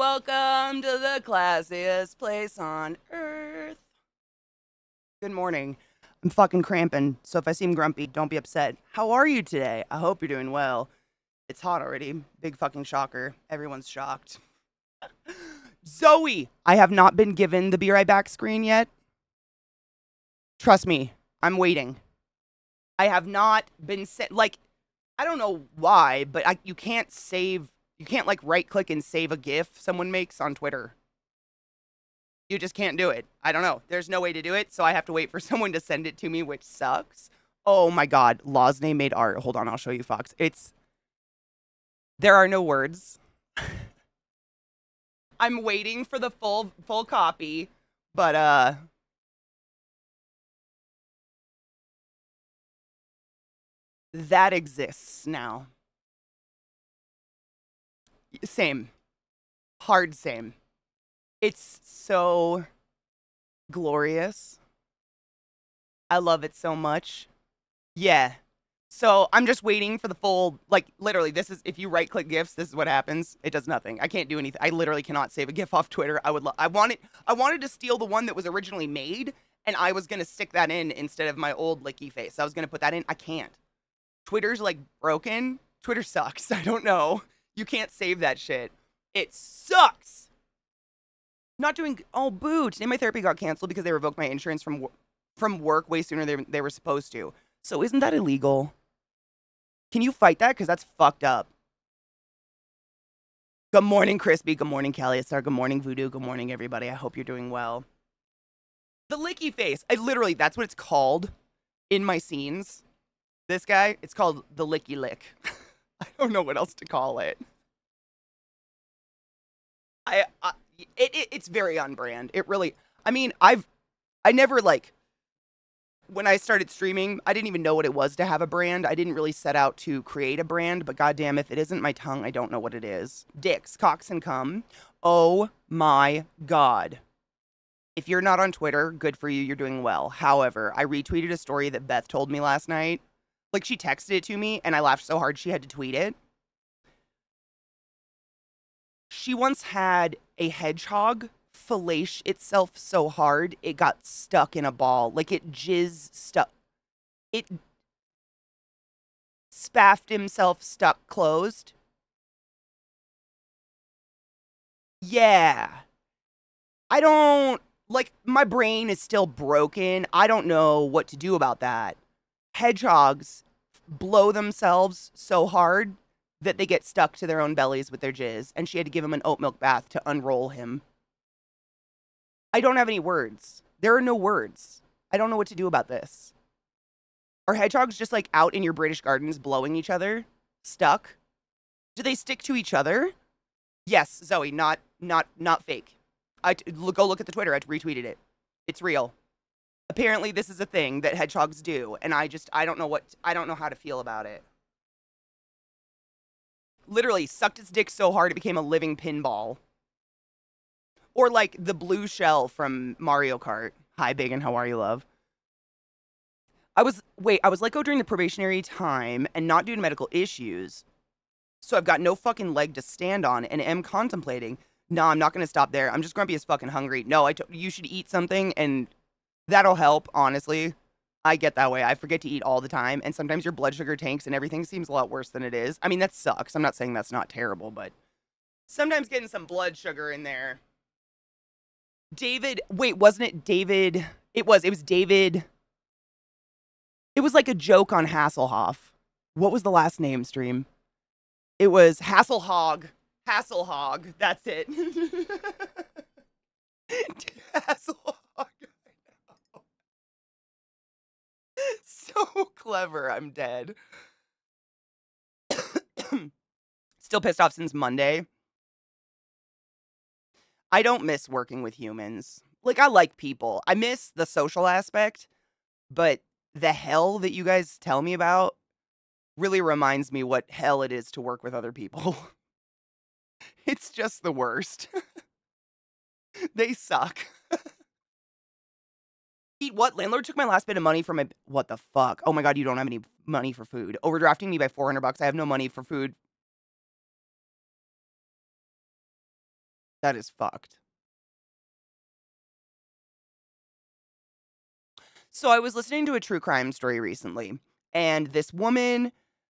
welcome to the classiest place on earth. Good morning. I'm fucking cramping, so if I seem grumpy, don't be upset. How are you today? I hope you're doing well. It's hot already. Big fucking shocker. Everyone's shocked. Zoe! I have not been given the Be Right Back screen yet. Trust me, I'm waiting. I have not been sent, like, I don't know why, but you can't save, you can't, like, right-click and save a GIF someone makes on Twitter. You just can't do it. I don't know. There's no way to do it, so I have to wait for someone to send it to me, which sucks. Oh my god, Loznay made art. Hold on, I'll show you, Fox. There are no words. I'm waiting for the full copy, but, that exists now. Same. Hard same. It's so glorious. I love it so much. Yeah. So I'm just waiting for the full, like, literally, this is, if you right-click GIFs, this is what happens. It does nothing. I can't do anything. I literally cannot save a GIF off Twitter. I wanted to steal the one that was originally made, and I was going to stick that in instead of my old licky face. I was going to put that in. I can't. Twitter's, like, broken. Twitter sucks. I don't know. You can't save that shit. It sucks. Not doing, oh, boo. Today my therapy got canceled because they revoked my insurance from work way sooner than they were supposed to. So isn't that illegal? Can you fight that? Because that's fucked up. Good morning, Crispy. Good morning, Calliastar. Good morning, Voodoo. Good morning, everybody. I hope you're doing well. The licky face. Literally, that's what it's called in my scenes. This guy, it's called the licky lick. I don't know what else to call it. It's very on brand. It really, I mean, I never, like, when I started streaming, I didn't even know what it was to have a brand. I didn't really set out to create a brand, but goddamn, if it isn't my tongue, I don't know what it is. Dicks, cocks, and cum. Oh my god. If you're not on Twitter, good for you, you're doing well. However, I retweeted a story that Beth told me last night. Like, she texted it to me, and I laughed so hard she had to tweet it. She once had a hedgehog fillet itself so hard, it got stuck in a ball. Like, it it spaffed himself stuck closed. Yeah. I don't, like, my brain is still broken. I don't know what to do about that. Hedgehogs blow themselves so hard that they get stuck to their own bellies with their jizz, and she had to give him an oat milk bath to unroll him. I don't have any words. There are no words. I don't know what to do about this. Are hedgehogs just, like, out in your British gardens blowing each other? Stuck? Do they stick to each other? Yes, Zoe, not fake. Go look at the Twitter. I retweeted it. It's real. Apparently, this is a thing that hedgehogs do, and I don't know how to feel about it. Literally, sucked its dick so hard it became a living pinball. Or like the blue shell from Mario Kart. Hi, Big, and how are you, love? I was let go during the probationary time and not due to medical issues. So I've got no fucking leg to stand on and am contemplating. No, I'm not going to stop there. I'm just grumpy as fucking hungry. No, you should eat something and that'll help, honestly. I get that way. I forget to eat all the time. And sometimes your blood sugar tanks and everything seems a lot worse than it is. I mean, that sucks. I'm not saying that's not terrible, but sometimes getting some blood sugar in there. David, wait, wasn't it David? It was David. It was like a joke on Hasselhoff. What was the last name, stream? It was Hasselhog. Hasselhog. That's it. Hasselhog. So clever. I'm dead. Still pissed off since Monday. I don't miss working with humans. Like, I like people. I miss the social aspect, but the hell that you guys tell me about really reminds me what hell it is to work with other people. It's just the worst. They suck. Eat what? Landlord took my last bit of money from my... What the fuck? Oh my god, you don't have any money for food. Overdrafting me by $400. I have no money for food. That is fucked. So I was listening to a true crime story recently, and this woman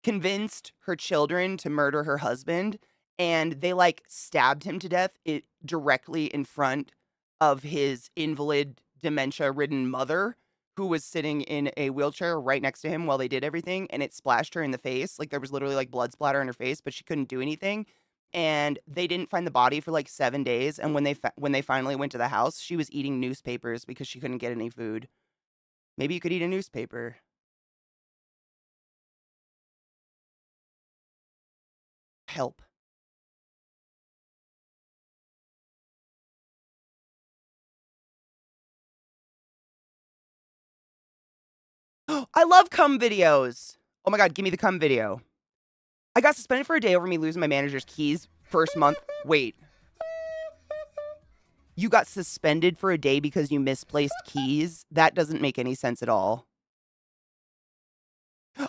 convinced her children to murder her husband, and they like stabbed him to death directly in front of his invalid, dementia-ridden mother, who was sitting in a wheelchair right next to him while they did everything, and it splashed her in the face. Like there was literally like blood splatter on her face, but she couldn't do anything. And they didn't find the body for like 7 days. And when they finally went to the house, she was eating newspapers because she couldn't get any food. Maybe you could eat a newspaper. Help. I love cum videos. Oh my god, give me the cum video. I got suspended for a day over me losing my manager's keys first month. Wait. You got suspended for a day because you misplaced keys? That doesn't make any sense at all.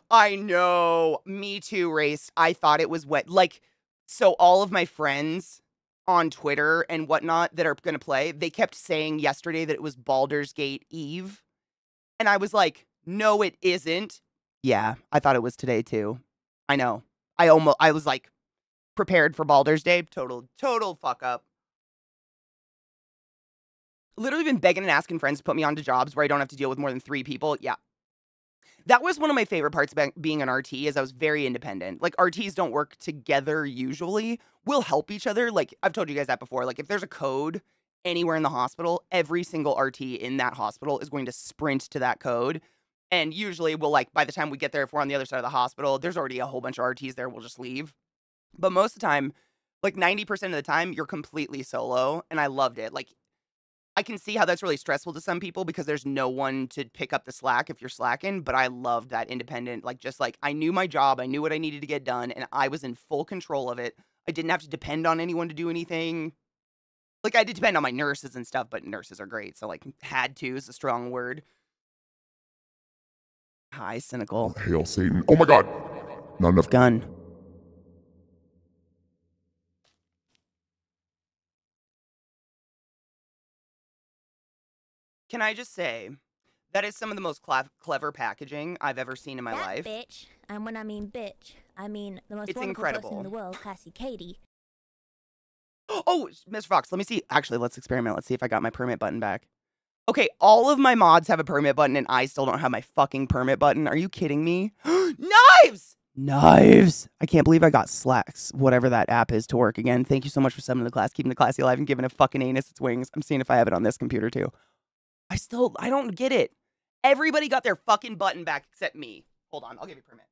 I know. Me too, Race. I thought it was wet. Like, so all of my friends on Twitter and whatnot that are going to play, they kept saying yesterday that it was Baldur's Gate Eve. And I was like, no, it isn't. Yeah, I thought it was today too. I know. I was like prepared for Baldur's Day. Total fuck up. Literally been begging and asking friends to put me onto jobs where I don't have to deal with more than 3 people. Yeah. That was one of my favorite parts about being an RT is I was very independent. Like, RTs don't work together usually. We'll help each other. Like, I've told you guys that before. Like, if there's a code anywhere in the hospital, every single RT in that hospital is going to sprint to that code. And usually we'll, like, by the time we get there, if we're on the other side of the hospital, there's already a whole bunch of RTs there. We'll just leave. But most of the time, like 90% of the time, you're completely solo. And I loved it. Like, I can see how that's really stressful to some people because there's no one to pick up the slack if you're slacking, but I loved that independent, like, just like I knew my job, I knew what I needed to get done, and I was in full control of it. I didn't have to depend on anyone to do anything. Like, I did depend on my nurses and stuff, but nurses are great, so, like, had to is a strong word. Hi, cynical. Hail Satan. Oh my god! Not enough gun. Can I just say, that is some of the most clever packaging I've ever seen in my life. Bitch, and when I mean bitch, I mean the most It's wonderful incredible. person in the world, ClassyKatie. Oh, Mr. Fox, let me see. Actually, let's experiment. Let's see if I got my permit button back. Okay, all of my mods have a permit button, and I still don't have my fucking permit button. Are you kidding me? Knives! Knives! I can't believe I got Slacks, whatever that app is, to work again. Thank you so much for summoning the class, keeping the classy alive, and giving a fucking anus its wings. I'm seeing if I have it on this computer, too. I don't get it. Everybody got their fucking button back except me. Hold on, I'll give you a permit.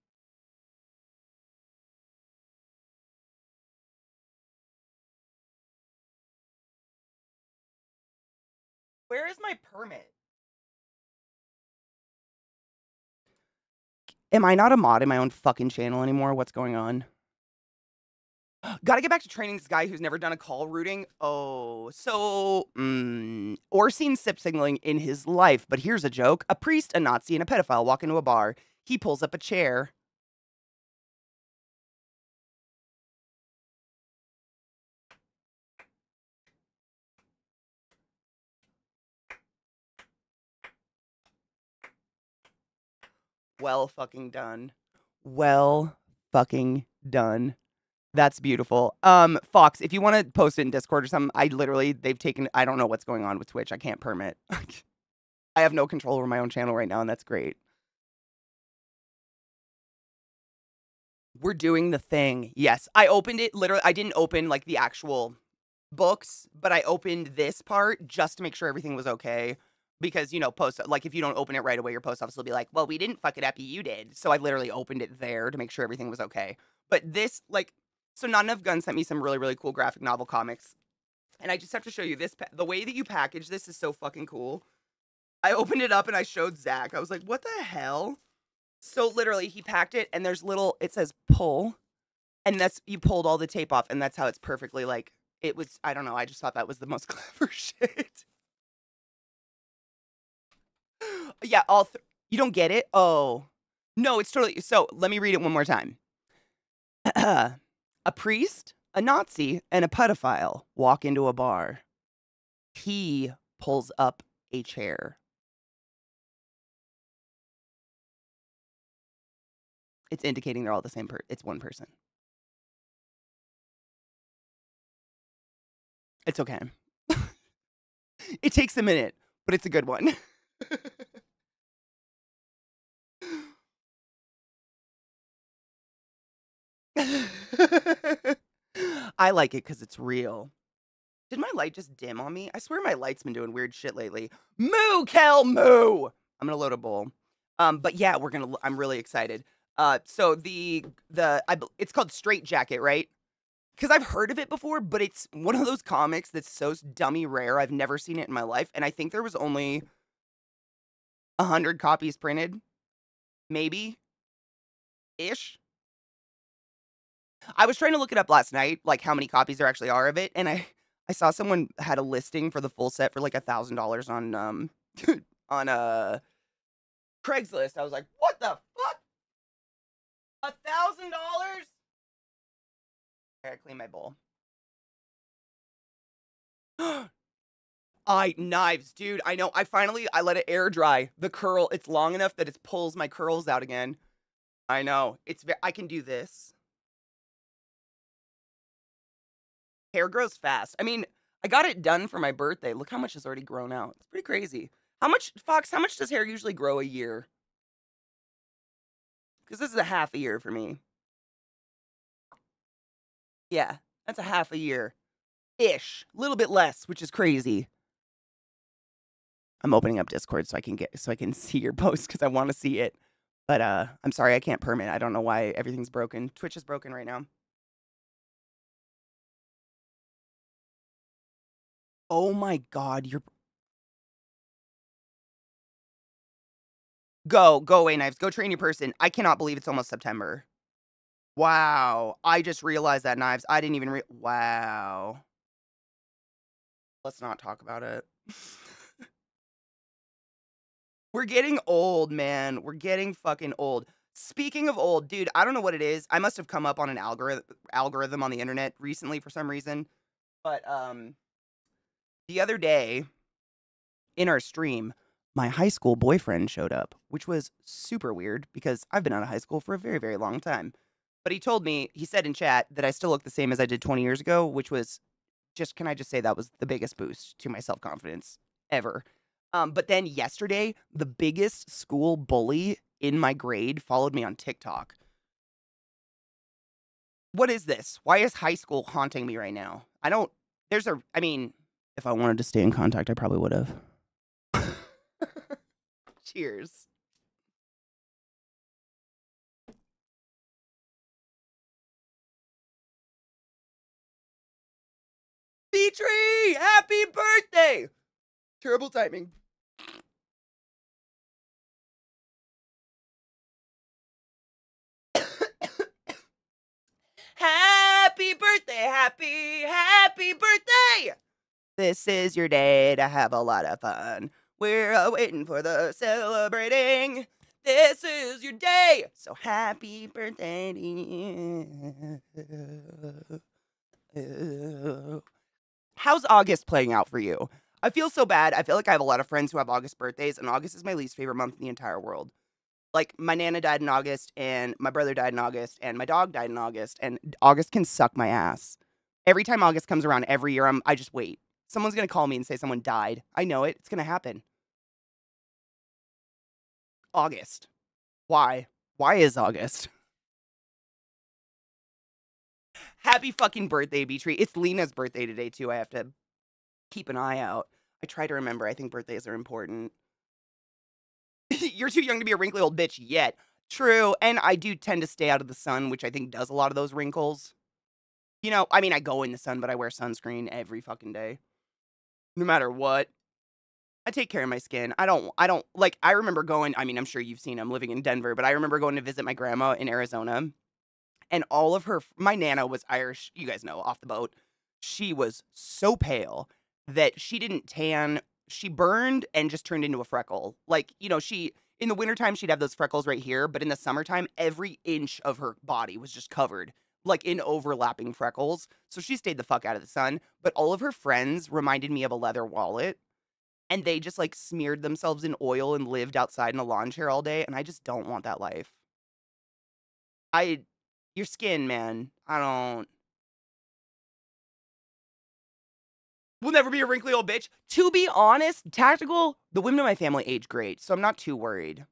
Where is my permit? Am I not a mod in my own fucking channel anymore? What's going on? Gotta get back to training this guy who's never done a call routing. Oh, so, or seen sip signaling in his life. But here's a joke. A priest, a Nazi, and a pedophile walk into a bar. He pulls up a chair. Well fucking done. Well fucking done. That's beautiful. Fox, if you want to post it in Discord or something, I don't know what's going on with Twitch. I can't permit. I have no control over my own channel right now, and that's great. We're doing the thing. Yes, I opened it. Literally, I didn't open, like, the actual books, but I opened this part just to make sure everything was okay. Because, you know, like, if you don't open it right away, your post office will be like, well, we didn't fuck it up, you did. So I literally opened it there to make sure everything was okay. But this, like, so Not Enough Gun sent me some really, really cool graphic novel comics. And I just have to show you this. The way that you package this is so fucking cool. I opened it up and I showed Zach. I was like, what the hell? So literally, he packed it, and there's it says pull. And you pulled all the tape off, and that's how it's perfectly, like, it was, I don't know, I just thought that was the most clever shit. Yeah, you don't get it? Oh. No, it's totally, so let me read it one more time. A priest, A Nazi and a pedophile walk into a bar. He pulls up a chair. It's indicating they're all the same person. It's one person. It's okay. It takes a minute, but it's a good one. I like it because it's real. Did my light just dim on me? I swear my light's been doing weird shit lately. Moo, Kel, moo! I'm gonna load a bowl. But yeah, I'm really excited. So it's called Straight Jacket, right? Because I've heard of it before, but it's one of those comics that's so dummy rare. I've never seen it in my life, and I think there was only 100 copies printed, maybe, ish. I was trying to look it up last night, like how many copies there actually are of it, and I saw someone had a listing for the full set for like $1,000 on on Craigslist. I was like, what the fuck? $1,000? I gotta clean my bowl. Knives, dude. I know. I let it air dry. The curl, it's long enough that it pulls my curls out again. I know. I can do this. Hair grows fast. I mean, I got it done for my birthday. Look how much has already grown out. It's pretty crazy. How much does hair usually grow a year? Because this is a half a year for me. Yeah, that's a half a year. Ish. A little bit less, which is crazy. I'm opening up Discord so I can see your post because I want to see it. But I'm sorry, I can't permit. I don't know why everything's broken. Twitch is broken right now. Oh my god, Go away, Knives. Go train your person. I cannot believe it's almost September. Wow. I just realized that, Knives. I didn't even wow. Let's not talk about it. We're getting old, man. We're getting fucking old. Speaking of old, dude, I don't know what it is. I must have come up on an algorithm on the internet recently for some reason. But the other day in our stream, my high school boyfriend showed up, which was super weird because I've been out of high school for a very, very long time. But he said in chat that I still look the same as I did 20 years ago, which was can I just say that was the biggest boost to my self-confidence ever. But then yesterday, the biggest school bully in my grade followed me on TikTok. What is this? Why is high school haunting me right now? I mean, if I wanted to stay in contact, I probably would have. Cheers. Beatree! Happy birthday! Terrible timing. Happy birthday! Happy birthday! This is your day to have a lot of fun. We're waiting for the celebrating. This is your day. So happy birthday to you. How's August playing out for you? I feel so bad. I feel like I have a lot of friends who have August birthdays, and August is my least favorite month in the entire world. Like, my Nana died in August, and my brother died in August, and my dog died in August, and August can suck my ass. Every time August comes around every year, I just wait. Someone's going to call me and say someone died. I know it. It's going to happen. August. Why? Why is August? Happy fucking birthday, Beatree. It's Lena's birthday today, too. I have to keep an eye out. I try to remember. I think birthdays are important. You're too young to be a wrinkly old bitch yet. True, and I do tend to stay out of the sun, which I think does a lot of those wrinkles. You know, I mean, I go in the sun, but I wear sunscreen every fucking day. No matter what. I take care of my skin. I remember going, I mean, I'm sure you've seen, I'm living in Denver, but I remember going to visit my grandma in Arizona, and my Nana was Irish, you guys know, off the boat. She was so pale that she didn't tan. She burned and just turned into a freckle. Like, you know, in the wintertime, she'd have those freckles right here, but in the summertime, every inch of her body was just covered. like in overlapping freckles. So she stayed the fuck out of the sun. But all of her friends reminded me of a leather wallet. And they just like smeared themselves in oil and lived outside in a lawn chair all day. And I just don't want that life. Your skin, man. I don't. Will never be a wrinkly old bitch. To be honest, tactical, the women in my family age great. So I'm not too worried.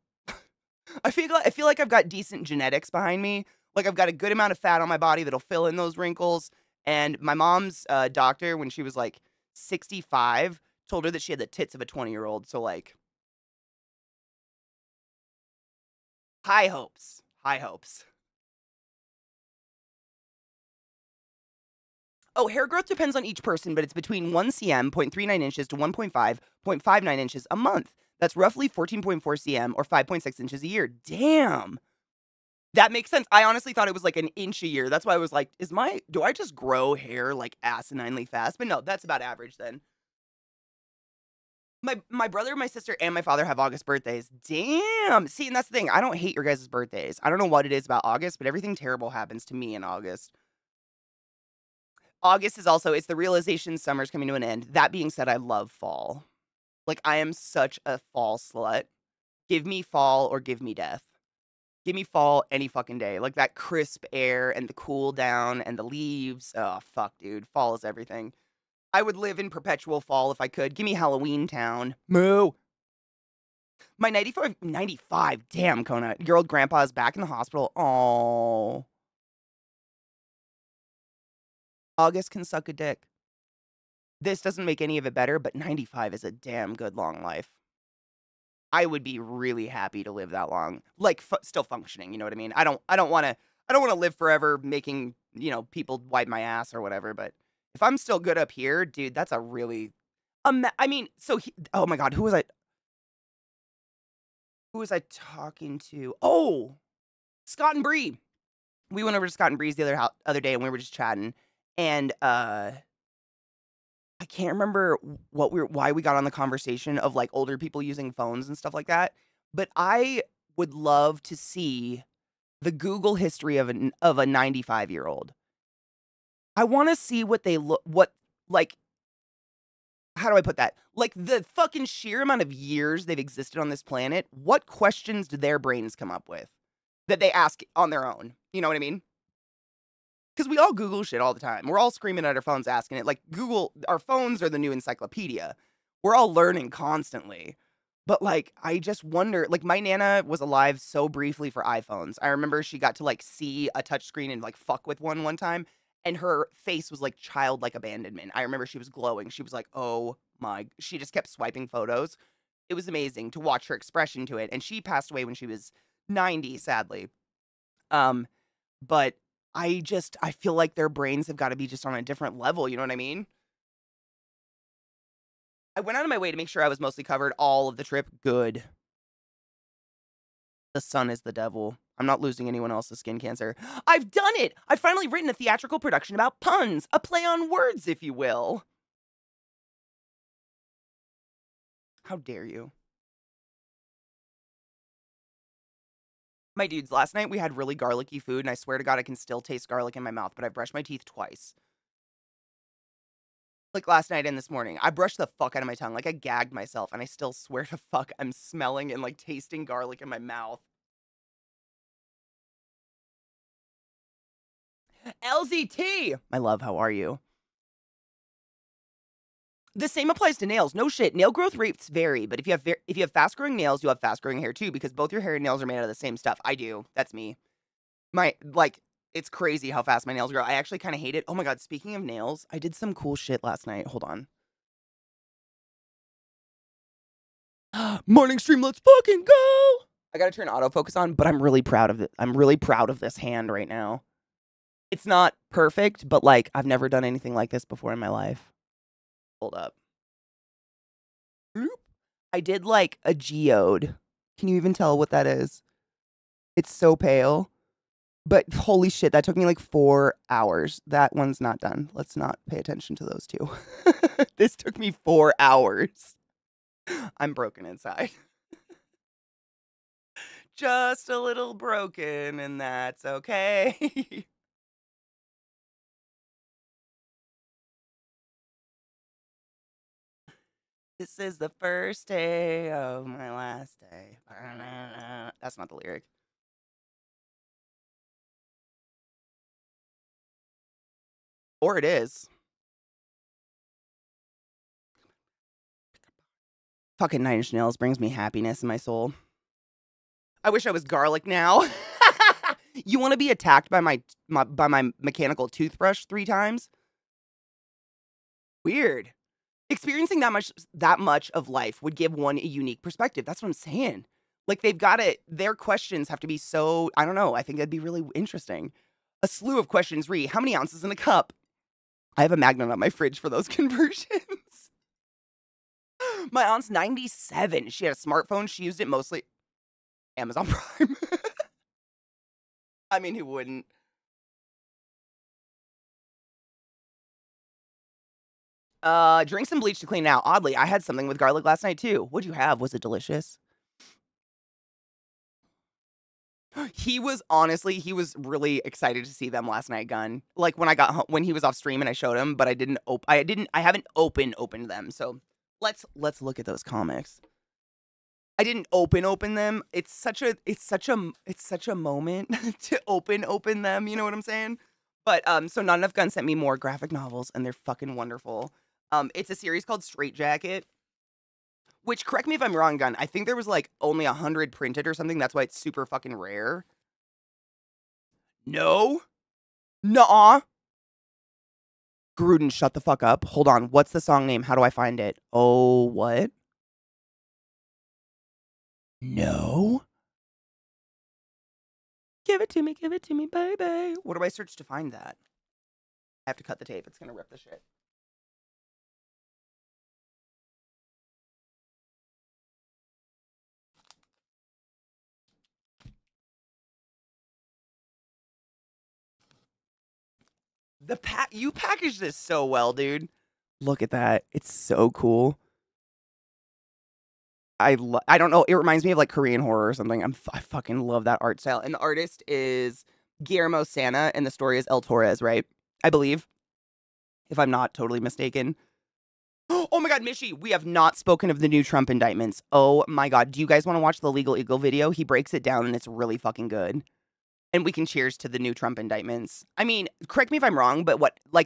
I feel like I've got decent genetics behind me. Like I've got a good amount of fat on my body that'll fill in those wrinkles. And my mom's doctor, when she was like 65, told her that she had the tits of a 20-year-old. So like, high hopes. High hopes. Oh, hair growth depends on each person, but it's between 1 cm, 0.39 inches, to 1.5, 0.59 inches a month. That's roughly 14.4 cm or 5.6 inches a year. Damn. That makes sense. I honestly thought it was like an inch a year. That's why I was like, do I just grow hair like asininely fast? But no, that's about average then. My brother, my sister, and my father have August birthdays. Damn. See, and that's the thing. I don't hate your guys' birthdays. I don't know what it is about August, but everything terrible happens to me in August. August is also, it's the realization summer's coming to an end. That being said, I love fall. Like, I am such a fall slut. Give me fall or give me death. Give me fall any fucking day. Like, that crisp air and the cool down and the leaves. Oh, fuck, dude. Fall is everything. I would live in perpetual fall if I could. Give me Halloween Town. Moo. My 95, damn, Kona. Your old grandpa is back in the hospital. Oh. August can suck a dick. This doesn't make any of it better, but 95 is a damn good long life. I would be really happy to live that long, like still functioning. You know what I mean? I don't want to live forever making people wipe my ass or whatever. But if I'm still good up here, dude, that's a really, I mean, oh my god, who was I? Who was I talking to? Oh, Scott and Bree. We went over to Scott and Bree's the other day, and we were just chatting, and I can't remember why we got on the conversation of like older people using phones and stuff like that, but I would love to see the Google history of a 95-year-old. I want to see what they like. How do I put that? Like the fucking sheer amount of years they've existed on this planet. What questions do their brains come up with that they ask on their own? You know what I mean? Because we all Google shit all the time. We're all screaming at our phones asking it. Like, Google, our phones are the new encyclopedia. We're all learning constantly. But, like, I just wonder, like, my Nana was alive so briefly for iPhones. I remember she got to, like, see a touchscreen and, like, fuck with one time. And her face was, like, childlike abandonment. I remember she was glowing. She was like, oh, my. She just kept swiping photos. It was amazing to watch her expression to it. And she passed away when she was 90, sadly. But I feel like their brains have got to be just on a different level, you know what I mean? I went out of my way to make sure I was mostly covered all of the trip. Good. The sun is the devil. I'm not losing anyone else to skin cancer. I've done it! I've finally written a theatrical production about puns. A play on words, if you will. How dare you? My dudes, last night we had really garlicky food, and I swear to God I can still taste garlic in my mouth, but I brushed my teeth twice. Like last night and this morning. I brushed the fuck out of my tongue. Like I gagged myself, and I still swear to fuck I'm smelling and like tasting garlic in my mouth. LZT! My love, how are you? The same applies to nails. No shit. Nail growth rates vary, but if you have fast growing nails, you'll have fast growing hair too, because both your hair and nails are made out of the same stuff. I do. That's me. It's crazy how fast my nails grow. I actually kind of hate it. Oh my god, speaking of nails, I did some cool shit last night. Hold on. Morning stream, let's fucking go! I gotta turn autofocus on, but I'm really proud of it. I'm really proud of this hand right now. It's not perfect, but like, I've never done anything like this before in my life. Hold up. I did like a geode. Can you even tell what that is? It's so pale. But holy shit, that took me like 4 hours. That one's not done. Let's not pay attention to those two. This took me 4 hours. I'm broken inside. Just a little broken, and that's okay. This is the first day of my last day. That's not the lyric. Or it is. Fucking Nine Inch Nails brings me happiness in my soul. I wish I was garlic now. You want to be attacked by my mechanical toothbrush 3 times? Weird. Experiencing that much of life would give one a unique perspective. That's what I'm saying. Like they've got it. Their questions have to be so. I don't know. I think that'd be really interesting. A slew of questions. How many ounces in a cup? I have a magnet on my fridge for those conversions. My aunt's 97. She had a smartphone. She used it mostly. Amazon Prime. I mean, who wouldn't? Drink some bleach to clean out. Oddly, I had something with garlic last night too. What'd you have? Was it delicious? He was really excited to see them last night, Gun. Like when I got home, when he was off stream and I showed him, but I haven't opened them. So let's look at those comics. I didn't open them. It's such a moment to open them. You know what I'm saying? But so Not Enough Gun sent me more graphic novels, and they're fucking wonderful. It's a series called Straight Jacket, which, correct me if I'm wrong, Gun, I think there was like only 100 printed or something. That's why it's super fucking rare. No? Nuh-uh. Gruden, shut the fuck up. Hold on. What's the song name? How do I find it? Oh, what? No? Give it to me, baby. What do I search to find that? I have to cut the tape. It's gonna rip the shit. You packaged this so well, dude. Look at that. It's so cool. I don't know. It reminds me of like Korean horror or something. I fucking love that art style. And the artist is Guillermo Sana, and the story is El Torres, right? I believe, if I'm not totally mistaken. Oh my God, Mishi, we have not spoken of the new Trump indictments. Oh my God. Do you guys want to watch the Legal Eagle video? He breaks it down and it's really fucking good. And we can cheers to the new Trump indictments. I mean, correct me if I'm wrong, but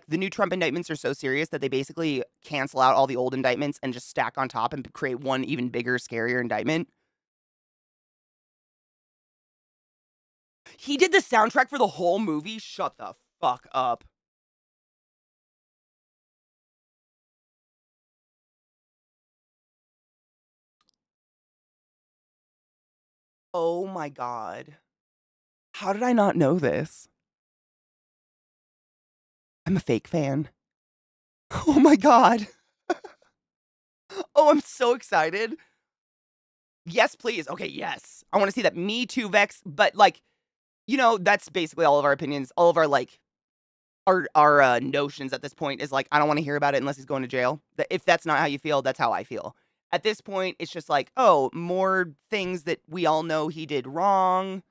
the new Trump indictments are so serious that they basically cancel out all the old indictments and just stack on top and create one even bigger, scarier indictment. He did the soundtrack for the whole movie? Shut the fuck up. Oh my God. How did I not know this? I'm a fake fan. Oh my God. Oh, I'm so excited. Yes, please. Okay, yes. I want to see that. Me too, Vex. But like, you know, that's basically all of our opinions. All of our like, our notions at this point is like, I don't want to hear about it unless he's going to jail. If that's not how you feel, that's how I feel. At this point, it's just like, oh, more things that we all know he did wrong.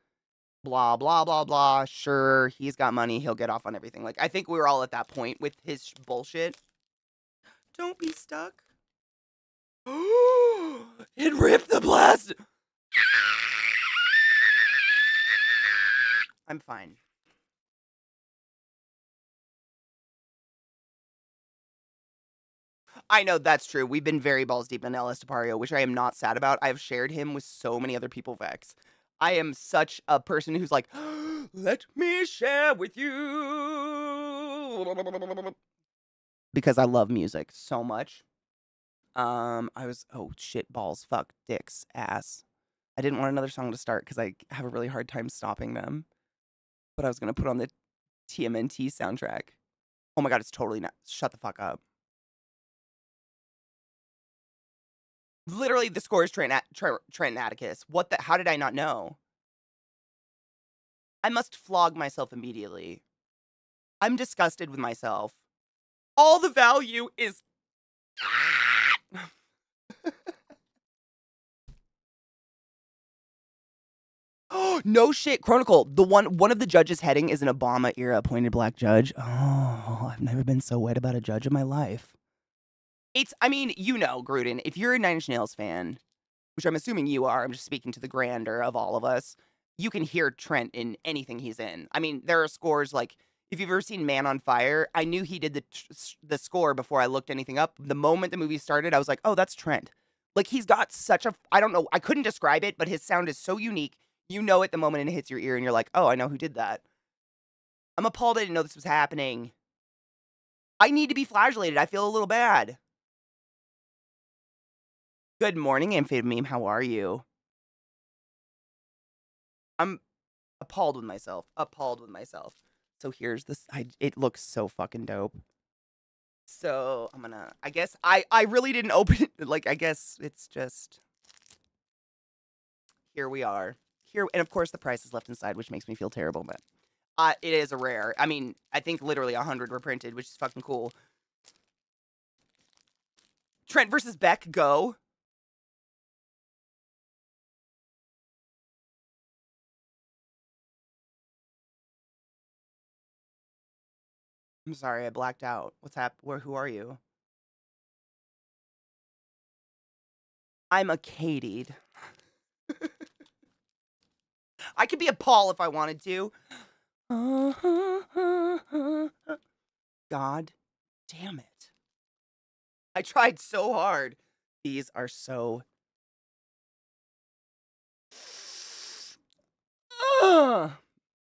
Blah, blah, blah, blah. Sure, he's got money. He'll get off on everything. Like, I think we were all at that point with his bullshit. Don't be stuck. It ripped the blast. I'm fine. I know that's true. We've been very balls deep in Ellis Tapario, which I am not sad about. I've shared him with so many other people, Vex. I am such a person who's like, let me share with you. Because I love music so much. Oh shit, balls, fuck, dicks, ass. I didn't want another song to start because I have a really hard time stopping them. But I was going to put on the TMNT soundtrack. Oh my God, it's totally not. Shut the fuck up. Literally, the score is Trent Atticus. How did I not know? I must flog myself immediately. I'm disgusted with myself. All the value is... No shit, Chronicle. One of the judges' heading is an Obama-era appointed black judge. Oh, I've never been so wet about a judge in my life. I mean, you know, Gruden, if you're a Nine Inch Nails fan, which I'm assuming you are, I'm just speaking to the grander of all of us, you can hear Trent in anything he's in. I mean, there are scores like, if you've ever seen Man on Fire, I knew he did the score before I looked anything up. The moment the movie started, I was like, oh, that's Trent. Like, he's got such a, I don't know, I couldn't describe it, but his sound is so unique. You know it the moment it hits your ear, and you're like, oh, I know who did that. I'm appalled I didn't know this was happening. I need to be flagellated. I feel a little bad. Good morning, Amphibian Meme. How are you? I'm appalled with myself. Appalled with myself. So here's this. It looks so fucking dope. So I'm gonna. I guess I really didn't open it. Like, I guess it's just. Here we are. Here, and of course the price is left inside, which makes me feel terrible. But it is a rare. I mean, I think literally 100 were printed, which is fucking cool. Trent versus Beck. Go. I'm sorry, I blacked out. What's happened? Who are you? I'm a Katie. I could be a Paul if I wanted to. God damn it. I tried so hard. These are so...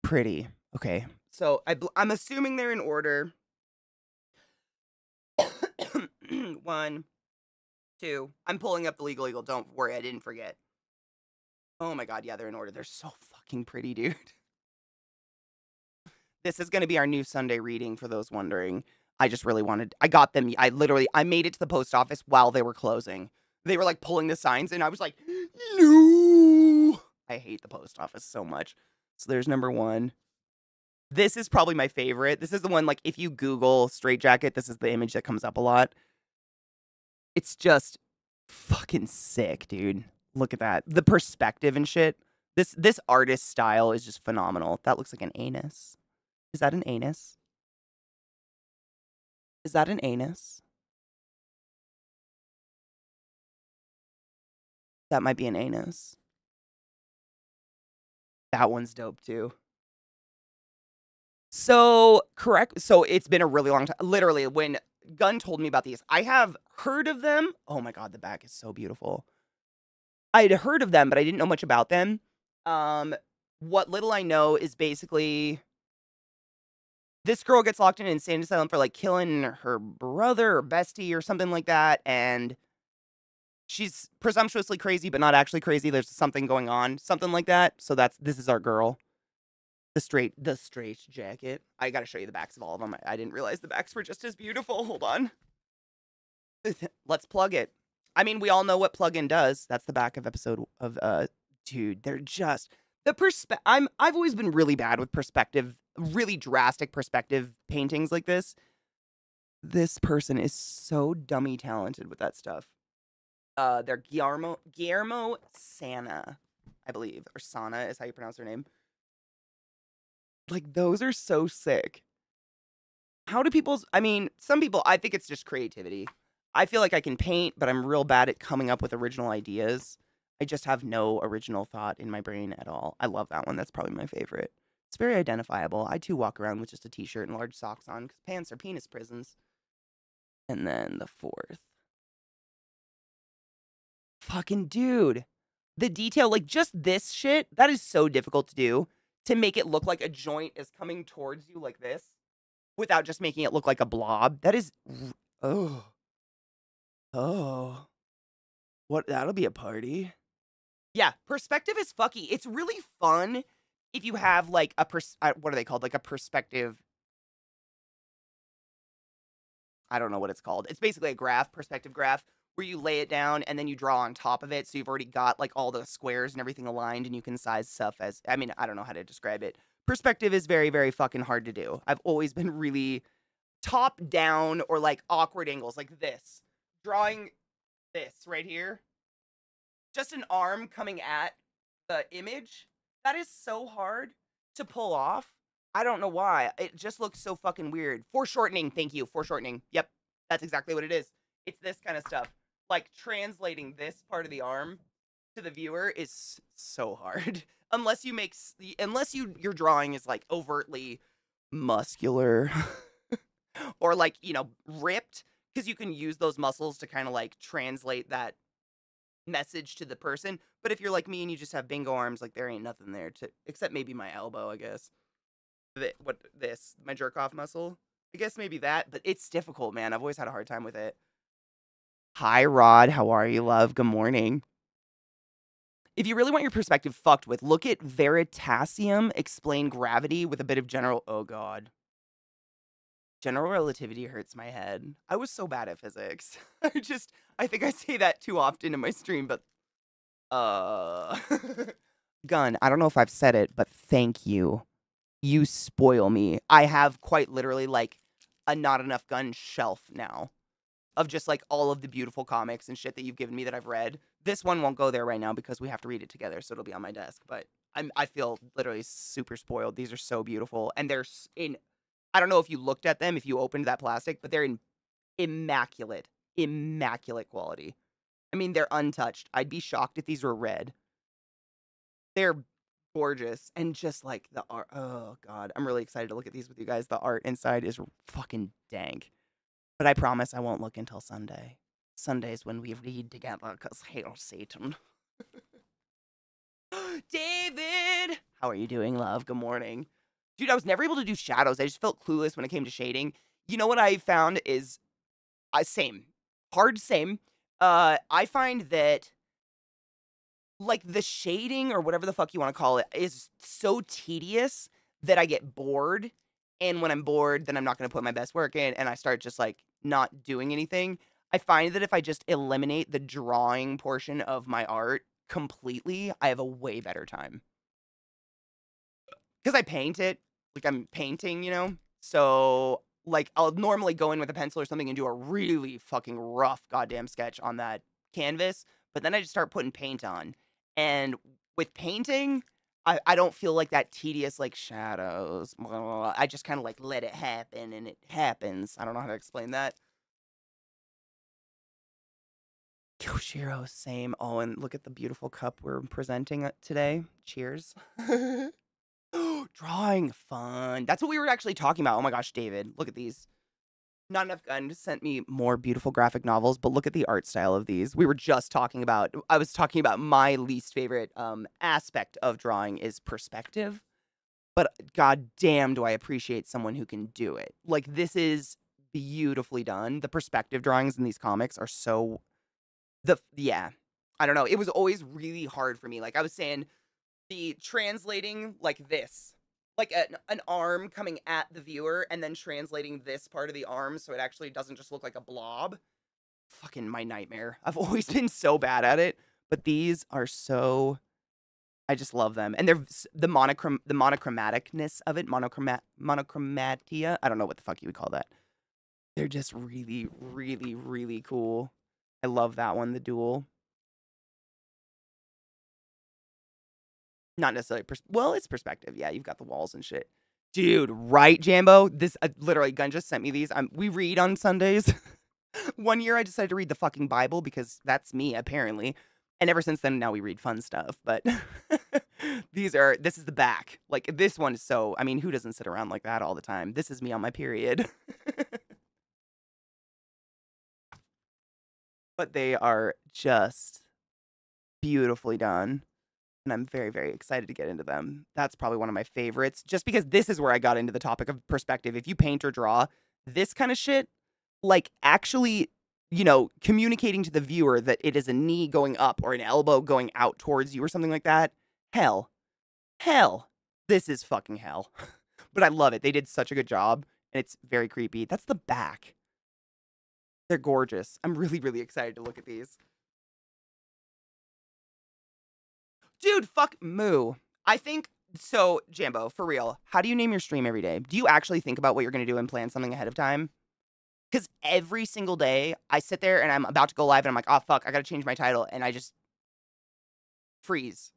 pretty. Okay. So I'm assuming they're in order. 1, 2. I'm pulling up the legal eagle. Don't worry, I didn't forget. Oh my god, yeah, they're in order. They're so fucking pretty, dude. This is going to be our new Sunday reading, for those wondering. I just really wanted... I got them. I made it to the post office while they were closing. They were, like, pulling the signs, and I was like, no! I hate the post office so much. So there's number 1. This is probably my favorite. This is the one, like, if you Google straitjacket, this is the image that comes up a lot. It's just fucking sick, dude. Look at that. The perspective and shit. This artist style is just phenomenal. That looks like an anus. Is that an anus? Is that an anus? That might be an anus. That one's dope, too. So, correct. So, it's been a really long time. Literally, when Gunn told me about these, I have heard of them. Oh my god, the back is so beautiful. I had heard of them, but I didn't know much about them. What little I know is basically... this girl gets locked in an insane asylum for, like, killing her brother or bestie or something like that, and she's presumptuously crazy, but not actually crazy. There's something going on, something like that. So this is our girl. The straight jacket. I gotta show you the backs of all of them. I didn't realize the backs were just as beautiful. Hold on. Let's plug it. I mean, we all know what plug-in does. That's the back of episode of, dude, they're just... I've always been really bad with perspective, really drastic perspective paintings like this. This person is so dummy talented with that stuff. They're Guillermo Sana, I believe, or Sana is how you pronounce their name. Like, those are so sick. How do I mean, some people, I think it's just creativity. I feel like I can paint, but I'm real bad at coming up with original ideas. I just have no original thought in my brain at all. I love that one. That's probably my favorite. It's very identifiable. I, too, walk around with just a t-shirt and large socks on, because pants are penis prisons. And then the 4th. Fucking dude. The detail, like, just this shit, that is so difficult to do. To make it look like a joint is coming towards you like this. Without just making it look like a blob. That is... oh. Oh. What? That'll be a party. Yeah, perspective is fucky. It's really fun if you have, like, what are they called? Like, a perspective... I don't know what it's called. It's basically a graph, perspective graph, where you lay it down and then you draw on top of it. So you've already got, like, all the squares and everything aligned, and you can size stuff as... I mean, I don't know how to describe it. Perspective is very, very fucking hard to do. I've always been really top down or, like, awkward angles like this. Drawing this right here. Just an arm coming at the image. That is so hard to pull off. I don't know why. It just looks so fucking weird. Foreshortening. Thank you. Foreshortening. Yep. That's exactly what it is. It's this kind of stuff. Like translating this part of the arm to the viewer is so hard. Unless you make unless your drawing is like overtly muscular or like, you know, ripped, because you can use those muscles to kind of like translate that message to the person. But if you're like me and you just have bingo arms, like there ain't nothing there to except maybe my elbow, I guess. My jerk off muscle? I guess maybe that, but it's difficult, man. I've always had a hard time with it. Hi, Rod. How are you, love? Good morning. If you really want your perspective fucked with, look at Veritasium explain gravity with a bit of general. Oh, God. General relativity hurts my head. I was so bad at physics. I think I say that too often in my stream, but, Gun, I don't know if I've said it, but thank you. You spoil me. I have quite literally like a not enough gun shelf now of just like all of the beautiful comics and shit that you've given me that I've read. This one won't go there right now because we have to read it together, so it'll be on my desk. But I feel literally super spoiled. These are so beautiful, and they're in. I don't know if you looked at them, if you opened that plastic, but they're in immaculate, immaculate quality. I mean, they're untouched. I'd be shocked if these were red. They're gorgeous, and just like the art. Oh God, I'm really excited to look at these with you guys. The art inside is fucking dank. But I promise I won't look until Sunday. Sunday's when we read together, because hail Satan. David! How are you doing, love? Good morning. Dude, I was never able to do shadows. I just felt clueless when it came to shading. You know what I found is... same. Hard same. I find that... like, the shading, or whatever the fuck you want to call it, is so tedious that I get bored. And when I'm bored, then I'm not going to put my best work in, and I start just, like, not doing anything. I find that if I just eliminate the drawing portion of my art completely, I have a way better time. Because I paint it, like I'm painting, you know? So, like, I'll normally go in with a pencil or something and do a really fucking rough goddamn sketch on that canvas, but then I just start putting paint on. And with painting, I don't feel like that tedious, like, shadows. Blah, blah, blah. I just kind of, like, let it happen, and it happens. I don't know how to explain that. Yoshiro, same. Oh, and look at the beautiful cup we're presenting today. Cheers. Drawing fun. That's what we were actually talking about. Oh my gosh, David, look at these. Not Enough Gun sent me more beautiful graphic novels, but look at the art style of these. We were just talking about, I was talking about my least favorite aspect of drawing is perspective. But god damn, do I appreciate someone who can do it. Like, this is beautifully done. The perspective drawings in these comics are so... yeah. I don't know. It was always really hard for me. Like I was saying, the translating like this. Like an arm coming at the viewer and then translating this part of the arm so it actually doesn't just look like a blob. Fucking my nightmare. I've always been so bad at it. But these are so... I just love them. And they're the monochromaticness of it. Monochromatia. I don't know what the fuck you would call that. They're just really, really, really cool. I love that one, the duel. Not necessarily, well, it's perspective. Yeah, you've got the walls and shit. Dude, right, Jambo? This, literally, Gun just sent me these. We read on Sundays. One year I decided to read the fucking Bible because that's me, apparently. And ever since then, now we read fun stuff. But this is the back. Like, this one is so, I mean, who doesn't sit around like that all the time? This is me on my period. But they are just beautifully done. And I'm very, very excited to get into them. That's probably one of my favorites, just because this is where I got into the topic of perspective. If you paint or draw this kind of shit, like actually, you know, communicating to the viewer that it is a knee going up or an elbow going out towards you or something like that, hell, this is fucking hell. But I love it. They did such a good job, and it's very creepy. That's the back. They're gorgeous. I'm really, really excited to look at these. Dude, fuck MOO. I think, so, Jambo, for real, how do you name your stream every day? Do you actually think about what you're going to do and plan something ahead of time? Because every single day, I sit there and I'm about to go live and I'm like, oh, fuck, I got to change my title. And I just freeze.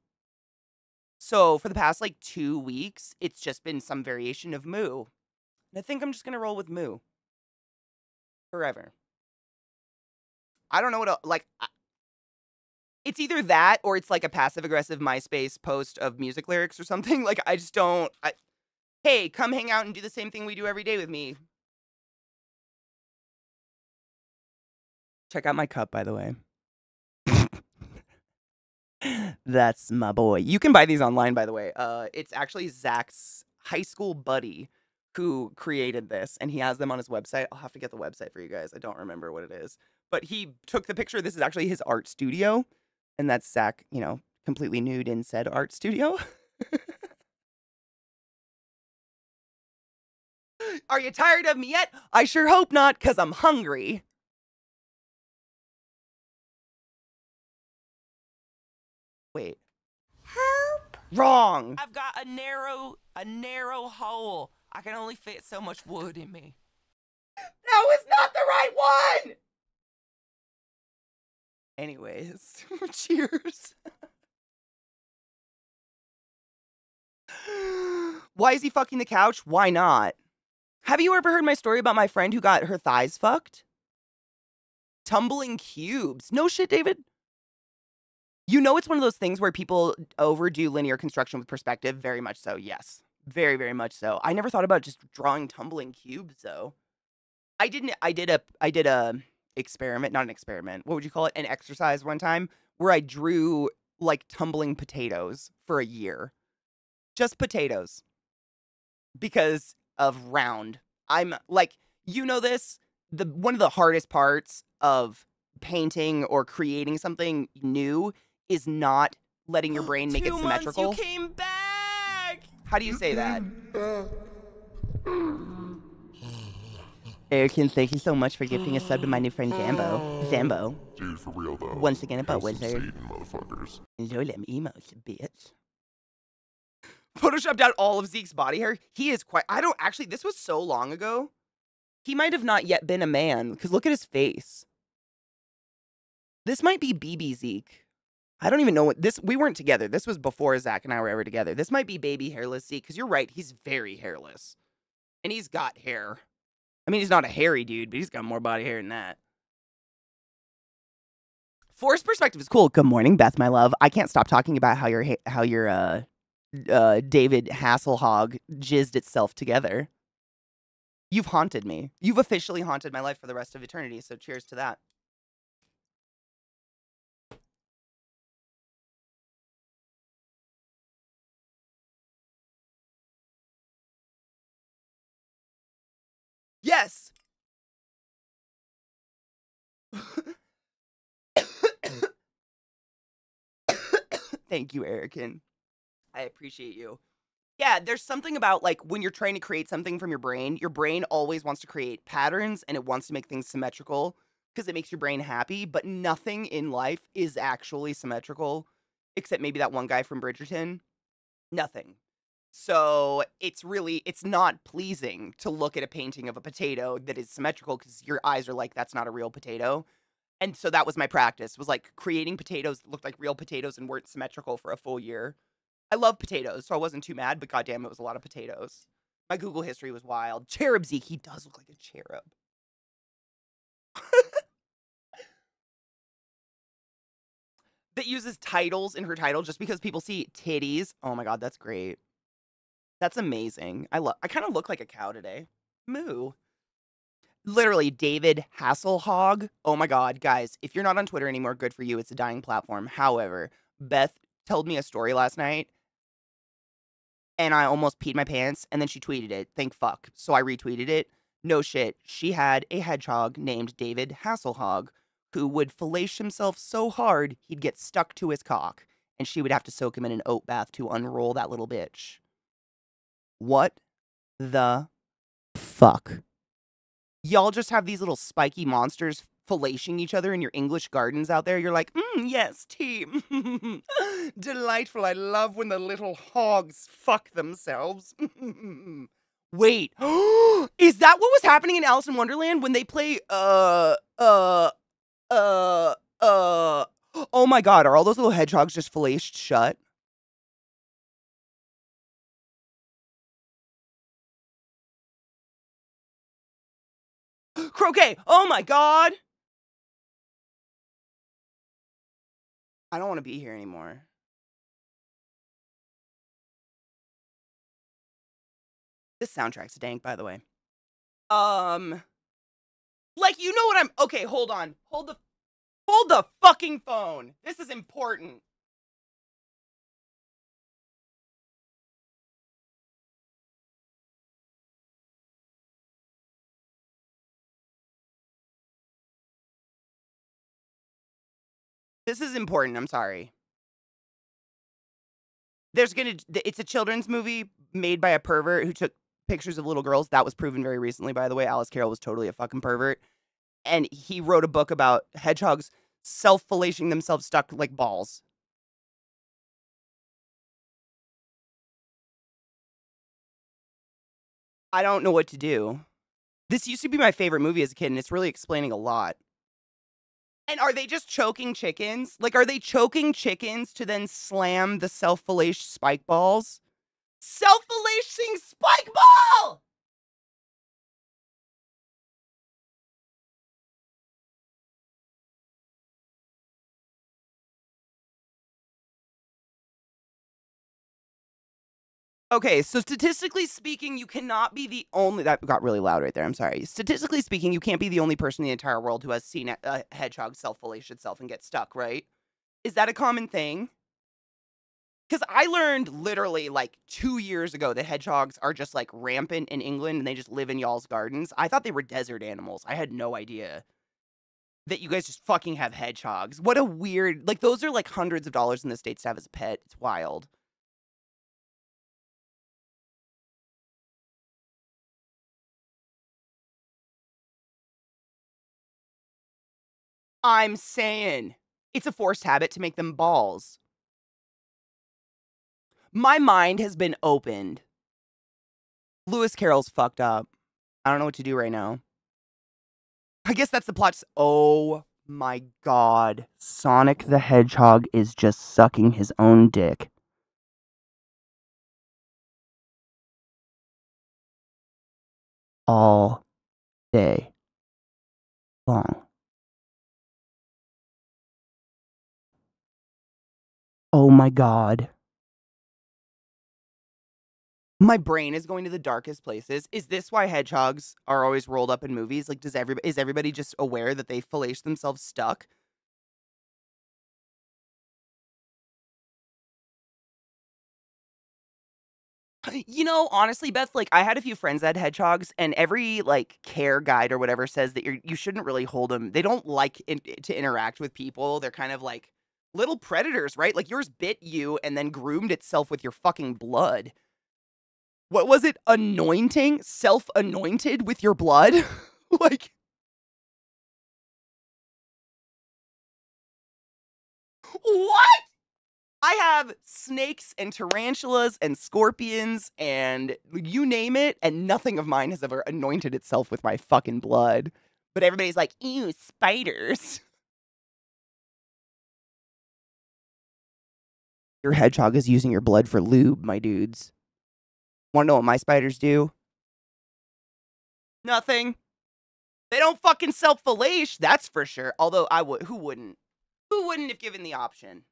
So, for the past, like, 2 weeks, it's just been some variation of MOO. And I think I'm just going to roll with MOO. Forever. I don't know what like. It's either that or it's like a passive aggressive MySpace post of music lyrics or something. Like I just don't. Hey, come hang out and do the same thing we do every day with me. Check out my cup, by the way. That's my boy. You can buy these online, by the way. It's actually Zach's high school buddy who created this, and he has them on his website. I'll have to get the website for you guys. I don't remember what it is. But he took the picture. This is actually his art studio, and that's Zach, you know, completely nude in said art studio. Are you tired of me yet? I sure hope not, because I'm hungry. Wait. Help! Wrong. I've got a narrow hole. I can only fit so much wood in me. That was not the right one! Anyways, cheers. Why is he fucking the couch? Why not? Have you ever heard my story about my friend who got her thighs fucked? Tumbling cubes. No shit, David. You know it's one of those things where people overdo linear construction with perspective. Very much so, yes. Very, very much so. I never thought about just drawing tumbling cubes, though. I did a experiment, not an experiment. What would you call it? An exercise one time where I drew like tumbling potatoes for a year. Just potatoes. Because of round. I'm like, you know this, one of the hardest parts of painting or creating something new is not letting your brain make it 2 symmetrical. months, you came back. How do you say that? Erican, thank you so much for gifting a sub to my new friend Zambo. Zambo. Dude, for real though. Once again about Have some Wizard. Satan, motherfuckers. Enjoy them emotes, bitch. Photoshopped out all of Zeke's body hair. He is quite. I don't actually. This was so long ago. He might have not yet been a man because look at his face. This might be BB Zeke. I don't even know what this. We weren't together. This was before Zach and I were ever together. This might be baby hairless Zeke because you're right. He's very hairless, and he's got hair. I mean, he's not a hairy dude, but he's got more body hair than that. Forced perspective is cool. Good morning, Beth, my love. I can't stop talking about how your David Hasselhog jizzed itself together. You've haunted me. You've officially haunted my life for the rest of eternity, so cheers to that. Yes! Thank you, Erican. I appreciate you. Yeah, there's something about, like, when you're trying to create something from your brain always wants to create patterns and it wants to make things symmetrical because it makes your brain happy, but nothing in life is actually symmetrical except maybe that one guy from Bridgerton. Nothing. So it's not pleasing to look at a painting of a potato that is symmetrical because your eyes are like, that's not a real potato. And so that was my practice, was like creating potatoes that looked like real potatoes and weren't symmetrical for a full year. I love potatoes, so I wasn't too mad, but goddamn, it was a lot of potatoes. My Google history was wild. Cherub Zeke, he does look like a cherub. That uses titles in her title just because people see titties. Oh my god, that's great. That's amazing. I kind of look like a cow today. Moo. Literally, David Hasselhog. Oh my god, guys, if you're not on Twitter anymore, good for you. It's a dying platform. However, Beth told me a story last night, and I almost peed my pants, and then she tweeted it. Thank fuck. So I retweeted it. No shit. She had a hedgehog named David Hasselhog who would fellate himself so hard he'd get stuck to his cock, and she would have to soak him in an oat bath to unroll that little bitch. What the fuck? Y'all just have these little spiky monsters fellating each other in your English gardens out there. You're like, yes, tea. Delightful. I love when the little hogs fuck themselves. Wait, is that what was happening in Alice in Wonderland when they play, oh my god, are all those little hedgehogs just filleted shut? Croquet, oh my god! I don't want to be here anymore. This soundtrack's dank, by the way. Like, you know what I'm... Okay, hold on. Hold the fucking phone. This is important. This is important. I'm sorry. It's a children's movie made by a pervert who took pictures of little girls. That was proven very recently, by the way. Alice Carroll was totally a fucking pervert. And he wrote a book about hedgehogs self-fellatiing themselves stuck like balls. I don't know what to do. This used to be my favorite movie as a kid, and it's really explaining a lot. And are they just choking chickens? Like, are they choking chickens to then slam the self-fellate spike balls? Self-fellating spike ball! Okay, so statistically speaking, you cannot be the only... That got really loud right there, I'm sorry. Statistically speaking, you can't be the only person in the entire world who has seen a hedgehog self-fellate itself and get stuck, right? Is that a common thing? Because I learned literally like 2 years ago that hedgehogs are just like rampant in England and they just live in y'all's gardens. I thought they were desert animals. I had no idea that you guys just fucking have hedgehogs. What a weird... Like, those are like hundreds of dollars in the States to have as a pet. It's wild. I'm saying it's a forced habit to make them balls. My mind has been opened. Lewis Carroll's fucked up. I don't know what to do right now. I guess that's the plot. Oh my god. Sonic the Hedgehog is just sucking his own dick. All day long. Oh my god. My brain is going to the darkest places. Is this why hedgehogs are always rolled up in movies? Like, is everybody just aware that they fillet themselves stuck? You know, honestly, Beth, like, I had a few friends that had hedgehogs, and every, like, care guide or whatever says that you shouldn't really hold them. They don't like to interact with people. They're kind of like little predators, right? Like, yours bit you and then groomed itself with your fucking blood. What was it? Anointing? Self-anointed with your blood? Like... What? I have snakes and tarantulas and scorpions and you name it, and nothing of mine has ever anointed itself with my fucking blood. But everybody's like, ew, spiders. Your hedgehog is using your blood for lube, my dudes. Wanna know what my spiders do? Nothing. They don't fucking self-fellate, that's for sure. Although I would, who wouldn't? Who wouldn't if given the option?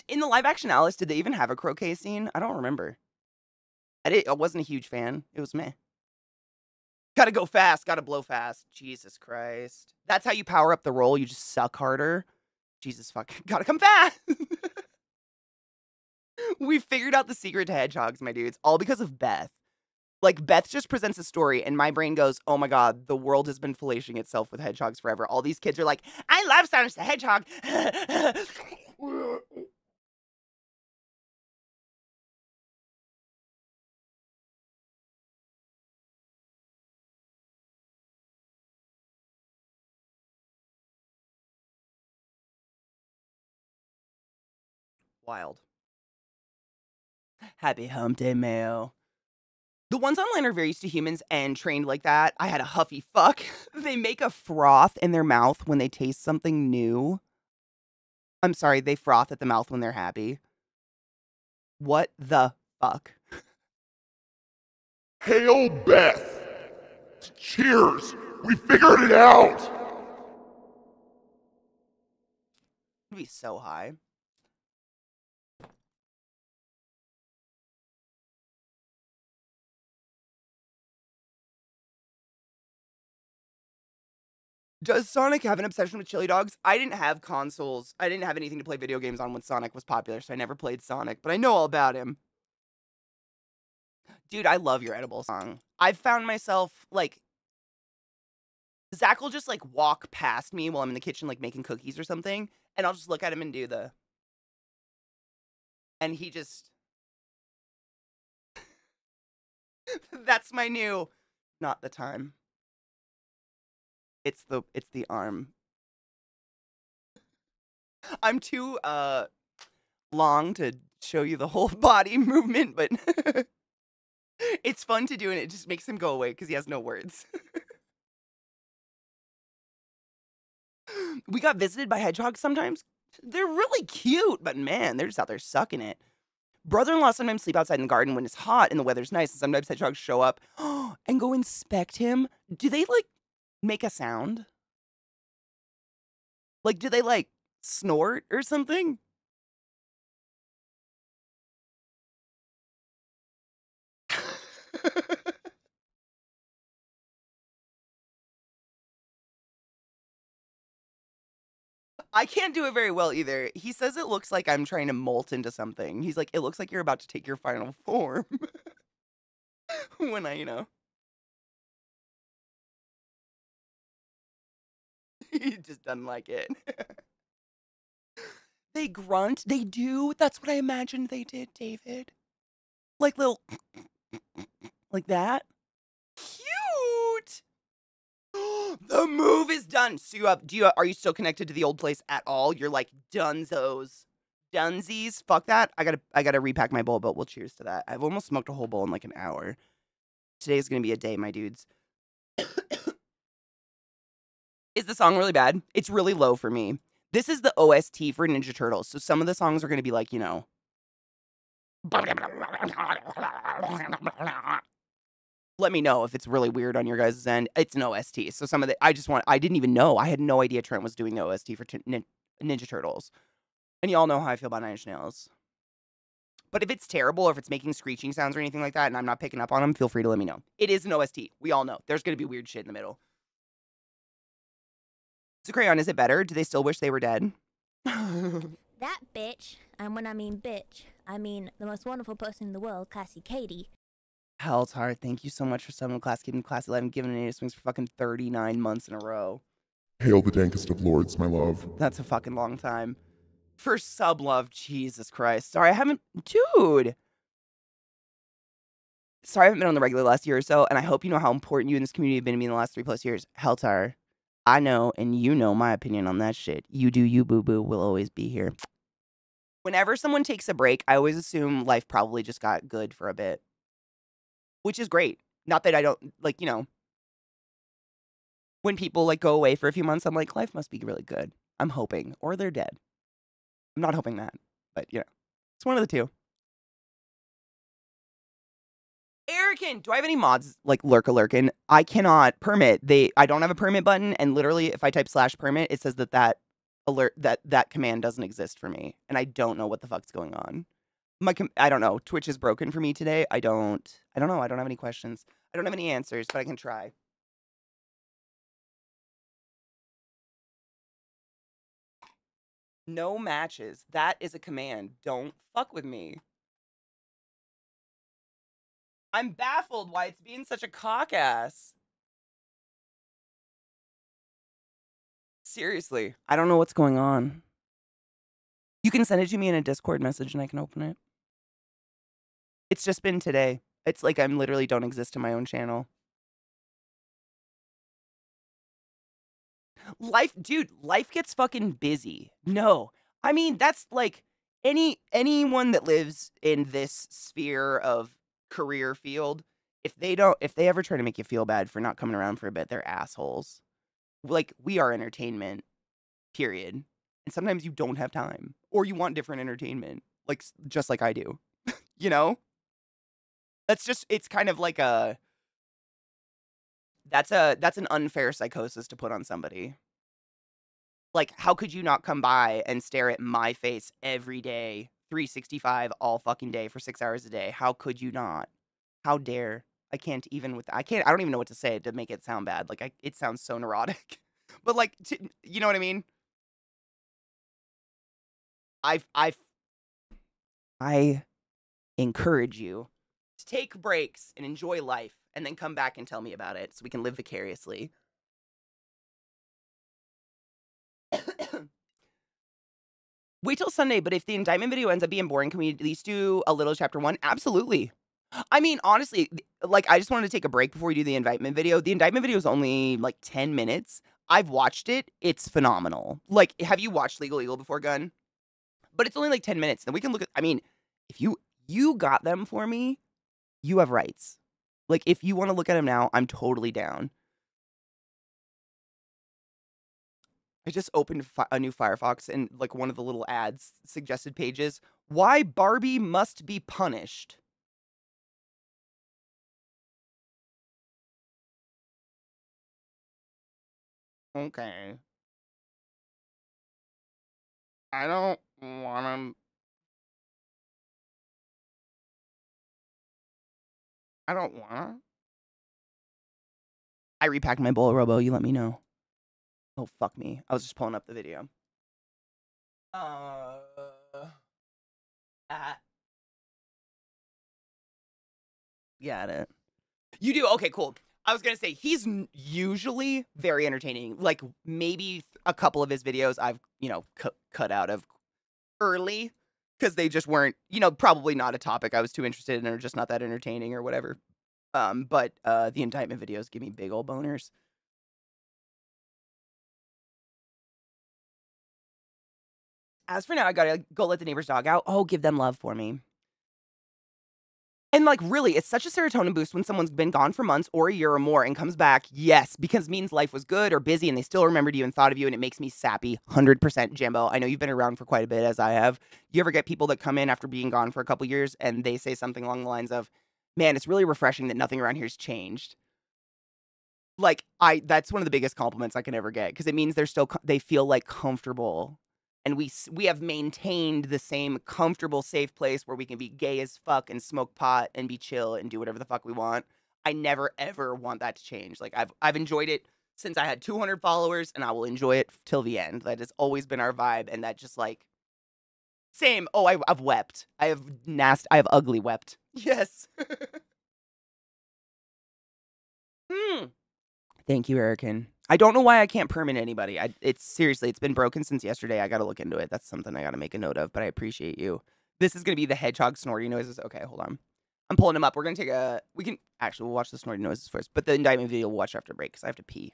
In the live action Alice, did they even have a croquet scene? I don't remember. I wasn't a huge fan. It was meh. Gotta go fast, gotta blow fast. Jesus Christ. That's how you power up the roll, you just suck harder. Jesus fuck, gotta come fast. We figured out the secret to hedgehogs, my dudes, all because of Beth. Like, Beth just presents a story, and my brain goes, oh my god, the world has been fellating itself with hedgehogs forever. All these kids are like, I love Sonic the Hedgehog. Wild. Happy hump day, Mayo. The ones online are very used to humans and trained like that. I had a huffy fuck. They make a froth in their mouth when they taste something new. I'm sorry, they froth at the mouth when they're happy. What the fuck? Hail Beth! Cheers! We figured it out! It'd be so high. Does Sonic have an obsession with chili dogs? I didn't have consoles. I didn't have anything to play video games on when Sonic was popular, so I never played Sonic, but I know all about him. Dude, I love your edible song. I've found myself, like, Zach will just, like, walk past me while I'm in the kitchen, like, making cookies or something, and I'll just look at him and do the... And he just... That's my new... Not the time. It's the arm. I'm too, long to show you the whole body movement, but... It's fun to do, and it just makes him go away, because he has no words. We got visited by hedgehogs sometimes. They're really cute, but man, they're just out there sucking it. Brother-in-law sometimes sleep outside in the garden when it's hot and the weather's nice, and sometimes hedgehogs show up and go inspect him. Do they, like, make a sound? Like, do they, like, snort or something? I can't do it very well either. He says it looks like I'm trying to molt into something. He's like, it looks like you're about to take your final form. When I, he just doesn't like it. They grunt. They do. That's what I imagined they did, David. Like little, like that. Cute. The move is done. So are you still connected to the old place at all? You're like dunzos. Dunsies. Fuck that. I gotta repack my bowl, but we'll cheers to that. I've almost smoked a whole bowl in like an hour. Today's gonna be a day, my dudes. Is the song really bad? It's really low for me. This is the OST for Ninja Turtles, so some of the songs are gonna be like, let me know if it's really weird on your guys' end. It's an OST, so some of the I didn't even know. I had no idea Trent was doing the OST for Ninja Turtles. And y'all know how I feel about Nine Inch Nails. But if it's terrible or if it's making screeching sounds or anything like that and I'm not picking up on them, feel free to let me know. It is an OST. We all know. There's going to be weird shit in the middle. So Crayon, is it better? Do they still wish they were dead? That bitch, and when I mean bitch, I mean the most wonderful person in the world, ClassyKatie. Hell's Heart, thank you so much for summing ClassyKatie and Classy 11, giving an 8 swings for fucking 39 months in a row. Hail the dankest of lords, my love. That's a fucking long time. For sub love, Jesus Christ. Sorry, I haven't... Dude! Sorry I haven't been on the regular last year or so, and I hope you know how important you in this community have been to me in the last 3+ years. Heltar, I know, and you know my opinion on that shit. You do you, boo-boo. We'll always be here. Whenever someone takes a break, I always assume life probably just got good for a bit. Which is great. Not that I don't, like, when people, like, go away for a few months, I'm like, life must be really good. I'm hoping. Or they're dead. I'm not hoping that. But, it's one of the two. Erican, do I have any mods like Lurkin? I cannot permit. I don't have a permit button, and literally, if I type /permit, it says that alert that command doesn't exist for me, and I don't know what the fuck's going on. I don't know. Twitch is broken for me today. I don't know. I don't have any questions. I don't have any answers, but I can try. No matches. That is a command. Don't fuck with me. I'm baffled why it's being such a cock-ass. Seriously, I don't know what's going on. You can send it to me in a Discord message and I can open it. It's just been today. It's like I'm literally don't exist in my own channel. Life gets fucking busy. No. I mean, that's like anyone that lives in this sphere of career field, if they ever try to make you feel bad for not coming around for a bit, they're assholes. Like, we are entertainment, period. And sometimes you don't have time or you want different entertainment, like just like I do. It's kind of like that's an unfair psychosis to put on somebody. Like, how could you not come by and stare at my face every day, 365 all fucking day for 6 hours a day? How could you not? How dare? I can't even with I don't even know what to say to make it sound bad. Like it sounds so neurotic. But like you know what I mean? I I encourage you to take breaks and enjoy life and then come back and tell me about it so we can live vicariously. Wait till Sunday, but if the indictment video ends up being boring, can we at least do a little chapter 1? Absolutely. I mean, honestly, like, I just wanted to take a break before we do the indictment video. The indictment video is only, like, 10 minutes. I've watched it. It's phenomenal. Like, have you watched Legal Eagle before, Gun? But it's only, like, 10 minutes. Then we can look at, I mean, if you got them for me, you have rights. Like, if you want to look at them now, I'm totally down. I just opened a new Firefox and, like, one of the little ads suggested pages. Why Barbie must be punished. Okay. I don't want to. I don't want to. I repacked my bowl, Robo. You let me know. Oh, fuck me. I was just pulling up the video. Uh. Got it. You do? Okay, cool. I was going to say, he's usually very entertaining. Like, maybe a couple of his videos I've, cut out of early because they just weren't, probably not a topic I was too interested in or just not that entertaining or whatever. But the indictment videos give me big old boners. As for now, I gotta go let the neighbor's dog out. Oh, give them love for me. And, like, really, it's such a serotonin boost when someone's been gone for months or a year or more and comes back, yes, because it means life was good or busy and they still remembered you and thought of you, and it makes me sappy. 100% Jambo. I know you've been around for quite a bit, as I have. You ever get people that come in after being gone for a couple years and they say something along the lines of, man, it's really refreshing that nothing around here's changed? Like, that's one of the biggest compliments I can ever get because it means they feel, like, comfortable. And we have maintained the same comfortable, safe place where we can be gay as fuck and smoke pot and be chill and do whatever the fuck we want. I never, ever want that to change. Like, I've enjoyed it since I had 200 followers, and I will enjoy it till the end. That has always been our vibe, and that just, like, same. Oh, I've wept. I have ugly wept. Yes. Thank you, Erican. I don't know why I can't permit anybody. It's been broken since yesterday. I gotta look into it. That's something I gotta make a note of, but I appreciate you. This is gonna be the hedgehog snorty noises. Okay, hold on. I'm pulling them up. We'll watch the snorty noises first, but the indictment video we'll watch after break because I have to pee.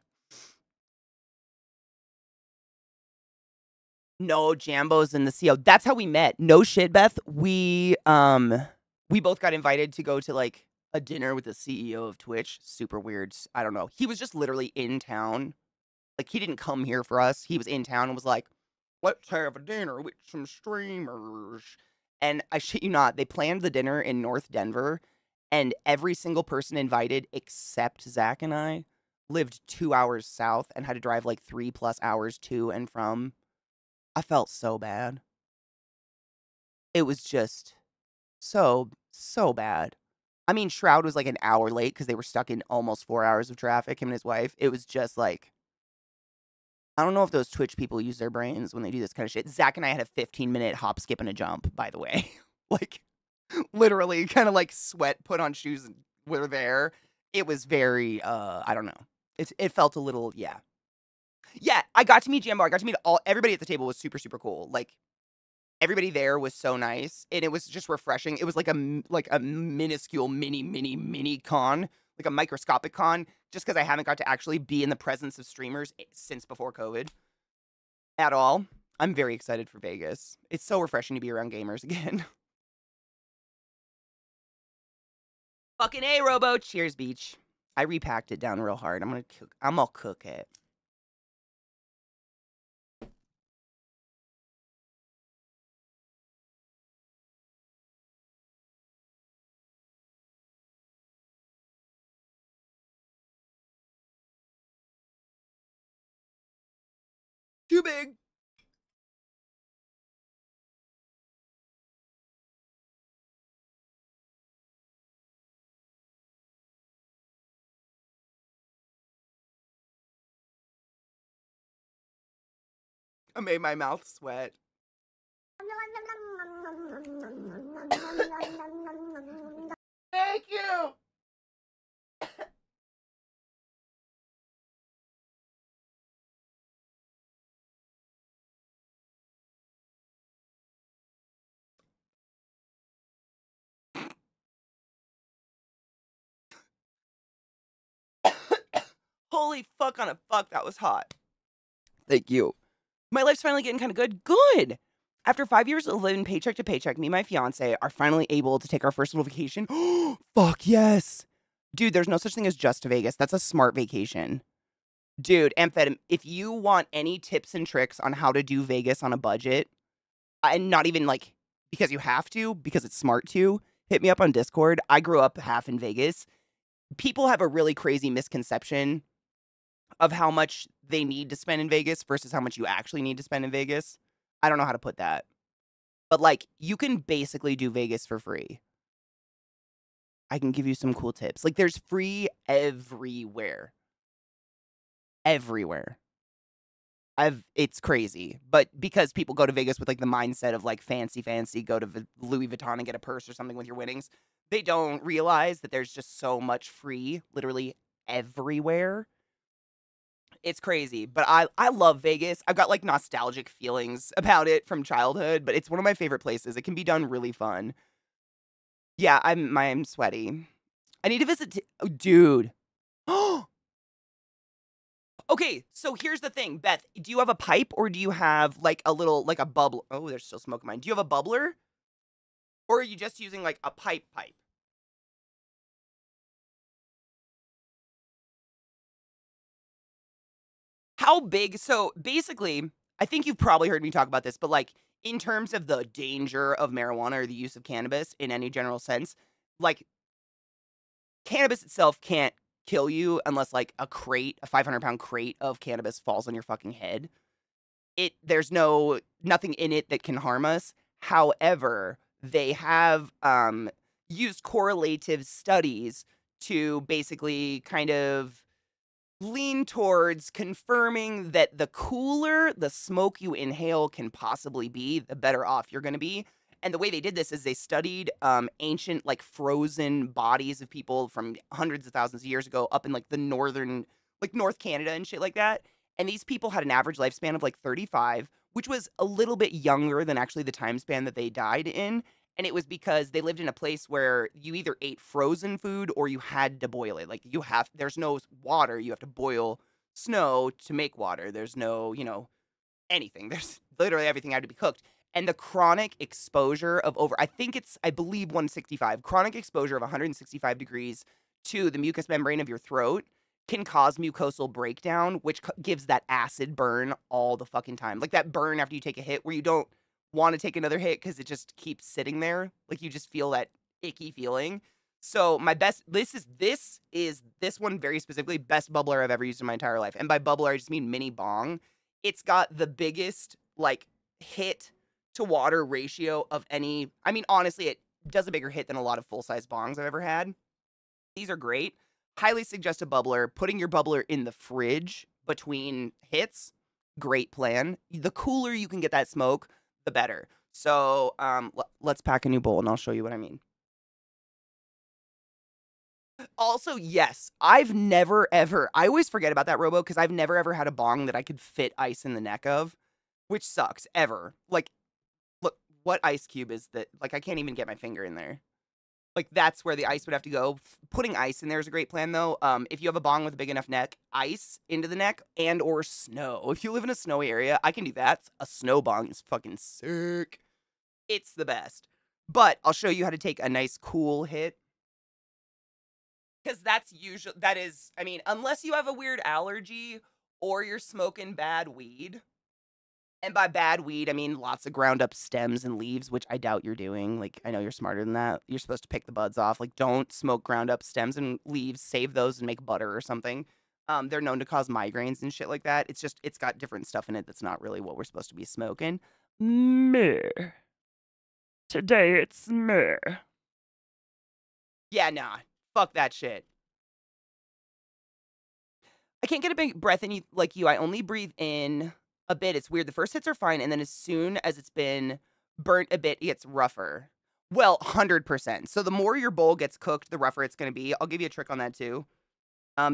No, Jambo's in the CO. That's how we met. No shit, Beth. We both got invited to go to, like, a dinner with the CEO of Twitch. Super weird. I don't know. He was just literally in town. Like, he didn't come here for us. He was in town and was like, let's have a dinner with some streamers. And I shit you not, they planned the dinner in North Denver, and every single person invited except Zach and I lived 2 hours south and had to drive like 3+ hours to and from. I felt so bad. It was just so bad. I mean, Shroud was like an hour late because they were stuck in almost 4 hours of traffic, him and his wife. It was just like, I don't know if those Twitch people use their brains when they do this kind of shit. Zach and I had a 15-minute hop, skip, and a jump, by the way. Like, literally, kind of like sweat, put on shoes, and we're there. It was very, I don't know. It felt a little, yeah. Yeah, I got to meet Jambo. I got to meet everybody at the table was super, super cool. Like, everybody there was so nice, and it was just refreshing. It was like a minuscule, mini con, like a microscopic con, just because I haven't got to actually be in the presence of streamers since before COVID at all. I'm very excited for Vegas. It's so refreshing to be around gamers again. Fucking A, Robo. Cheers, Beach. I repacked it down real hard. I'm gonna cook it. Too big. I made my mouth sweat. Thank you. Holy fuck on a fuck, that was hot. Thank you. My life's finally getting kind of good. Good. After 5 years of living paycheck to paycheck, me and my fiance are finally able to take our first little vacation. Fuck yes. Dude, there's no such thing as just to Vegas. That's a smart vacation. Dude, Amphetamine, if you want any tips and tricks on how to do Vegas on a budget, and not even like because you have to, because it's smart to, hit me up on Discord. I grew up half in Vegas. People have a really crazy misconception of how much they need to spend in Vegas versus how much you actually need to spend in Vegas. I don't know how to put that. But like, you can basically do Vegas for free. I can give you some cool tips. Like, there's free everywhere. Everywhere. It's crazy. But because people go to Vegas with like the mindset of like fancy, go to Louis Vuitton and get a purse or something with your winnings, they don't realize that there's just so much free literally everywhere. It's crazy, but I love Vegas. I've got like nostalgic feelings about it from childhood, but it's one of my favorite places. It can be done really fun. Yeah, I'm sweaty. I need to visit. Oh, dude. Okay, so here's the thing, Beth. Do you have a pipe or do you have like a little like a bubble? Oh, there's still smoke in mine. Do you have a bubbler, or are you just using like a pipe? How big? So basically, I think you've probably heard me talk about this, but like in terms of the danger of marijuana or the use of cannabis in any general sense, like cannabis itself can't kill you unless like a 500-pound crate of cannabis falls on your fucking head. There's nothing in it that can harm us. However, they have used correlative studies to basically kind of lean towards confirming that the cooler the smoke you inhale can possibly be, the better off you're going to be. And the way they did this is they studied ancient, like frozen bodies of people from hundreds of thousands of years ago up in like the northern, like North Canada and shit like that. And these people had an average lifespan of like 35, which was a little bit younger than actually the time span that they died in. And it was because they lived in a place where you either ate frozen food or you had to boil it. Like there's no water. You have to boil snow to make water. There's no, anything. There's literally everything had to be cooked. And the chronic exposure of I believe 165, chronic exposure of 165 degrees to the mucous membrane of your throat can cause mucosal breakdown, which gives that acid burn all the fucking time. Like that burn after you take a hit where you don't want to take another hit because it just keeps sitting there. Like you just feel that icky feeling. So this is this one very specifically best bubbler I've ever used in my entire life. And by bubbler, I just mean mini bong. It's got the biggest like hit to water ratio of any. I mean, honestly, it does a bigger hit than a lot of full-size bongs I've ever had. These are great. Highly suggest a bubbler. Putting your bubbler in the fridge between hits, great plan. The cooler you can get that smoke, the better. So let's pack a new bowl and I'll show you what I mean. Also, yes, I've never ever, I always forget about that, Robo, because I've never ever had a bong that I could fit ice in the neck of, which sucks, ever. Like, look, what ice cube is that? Like, I can't even get my finger in there. Like, that's where the ice would have to go. Putting ice in there is a great plan, though. If you have a bong with a big enough neck, ice into the neck and or snow. If you live in a snowy area, I can do that. A snow bong is fucking sick. It's the best. But I'll show you how to take a nice cool hit. Because I mean, unless you have a weird allergy or you're smoking bad weed. And by bad weed, I mean lots of ground up stems and leaves, which I doubt you're doing. Like, I know you're smarter than that. You're supposed to pick the buds off. Like, don't smoke ground up stems and leaves. Save those and make butter or something. They're known to cause migraines and shit like that. It's just, it's got different stuff in it that's not really what we're supposed to be smoking. Meh. Today it's meh. Yeah, nah. Fuck that shit. I can't get a big breath in like you. I only breathe in a bit. It's weird. The first hits are fine, and then as soon as it's been burnt a bit, it gets rougher. Well, 100%. So the more your bowl gets cooked, the rougher it's going to be. I'll give you a trick on that too.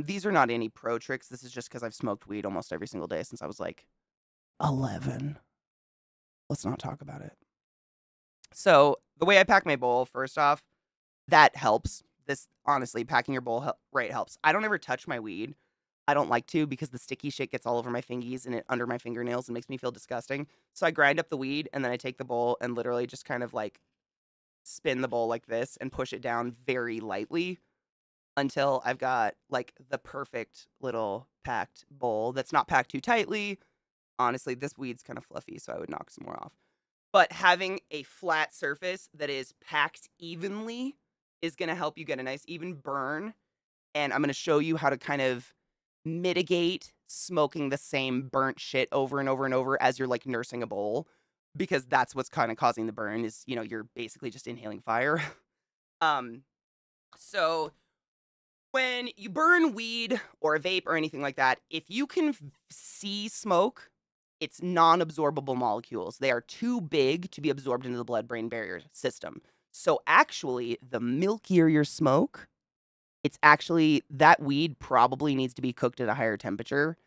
These are not any pro tricks. This is just because I've smoked weed almost every single day since I was like 11. Let's not talk about it. So the way I pack my bowl, first off, that helps. This, honestly, packing your bowl right helps. I don't ever touch my weed. I don't like to because the sticky shit gets all over my fingies and it under my fingernails and makes me feel disgusting. So I grind up the weed and then I take the bowl and literally just kind of like spin the bowl like this and push it down very lightly until I've got like the perfect little packed bowl that's not packed too tightly. Honestly, this weed's kind of fluffy, so I would knock some more off. But having a flat surface that is packed evenly is going to help you get a nice even burn. And I'm going to show you how to kind of mitigate smoking the same burnt shit over and over and over as you're like nursing a bowl, because that's what's kind of causing the burn is, you know, you're basically just inhaling fire. So when you burn weed or a vape or anything like that, if you can see smoke, it's non-absorbable molecules. They are too big to be absorbed into the blood-brain barrier system. So actually, the milkier your smoke, it's actually, that weed probably needs to be cooked at a higher temperature.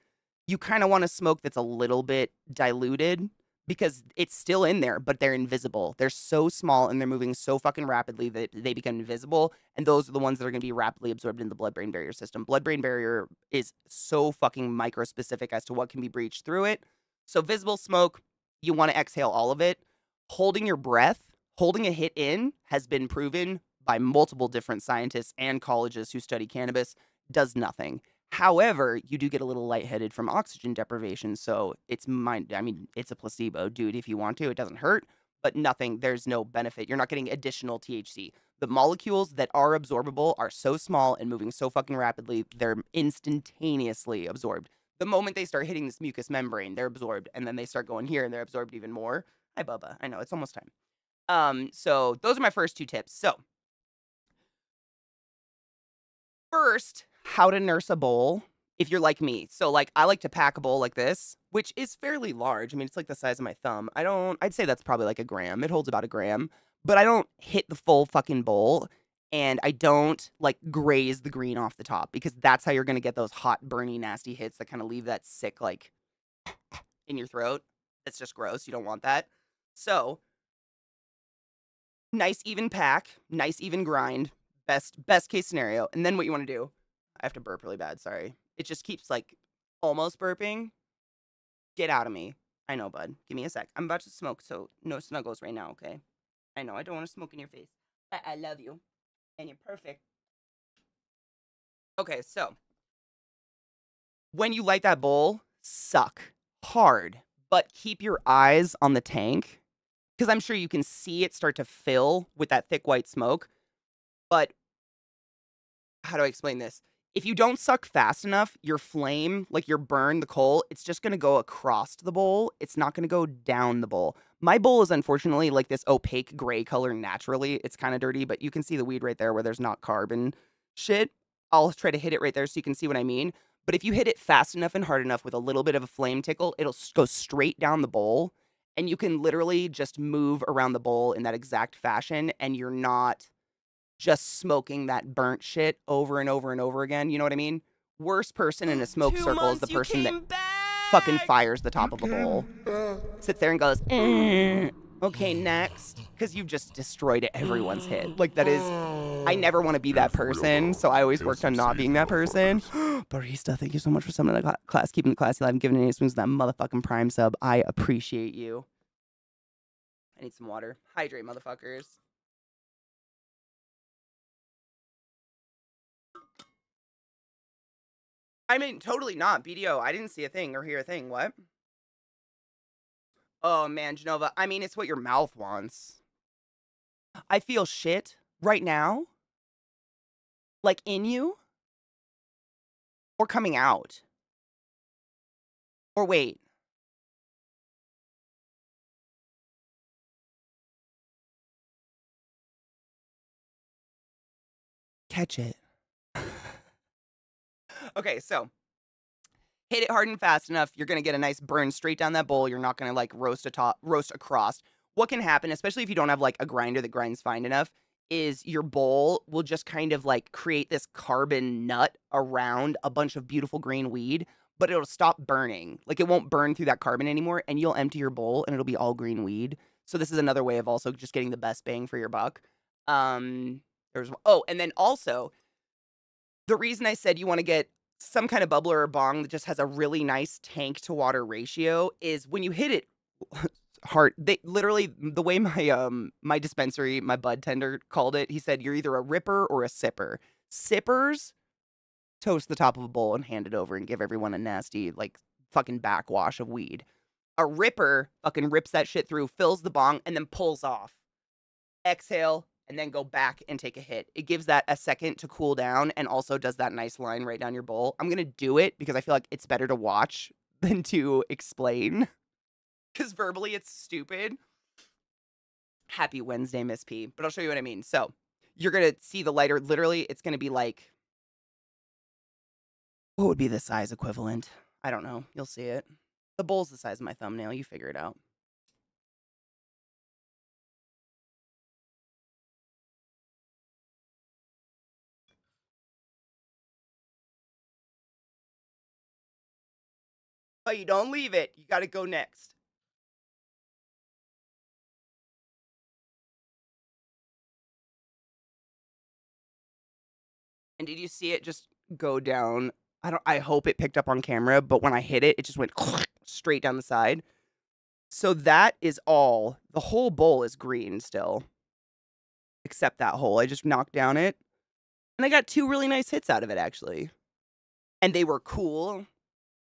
You kind of want a smoke that's a little bit diluted because it's still in there, but they're invisible. They're so small and they're moving so fucking rapidly that they become invisible. And those are the ones that are going to be rapidly absorbed in the blood-brain barrier system. Blood-brain barrier is so fucking micro-specific as to what can be breached through it. So visible smoke, you want to exhale all of it. Holding your breath, holding a hit in has been proven by multiple different scientists and colleges who study cannabis, does nothing. However, you do get a little lightheaded from oxygen deprivation, so it's it's a placebo, dude. If you want to, it doesn't hurt, but nothing, there's no benefit. You're not getting additional THC. The molecules that are absorbable are so small and moving so fucking rapidly, they're instantaneously absorbed. The moment they start hitting this mucous membrane, they're absorbed, and then they start going here and they're absorbed even more. Hi, Bubba. I know, it's almost time. So those are my first two tips. So first, how to nurse a bowl if you're like me. So like I like to pack a bowl like this, which is fairly large. I mean, it's like the size of my thumb. I'd say that's probably like a gram. It holds about a gram, but I don't hit the full fucking bowl and I don't like graze the green off the top because that's how you're going to get those hot, burny, nasty hits that kind of leave that sick like in your throat. That's just gross. You don't want that. So nice even pack, nice even grind. Best case scenario. And then what you want to do, I have to burp really bad, sorry. It just keeps like almost burping. Get out of me. I know, bud. Give me a sec. I'm about to smoke, so no snuggles right now, okay? I know, I don't want to smoke in your face. But I love you. And you're perfect. Okay, so when you light that bowl, suck hard, but keep your eyes on the tank because I'm sure you can see it start to fill with that thick white smoke. But how do I explain this? If you don't suck fast enough, your flame, like your burn, the coal, it's just going to go across the bowl. It's not going to go down the bowl. My bowl is unfortunately like this opaque gray color naturally. It's kind of dirty, but you can see the weed right there where there's not carbon shit. I'll try to hit it right there so you can see what I mean. But if you hit it fast enough and hard enough with a little bit of a flame tickle, it'll go straight down the bowl. And you can literally just move around the bowl in that exact fashion. And you're not just smoking that burnt shit over and over and over again. You know what I mean? Worst person in a smoke circle is the person that fucking fires the top of a bowl. Sits there and goes, okay, next. Because you've just destroyed everyone's hit. Like, that is, I never want to be that person, so I always worked on not being that person. Barista, thank you so much for summoning the class, keeping the classy alive, and giving any spoons that motherfucking prime sub. I appreciate you. I need some water. Hydrate, motherfuckers. I mean, totally not. BDO, I didn't see a thing or hear a thing. What? Oh, man, Genova. I mean, it's what your mouth wants. I feel shit right now. Like, in you. Or coming out. Or wait. Catch it. Okay, so hit it hard and fast enough, you're gonna get a nice burn straight down that bowl. You're not gonna like roast across. What can happen, especially if you don't have like a grinder that grinds fine enough, is your bowl will just kind of like create this carbon nut around a bunch of beautiful green weed, but it'll stop burning. Like it won't burn through that carbon anymore, and you'll empty your bowl and it'll be all green weed. So this is another way of also just getting the best bang for your buck. And then also the reason I said you want to get some kind of bubbler or bong that just has a really nice tank to water ratio is when you hit it hard. They literally, the way my dispensary, my bud tender called it, he said you're either a ripper or a sipper. Sippers toast the top of a bowl and hand it over and give everyone a nasty like fucking backwash of weed. A ripper fucking rips that shit through, fills the bong, and then pulls off. Exhale, and then go back and take a hit. It gives that a second to cool down and also does that nice line right down your bowl. I'm going to do it because I feel like it's better to watch than to explain. Because verbally it's stupid. Happy Wednesday, Miss P. But I'll show you what I mean. So you're going to see the lighter. Literally, it's going to be like, what would be the size equivalent? I don't know. You'll see it. The bowl's the size of my thumbnail. You figure it out. Oh, you don't leave it. You got to go next. And did you see it just go down? I hope it picked up on camera, but when I hit it, it just went straight down the side. So that is all. The whole bowl is green still. Except that hole. I just knocked down it. And I got 2 really nice hits out of it, actually. And they were cool.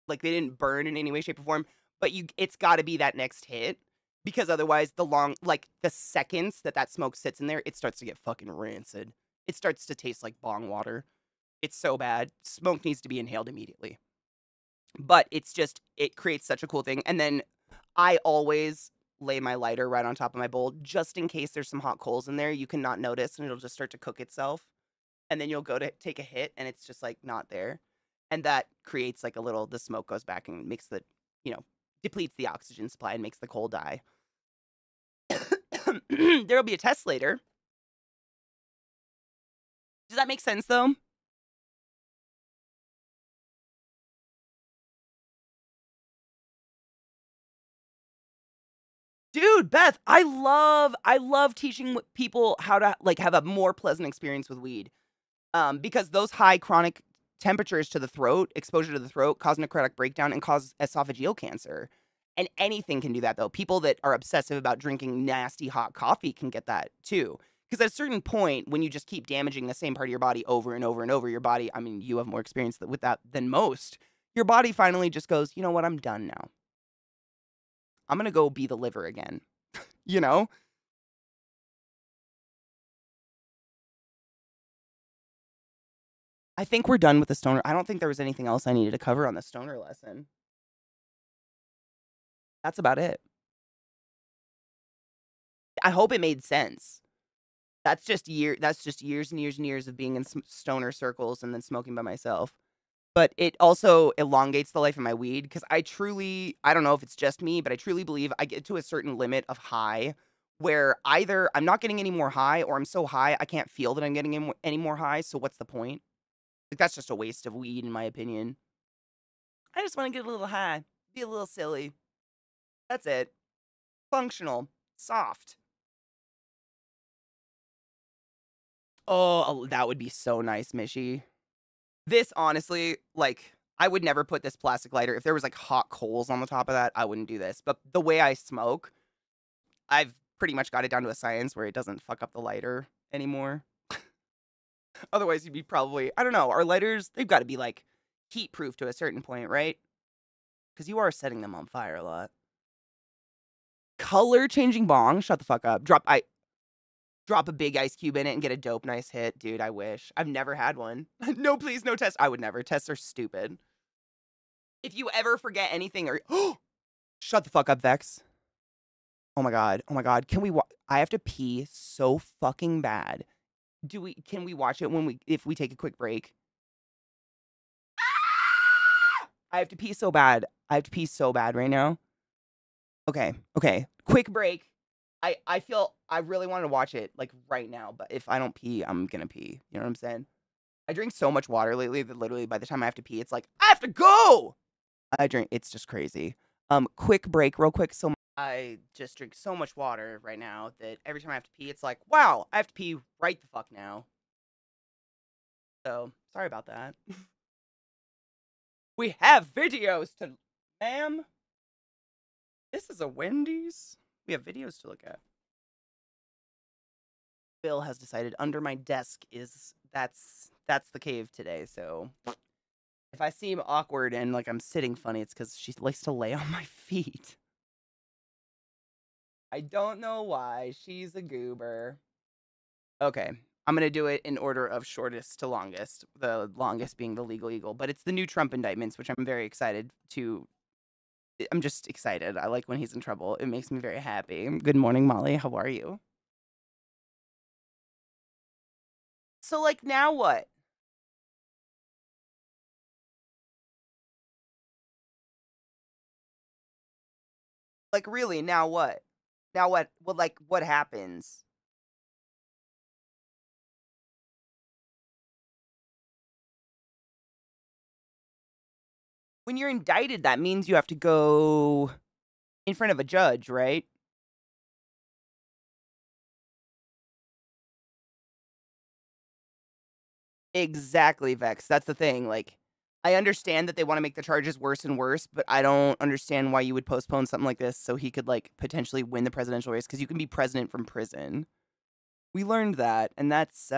Like, they didn't burn in any way, shape, or form. But it's got to be that next hit. Because otherwise, the seconds that smoke sits in there, it starts to get fucking rancid. It starts to taste like bong water. It's so bad. Smoke needs to be inhaled immediately. But it's just, it creates such a cool thing. And then I always lay my lighter right on top of my bowl, just in case there's some hot coals in there. You cannot notice, and it'll just start to cook itself. And then you'll go to take a hit, and it's just, like, not there. And that creates, like, the smoke goes back and makes depletes the oxygen supply and makes the coal die. There'll be a test later. Does that make sense, though? Dude, Beth, I love teaching people how to like have a more pleasant experience with weed. Because those high chronic temperatures to the throat, exposure to the throat, cause necrotic breakdown and cause esophageal cancer. And anything can do that, though. People that are obsessive about drinking nasty hot coffee can get that too. Because at a certain point, when you just keep damaging the same part of your body over and over and over, your body, I mean, you have more experience with that than most. Your body finally just goes, you know what, I'm done now. I'm going to go be the liver again, you know? I think we're done with the stoner. I don't think there was anything else I needed to cover on the stoner lesson. That's about it. I hope it made sense. That's just years and years and years of being in stoner circles and then smoking by myself. But it also elongates the life of my weed because I don't know if it's just me, but I truly believe I get to a certain limit of high where either I'm not getting any more high or I'm so high I can't feel that I'm getting any more high. So what's the point? Like, that's just a waste of weed, in my opinion. I just want to get a little high, be a little silly. That's it. Functional. Soft. Oh, that would be so nice, Mishy. This, honestly, like, I would never put this plastic lighter. If there was, like, hot coals on the top of that, I wouldn't do this. But the way I smoke, I've pretty much got it down to a science where it doesn't fuck up the lighter anymore. Otherwise, you'd be probably, I don't know, our lighters, they've got to be, like, heat-proof to a certain point, right? Because you are setting them on fire a lot. Color-changing bong? Shut the fuck up. Drop drop a big ice cube in it and get a dope nice hit. Dude, I wish. I've never had one. No, please, no test. I would never. Tests are stupid. If you ever forget anything or... Shut the fuck up, Vex. Oh my god. Oh my god. Can we... I have to pee so fucking bad. Can we watch it if we take a quick break? I have to pee so bad. I have to pee so bad right now. Okay. Okay. Quick break. I feel I really wanted to watch it like right now, but if I don't pee, I'm gonna pee. You know what I'm saying? I drink so much water lately that literally by the time I have to pee, it's like, I have to go! It's just crazy. Quick break, real quick. So I just drink so much water right now that every time I have to pee, it's like, wow, I have to pee right the fuck now. So, sorry about that. We have videos to... Ma'am? This is a Wendy's? We have videos to look at. Bill has decided under my desk is... That's the cave today, so... If I seem awkward and like I'm sitting funny, it's because she likes to lay on my feet. I don't know why. She's a goober. Okay. I'm going to do it in order of shortest to longest. The longest being the legal eagle. But it's the new Trump indictments, which I'm very excited to... I'm just excited. I like when he's in trouble. It makes me very happy. Good morning, Molly. How are you? So, like, now what? Like, really, now what? Now what? Well, like, what happens? When you're indicted, that means you have to go in front of a judge, right? Exactly, Vex. That's the thing. Like, I understand that they want to make the charges worse and worse, but I don't understand why you would postpone something like this so he could, like, potentially win the presidential race, because you can be president from prison. We learned that, and that's,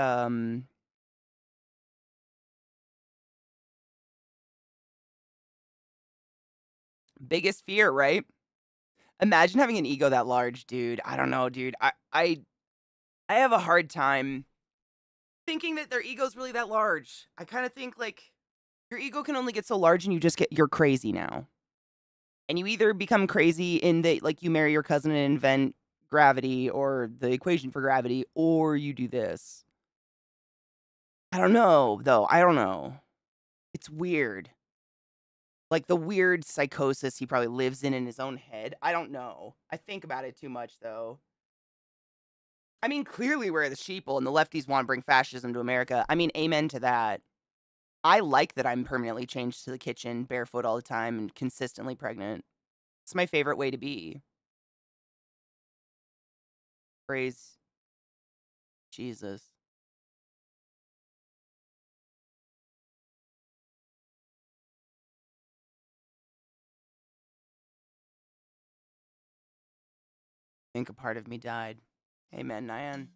biggest fear, right? Imagine having an ego that large, dude. I don't know, dude. I have a hard time thinking that their ego's really that large. I kind of think, like, your ego can only get so large and you're crazy now. And you either become crazy in that, like, you marry your cousin and invent gravity or the equation for gravity, or you do this. I don't know, though. I don't know. It's weird. Like, the weird psychosis he probably lives in his own head. I don't know. I think about it too much, though. I mean, clearly we're the sheeple and the lefties want to bring fascism to America. I mean, amen to that. I like that I'm permanently changed to the kitchen, barefoot all the time, and consistently pregnant. It's my favorite way to be. Praise Jesus. I think a part of me died. Amen, Nyan.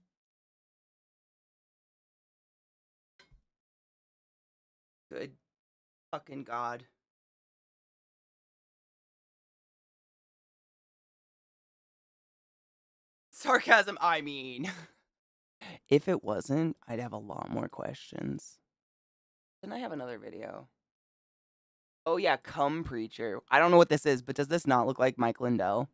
Good fucking God. Sarcasm, I mean. If it wasn't, I'd have a lot more questions. Didn't I have another video? Oh yeah, Cum Preacher. I don't know what this is, but does this not look like Mike Lindell?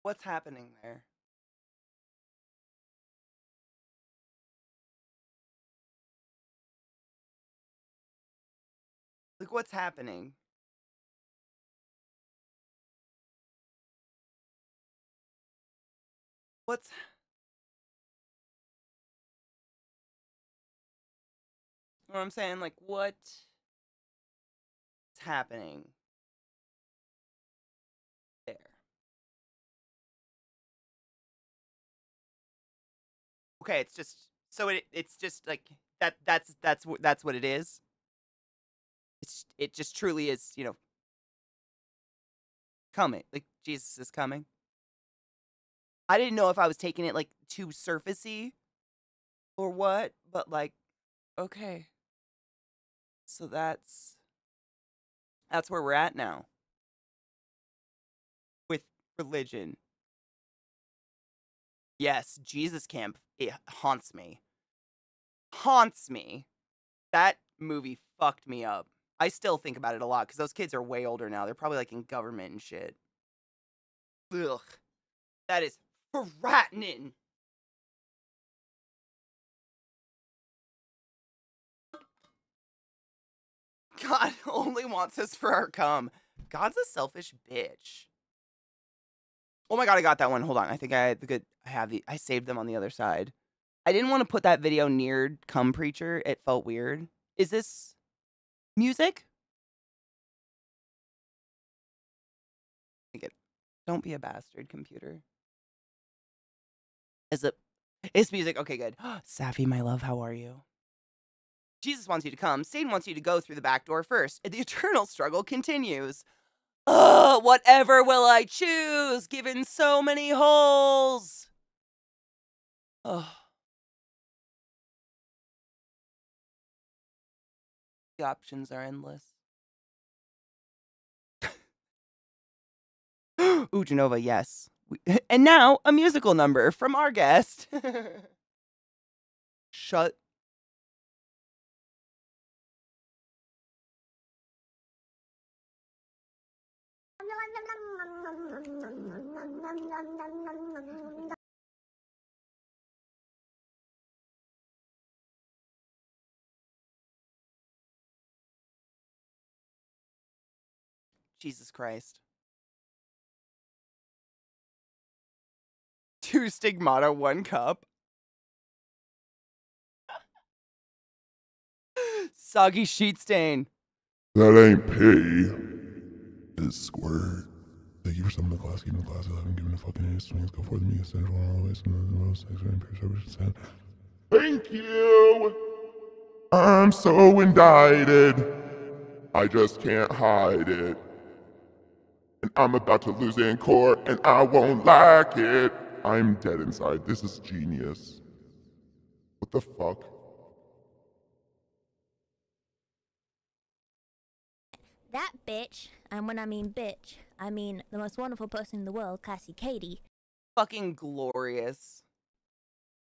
What's happening there? Like, what's happening? What's... You know what I'm saying? Like, what's happening there? Okay, it's just... So it's just, like, that's what it is? It just truly is, you know, coming. Like, Jesus is coming. I didn't know if I was taking it, like, too surfacey or what, but, like, okay. So that's where we're at now with religion. Yes, Jesus Camp, it haunts me. Haunts me. That movie fucked me up. I still think about it a lot because those kids are way older now. They're probably like in government and shit. Ugh. That is frightening. God only wants us for our cum. God's a selfish bitch. Oh my god, I got that one. Hold on. I think I saved them on the other side. I didn't want to put that video near Cum Preacher. It felt weird. Is this music? Don't be a bastard, computer. It's music. Okay, good. Safi, my love, how are you? Jesus wants you to come. Satan wants you to go through the back door first. The eternal struggle continues. Whatever will I choose, given so many holes? Ugh. The options are endless. Ooh, Genova, yes. And now, a musical number from our guest. Shut. Jesus Christ. 2 stigmata, 1 cup. Soggy sheet stain. That ain't pee. It's squirt. Thank you for some of the class, keeping the class alive and giving a fucking ace swings. Go for the media central and all the ways and the most sexual and pure service said. Thank you! I'm so indicted. I just can't hide it. And I'm about to lose in court and I won't like it. I'm dead inside. This is genius. What the fuck? That bitch, and when I mean bitch, I mean the most wonderful person in the world, ClassyKatie. Fucking glorious.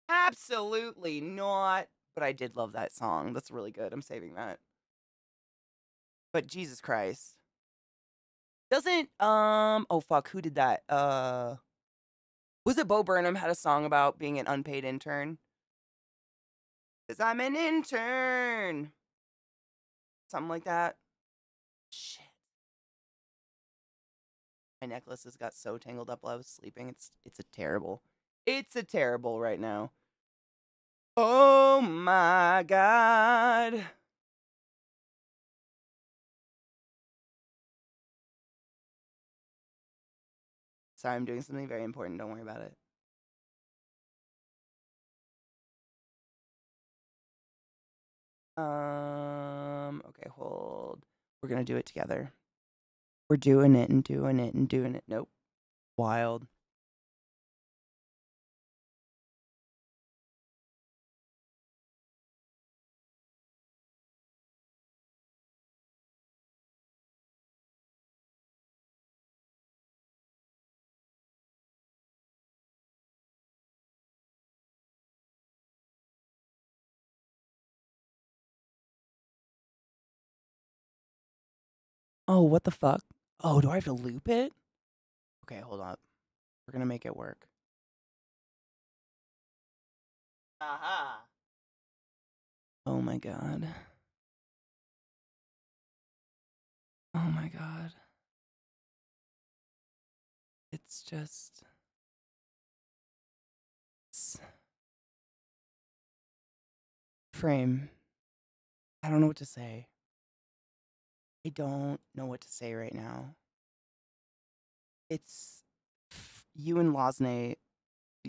Absolutely not. But I did love that song. That's really good. I'm saving that. But Jesus Christ. Doesn't, oh fuck, who did that? Was it Bo Burnham had a song about being an unpaid intern? 'Cause I'm an intern. Something like that. Shit. My necklace has got so tangled up while I was sleeping. It's a terrible. It's a terrible right now. Oh my god. Sorry, I'm doing something very important. Don't worry about it. Okay, hold. We're gonna do it together. We're doing it and doing it and doing it. Nope. Wild. Oh, what the fuck? Oh, do I have to loop it? Okay, hold up. We're gonna make it work. Aha. Oh my god. Oh my god. It's just. Frame. I don't know what to say. I don't know what to say right now. It's you and Loznay,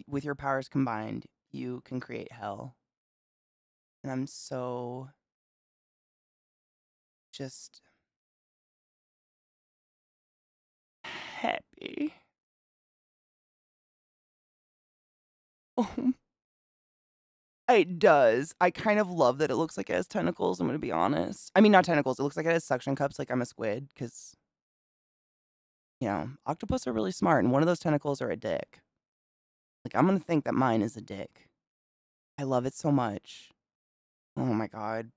with your powers combined, you can create hell. And I'm so just happy. Oh, It does. I kind of love that it looks like it has tentacles, I'm gonna be honest. I mean, not tentacles. It looks like it has suction cups like I'm a squid, because, octopus are really smart, and one of those tentacles are a dick. Like, I'm gonna think that mine is a dick. I love it so much. Oh my god.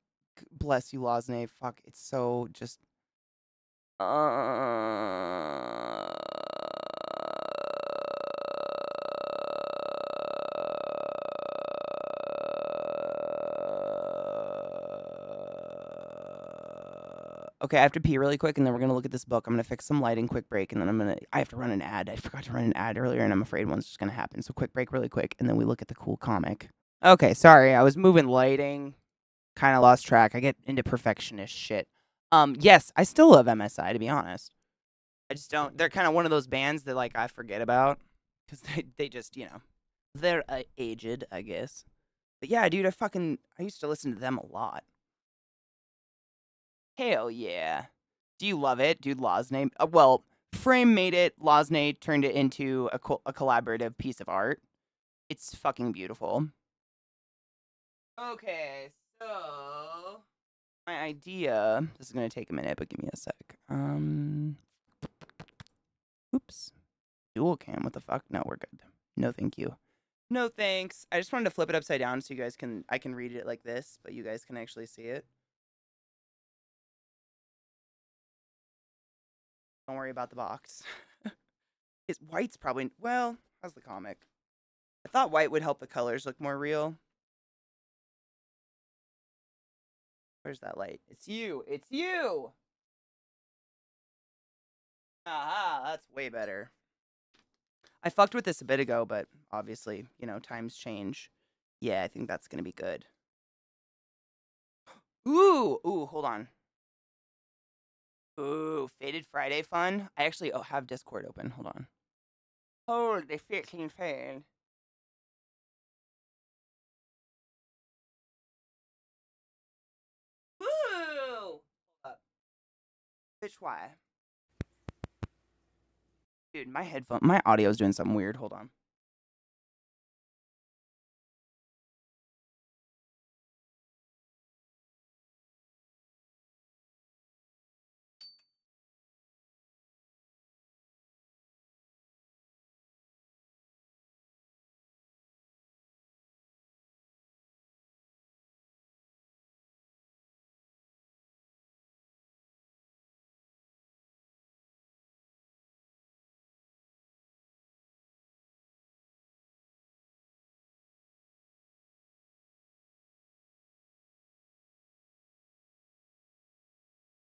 Bless you, Loznay. Fuck, it's so just... Okay, I have to pee really quick, and then we're gonna look at this book. I'm gonna fix some lighting, quick break, and then I have to run an ad. I forgot to run an ad earlier, and I'm afraid one's just gonna happen. So quick break really quick, and then we look at the cool comic. Okay, sorry, I was moving lighting. Kind of lost track. I get into perfectionist shit. Yes, I still love MSI, to be honest. I just don't. They're kind of one of those bands that, like, I forget about. Because they just, they're aged, I guess. But yeah, dude, I used to listen to them a lot. Hell yeah. Do you love it? Dude, Loznay. Well, Frame made it. Loznay turned it into a collaborative piece of art. It's fucking beautiful. Okay, so my idea. This is gonna take a minute, but give me a sec. Oops. Dual cam. What the fuck? No, we're good. No, thank you. No thanks. I just wanted to flip it upside down so you guys I can read it like this, but you guys can actually see it. Don't worry about the box. White's probably... Well, how's the comic? I thought white would help the colors look more real. Where's that light? It's you! It's you! Aha, that's way better. I fucked with this a bit ago, but obviously, times change. Yeah, I think that's gonna be good. Ooh! Ooh, hold on. Ooh, Faded Friday fun. I actually have Discord open. Hold on. Holy 15 fan. Woo! Hold up. Bitch, why? Dude, my audio's doing something weird. Hold on.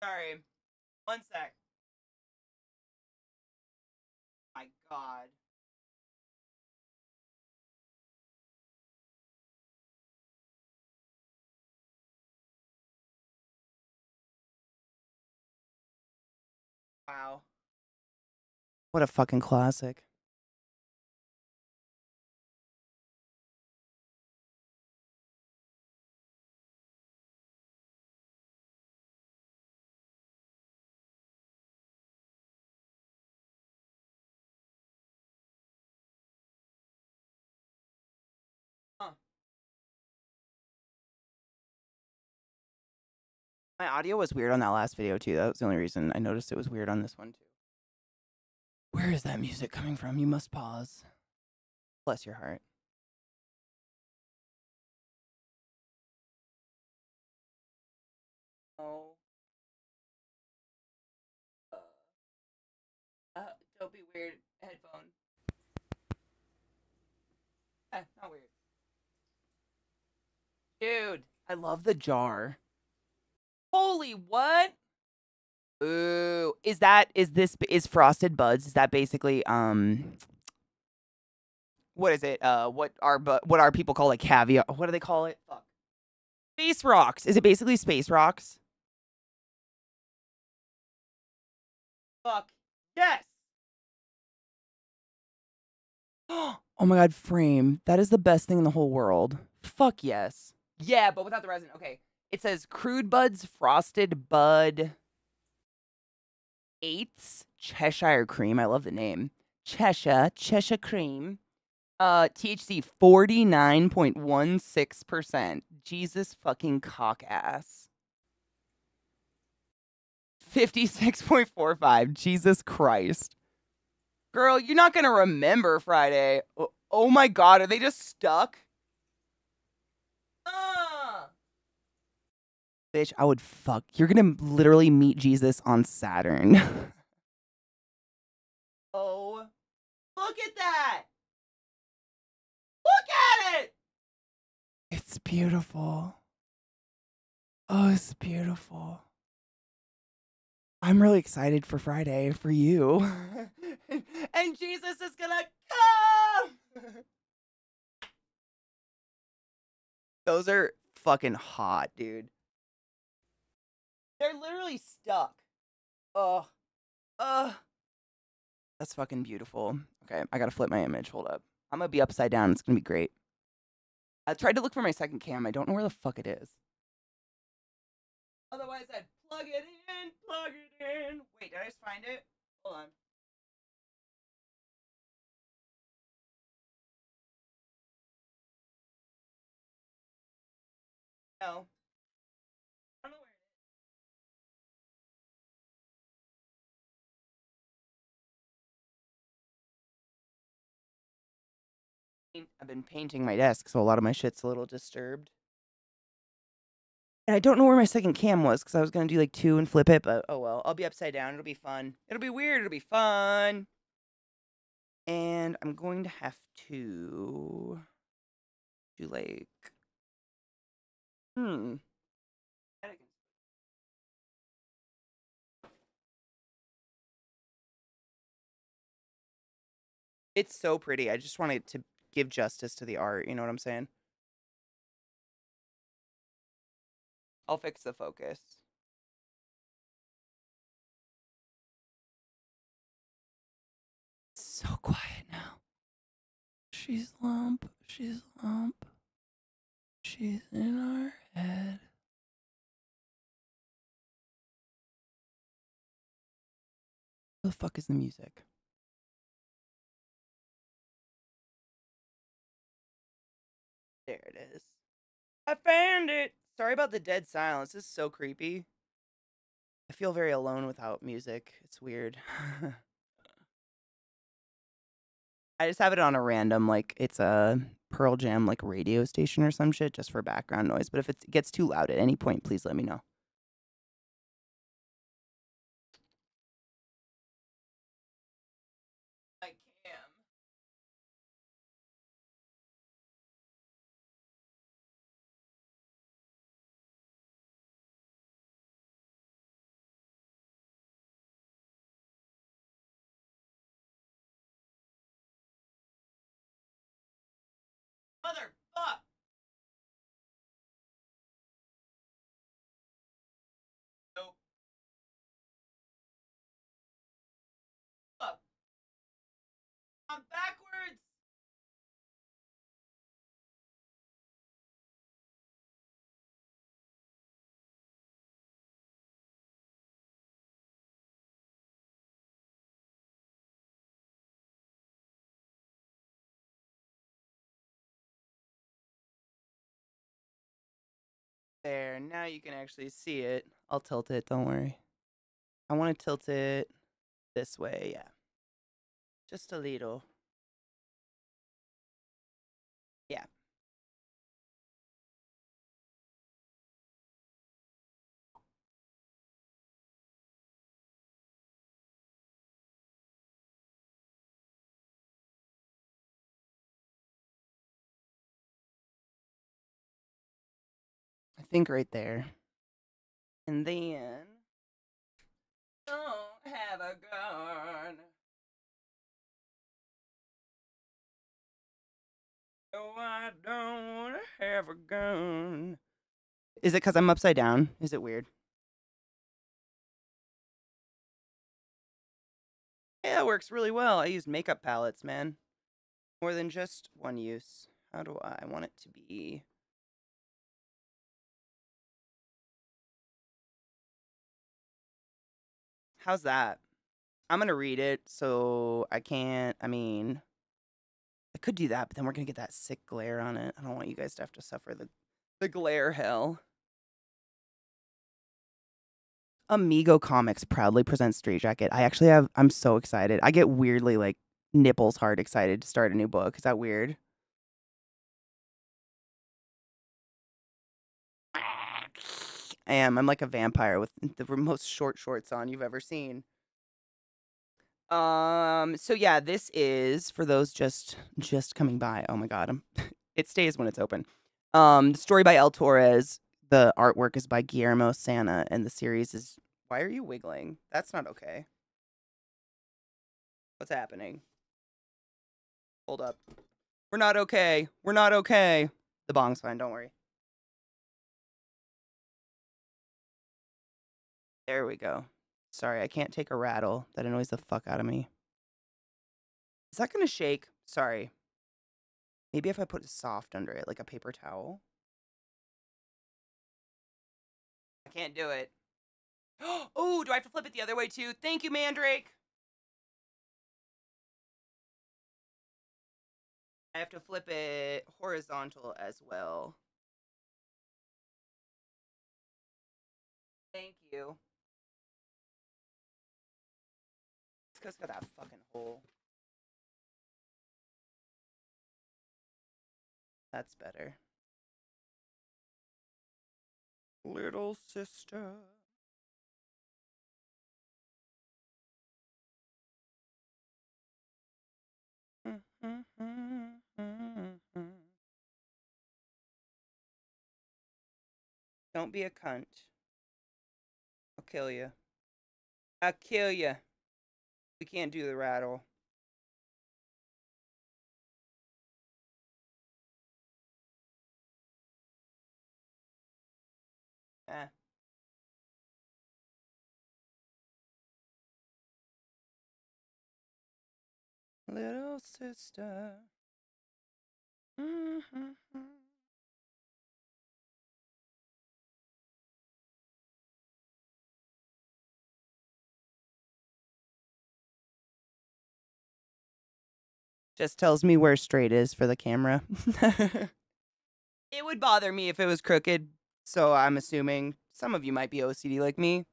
Sorry. One sec. My god. Wow. What a fucking classic. Huh. My audio was weird on that last video, too. That was the only reason I noticed it was weird on this one, too. Where is that music coming from? You must pause. Bless your heart. Oh. Don't be weird. Headphones. Not weird. Dude, I love the jar. Holy what? Ooh, is Frosted Buds? Is that basically what is it? What our people call it caviar? What do they call it? Fuck. Space rocks. Is it basically space rocks? Fuck. Yes. Oh my god, Frame. That is the best thing in the whole world. Fuck yes. Yeah, but without the resin. Okay. It says Crude Buds Frosted Bud 8s Cheshire Cream. I love the name. Cheshire Cream. THC 49.16%. Jesus fucking cock ass. 56.45. Jesus Christ. Girl, you're not gonna remember Friday. Oh my god, are they just stuck? Bitch, I would fuck. You're gonna literally meet Jesus on Saturn. Oh, look at that! Look at it! It's beautiful. Oh, it's beautiful. I'm really excited for Friday for you. And Jesus is gonna come! Those are fucking hot, dude. They're literally stuck. Oh, that's fucking beautiful. Okay, I gotta flip my image. Hold up. I'm gonna be upside down. It's gonna be great. I tried to look for my second cam. I don't know where the fuck it is. Otherwise, I'd plug it in, plug it in. Wait, did I just find it? Hold on. No. I don't know where it is. I've been painting my desk, so a lot of my shit's a little disturbed. And I don't know where my second cam was because I was gonna do like 2 and flip it, but oh well. I'll be upside down. It'll be fun. It'll be weird. It'll be fun. And I'm going to have to do like It's so pretty. I just wanted to give justice to the art. You know what I'm saying? I'll fix the focus. It's so quiet now. She's lump. She's lump. She's in our head. Where the fuck is the music? There it is. I found it. Sorry about the dead silence. This is so creepy. I feel very alone without music. It's weird. I just have it on a random, like, it's a Pearl Jam, like, radio station or some shit just for background noise. But if it gets too loud at any point, please let me know. I can. Motherfuck! Nope. Fuck. I'm backwards! There, now you can actually see it. I'll tilt it, don't worry. I want to tilt it this way, yeah. Just a little. Yeah. I think right there. And then... Don't have a gun. No, I don't have a gun. Is it because I'm upside down? Is it weird? Yeah, it works really well. I use makeup palettes, man. More than just one use. How do I want it to be? How's that? I'm gonna read it, so I can't, I mean... I could do that, but then we're gonna get that sick glare on it. I don't want you guys to have to suffer the glare hell. Amigo Comics proudly presents Straight Jacket. I'm so excited. I get weirdly like nipples hard excited to start a new book. Is that weird? I am. I'm like a vampire with the most short shorts on you've ever seen. So yeah, this is for those just coming by. Oh my god. It stays when it's open. The story by El Torres, the artwork is by Guillermo Sana, and the series is why are you wiggling? That's not okay. What's happening? Hold up. We're not okay. We're not okay. The bong's fine, don't worry. There we go. Sorry, I can't take a rattle. That annoys the fuck out of me. Is that gonna shake? Sorry. Maybe if I put it soft under it, like a paper towel. I can't do it. Oh, do I have to flip it the other way too? Thank you, Mandrake. I have to flip it horizontal as well. Thank you. It's because of that fucking hole. That's better. Little sister. Don't be a cunt. I'll kill you. I'll kill you. We can't do the rattle. Eh. Little sister. Just tells me where straight is for the camera. It would bother me if it was crooked, so I'm assuming some of you might be OCD like me.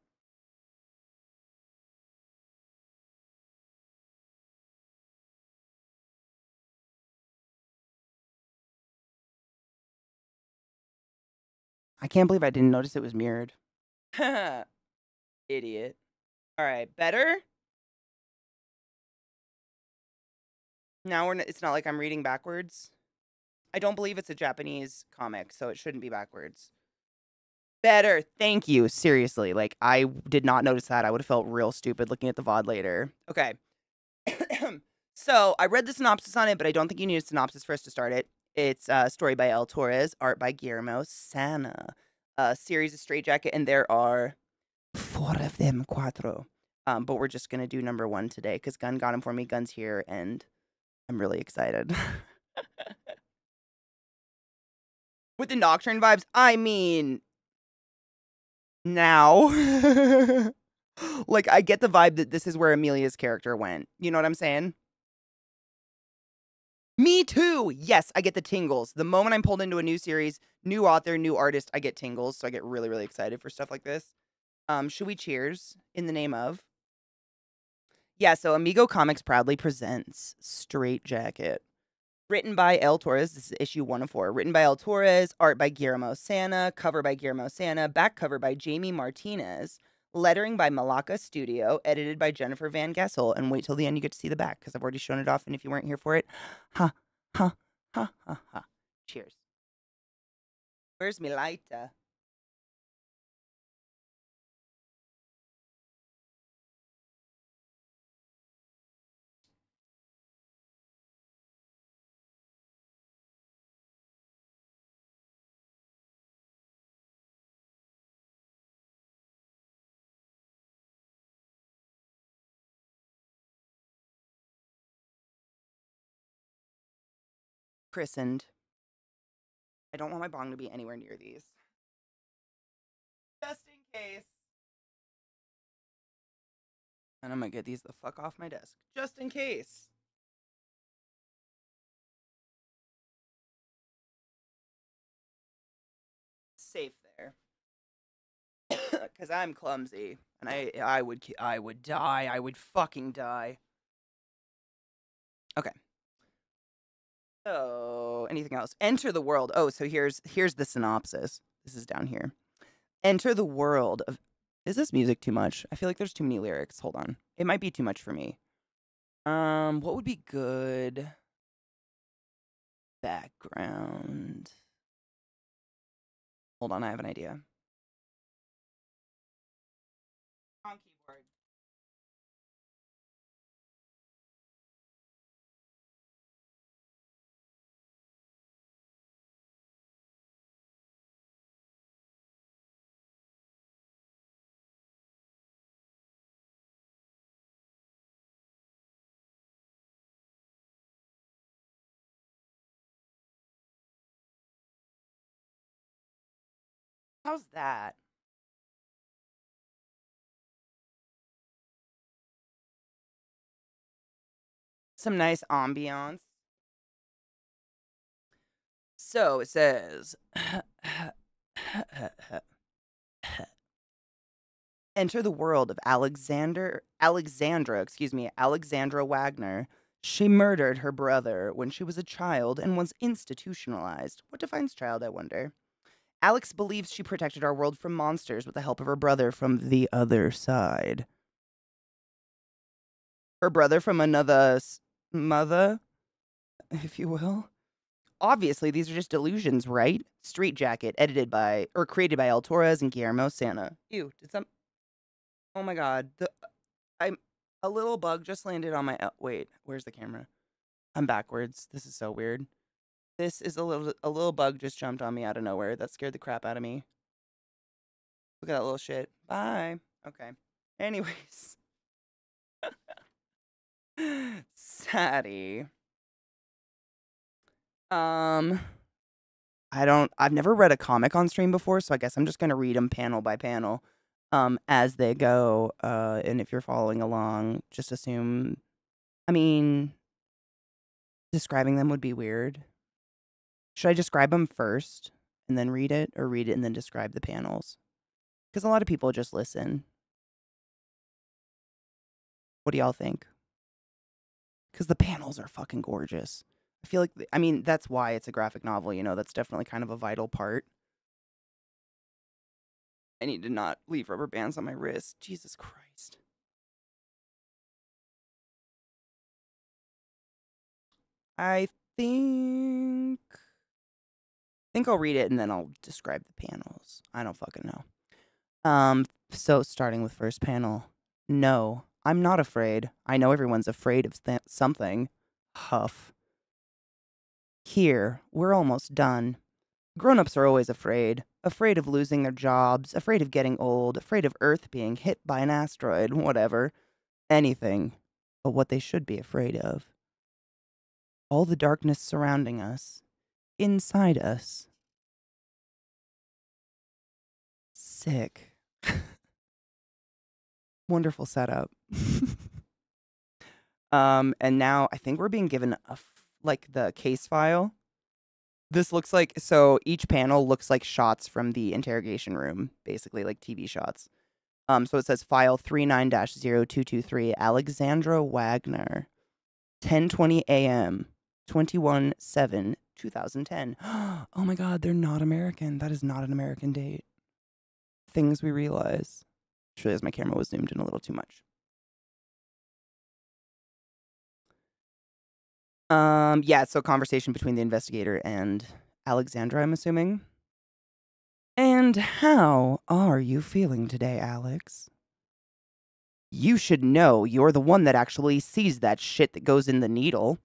I can't believe I didn't notice it was mirrored. Idiot. All right, better? Now it's not like I'm reading backwards. I don't believe it's a Japanese comic, so it shouldn't be backwards. Better. Thank you. Seriously. Like, I did not notice that. I would have felt real stupid looking at the VOD later. Okay. So, I read the synopsis on it, but I don't think you need a synopsis for us to start it. It's a story by El Torres, art by Guillermo Sana. A series of Straight Jacket, and there are 4 of them, cuatro. But we're just going to do number 1 today, because Gun got him for me. Gun's here, and I'm really excited. With the Nocturne vibes, I mean, now. Like, I get the vibe that this is where Amelia's character went. You know what I'm saying? Me too! Yes, I get the tingles. The moment I'm pulled into a new series, new author, new artist, I get tingles. So I get really, really excited for stuff like this. Should we cheers in the name of? Yeah, so Amigo Comics proudly presents Straight Jacket. Written by El Torres. This is issue 1 of 4. Written by El Torres, art by Guillermo Sana, cover by Guillermo Sana, back cover by Jamie Martinez, lettering by Malacca Studio, edited by Jennifer Van Gessel. And wait till the end, you get to see the back, because I've already shown it off, and if you weren't here for it, ha, ha, ha, ha, ha. Cheers. Where's me lighter? Christened. I don't want my bong to be anywhere near these. Just in case. And I'm gonna get these the fuck off my desk. Just in case. safe there. Because I'm clumsy. And I would die. I would fucking die. Okay. So, anything else? Enter the world. Oh, so here's the synopsis. This is down here. Enter the world of... Is this music too much? I feel like there's too many lyrics. Hold on. It might be too much for me. What would be good? Background. Hold on, I have an idea. On keyboard. How's that? Some nice ambiance. So it says, enter the world of Alexandra Wagner. She murdered her brother when she was a child and was institutionalized. What defines child, I wonder? Alex believes she protected our world from monsters with the help of her brother from the other side. Her brother from another mother, if you will. Obviously, these are just delusions, right? Street Jacket, created by El Torres and Guillermo Santa. Ew, oh my god. A little bug just landed on my... wait, where's the camera? I'm backwards. This is so weird. This is a little bug just jumped on me out of nowhere. That scared the crap out of me. Look at that little shit. Bye. Okay. Anyways. Sadie. I've never read a comic on stream before, so I guess I'm just gonna read them panel by panel, as they go. And if you're following along, just assume, I mean, describing them would be weird. Should I describe them first and then read it, or read it and then describe the panels? Because a lot of people just listen. What do y'all think? Because the panels are fucking gorgeous. I feel like, I mean, that's why it's a graphic novel, you know, that's definitely kind of a vital part. I need to not leave rubber bands on my wrist. Jesus Christ. I think I'll read it and then I'll describe the panels. I don't fucking know. So starting with first panel. No, I'm not afraid. I know everyone's afraid of something. Huff. Here, we're almost done. Grown-ups are always afraid. Afraid of losing their jobs, afraid of getting old, afraid of Earth being hit by an asteroid, whatever. Anything. But what they should be afraid of. All the darkness surrounding us. Inside us. Sick. Wonderful setup. And now I think we're being given like the case file. This looks like, so each panel looks like shots from the interrogation room, basically like TV shots. So it says file 39-0223, Alexandra Wagner, 10:20 a.m., 21/7/2010. Oh my god, they're not American. That is not an American date. Things we realize. Just realized my camera was zoomed in a little too much. Yeah, so conversation between the investigator and Alexandra, I'm assuming. And how are you feeling today, Alex? You should know you're the one that actually sees that shit that goes in the needle.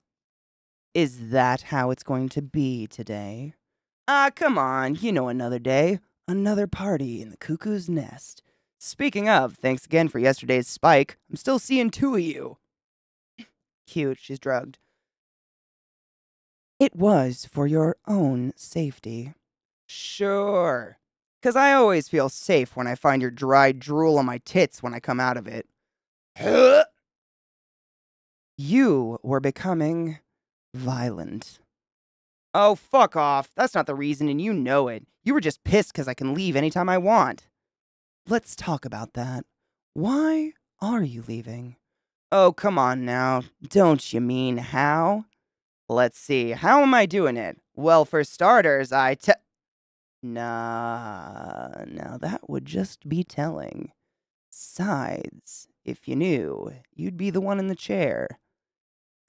Is that how it's going to be today? Ah, come on, you know another day. Another party in the cuckoo's nest. Speaking of, thanks again for yesterday's spike. I'm still seeing two of you. Cute, she's drugged. It was for your own safety. Sure. 'Cause I always feel safe when I find your dry drool on my tits when I come out of it. You were becoming violent. Oh, fuck off. That's not the reason, and you know it. You were just pissed because I can leave anytime I want. Let's talk about that. Why are you leaving? Oh, come on now. Don't you mean how? Let's see. How am I doing it? Well, for starters, Nah, now that would just be telling. Sides, if you knew, you'd be the one in the chair.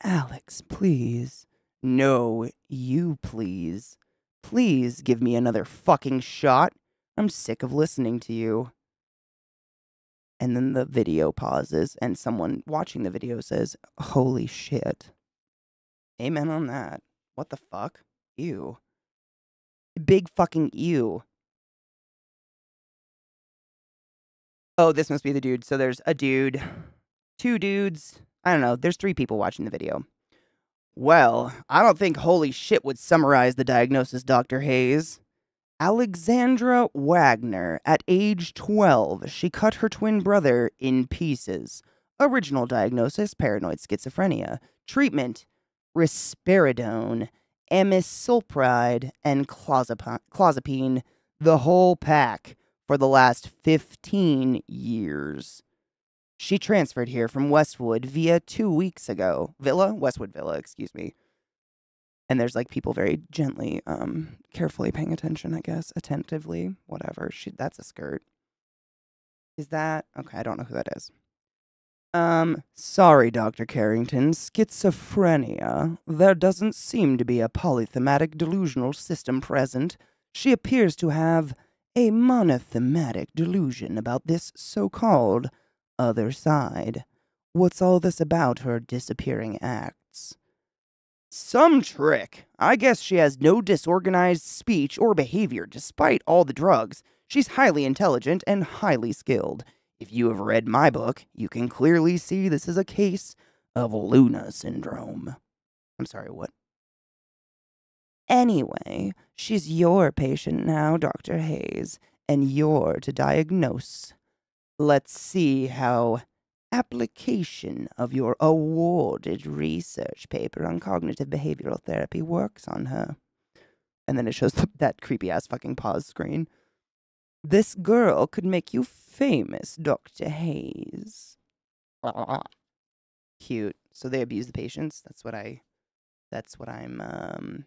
Alex, please. No, you please. Please give me another fucking shot. I'm sick of listening to you. And then the video pauses, and someone watching the video says, holy shit. Amen on that. What the fuck? Ew. Big fucking ew. Oh, this must be the dude. So there's a dude, two dudes. I don't know. There's 3 people watching the video. Well, I don't think holy shit would summarize the diagnosis, Dr. Hayes. Alexandra Wagner, at age 12, she cut her twin brother in pieces. Original diagnosis, paranoid schizophrenia. Treatment, risperidone, amisulpride, and clozapine, the whole pack, for the last 15 years. She transferred here from Westwood via 2 weeks ago. Westwood Villa, excuse me. And there's like people very gently, carefully paying attention, I guess. Attentively, whatever. That's a skirt. Is that? Okay, I don't know who that is. Sorry, Dr. Carrington. Schizophrenia. There doesn't seem to be a polythematic delusional system present. She appears to have a monothematic delusion about this so-called other side. What's all this about her disappearing acts? Some trick. I guess she has no disorganized speech or behavior despite all the drugs. She's highly intelligent and highly skilled. If you have read my book, you can clearly see this is a case of Luna syndrome. I'm sorry, what? Anyway, she's your patient now, Dr. Hayes, and you're to diagnose. Let's see how application of your awarded research paper on cognitive behavioral therapy works on her. And then it shows that creepy-ass fucking pause screen. This girl could make you famous, Dr. Hayes. Cute. So they abuse the patients? That's what I'm,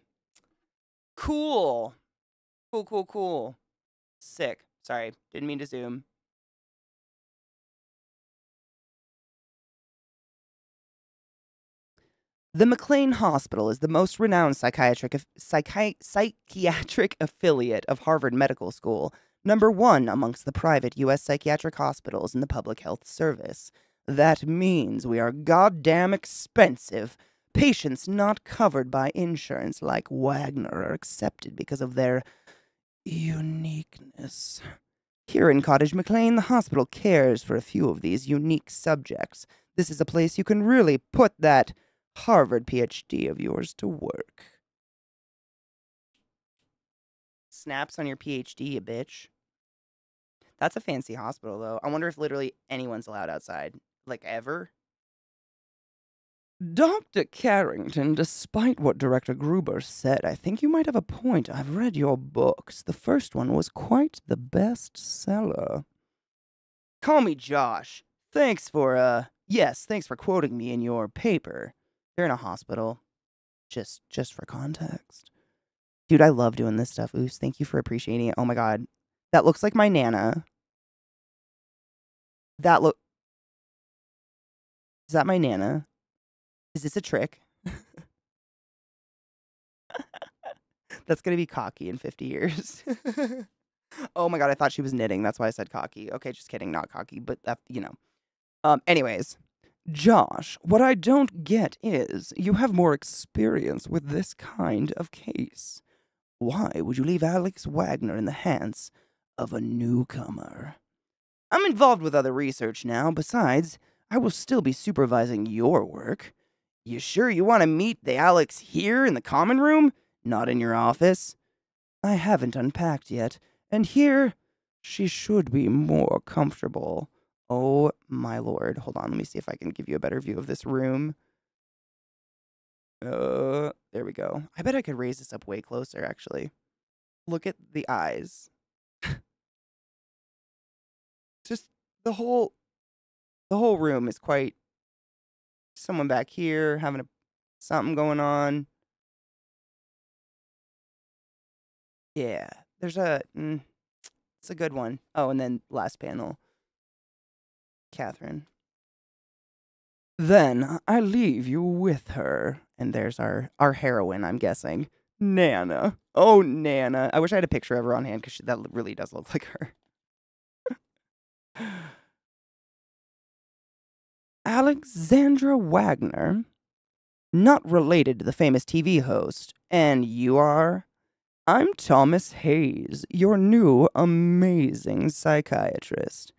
Cool. Cool. Sick. Sorry, didn't mean to zoom. The McLean Hospital is the most renowned psychiatric affiliate of Harvard Medical School, #1 amongst the private U.S. psychiatric hospitals in the public health service. That means we are goddamn expensive. Patients not covered by insurance like Wagner are accepted because of their uniqueness. Here in Cottage McLean, the hospital cares for a few of these unique subjects. This is a place you can really put that Harvard PhD of yours to work. Snaps on your PhD, you bitch. That's a fancy hospital, though. I wonder if literally anyone's allowed outside. Like, ever? Dr. Carrington, despite what Director Gruber said, I think you might have a point. I've read your books. The first one was quite the bestseller. Call me Josh. Thanks for quoting me in your paper. They're in a hospital. Just for context. Dude, I love doing this stuff, Oos. Thank you for appreciating it. Oh my god. That looks like my Nana. Is that my Nana? Is this a trick? That's gonna be cocky in 50 years. Oh my god, I thought she was knitting. That's why I said cocky. Okay, just kidding. Not cocky, but that, you know. Anyways. Josh, what I don't get is, you have more experience with this kind of case. Why would you leave Alex Wagner in the hands of a newcomer? I'm involved with other research now. Besides, I will still be supervising your work. You sure you want to meet the Alex here in the common room? Not in your office? I haven't unpacked yet, and here she should be more comfortable. Oh, my lord. Hold on, let me see if I can give you a better view of this room. There we go. I bet I could raise this up way closer, actually. Look at the eyes. Just the whole room is quite... Someone back here having something going on. Yeah, there's a... it's a good one. Oh, and then last panel. Catherine. Then I leave you with her. And there's our heroine, I'm guessing. Nana. Oh, Nana. I wish I had a picture of her on hand because that really does look like her. Alexandra Wagner. Not related to the famous TV host. And you are? I'm Thomas Hayes, your new amazing psychiatrist.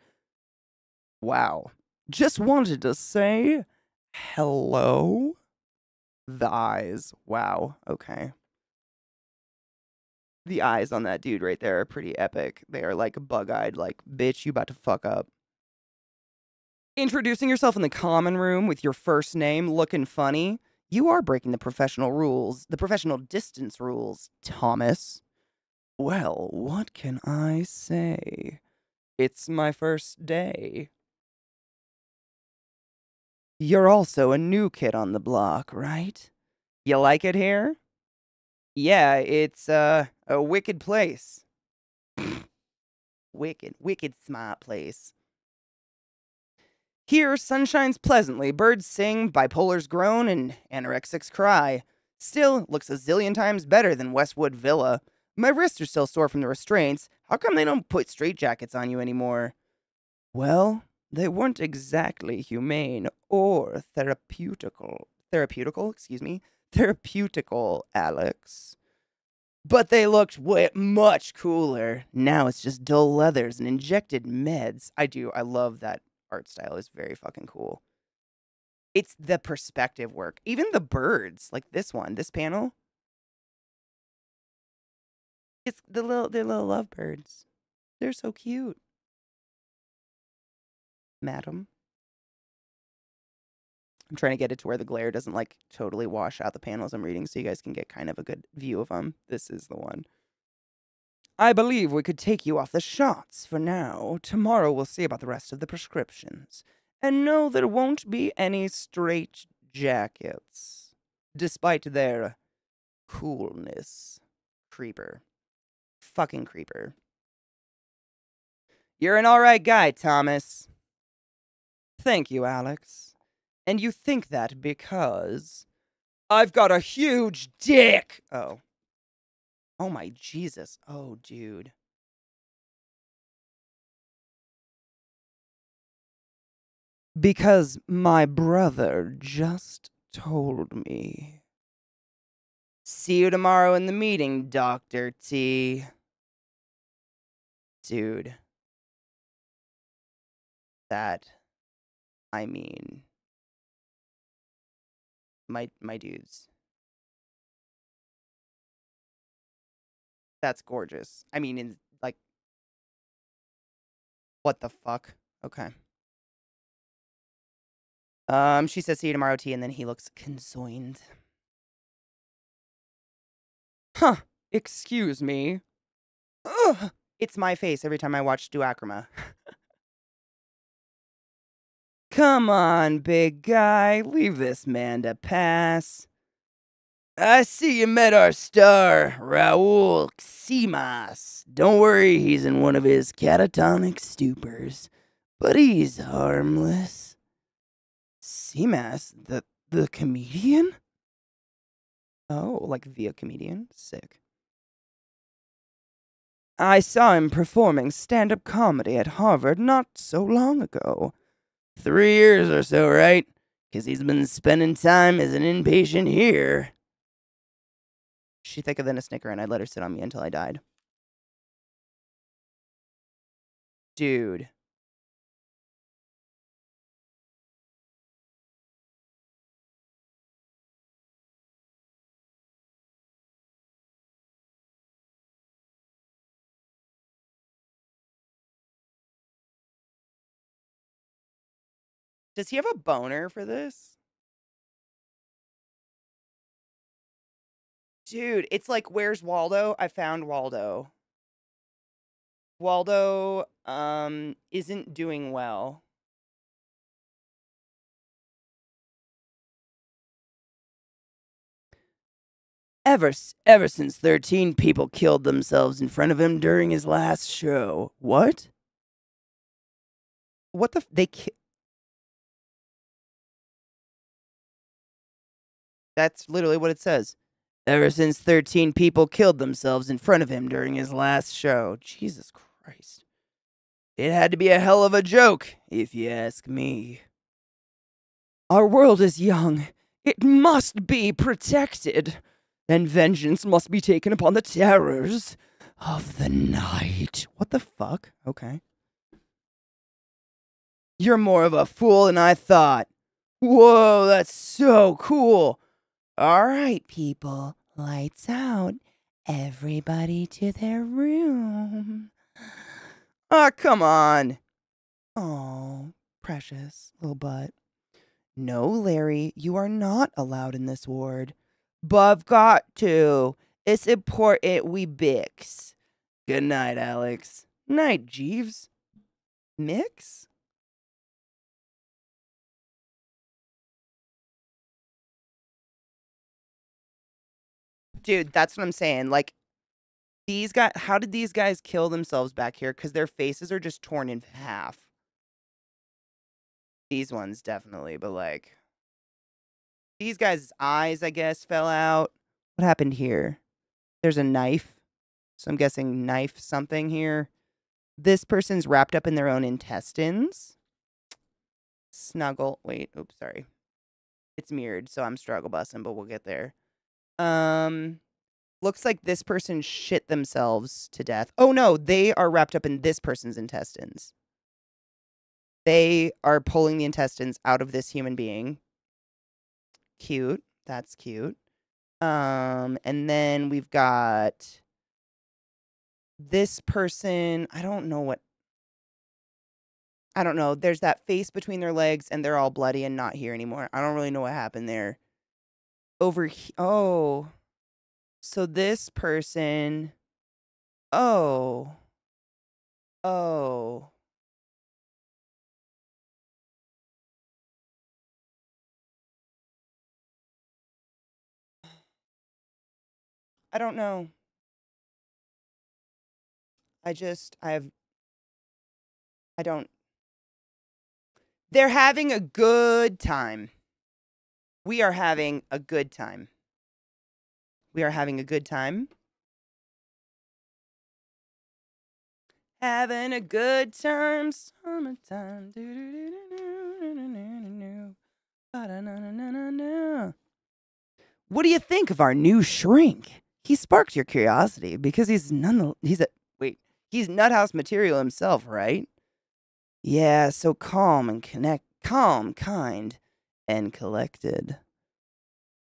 Wow. Just wanted to say hello. The eyes. Wow. Okay. The eyes on that dude right there are pretty epic. They are like bug-eyed, like, bitch, you about to fuck up. Introducing yourself in the common room with your first name looking funny. You are breaking the professional rules, the professional distance rules, Thomas. Well, what can I say? It's my first day. You're also a new kid on the block, right? You like it here? Yeah, it's a wicked place. Wicked smart place. Here, sun shines pleasantly, birds sing, bipolars groan, and anorexics cry. Still, looks a zillion times better than Westwood Villa. My wrists are still sore from the restraints. How come they don't put straitjackets on you anymore? Well, they weren't exactly humane or therapeutical, Alex. But they looked much cooler. Now it's just dull leathers and injected meds. I love that art style. It's very fucking cool. It's the perspective work. Even the birds, like this panel. It's they're little lovebirds. They're so cute. Madam. I'm trying to get it to where the glare doesn't like totally wash out the panels I'm reading so you guys can get kind of a good view of them. This is the one. I believe we could take you off the shots for now. Tomorrow we'll see about the rest of the prescriptions. And no, there won't be any straight jackets. Despite their coolness. Creeper. Fucking creeper. You're an alright guy, Thomas. Thank you, Alex. And you think that because I've got a huge dick. Oh. Oh my Jesus. Oh, dude. Because my brother just told me. See you tomorrow in the meeting, Dr. T. Dude. That, I mean, my dudes. That's gorgeous. I mean, in like, what the fuck? Okay. She says see you tomorrow, T, and then he looks concerned. Huh. Excuse me. Ugh. It's my face every time I watch Duakrama. Come on, big guy. Leave this man to pass. I see you met our star, Raul Ximas. Don't worry, he's in one of his catatonic stupors. But he's harmless. Ximas? The comedian? Oh, like the comedian? Sick. I saw him performing stand-up comedy at Harvard not so long ago. 3 years or so, right? 'Cause he's been spending time as an inpatient here. She thicker than a Snicker, and I'd let her sit on me until I died. Dude. Does he have a boner for this? Dude, it's like, where's Waldo? I found Waldo. Waldo, isn't doing well. Ever since 13 people killed themselves in front of him during his last show. What? What the That's literally what it says. Ever since 13 people killed themselves in front of him during his last show. Jesus Christ. It had to be a hell of a joke, if you ask me. Our world is young. It must be protected. And vengeance must be taken upon the terrors of the night. What the fuck? Okay. You're more of a fool than I thought. Whoa, that's so cool. All right, people. Lights out. Everybody to their room. Ah, come on. Oh, precious little butt. No, Larry, you are not allowed in this ward. But I've got to. It's important we bix. Good night, Alex. Night, Jeeves. Mix? Dude, that's what I'm saying. Like, these guys, how did these guys kill themselves back here? Because their faces are just torn in half. These ones, definitely, but like, these guys' eyes, I guess, fell out. What happened here? There's a knife. So I'm guessing knife something here. This person's wrapped up in their own intestines. Snuggle. Wait, oops, sorry. It's mirrored, so I'm struggle bussing, but we'll get there. Looks like this person shit themselves to death. Oh no, they are wrapped up in this person's intestines. They are pulling the intestines out of this human being. Cute. That's cute. And then we've got this person. I don't know. There's that face between their legs and they're all bloody and not here anymore. I don't really know what happened there. Oh. So this person. Oh. I don't know. I don't. They're having a good time. We are having a good time. We are having a good time. Having a good time, summertime. What do you think of our new shrink? He sparked your curiosity because he's nuthouse material himself, right? Yeah, so calm, kind, and collected.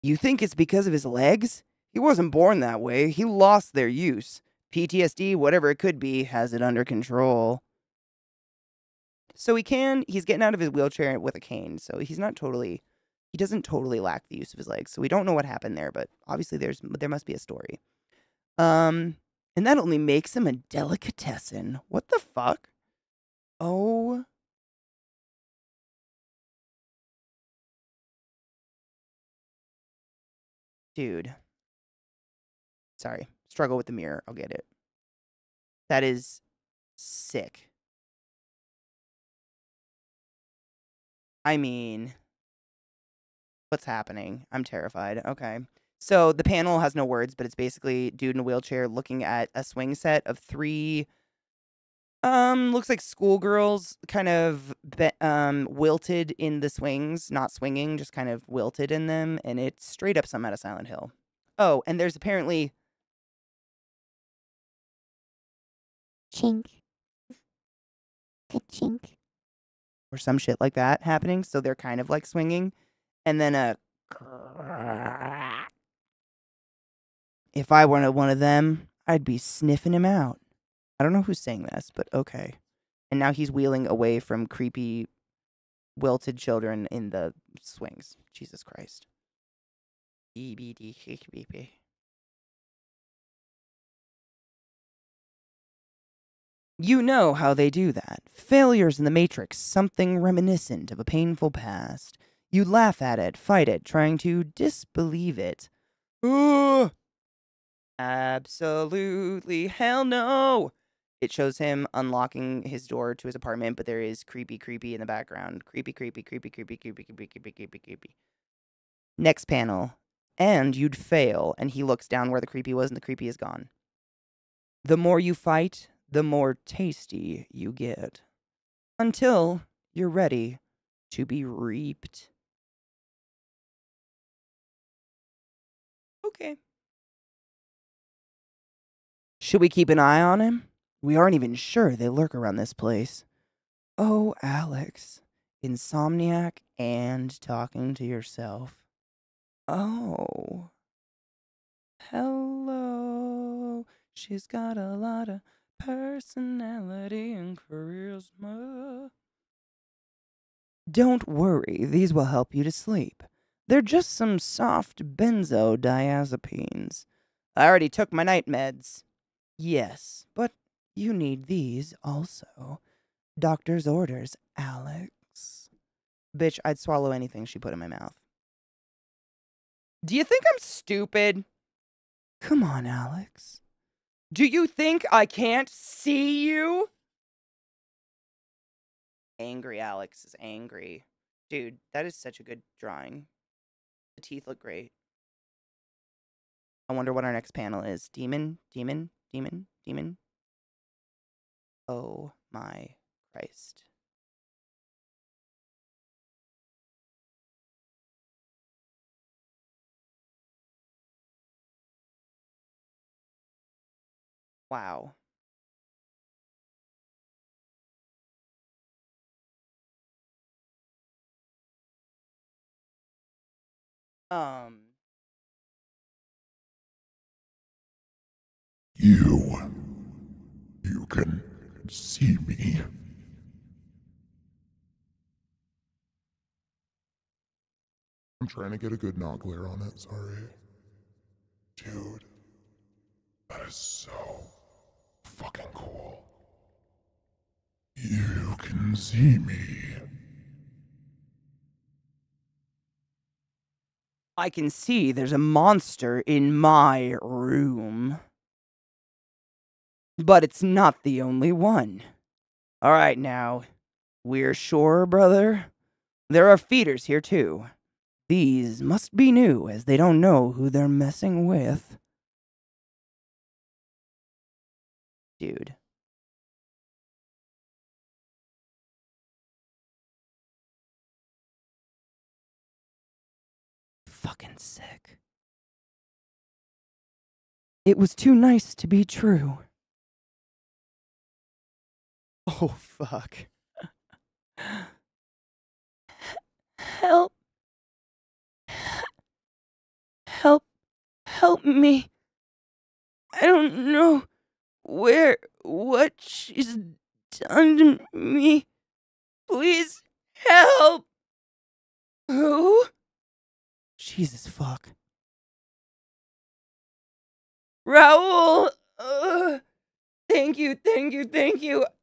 You think it's because of his legs? He wasn't born that way. He lost their use. PTSD, whatever it could be, has it under control. So he's getting out of his wheelchair with a cane, so he doesn't totally lack the use of his legs. So we don't know what happened there, but obviously there must be a story. And that only makes him a delicatessen. What the fuck? Oh. Dude. Sorry. Struggle with the mirror. I'll get it. That is sick. I mean, what's happening? I'm terrified. Okay. So the panel has no words, but it's basically dude in a wheelchair looking at a swing set of 3 looks like schoolgirls kind of wilted in the swings, not swinging, just kind of wilted in them, and it's straight up some out of Silent Hill. Oh, and there's apparently Chink. Ka-chink. or some shit like that happening, so they're kind of like swinging, and then if I were one of them, I'd be sniffing him out. I don't know who's saying this, but okay. And now he's wheeling away from creepy, wilted children in the swings. Jesus Christ. You know how they do that. Failures in the Matrix, something reminiscent of a painful past. You laugh at it, fight it, trying to disbelieve it. Ugh. Absolutely hell no. It shows him unlocking his door to his apartment, but there is creepy in the background. Creepy. Next panel. And you'd fail, and he looks down where the creepy was, and the creepy is gone. The more you fight, the more tasty you get. Until you're ready to be reaped. Okay. Should we keep an eye on him? We aren't even sure they lurk around this place. Oh, Alex. Insomniac and talking to yourself. Oh. Hello. She's got a lot of personality and charisma. Don't worry, these will help you to sleep. They're just some soft benzodiazepines. I already took my night meds. Yes, but you need these also. Doctor's orders, Alex. Bitch, I'd swallow anything she put in my mouth. Do you think I'm stupid? Come on, Alex. Do you think I can't see you? Angry Alex is angry. Dude, that is such a good drawing. The teeth look great. I wonder what our next panel is. Demon. Oh my Christ. Wow. You can see me. I'm trying to get a good not glare on it, sorry. Dude, that is so fucking cool. You can see me. I can see there's a monster in my room. But it's not the only one. Alright now, we're sure, brother? There are feeders here too. These must be new, as they don't know who they're messing with. Dude. Fucking sick. It was too nice to be true. Oh, fuck. Help. Help me. I don't know what she's done to me. Please help. Who? Jesus fuck. Raoul. Thank you.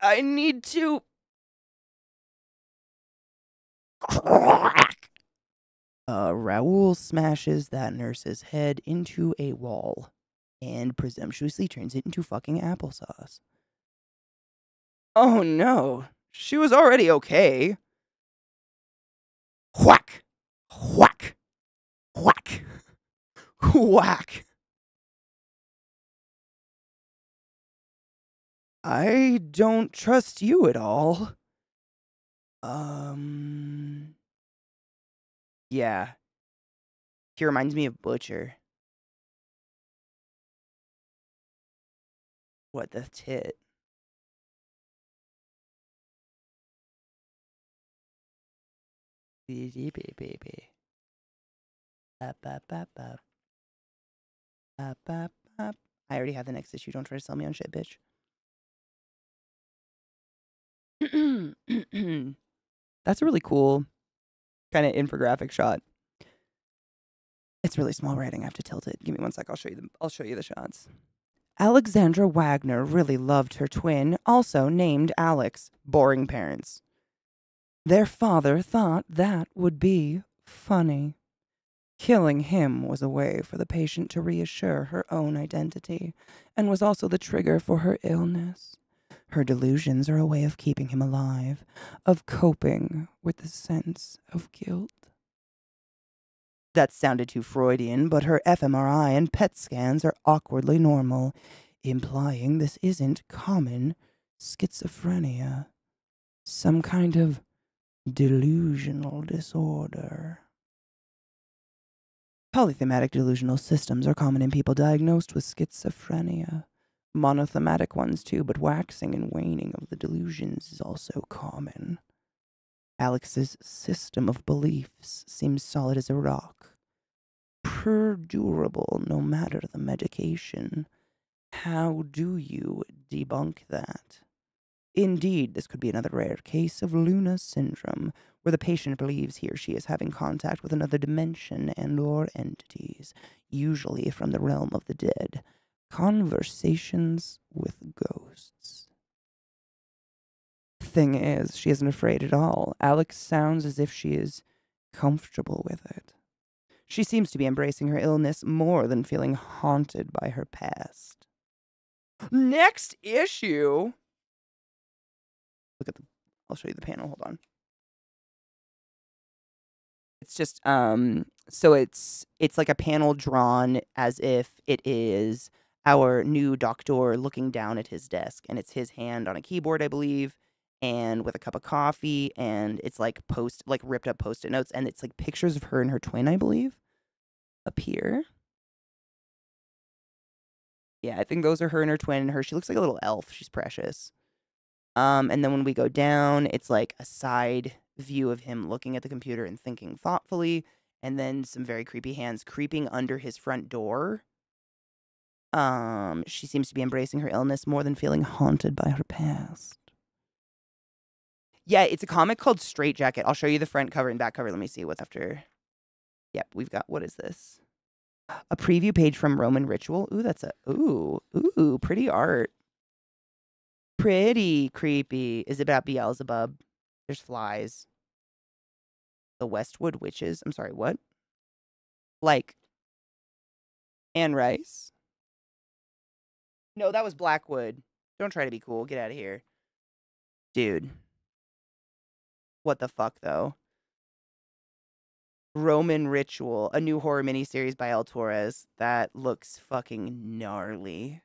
I need to. Raoul smashes that nurse's head into a wall and presumptuously turns it into fucking applesauce. Oh no, she was already okay. Whack! Whack! Whack! Whack! I don't trust you at all. Yeah. He reminds me of Butcher. What the tit? Baby. Up. I already have the next issue. Don't try to sell me on shit, bitch. That's a really cool kind of infographic shot. It's really small writing. I have to tilt it. Give me one sec. I'll show you the shots. Alexandra Wagner really loved her twin, also named Alex. Boring parents. Their father thought that would be funny. Killing him was a way for the patient to reassure her own identity, and was also the trigger for her illness. Her delusions are a way of keeping him alive, of coping with the sense of guilt. That sounded too Freudian, but her fMRI and PET scans are awkwardly normal, implying this isn't common schizophrenia. Some kind of delusional disorder. Polythematic delusional systems are common in people diagnosed with schizophrenia. Monothematic ones too, but waxing and waning of the delusions is also common. Alex's system of beliefs seems solid as a rock. Perdurable no matter the medication. How do you debunk that? Indeed, this could be another rare case of Luna syndrome, where the patient believes he or she is having contact with another dimension and/or entities, usually from the realm of the dead. Conversations with ghosts. Thing is, she isn't afraid at all. Alex sounds as if she is comfortable with it. She seems to be embracing her illness more than feeling haunted by her past. Next issue. I'll show you the panel. Hold on. It's just so it's like a panel drawn as if it is our new doctor looking down at his desk, and it's his hand on a keyboard, I believe, and with a cup of coffee, and it's like ripped up post-it notes, and it's like pictures of her and her twin, I believe, up here. Yeah, I think those are her and her twin, and she looks like a little elf. She's precious. And then when we go down, it's like a side view of him looking at the computer and thinking thoughtfully, and then some very creepy hands creeping under his front door. She seems to be embracing her illness more than feeling haunted by her past. Yeah, it's a comic called Straight Jacket. I'll show you the front cover and back cover. Let me see what's after. Yep, we've got, what is this? A preview page from Roman Ritual. Ooh, that's ooh, pretty art. Pretty creepy. Is it about Beelzebub? There's flies. The Westwood Witches. I'm sorry, what? Like Anne Rice? No, that was Blackwood. Don't try to be cool. Get out of here. Dude. What the fuck, though? Roman Ritual, a new horror miniseries by El Torres. That looks fucking gnarly.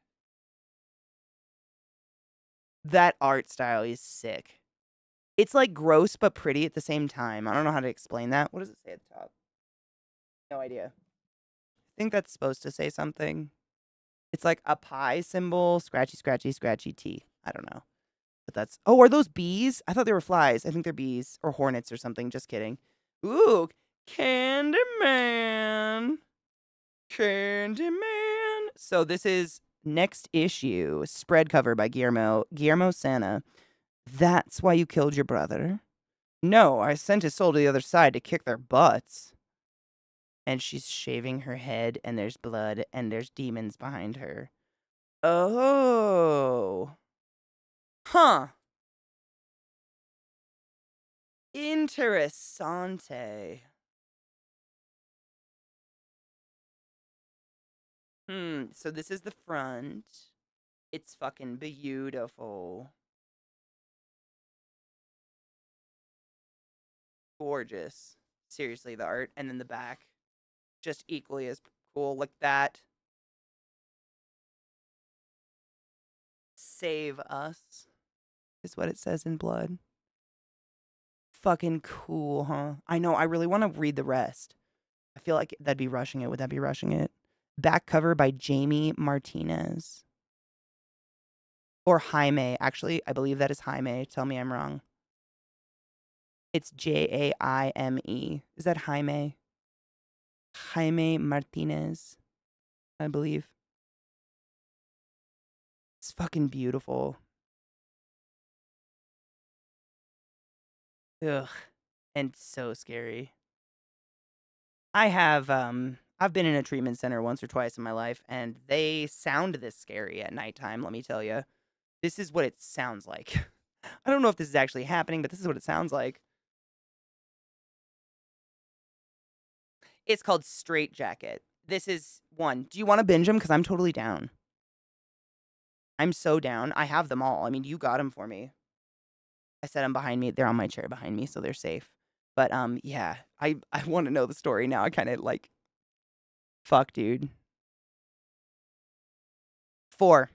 That art style is sick. It's like gross but pretty at the same time. I don't know how to explain that. What does it say at the top? No idea. I think that's supposed to say something. It's like a pie symbol, scratchy, scratchy, scratchy T. I don't know. But that's... Oh, are those bees? I thought they were flies. I think they're bees or hornets or something. Just kidding. Ooh, Candyman. Candyman. So this is next issue, spread cover by Guillermo Santa. That's why you killed your brother? No, I sent his soul to the other side to kick their butts. And she's shaving her head, and there's blood, and there's demons behind her. Oh. Huh. Interessante. So this is the front. It's fucking beautiful. Gorgeous. Seriously, the art. And then the back. Just equally as cool. Like that. Save us. Is what it says in blood. Fucking cool, huh? I know, I really want to read the rest. I feel like that'd be rushing it. Would that be rushing it? Back cover by Jamie Martinez. Or Jaime. Actually, I believe that is Jaime. Tell me I'm wrong. It's Jaime. Is that Jaime? Jaime Martinez, I believe. It's fucking beautiful. Ugh. And so scary. I have I've been in a treatment center once or twice in my life, and they sound this scary at nighttime, let me tell you. This is what it sounds like. I don't know if this is actually happening, but this is what it sounds like. It's called Straight Jacket. This is one. Do you want to binge them? Because I'm totally down. I'm so down. I have them all. I mean, you got them for me. I set them behind me. They're on my chair behind me, so they're safe. But yeah, I want to know the story now. I kind of like, fuck, dude. 4,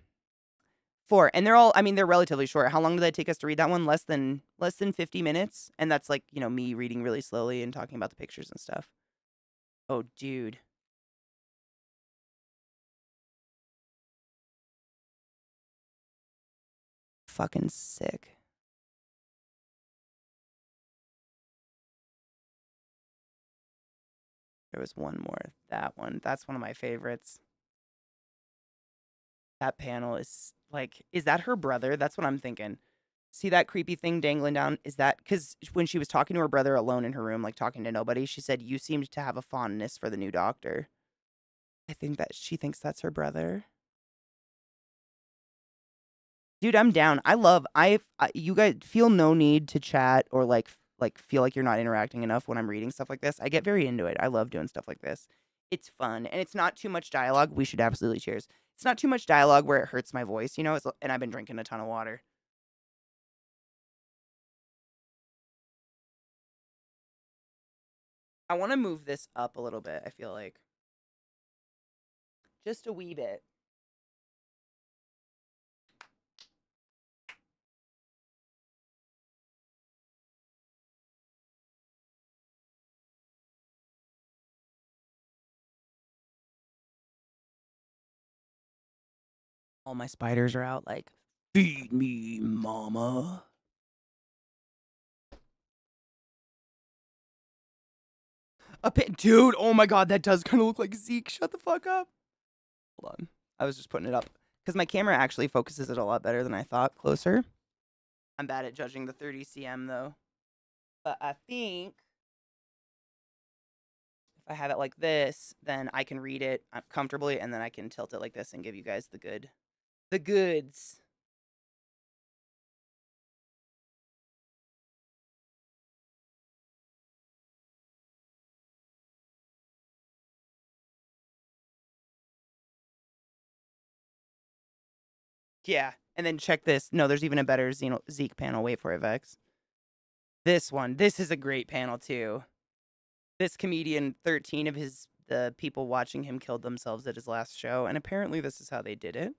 and they're all. I mean, they're relatively short. How long did that take us to read that one? Less than 50 minutes, and that's like me reading really slowly and talking about the pictures and stuff. Oh, dude. Fucking sick. There was one more. That one. That's one of my favorites. That panel is like, is that her brother? That's what I'm thinking. See that creepy thing dangling down? Is that because when she was talking to her brother alone in her room, like talking to nobody, she said, "You seemed to have a fondness for the new doctor." I think that she thinks that's her brother. Dude, I'm down. You guys feel no need to chat or like feel like you're not interacting enough when I'm reading stuff like this. I get very into it. I love doing stuff like this. It's fun and it's not too much dialogue. We should absolutely cheers. It's not too much dialogue where it hurts my voice, and I've been drinking a ton of water. I want to move this up a little bit, I feel like. Just a wee bit. All my spiders are out like, feed me, mama. Dude, oh my god, that does kind of look like Zeke. Shut the fuck up. Hold on. I was just putting it up. Because my camera actually focuses it a lot better than I thought, closer. I'm bad at judging the 30 cm, though. But I think if I have it like this, then I can read it comfortably, and then I can tilt it like this and give you guys the goods. Yeah, and then check this. No, there's even a better Zeke panel. Wait for it, Vex. This one. This is a great panel, too. This comedian, 13 of the people watching him killed themselves at his last show, and apparently this is how they did it.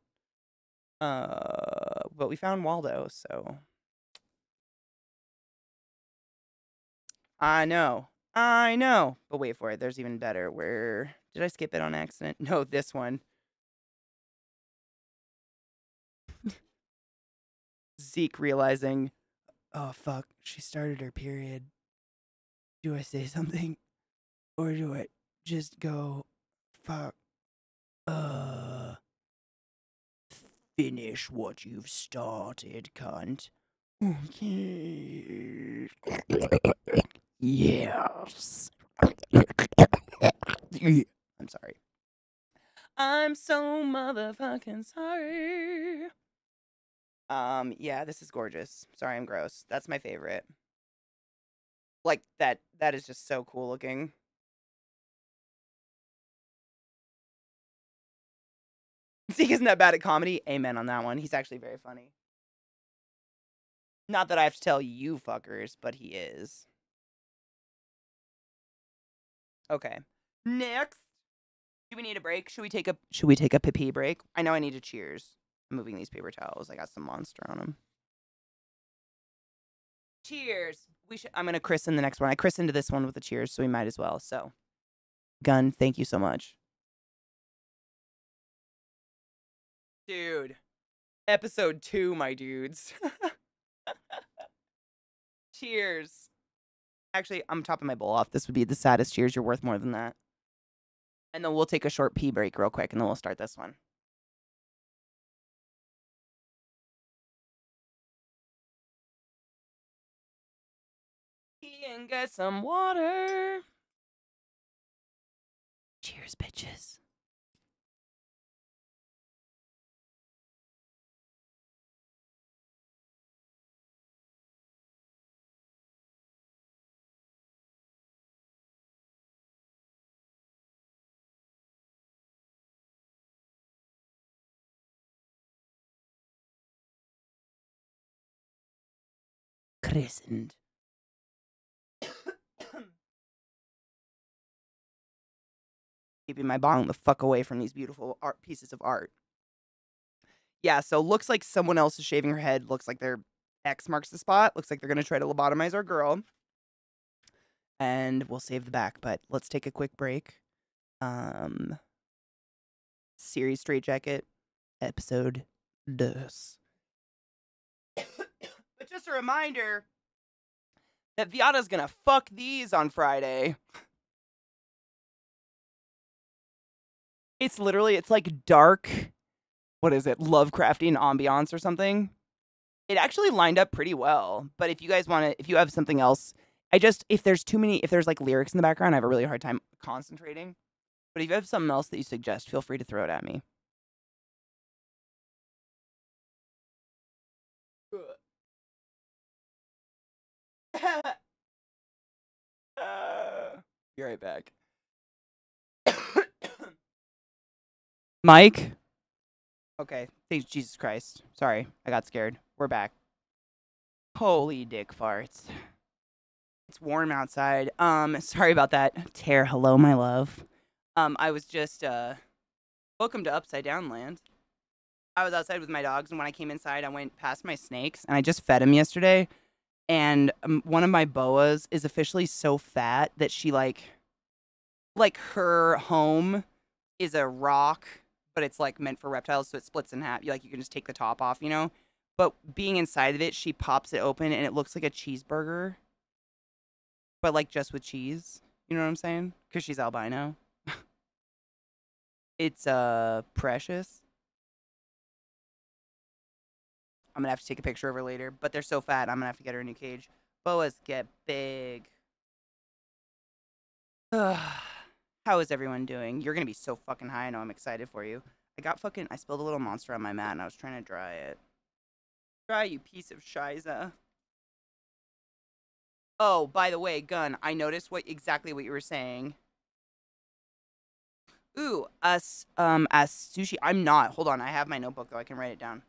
But we found Waldo, so... I know. But wait for it. There's even better. Where... Did I skip it on accident? No, this one. Zeke realizing, oh, fuck, she started her period. Do I say something? Or do I just go, fuck, finish what you've started, cunt. Okay. Yes. I'm sorry. I'm so motherfucking sorry. Yeah, this is gorgeous. Sorry, I'm gross. That's my favorite. Like, that is just so cool looking. Zeke isn't that bad at comedy. Amen on that one. He's actually very funny. Not that I have to tell you fuckers, but he is. Okay. Next. Do we need a break? Should we take a pee break? I know I need to cheers. I'm moving these paper towels. I got some monster on them. Cheers. I'm going to christen the next one. I christened this one with a cheers, so we might as well. So, Gun, thank you so much. Dude. Episode 2, my dudes. Cheers. Actually, I'm topping my bowl off. This would be the saddest cheers. You're worth more than that. And then we'll take a short pee break real quick, and then we'll start this one. Pee and get some water. Cheers. Cheers, bitches. Christened. Keeping my bong the fuck away from these beautiful art pieces of art. Yeah, so looks like someone else is shaving her head. Looks like their X marks the spot. Looks like they're gonna try to lobotomize our girl. And we'll save the back, but let's take a quick break. Series Straight Jacket, episode 2. But just a reminder that Viada's gonna fuck these on Friday. It's like dark, what is it, Lovecraftian ambiance or something. It actually lined up pretty well. But if you guys want to, if you have something else, if there's like lyrics in the background, I have a really hard time concentrating. But if you have something else that you suggest, feel free to throw it at me. Be right back. Mike? Okay, thanks, Jesus Christ. Sorry, I got scared. We're back. Holy dick farts. It's warm outside. Sorry about that. Tare, hello, my love. I was just, welcome to Upside Down Land. I was outside with my dogs, and when I came inside, I went past my snakes, and I just fed them yesterday. And one of my boas is officially so fat that she, like her home is a rock, but it's, like, meant for reptiles, so it splits in half. You can just take the top off, you know? But being inside of it, she pops it open, and it looks like a cheeseburger. But, like, just with cheese. You know what I'm saying? Because she's albino. It's, precious. I'm gonna have to take a picture of her later. But they're so fat, I'm gonna have to get her a new cage. Boas get big. How is everyone doing? You're gonna be so fucking high. I know, I'm excited for you. I spilled a little Monster on my mat, and I was trying to dry it. Dry, you piece of shiza. Oh, by the way, Gun, I noticed exactly what you were saying. Ooh, as sushi. I'm not. Hold on, I have my notebook, though. I can write it down.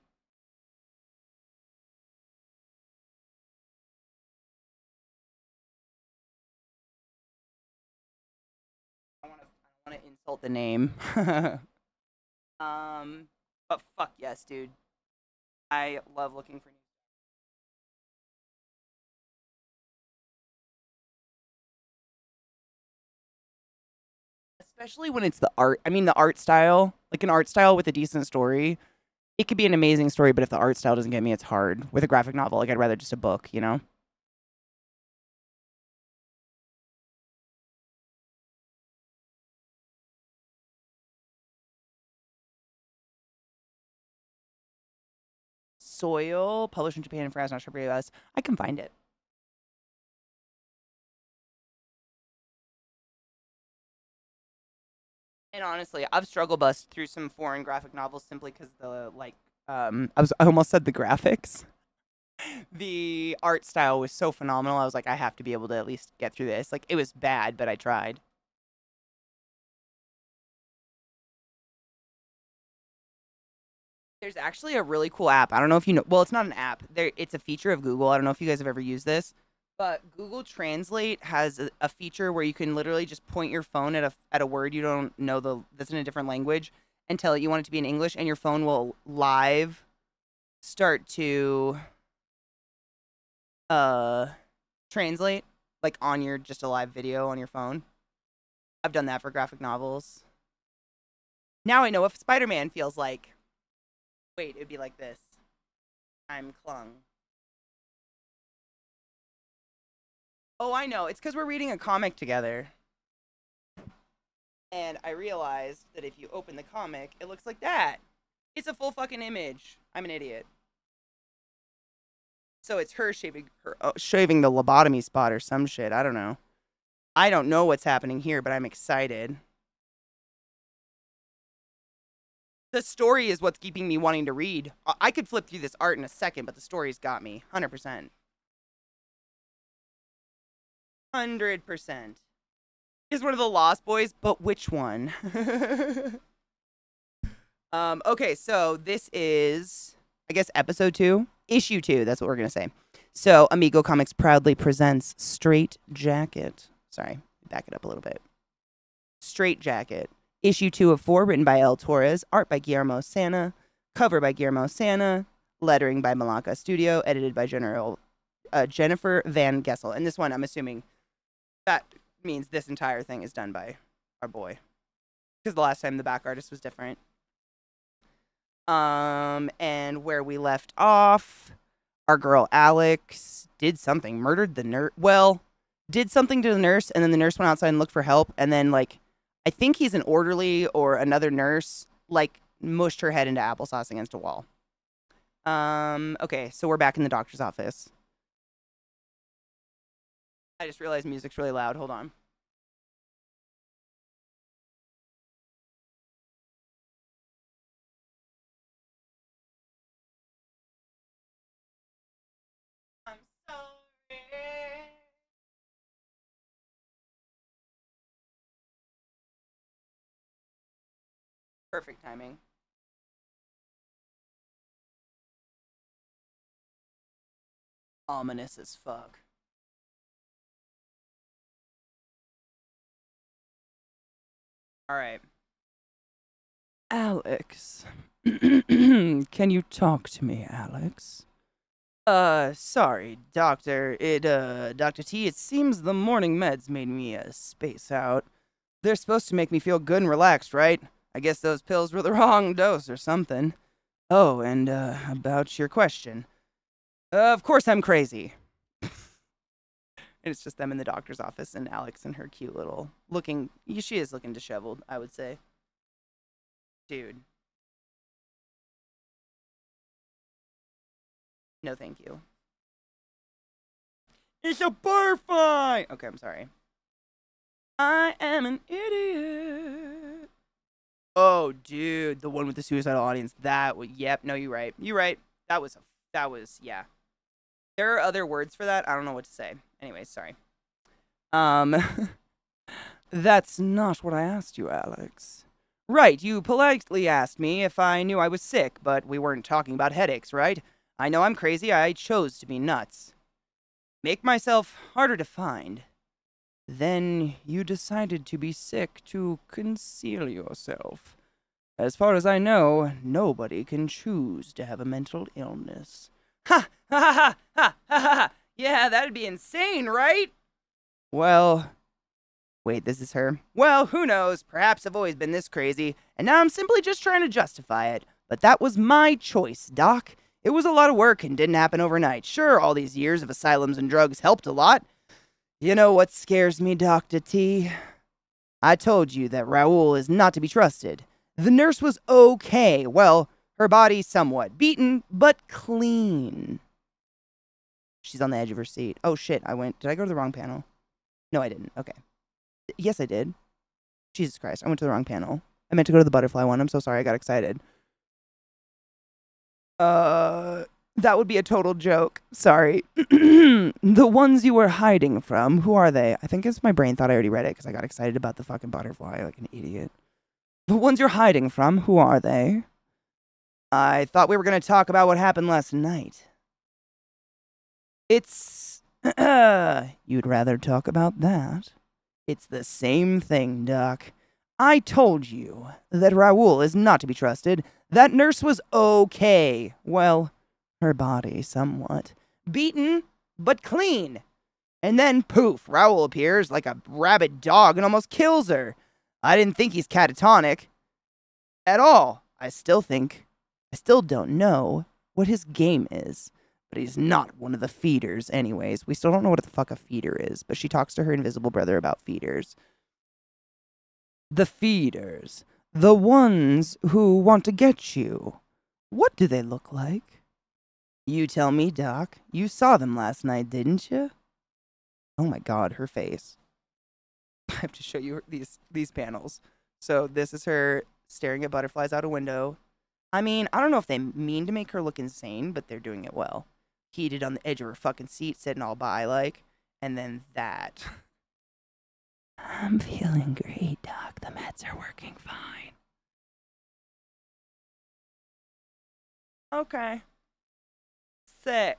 I don't want to insult the name. But fuck yes, dude. I love looking for new. Especially when it's the art. I mean, the art style. Like an art style with a decent story. It could be an amazing story, but if the art style doesn't get me, it's hard. With a graphic novel, like, I'd rather just a book, you know? Soil, published in Japan and France, not sure for US. I can find it. And honestly, I've struggle bust through some foreign graphic novels simply because I almost said the graphics. The art style was so phenomenal. I was like, I have to be able to at least get through this. Like, it was bad, but I tried. There's actually a really cool app. I don't know if you know. Well, it's not an app. It's a feature of Google. I don't know if you guys have ever used this, but Google Translate has a feature where you can literally just point your phone at a word you don't know that's in a different language and tell it you want it to be in English, and your phone will live start to translate, like on your just a live video on your phone. I've done that for graphic novels. Now I know what Spider-Man feels like. Wait, it'd be like this. I'm clung. Oh, I know. It's because we're reading a comic together. And I realized that if you open the comic, it looks like that. It's a full fucking image. I'm an idiot. So it's her shaving the lobotomy spot or some shit. I don't know. I don't know what's happening here, but I'm excited. The story is what's keeping me wanting to read. I could flip through this art in a second, but the story's got me. 100%. 100%. Is one of the Lost Boys, but which one? Okay, so this is, I guess, episode 2? Issue 2, that's what we're going to say. So, Amigo Comics proudly presents Straight Jacket. Sorry, back it up a little bit. Straight Jacket. Issue 2 of 4, written by El Torres, art by Guillermo Sana, cover by Guillermo Sana, lettering by Malacca Studio, edited by Jennifer Van Gessel. And this one, I'm assuming that means this entire thing is done by our boy. Because the last time the back artist was different. And where we left off, our girl Alex did something, murdered the nurse. Well, did something to the nurse, and then the nurse went outside and looked for help, and then, like, I think he's an orderly or another nurse, like, mushed her head into applesauce against a wall. Okay, so we're back in the doctor's office. I just realized music's really loud. Hold on. I'm sorry. Perfect timing. Ominous as fuck. All right. Alex. Can you talk to me, Alex? Sorry, Doctor. Dr. T, it seems the morning meds made me, space out. They're supposed to make me feel good and relaxed, right? I guess those pills were the wrong dose or something. Oh, and, about your question. Of course I'm crazy. And it's just them in the doctor's office and Alex and her cute little looking... She is looking disheveled, I would say. Dude. No, thank you. It's a butterfly! Okay, I'm sorry. I am an idiot. Oh, dude. The one with the suicidal audience. That was... Yep, no, you're right. You're right. That was... Yeah. There are other words for that. I don't know what to say. Anyways, sorry. That's not what I asked you, Alex. Right, you politely asked me if I knew I was sick, but we weren't talking about headaches, right? I know I'm crazy. I chose to be nuts. Make myself harder to find. Then you decided to be sick to conceal yourself. As far as I know, nobody can choose to have a mental illness. Ha! Ha ha ha ha ha! Yeah, that'd be insane, right? Well, wait, this is her. Well, who knows? Perhaps I've always been this crazy, and now I'm simply just trying to justify it. But that was my choice, Doc. It was a lot of work and didn't happen overnight. Sure, all these years of asylums and drugs helped a lot. You know what scares me, Dr. T? I told you that Raoul is not to be trusted. The nurse was okay. Well, her body somewhat beaten, but clean. She's on the edge of her seat. Oh, shit, did I go to the wrong panel? No, I didn't. Okay. Yes, I did. Jesus Christ, I went to the wrong panel. I meant to go to the butterfly one. I'm so sorry, I got excited. That would be a total joke. Sorry. The ones you were hiding from, who are they? I think it's my brain thought I already read it because I got excited about the fucking butterfly like an idiot. The ones you're hiding from, who are they? I thought we were going to talk about what happened last night. It's... You'd rather talk about that? It's the same thing, Doc. I told you that Raoul is not to be trusted. That nurse was okay. Well, her body somewhat. Beaten, but clean. And then, poof, Raoul appears like a rabid dog and almost kills her. I didn't think he's catatonic. At all. I still don't know what his game is. But he's not one of the feeders anyways. We still don't know what the fuck a feeder is, but she talks to her invisible brother about feeders. The feeders. The ones who want to get you. What do they look like? You tell me, Doc. You saw them last night, didn't you? Oh my god, her face. I have to show you these panels. So this is her staring at butterflies out a window. I mean, I don't know if they mean to make her look insane, but they're doing it well. Heated on the edge of her fucking seat, sitting all by like. And then that. I'm feeling great, Doc. The meds are working fine. Okay. Sick.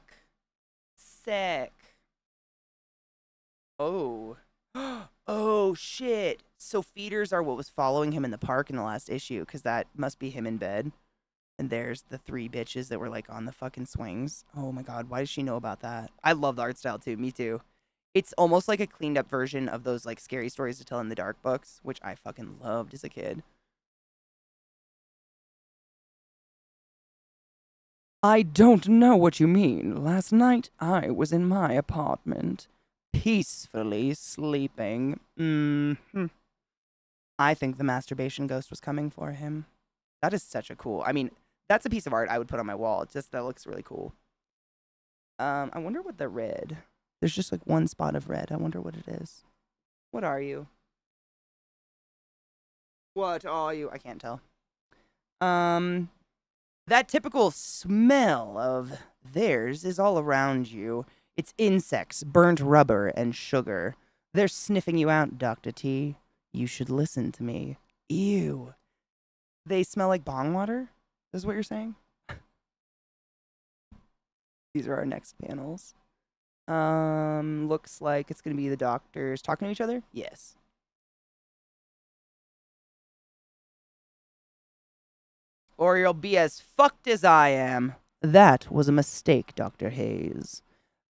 Oh. Oh, shit. So feeders are what was following him in the park in the last issue, because that must be him in bed. And there's the 3 bitches that were, like, on the fucking swings. Oh, my God. Why does she know about that? I love the art style, too. Me, too. It's almost like a cleaned up version of those, like, scary stories to tell in the dark books, which I fucking loved as a kid. I don't know what you mean. Last night, I was in my apartment, peacefully sleeping. I think the masturbation ghost was coming for him. That is such a cool... I mean, that's a piece of art I would put on my wall. Just that looks really cool. I wonder what the red... There's just like one spot of red. I wonder what it is. What are you? What are you? I can't tell. That typical smell of theirs is all around you. It's insects, burnt rubber, and sugar. They're sniffing you out, Dr. T. You should listen to me. Ew. They smell like bong water? Is what you're saying? These are our next panels. Looks like it's gonna be the doctors talking to each other? Yes. Or you'll be as fucked as I am. That was a mistake, Dr. Hayes.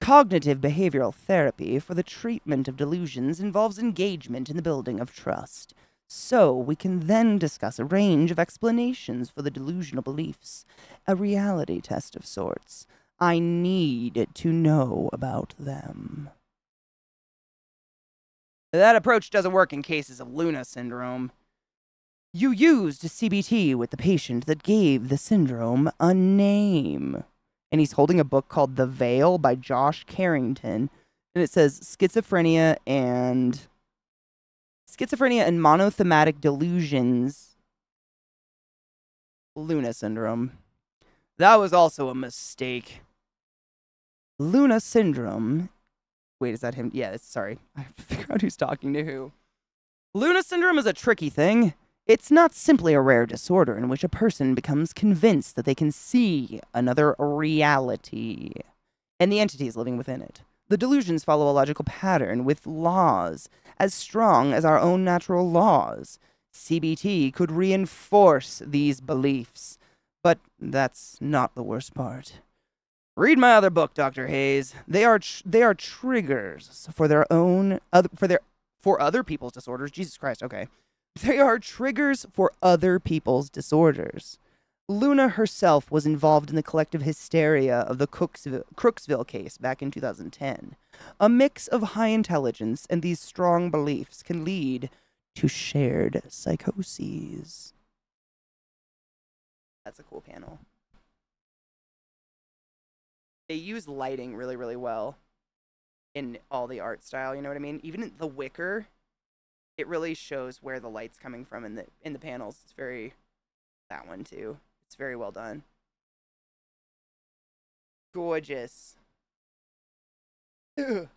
Cognitive behavioral therapy for the treatment of delusions involves engagement in the building of trust. So we can then discuss a range of explanations for the delusional beliefs. A reality test of sorts. I need to know about them. That approach doesn't work in cases of Luna syndrome. You used CBT with the patient that gave the syndrome a name. And he's holding a book called The Veil by Josh Carrington. And it says schizophrenia and monothematic delusions. Luna syndrome. That was also a mistake. Luna syndrome. Wait, is that him? Yeah, sorry. I have to figure out who's talking to who. Luna syndrome is a tricky thing. It's not simply a rare disorder in which a person becomes convinced that they can see another reality and the entities living within it. The delusions follow a logical pattern with laws as strong as our own natural laws. CBT could reinforce these beliefs, but that's not the worst part. Read my other book, Dr. Hayes. They are triggers for other people's disorders. Jesus Christ, okay. They are triggers for other people's disorders. Luna herself was involved in the collective hysteria of the Crooksville case back in 2010. A mix of high intelligence and these strong beliefs can lead to shared psychoses. That's a cool panel. They use lighting really, really well in all the art style, you know what I mean? Even the wicker, it really shows where the light's coming from in the panels. It's very... That one, too. It's very well done. Gorgeous. Ugh.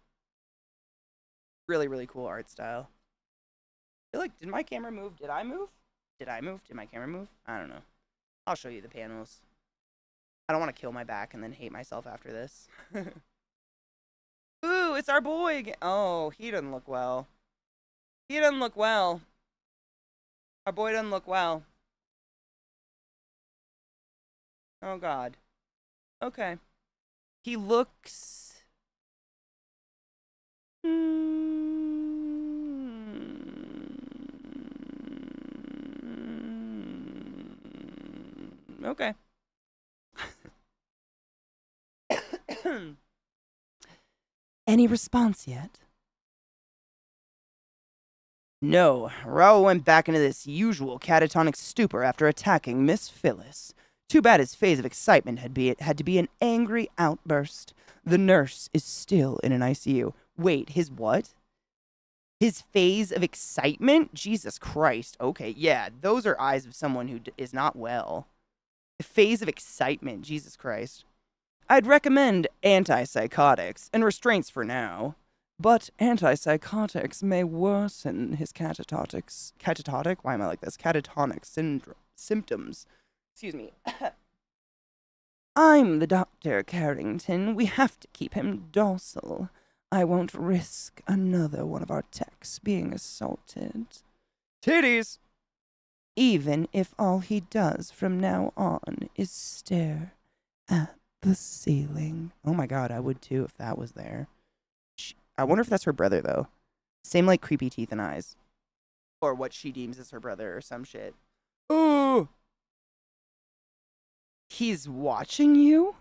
Really, really cool art style. I feel like, did my camera move? Did I move? Did I move? Did my camera move? I don't know. I'll show you the panels. I don't want to kill my back and then hate myself after this. Ooh, it's our boy again. Oh, he doesn't look well. He doesn't look well. Our boy doesn't look well. Oh, God. Okay. He looks... Okay. Any response yet? No, Raoul went back into this usual catatonic stupor after attacking Miss Phyllis. Too bad his phase of excitement had to be an angry outburst. The nurse is still in an ICU. Wait, his what? His phase of excitement? Jesus Christ. Okay, yeah, those are eyes of someone who is not well. A phase of excitement. Jesus Christ. I'd recommend antipsychotics and restraints for now. But antipsychotics may worsen his catatonic? Why am I like this? Catatonic symptoms. Excuse me. I'm the Dr. Carrington. We have to keep him docile. I won't risk another one of our techs being assaulted. Titties! Even if all he does from now on is stare at the ceiling. Oh my god, I would too if that was there. I wonder if that's her brother, though. Same like creepy teeth and eyes. Or what she deems as her brother or some shit. Ooh! He's watching you?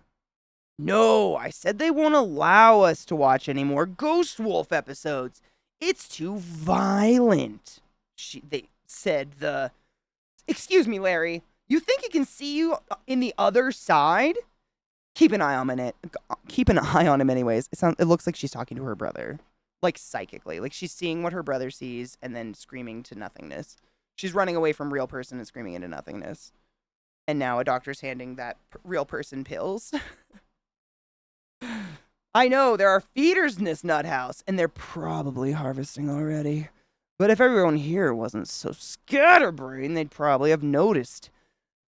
No, I said they won't allow us to watch any more Ghost Wolf episodes. It's too violent. They said Excuse me, Larry. You think he can see you in the other side? Keep an eye on it. Keep an eye on him anyways. It looks like she's talking to her brother. Like psychically. Like she's seeing what her brother sees and then screaming to nothingness. She's running away from real person and screaming into nothingness. And now a doctor's handing that real person pills. I know, there are feeders in this nut house, and they're probably harvesting already. But if everyone here wasn't so scatterbrained, they'd probably have noticed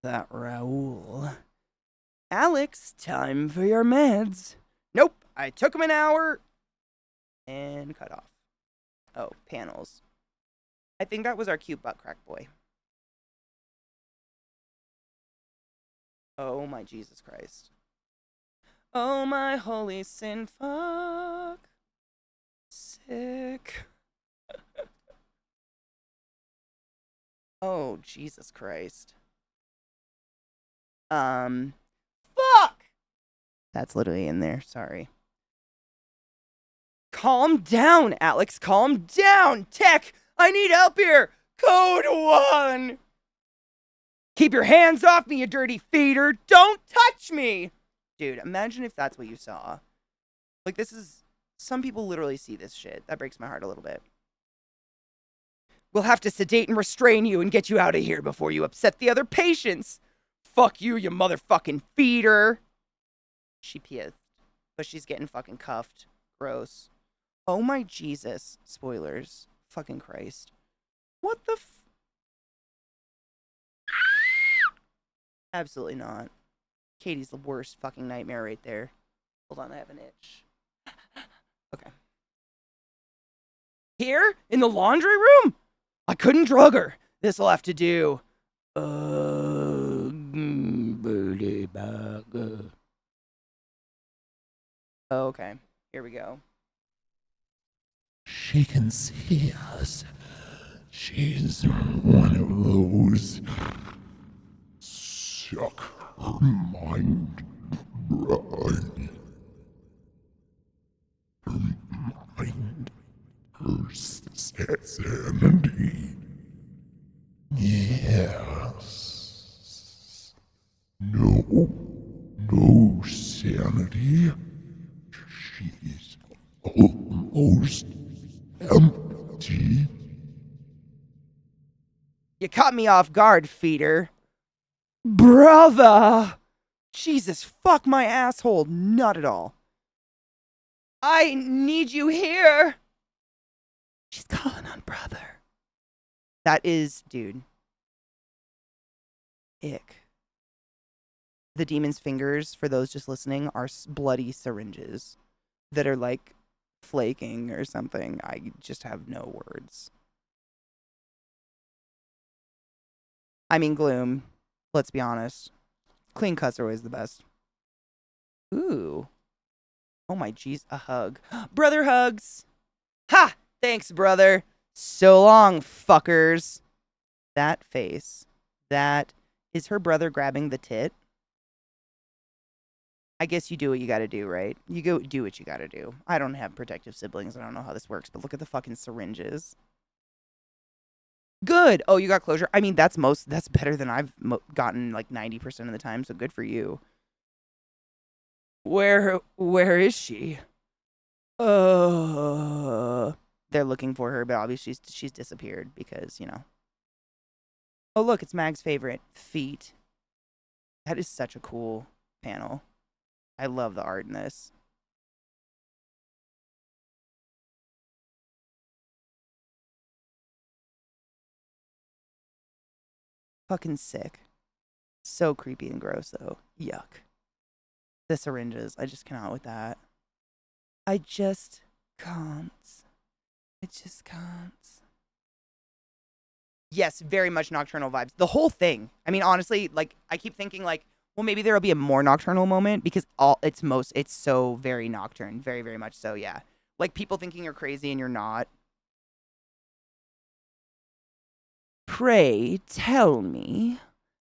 that Raoul. Alex, time for your meds. Nope, I took him an hour. And cut off. Oh, panels. I think that was our cute butt crack boy. Oh my Jesus Christ. Oh my holy sin fuck. Sick. Oh Jesus Christ. Fuck! That's literally in there, sorry. Calm down, Alex, calm down! Tech, I need help here! Code 1! Keep your hands off me, you dirty feeder! Don't touch me! Dude, imagine if that's what you saw. Like, this is... Some people literally see this shit. That breaks my heart a little bit. We'll have to sedate and restrain you and get you out of here before you upset the other patients. Fuck you, you motherfucking feeder. She pissed. But she's getting fucking cuffed. Gross. Oh my Jesus. Spoilers. Fucking Christ. What the Absolutely not. Katie's the worst fucking nightmare right there. Hold on, I have an itch. Okay. Here? In the laundry room? I couldn't drug her. This'll have to do. Okay, here we go. She can see us. She's one of those. Suck her mind dry. Her mind, her sanity. Yes. No sanity. She's almost empty. You caught me off guard, feeder. Brother! Jesus, fuck my asshole. Not at all. I need you here. She's calling on brother. That is, dude. Ick. The demon's fingers, for those just listening, are bloody syringes that are like flaking or something. I just have no words. I mean, Gloom. Let's be honest. Clean cuts are always the best. Ooh. Oh my jeez, a hug. Brother hugs! Ha! Thanks, brother. So long, fuckers. That face. That is her brother grabbing the tit. I guess you do what you gotta do, right? You go do what you gotta do. I don't have protective siblings. I don't know how this works, but look at the fucking syringes. Good. Oh, you got closure. I mean, that's better than I've gotten like 90% of the time, so good for you. Where is she? That they're looking for her, but obviously she's disappeared because, you know. Oh, look, it's Mag's favorite, feet. That is such a cool panel. I love the art in this. Fucking sick. So creepy and gross, though. Yuck. The syringes. I just cannot with that. I just can't. I just can't. Yes, very much nocturnal vibes. The whole thing. I mean, honestly, like, I keep thinking, like, well, maybe there'll be a more nocturnal moment because it's so very nocturne. Very, very much so, yeah. Like, people thinking you're crazy and you're not. Pray tell me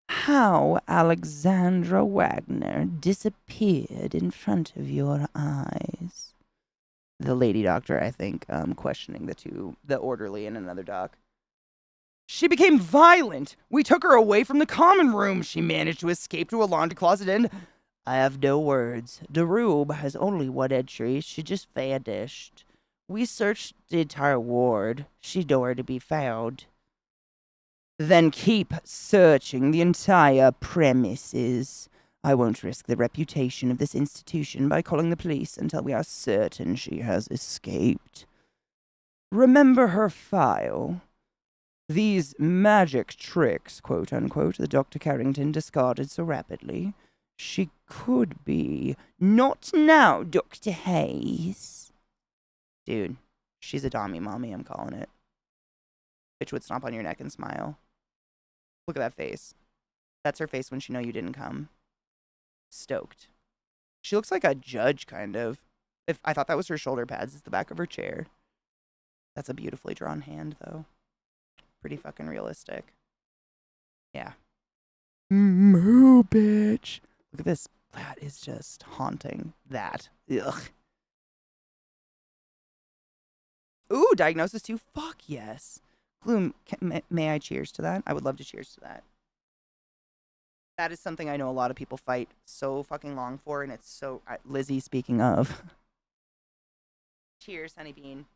how Alexandra Wagner disappeared in front of your eyes. The lady doctor, I think, questioning the orderly and another doc. She became violent. We took her away from the common room. She managed to escape to a laundry closet and... I have no words. The room has only one entry. She just vanished. We searched the entire ward. She's nowhere to be found. Then keep searching the entire premises. I won't risk the reputation of this institution by calling the police until we are certain she has escaped. Remember her file. These magic tricks, quote-unquote, that Dr. Carrington discarded so rapidly. She could be. Not now, Dr. Hayes. Dude, she's a dommy mommy, I'm calling it. Bitch would stomp on your neck and smile. Look at that face. That's her face when she know you didn't come. Stoked. She looks like a judge, kind of. If I thought that was her shoulder pads, it's the back of her chair. That's a beautifully drawn hand, though. Pretty fucking realistic. Yeah. Moo, bitch. Look at this. That is just haunting. That. Ugh. Ooh, diagnosis 2. Fuck yes. Gloom, may I cheers to that? I would love to cheers to that. That is something I know a lot of people fight so fucking long for, and it's so... Lizzie, speaking of. Cheers, honeybean.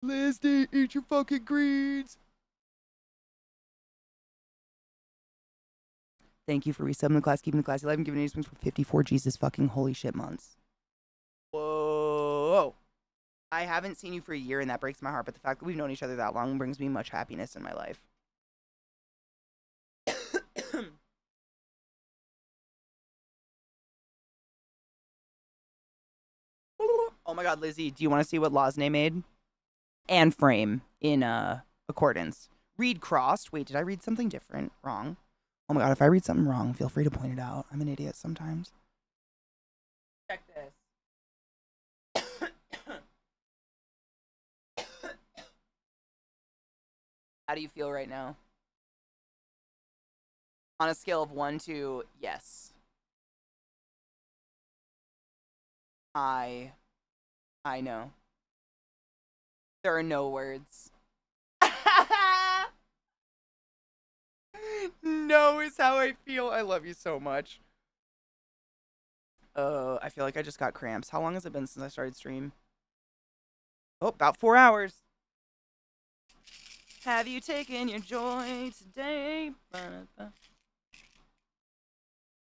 Lizzie, eat your fucking greens. Thank you for resubbing the class, keeping the class alive, and giving me for 54 Jesus fucking holy shit months. Whoa. I haven't seen you for a year, and that breaks my heart, but the fact that we've known each other that long brings me much happiness in my life. Oh my god, Lizzie, do you want to see what Loznay made? And frame in accordance. Read crossed. Wait, did I read something different? Wrong. Oh my god, if I read something wrong, feel free to point it out. I'm an idiot sometimes. Check this. How do you feel right now? On a scale of 1 to yes. I know. There are no words. No is how I feel. I love you so much. I feel like I just got cramps. How long has it been since I started stream? Oh, about 4 hours. Have you taken your joy today?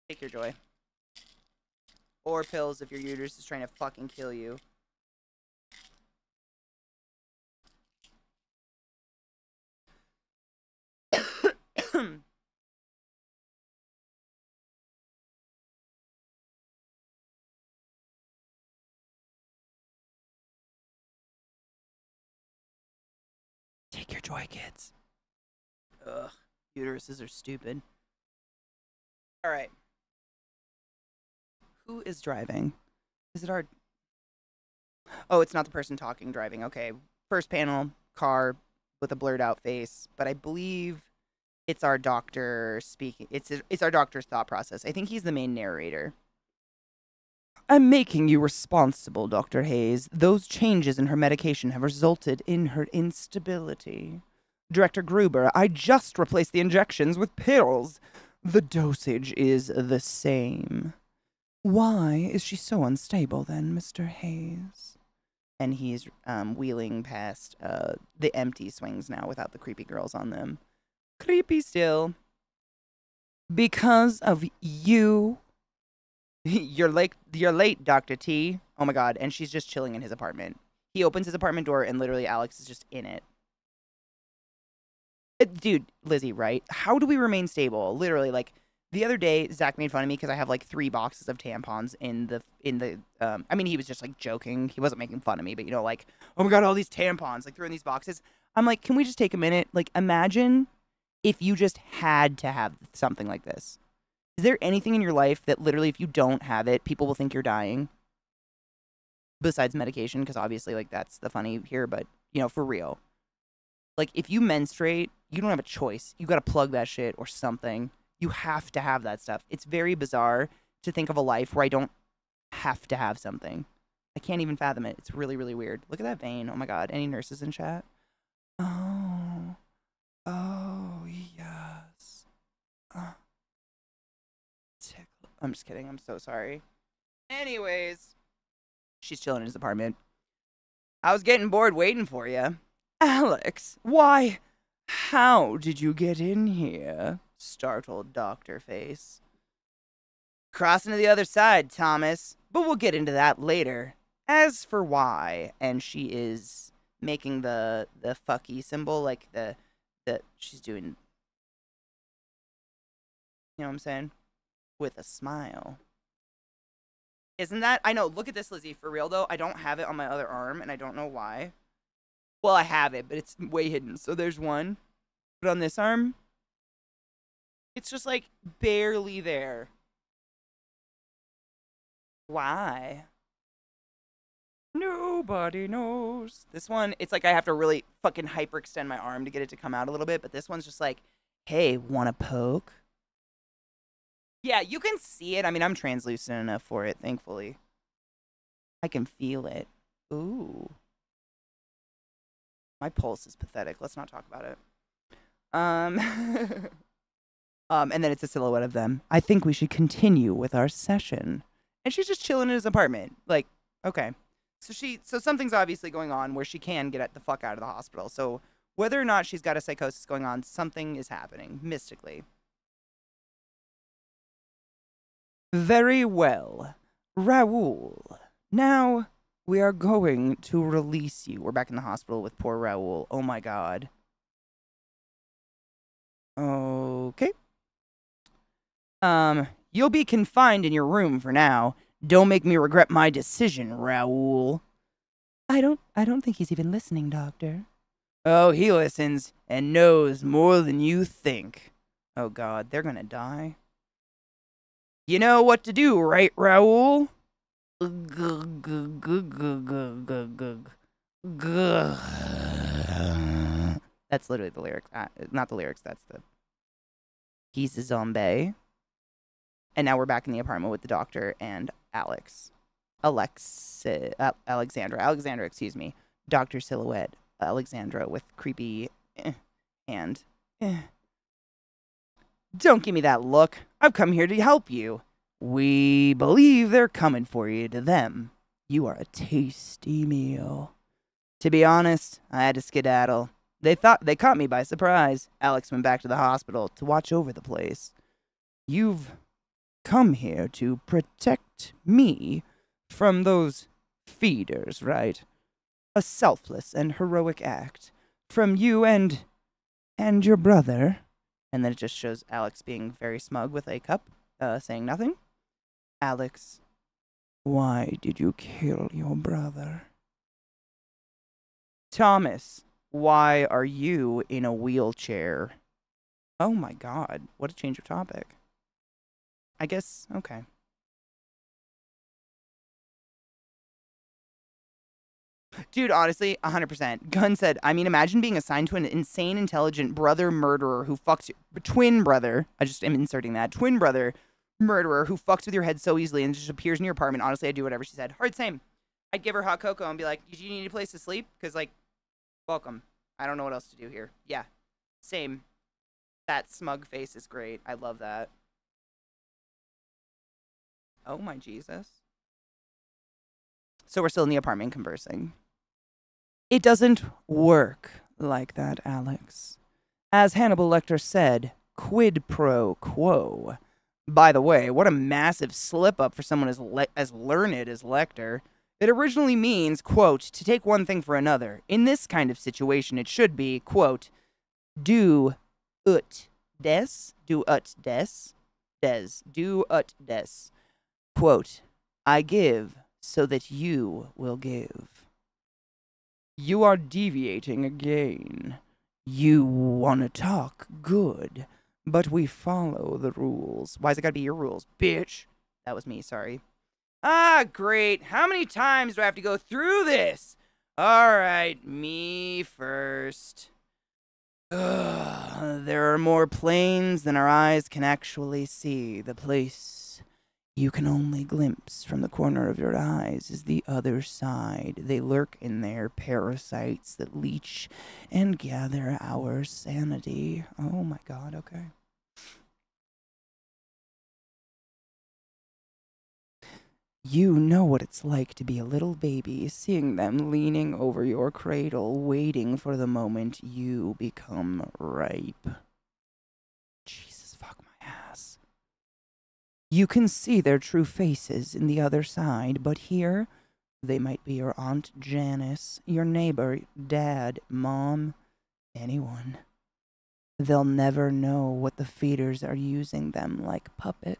Take your joy. Or pills if your uterus is trying to fucking kill you. Take your joy, kids. Ugh. Uteruses are stupid. Alright. Who is driving? Is it our... Oh, it's not the person talking driving. Okay. First panel, car with a blurred out face. But I believe it's our doctor speaking. It's our doctor's thought process. I think he's the main narrator. I'm making you responsible, Dr. Hayes. Those changes in her medication have resulted in her instability. Director Gruber, I just replaced the injections with pills. The dosage is the same. Why is she so unstable then, Mr. Hayes? And he's wheeling past the empty swings now without the creepy girls on them. Creepy still. Because of you. You're late, Dr. T. Oh my god, and she's just chilling in his apartment. He opens his apartment door and literally Alex is just in it. Dude, Lizzie, right? How do we remain stable? Literally, like, the other day, Zach made fun of me because I have, like, 3 boxes of tampons in the, I mean, he was just, like, joking. He wasn't making fun of me, but, you know, like, oh my god, all these tampons, like, throwing these boxes. I'm like, can we just take a minute? Like, imagine if you just had to have something like this. Is there anything in your life that literally, if you don't have it, people will think you're dying? Besides medication, because obviously, like, that's the funny here, but, you know, for real. Like, if you menstruate, you don't have a choice. You gotta plug that shit or something. You have to have that stuff. It's very bizarre to think of a life where I don't have to have something. I can't even fathom it. It's really, really weird. Look at that vein. Oh my god. Any nurses in chat? Oh. Oh, yes. Tickle. I'm just kidding. I'm so sorry. Anyways. She's chilling in his apartment. I was getting bored waiting for you. Alex, why? How did you get in here? Startled Dr. Face. Crossing to the other side, Thomas. But we'll get into that later. As for why, and she is making the fucky symbol, like the she's doing, you know what I'm saying? With a smile. Isn't that? I know, look at this, Lizzie. For real, though, I don't have it on my other arm, and I don't know why. Well, I have it, but it's way hidden. So there's one. But on this arm, it's just, like, barely there. Why? Nobody knows. This one, it's like I have to really fucking hyperextend my arm to get it to come out a little bit, but this one's just like, hey, wanna poke? Yeah, you can see it. I mean, I'm translucent enough for it, thankfully. I can feel it. Ooh. My pulse is pathetic. Let's not talk about it. And then it's a silhouette of them. I think we should continue with our session. And she's just chilling in his apartment. Like, okay. So something's obviously going on where she can get the fuck out of the hospital. So whether or not she's got a psychosis going on, something is happening, mystically. Very well. Raoul. Now, we are going to release you. We're back in the hospital with poor Raoul. Oh my god. Okay. You'll be confined in your room for now. Don't make me regret my decision, Raoul. I don't think he's even listening, Doctor. Oh, he listens and knows more than you think. Oh god, they're gonna die. You know what to do, right, Raoul? That's literally the lyrics. Not the lyrics, that's the... He's a zombie. And now we're back in the apartment with the doctor and Alex. Alexandra, excuse me. Dr. Silhouette. Alexandra with creepy hand. Don't give me that look. I've come here to help you. We believe they're coming for you to them. You are a tasty meal. To be honest, I had to skedaddle. They caught me by surprise. Alex went back to the hospital to watch over the place. You've come here to protect me from those feeders, right? A selfless and heroic act from you and your brother. And then it just shows Alex being very smug with a cup, saying nothing. Alex, why did you kill your brother? Thomas, why are you in a wheelchair? Oh my god, what a change of topic. I guess, okay. Dude, honestly, 100%. Gunn said, I mean, imagine being assigned to an insane, intelligent brother murderer who fucks you. Twin brother. I just am inserting that. Twin brother murderer who fucks with your head so easily and just appears in your apartment. Honestly, I'd do whatever she said. Hard same. I'd give her hot cocoa and be like, do you need a place to sleep? Because, like, welcome. I don't know what else to do here. Yeah. Same. That smug face is great. I love that. Oh my Jesus. So we're still in the apartment conversing. It doesn't work like that, Alex. As Hannibal Lecter said, quid pro quo. By the way, what a massive slip up for someone as learned as Lecter. It originally means, quote, to take one thing for another. In this kind of situation, it should be, quote, do ut des, do ut des, quote, I give so that you will give. You are deviating again. You want to talk good, but we follow the rules. Why's it gotta be your rules, bitch? That was me, sorry. Ah, great. How many times do I have to go through this? All right, me first. Ugh, there are more planes than our eyes can actually see. The place you can only glimpse from the corner of your eyes is the other side. They lurk in there, parasites that leech and gather our sanity. Oh my god, okay. You know what it's like to be a little baby, seeing them leaning over your cradle, waiting for the moment you become ripe. Jesus, fuck my ass. You can see their true faces in the other side, but here, they might be your Aunt Janice, your neighbor, dad, mom, anyone. They'll never know what the feeders are using them like puppets.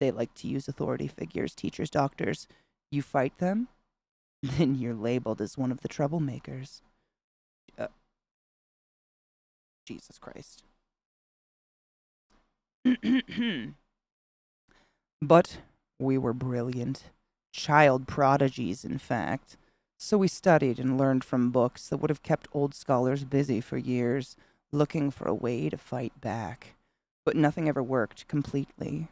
They like to use authority figures, teachers, doctors. You fight them, then you're labeled as one of the troublemakers. Jesus Christ. But we were brilliant. Child prodigies, in fact. So we studied and learned from books that would have kept old scholars busy for years, looking for a way to fight back. But nothing ever worked completely.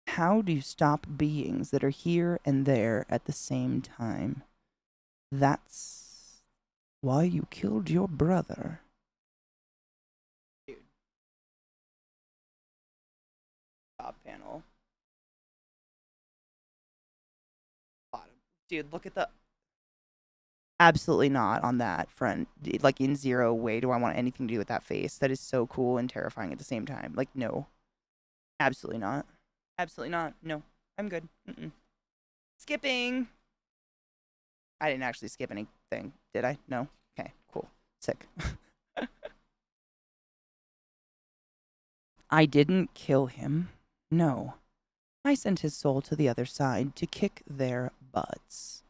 How do you stop beings that are here and there at the same time? That's why you killed your brother. Dude. Top panel. Bottom. Dude, look at the... Absolutely not on that front. Like, in zero way do I want anything to do with that face. That is so cool and terrifying at the same time. Like, no. Absolutely not. Absolutely not. No. I'm good. Skipping. I didn't actually skip anything, did I? No? Okay, cool. Sick. I didn't kill him. No. I sent his soul to the other side to kick their butts.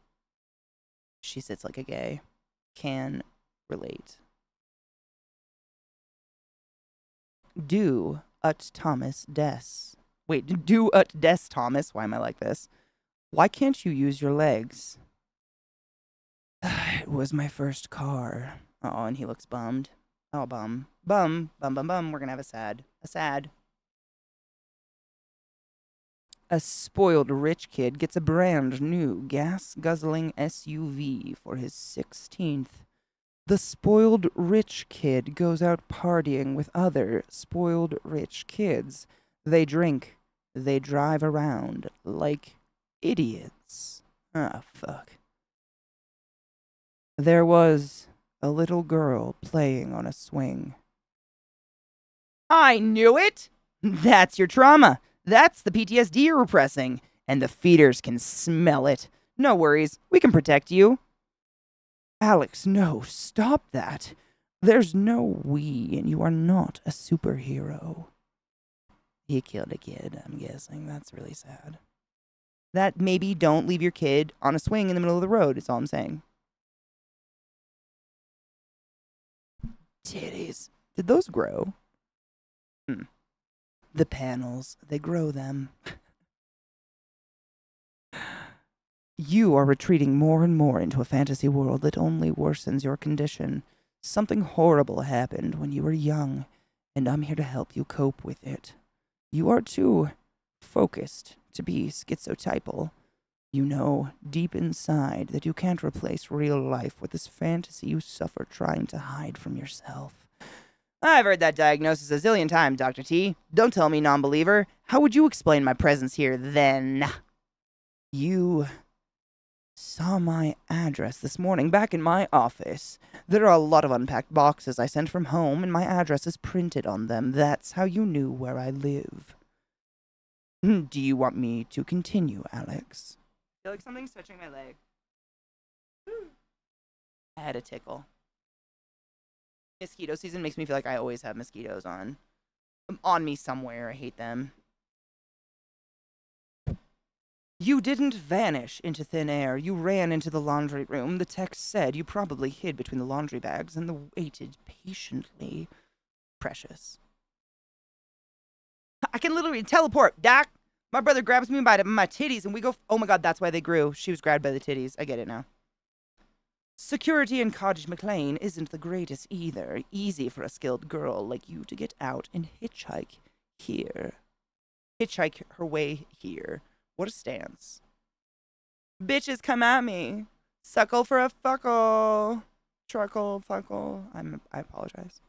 She sits like a gay. Can relate. Do ut Thomas des. Wait, do ut des Thomas? Why am I like this? Why can't you use your legs? It was my first car. Oh, and he looks bummed. Oh, bum. Bum. Bum, bum, bum. We're gonna have a sad. A sad. A spoiled rich kid gets a brand new gas-guzzling SUV for his 16th. The spoiled rich kid goes out partying with other spoiled rich kids. They drink. They drive around like idiots. Ah, fuck. There was a little girl playing on a swing. I knew it! That's your trauma. That's the PTSD you're repressing. And the feeders can smell it. No worries. We can protect you. Alex, no. Stop that. There's no we, and you are not a superhero. He killed a kid, I'm guessing. That's really sad. That maybe don't leave your kid on a swing in the middle of the road, is all I'm saying. Titties. Did those grow? The panels, they grow them. You are retreating more and more into a fantasy world that only worsens your condition. Something horrible happened when you were young, and I'm here to help you cope with it. You are too focused to be schizotypal. You know, deep inside, that you can't replace real life with this fantasy you suffer trying to hide from yourself. I've heard that diagnosis a zillion times, Dr. T. Don't tell me, non-believer. How would you explain my presence here, then? You saw my address this morning back in my office. There are a lot of unpacked boxes I sent from home, and my address is printed on them. That's how you knew where I live. Do you want me to continue, Alex? I feel like something's touching my leg. I had a tickle. Mosquito season makes me feel like I always have mosquitoes on me somewhere. I hate them. You didn't vanish into thin air. You ran into the laundry room. The text said you probably hid between the laundry bags and waited patiently. Precious. I can literally teleport, Doc. My brother grabs me by my titties and we go... Oh my god, that's why they grew. She was grabbed by the titties. I get it now. Security in Cottage McLean isn't the greatest either. Easy for a skilled girl like you to get out and hitchhike here. Hitchhike her way here. What a stance. Bitches come at me. Suckle for a fuckle. Truckle, fuckle. I apologize.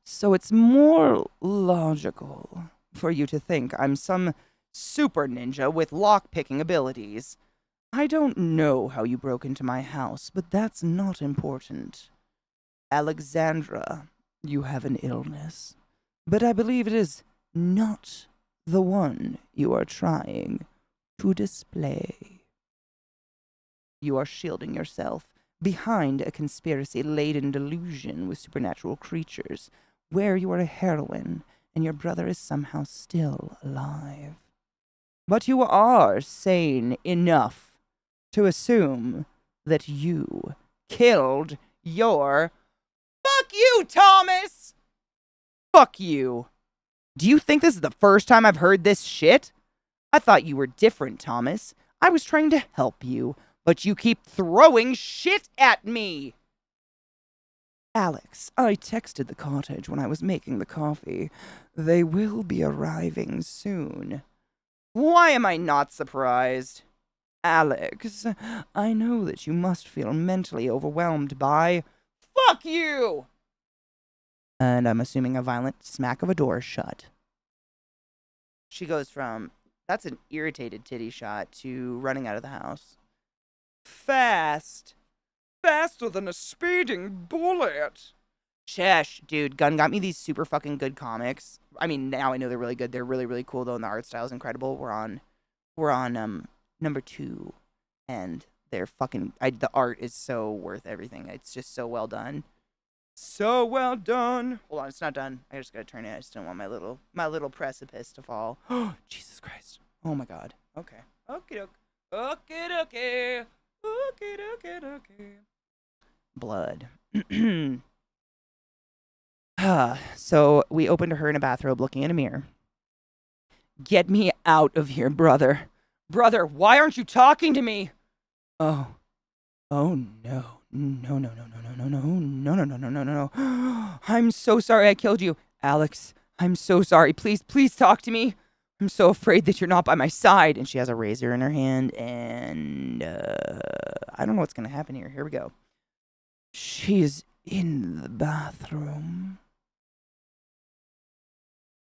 So it's more logical for you to think I'm some super ninja with lock-picking abilities. I don't know how you broke into my house, but that's not important. Alexandra, you have an illness, but I believe it is not the one you are trying to display. You are shielding yourself behind a conspiracy-laden delusion with supernatural creatures, where you are a heroine and your brother is somehow still alive. But you are sane enough to assume that you killed your... Fuck you, Thomas! Fuck you. Do you think this is the first time I've heard this shit? I thought you were different, Thomas. I was trying to help you, but you keep throwing shit at me. Alex, I texted the cottage when I was making the coffee. They will be arriving soon. Why am I not surprised? Alex, I know that you must feel mentally overwhelmed by... Fuck you! And I'm assuming a violent smack of a door shut. She goes from, that's an irritated titty shot, to running out of the house. Fast. Faster than a speeding bullet. Shesh, dude, Gunn got me these super fucking good comics. I mean, now I know they're really good. They're really, really cool, though, and the art style is incredible. We're on number 2, and they're fucking... the art is so worth everything. It's just so well done. So well done. Hold on, it's not done. I just gotta turn it. I just don't want my little precipice to fall. Oh, Jesus Christ. Oh my god. Okay. Okay, okay. Okay. Blood. So we opened her in a bathrobe looking in a mirror. Get me out of here, brother. Brother, why aren't you talking to me? Oh no. No. I'm so sorry I killed you. Alex, I'm so sorry. Please talk to me. I'm so afraid that you're not by my side. And she has a razor in her hand, and I don't know what's going to happen here. Here we go. She's in the bathroom.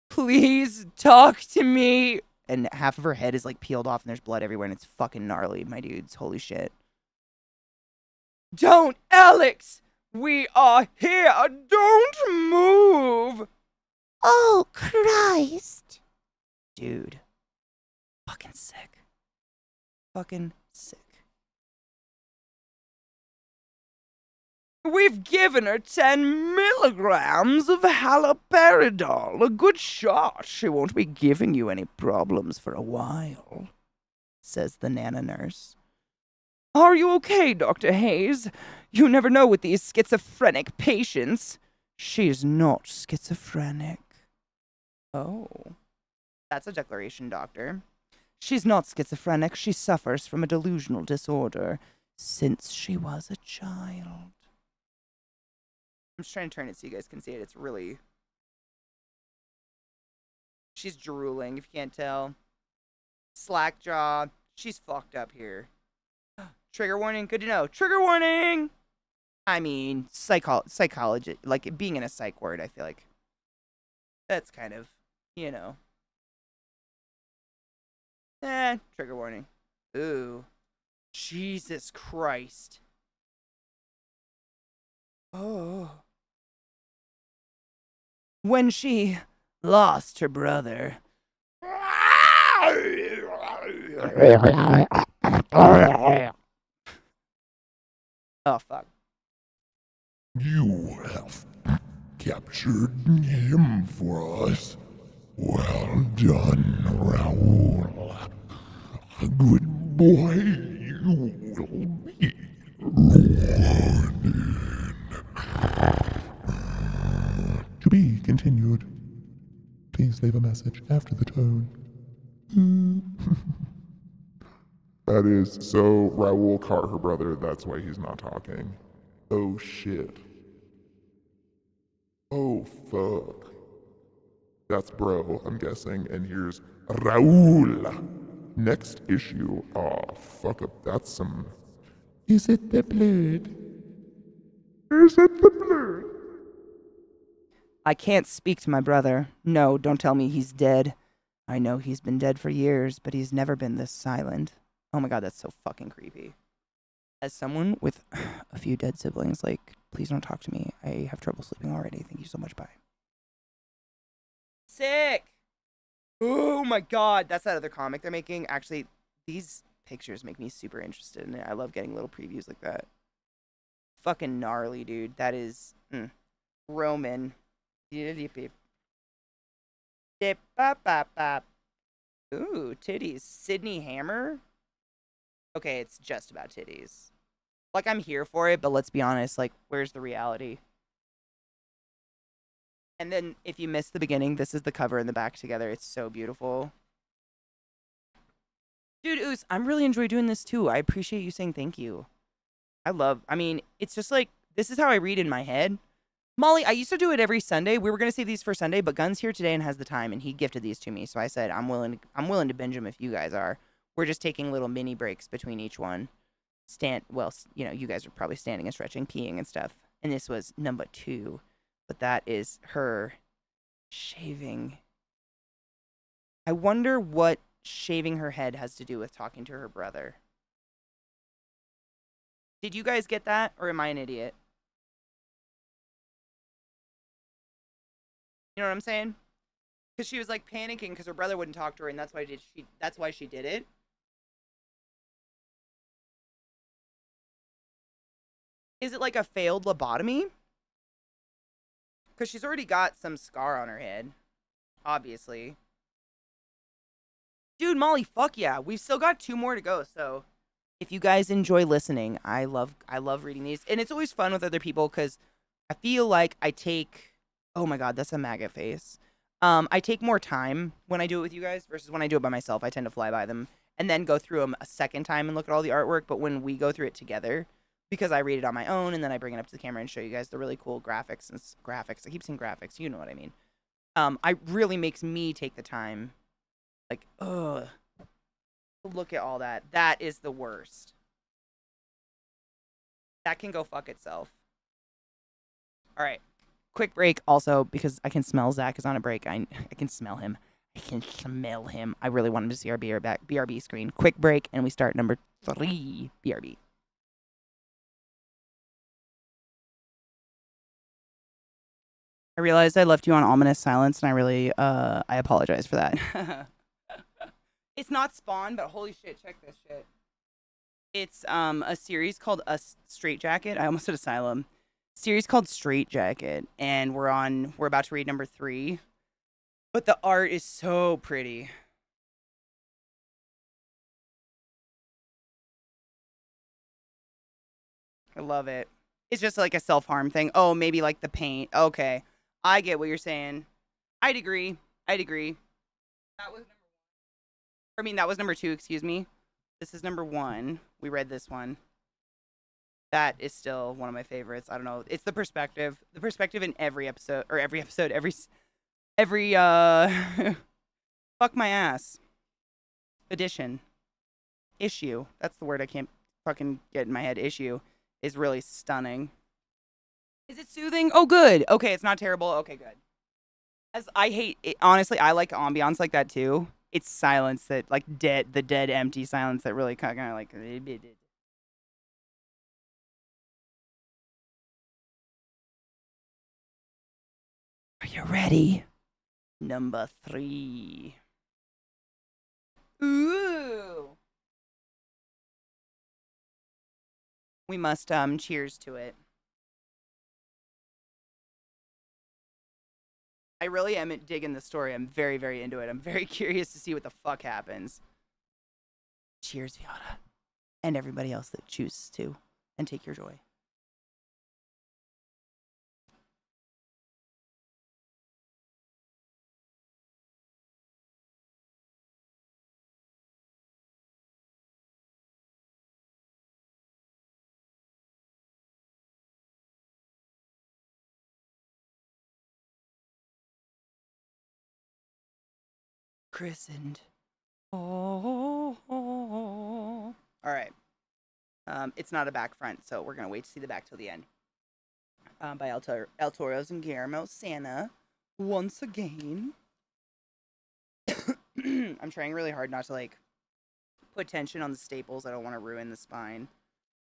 Please talk to me. And half of her head is like peeled off and there's blood everywhere and it's fucking gnarly, my dudes. Holy shit. Don't, Alex! We are here. Don't move. Oh, Christ. Dude. Fucking sick. Fucking sick. We've given her 10 milligrams of haloperidol. A good shot. She won't be giving you any problems for a while, says the Nana nurse. Are you okay, Dr. Hayes? You never know with these schizophrenic patients. She's not schizophrenic. Oh. That's a declaration, doctor. She's not schizophrenic. She suffers from a delusional disorder since she was a child. I'm just trying to turn it so you guys can see it. It's really... She's drooling, if you can't tell. Slack jaw. She's fucked up here. Trigger warning. Good to know. Trigger warning! I mean, psychology, like being in a psych ward, I feel like that's kind of, you know. Trigger warning. Ooh. Jesus Christ. Oh. When she lost her brother. Oh, fuck. You have captured him for us. Well done, Raoul. A good boy you will be. Rewarded. To be continued. Please leave a message after the tone. That is, so Raoul caught her brother, that's why he's not talking. Oh shit. Oh fuck. That's bro, I'm guessing, and here's Raoul. Next issue. Aw, fuck up, that's some... Is it the blood? Is it the blood? I can't speak to my brother. No, don't tell me he's dead. I know he's been dead for years, but he's never been this silent. Oh my god, that's so fucking creepy. As someone with a few dead siblings, like, please don't talk to me. I have trouble sleeping already. Thank you so much. Bye. Sick! Oh my god, that's that other comic they're making. Actually, these pictures make me super interested in it. I love getting little previews like that. Fucking gnarly, dude. That is... Roman. Ooh, titties. Sydney Hammer? Okay, it's just about titties. Like, I'm here for it, but let's be honest, like, where's the reality? And then, if you missed the beginning, this is the cover and the back together. It's so beautiful. Dude, Oos, I'm really enjoying doing this, too. I appreciate you saying thank you. I mean, it's just like, this is how I read in my head. Molly, I used to do it every Sunday. We were going to save these for Sunday, but Gun's here today and has the time, and he gifted these to me. So I said, I'm willing to binge them if you guys are. We're just taking little mini breaks between each one. Well, you know, you guys are probably standing and stretching, peeing and stuff. And this was number 2. But that is her shaving. I wonder what shaving her head has to do with talking to her brother. Did you guys get that, or am I an idiot? You know what I'm saying? Because she was like panicking because her brother wouldn't talk to her, and that's why she did it. Is it like a failed lobotomy? Because she's already got some scar on her head, obviously. Dude, Molly, fuck yeah. We've still got 2 more to go, so if you guys enjoy listening, I love reading these. And it's always fun with other people because I feel like I take... Oh my god, that's a maggot face. I take more time when I do it with you guys versus when I do it by myself. I tend to fly by them and then go through them a second time and look at all the artwork. But when we go through it together, because I read it on my own and then I bring it up to the camera and show you guys the really cool graphics and graphics. I keep saying graphics, you know what I mean. I really makes me take the time. Like, ugh. Look at all that. That is the worst. That can go fuck itself. All right. Quick break also because I can smell Zach is on a break. I can smell him. I can smell him. I really want him to see our BRB screen. Quick break and we start number 3 BRB. I realized I left you on ominous silence and I really I apologize for that. It's not Spawn, but holy shit, check this shit. It's a series called Straight Jacket. I almost said Asylum. Series called Straight Jacket, and we're about to read number 3. But the art is so pretty. I love it. It's just like a self-harm thing. Oh, maybe like the paint. Okay. I get what you're saying. I'd agree. That was that was number 2, excuse me. This is number 1. We read this one. That is still one of my favorites. I don't know. It's the perspective. The perspective in every episode, every fuck my ass edition. Issue. That's the word I can't fucking get in my head. Issue is really stunning. Is it soothing? Oh, good. Okay, it's not terrible. Okay, good. As I hate it, honestly, I like ambiance like that too. It's silence that, like, the dead, empty silence that really kind of like. Are you ready? Number 3. Ooh. We must cheers to it. I really am digging the story. I'm very, very into it. I'm very curious to see what the fuck happens. Cheers, Viana. And everybody else that chooses to. And take your joy. Christened. Oh. All right. It's not a back front, so we're gonna wait to see the back till the end. By El Toro's and Guillermo Santa. Once again. I'm trying really hard not to, like, put tension on the staples. I don't want to ruin the spine.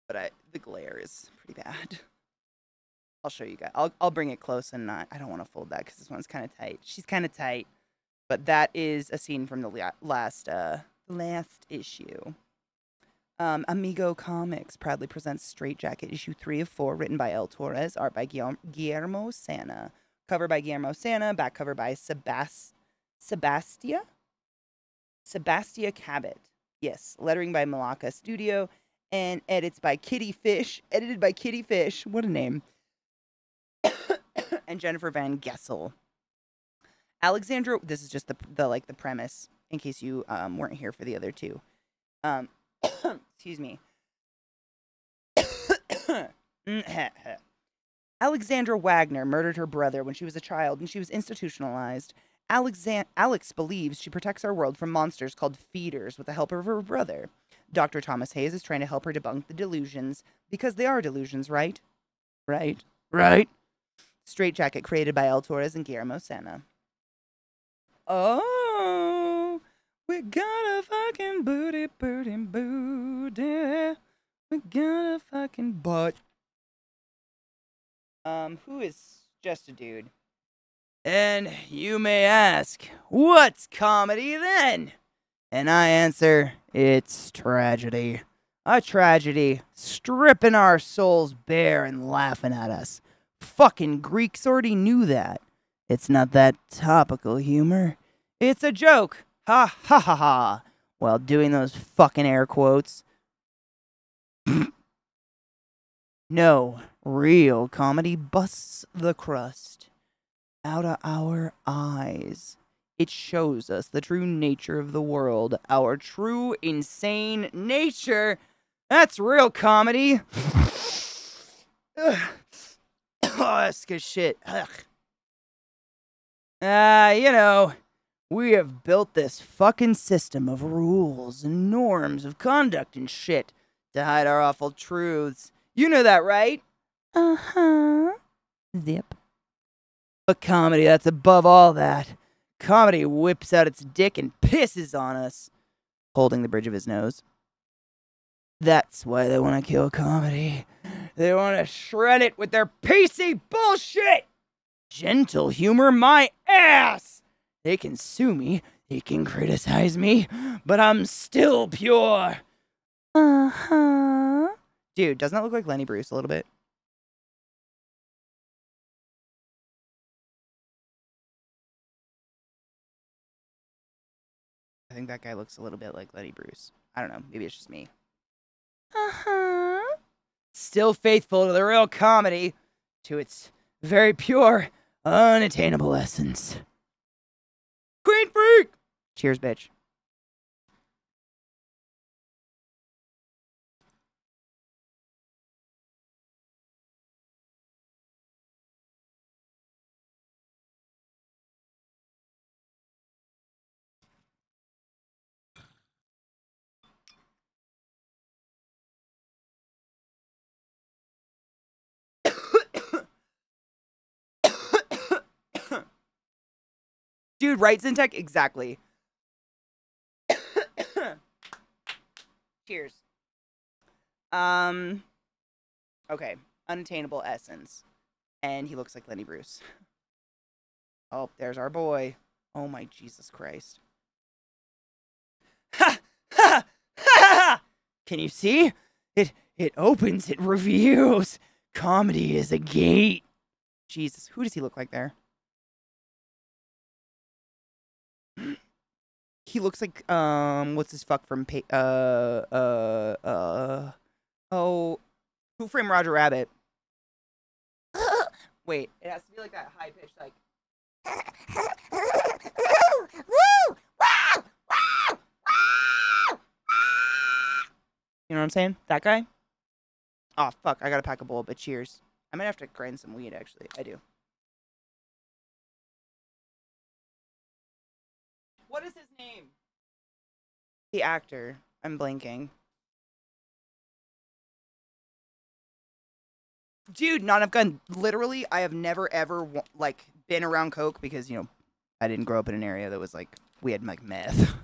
But the glare is pretty bad. I'll show you guys. I'll bring it close and not. I don't want to fold that because this one's kind of tight. She's kind of tight. But that is a scene from the last issue. Amigo Comics proudly presents Straight Jacket issue 3 of 4, written by El Torres, art by Guillermo Santa, cover by Guillermo Santa, back cover by Sebastia Cabot. Yes, lettering by Malacca Studio, and edited by Kitty Fish. What a name. And Jennifer Van Gessel. Alexandra, this is just the premise, in case you weren't here for the other two. Excuse me. Alexandra Wagner murdered her brother when she was a child and she was institutionalized. Alex believes she protects our world from monsters called feeders with the help of her brother. Dr. Thomas Hayes is trying to help her debunk the delusions, because they are delusions, right? Right. Straight Jacket created by El Torres and Guillermo Santa. Oh, we got a fucking booty. We got a fucking butt. Who is just a dude? And you may ask, what's comedy then? And I answer, it's tragedy. A tragedy stripping our souls bare and laughing at us. Fucking Greeks already knew that. It's not that topical humor. It's a joke. Ha ha ha ha. While doing those fucking air quotes. No, real comedy busts the crust out of our eyes. It shows us the true nature of the world. Our true insane nature. That's real comedy. Oh, that's good shit. Ugh. We have built this fucking system of rules and norms of conduct and shit to hide our awful truths. You know that, right? Uh-huh. Zip. But comedy, that's above all that. Comedy whips out its dick and pisses on us. Holding the bridge of his nose. That's why they want to kill comedy. They want to shred it with their PC bullshit! Gentle humor, my ass! They can sue me, they can criticize me, but I'm still pure. Uh-huh. Dude, doesn't that look like Lenny Bruce a little bit? I think that guy looks a little bit like Lenny Bruce. I don't know, maybe it's just me. Uh-huh. Still faithful to the real comedy, to its very pure, unattainable essence. Queen freak! Cheers, bitch. Dude, right, Zintek? Exactly. Cheers. Okay. Unattainable essence. And he looks like Lenny Bruce. Oh, there's our boy. Oh my Jesus Christ. Ha! Ha! Ha! Can you see? It opens, it reveals. Comedy is a gate. Jesus, who does he look like there? He looks like what's his fuck from oh, Who Framed Roger Rabbit? Wait, it has to be like that high pitched like. You know what I'm saying? That guy? Oh fuck! I gotta pack a bowl, but cheers. I might have to grind some weed. Actually, I do. What is his name? The actor. I'm blanking. Dude, not enough gun. Literally, I have never ever like been around coke because I didn't grow up in an area that was like we had like meth.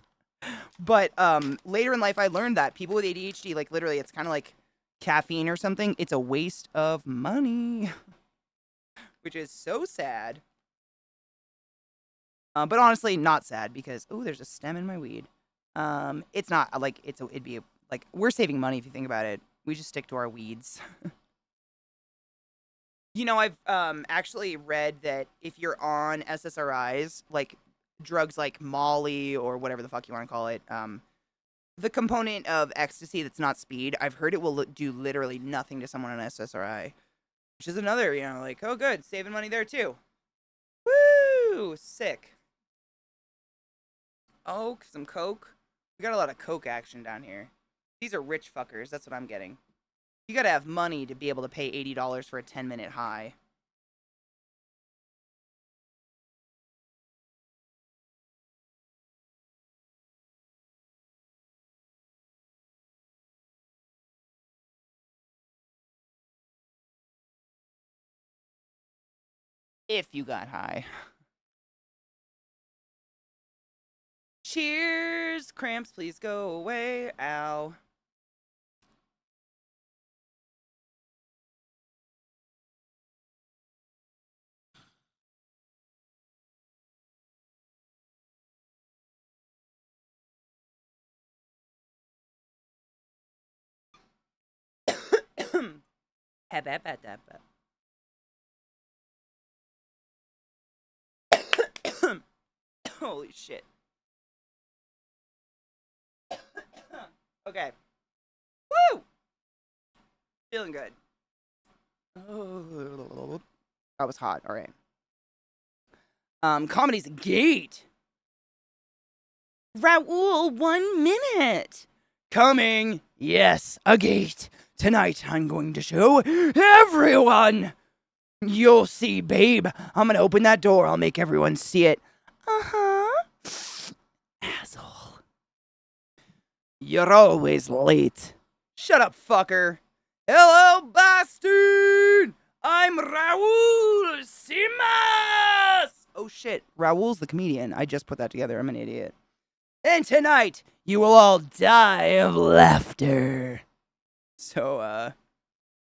But later in life, I learned that people with ADHD, like literally, it's kind of like caffeine or something. It's a waste of money, which is so sad. But honestly, not sad because there's a stem in my weed. It's not like it'd be like we're saving money if you think about it. We just stick to our weeds. I've actually read that if you're on SSRIs, like drugs like Molly or whatever the fuck you want to call it, the component of ecstasy that's not speed, I've heard it will do literally nothing to someone on SSRI, which is another, like, oh good, saving money there too. Woo! Sick. Oh, some coke. We got a lot of coke action down here. These are rich fuckers, that's what I'm getting. You gotta have money to be able to pay $80 for a 10-minute high. If you got high. Cheers! Cramps, please go away. Ow. Holy shit. Okay. Woo! Feeling good. Oh, that was hot. All right. Comedy's a gate. Raoul, 1 minute. Coming. Yes, a gate. Tonight, I'm going to show everyone. You'll see, babe. I'm gonna open that door. I'll make everyone see it. Uh-huh. Asshole. You're always late. Shut up, fucker. Hello, bastard. I'm Raoul Simas. Oh, shit. Raoul's the comedian. I just put that together. I'm an idiot. And tonight, you will all die of laughter. So,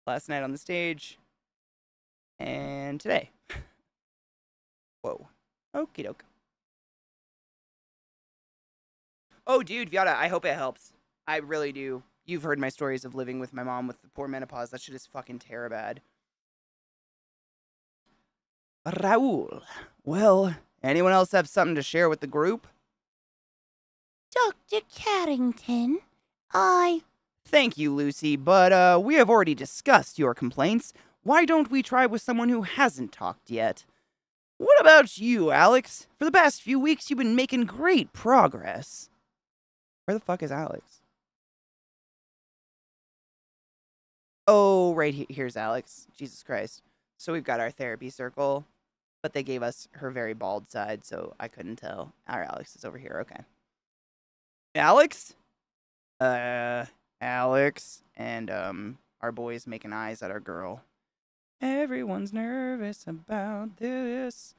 last night on the stage, and today. Whoa. Okie doke. Oh, dude, Viata, I hope it helps. I really do. You've heard my stories of living with my mom with the poor menopause. That shit is fucking terrible. Raoul. Well, anyone else have something to share with the group? Dr. Carrington, Thank you, Lucy, but we have already discussed your complaints. Why don't we try with someone who hasn't talked yet? What about you, Alex? For the past few weeks, you've been making great progress. Where the fuck is Alex? Oh, right here's Alex. Jesus Christ. So we've got our therapy circle, but they gave us her very bald side, so I couldn't tell. Our Alex is over here, okay. Alex? Alex. And, our boy's making eyes at our girl. Everyone's nervous about this.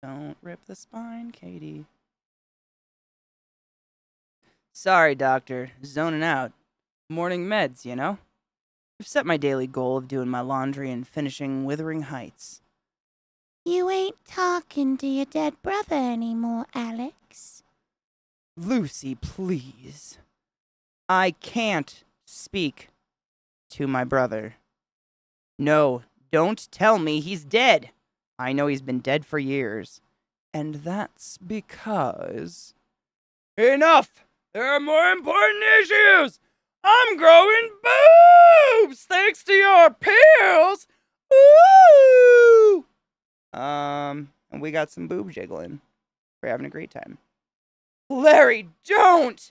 Don't rip the spine, Katie. Sorry, doctor. Zoning out. Morning meds, you know? I've set my daily goal of doing my laundry and finishing Wuthering Heights. You ain't talking to your dead brother anymore, Alex. Lucy, please. I can't speak to my brother. No, don't tell me he's dead. I know he's been dead for years. And that's because... Enough! There are more important issues! I'm growing boobs thanks to your pills! Woo! And we got some boob jiggling. We're having a great time. Larry, don't!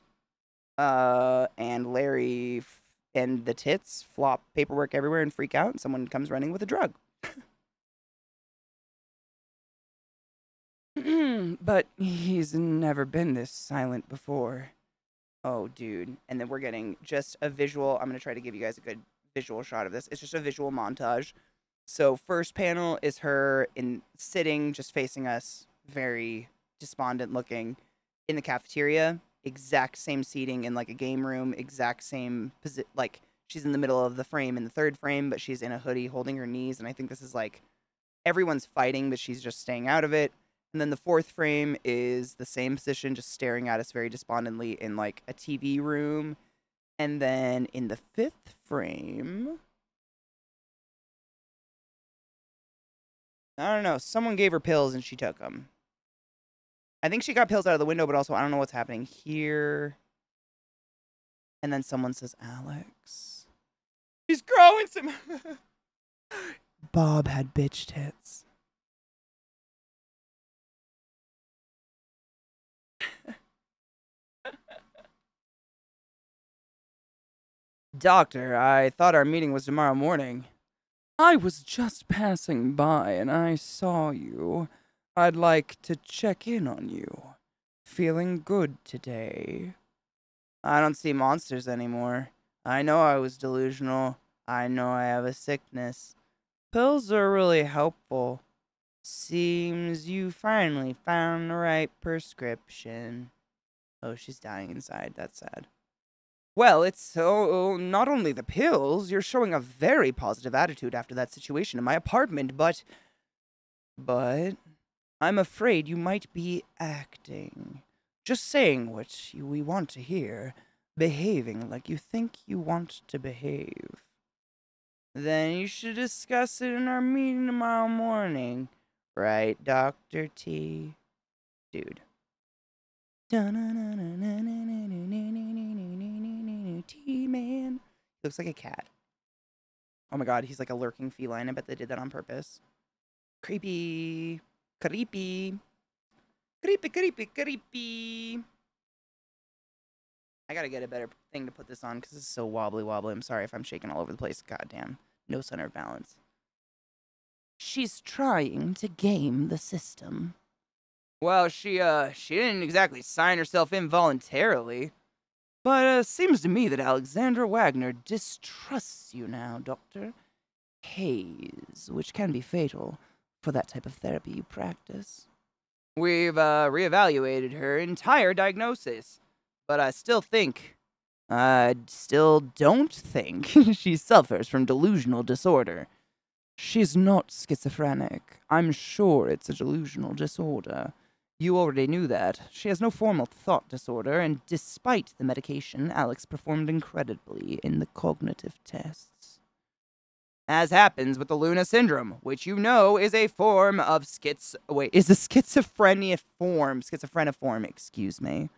And Larry and the tits flop paperwork everywhere and freak out, and someone comes running with a drug. But he's never been this silent before. Oh, dude. And then we're getting just a visual. I'm going to try to give you guys a good visual shot of this. It's just a visual montage. So first panel is her sitting, just facing us, very despondent looking, in the cafeteria. Exact same seating in like a game room. Exact same position. Like she's in the middle of the frame in the third frame, but she's in a hoodie holding her knees. And I think this is like everyone's fighting, but she's just staying out of it. And then the fourth frame is the same position, just staring at us very despondently in like a TV room. And then in the fifth frame, I don't know, someone gave her pills and she took them. I think she got pills out of the window, but also I don't know what's happening here. And then someone says, Alex. He's growing some... Bob had bitch tits. Doctor, I thought our meeting was tomorrow morning. I was just passing by and I saw you. I'd like to check in on you. Feeling good today? I don't see monsters anymore. I know I was delusional. I know I have a sickness. Pills are really helpful. Seems you finally found the right prescription. Oh, she's dying inside. That's sad. Well, it's not only the pills. You're showing a very positive attitude after that situation in my apartment, but I'm afraid you might be acting. Just saying what we want to hear. Behaving like you think you want to behave. Then you should discuss it in our meeting tomorrow morning. Right, Dr. T? Dude. T-Man. He looks like a cat. Oh my god, he's like a lurking feline. I bet they did that on purpose. Creepy. Creepy. Creepy, creepy, creepy. I gotta get a better thing to put this on because this is so wobbly. I'm sorry if I'm shaking all over the place. Goddamn. No center of balance. She's trying to game the system. Well, she didn't exactly sign herself in voluntarily. But seems to me that Alexandra Wagner distrusts you now, Dr. Hayes, which can be fatal for that type of therapy you practice. We've reevaluated her entire diagnosis, but I still don't think she suffers from delusional disorder. She's not schizophrenic. I'm sure it's a delusional disorder. You already knew that. She has no formal thought disorder, and despite the medication, Alex performed incredibly in the cognitive tests. As happens with the Luna syndrome, which you know is a form of schizophreniform, excuse me.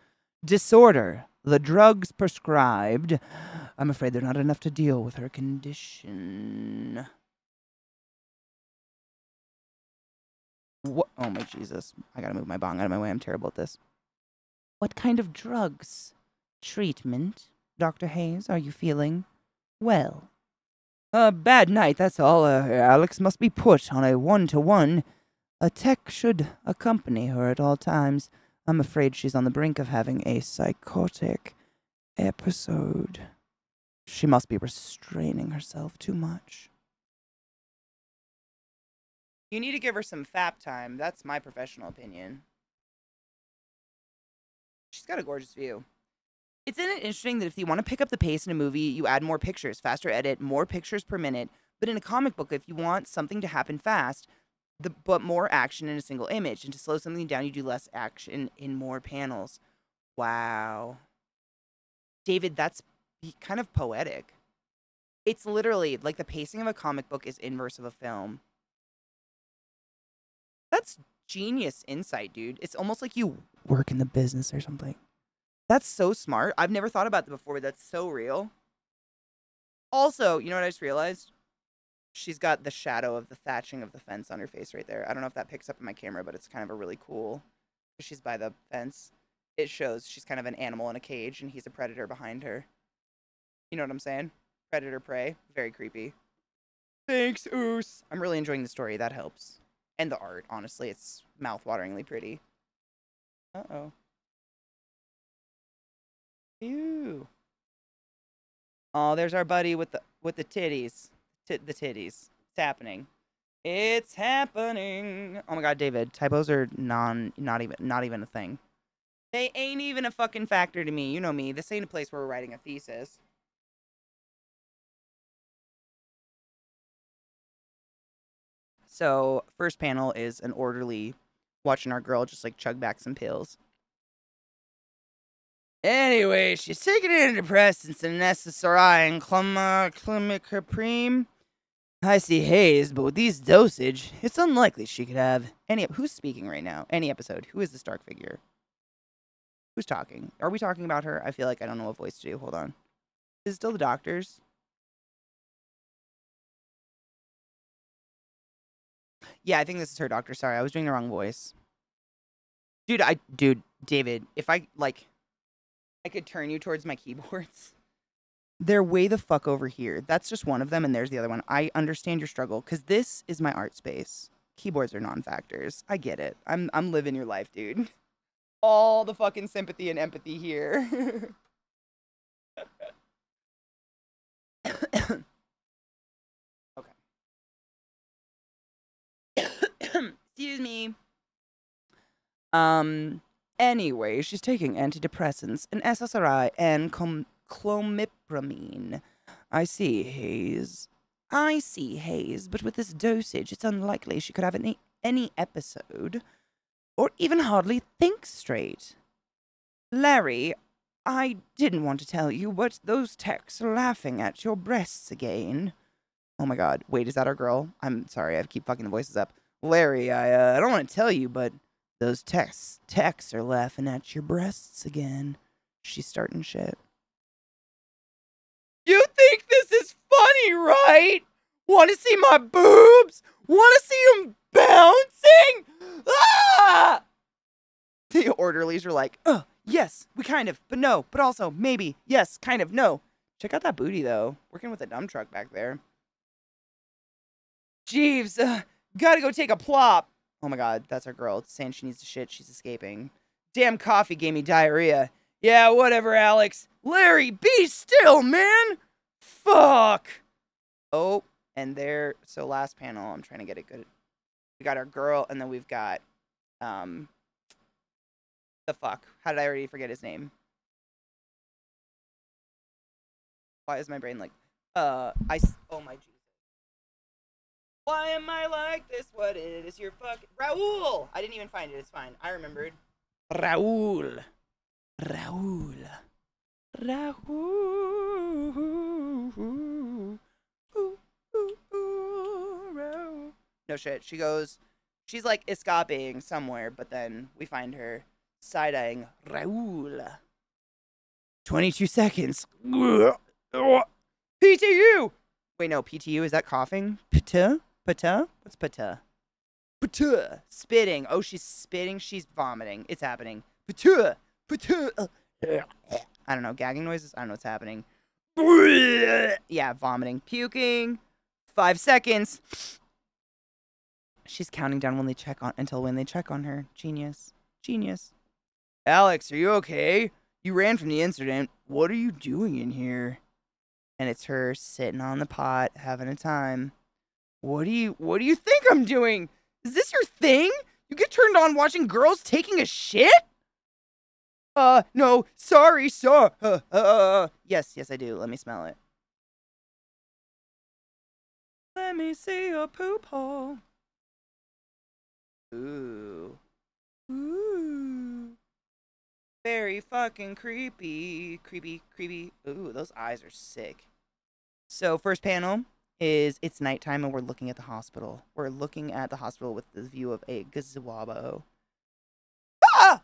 Disorder. The drugs prescribed, I'm afraid they're not enough to deal with her condition. What? Oh my Jesus. I gotta move my bong out of my way. I'm terrible at this. What kind of drugs? Treatment? Dr. Hayes, are you feeling well? A bad night, that's all. Alex must be put on a 1-to-1. A tech should accompany her at all times. I'm afraid she's on the brink of having a psychotic episode. She must be restraining herself too much. You need to give her some FAP time. That's my professional opinion. She's got a gorgeous view. Isn't it interesting that if you want to pick up the pace in a movie, you add more pictures, faster edit, more pictures per minute. But in a comic book, if you want something to happen fast, but more action in a single image, and to slow something down, you do less action in more panels. Wow. David, that's kind of poetic. It's literally like the pacing of a comic book is inverse of a film. That's genius insight, dude. It's almost like you work in the business or something. That's so smart. I've never thought about that before, but that's so real. Also, you know what I just realized? She's got the shadow of the thatching of the fence on her face right there. I don't know if that picks up in my camera, but it's kind of a really cool. She's by the fence. It shows she's kind of an animal in a cage, and he's a predator behind her. You know what I'm saying? Predator prey. Very creepy. Thanks, Oos. I'm really enjoying the story. That helps. And the art, honestly. It's mouth-wateringly pretty. Uh-oh. Ew. Oh, there's our buddy with the titties. The titties. It's happening. It's happening. Oh my god, David. Typos are not even a thing. They ain't even a fucking factor to me. You know me. This ain't a place where we're writing a thesis. So, first panel is an orderly watching our girl just like chug back some pills. Anyway, she's taking antidepressants and SSRI and clomicaprim. I see haze, but with these dosage, it's unlikely she could have any. Who's speaking right now? Any episode. Who is this dark figure? Who's talking? Are we talking about her? I feel like I don't know what voice to do. Hold on. Is it still the doctors? Yeah, I think this is her, doctor. Sorry, I was doing the wrong voice. Dude, David, if I could turn you towards my keyboards. They're way the fuck over here. That's just one of them, and there's the other one. I understand your struggle, because this is my art space. Keyboards are non-factors. I get it. I'm living your life, dude. All the fucking sympathy and empathy here. Okay. Excuse me. Anyway, she's taking antidepressants, an SSRI, and clomipramine. I see haze, but with this dosage, it's unlikely she could have any episode, or even hardly think straight. Larry, I didn't want to tell you, but those techs are laughing at your breasts again. Oh my god, wait, is that our girl? I'm sorry, I keep fucking the voices up. Larry, I don't want to tell you, but those techs are laughing at your breasts again. She's starting shit. You think this is funny, right? Want to see my boobs? Want to see them bouncing? Ah! The orderlies are like, yes, we kind of, but no, but also, maybe, yes, kind of, no. Check out that booty, though. Working with a dump truck back there. Jeeves, gotta go take a plop. Oh my god, that's our girl. It's saying she needs to shit. She's escaping. Damn coffee gave me diarrhea. Yeah, whatever, Alex. Larry, be still, man! Fuck! Oh, and there... So last panel, I'm trying to get it good. We got our girl, and then we've got... The fuck? How did I already forget his name? Why is my brain like... Oh my Jesus. Why am I like this? What is your fucking... Raul! I didn't even find it. It's fine. I remembered. Raul. No shit. She goes... She's like escaping somewhere, but then we find her side-eyeing Raul. 22 seconds. PTU! Wait, no, PTU, is that coughing? Pata? Pata? What's pata? Pata. Spitting. Oh, she's spitting. She's vomiting. It's happening. Pata. Pata. I don't know. Gagging noises? I don't know what's happening. Yeah, vomiting. Puking. 5 seconds. She's counting down when they check on her. Genius. Genius. Alex, are you okay? You ran from the incident. What are you doing in here? And it's her sitting on the pot, having a time. What do you think I'm doing? Is this your thing? You get turned on watching girls taking a shit? No, sorry, sir. Yes, I do. Let me smell it. Let me see your poop hole. Ooh. Very fucking creepy. Creepy. Ooh, those eyes are sick. So, first panel is it's nighttime and we're looking at the hospital. We're looking at the hospital with the view of a gazebo. Ah!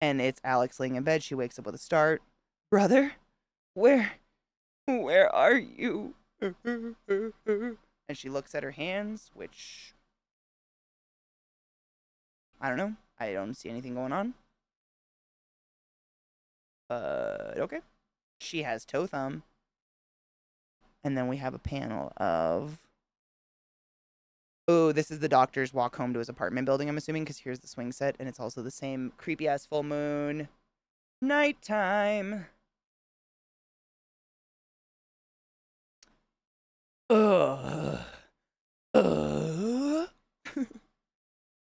And it's Alex laying in bed. She wakes up with a start. Brother, where are you? And she looks at her hands, which I don't know. I don't see anything going on. Okay. She has toe thumb. And then we have a panel of... Oh, this is the doctor's walk home to his apartment building, I'm assuming, because here's the swing set, and it's also the same creepy-ass full moon. Nighttime. Ugh. Ugh.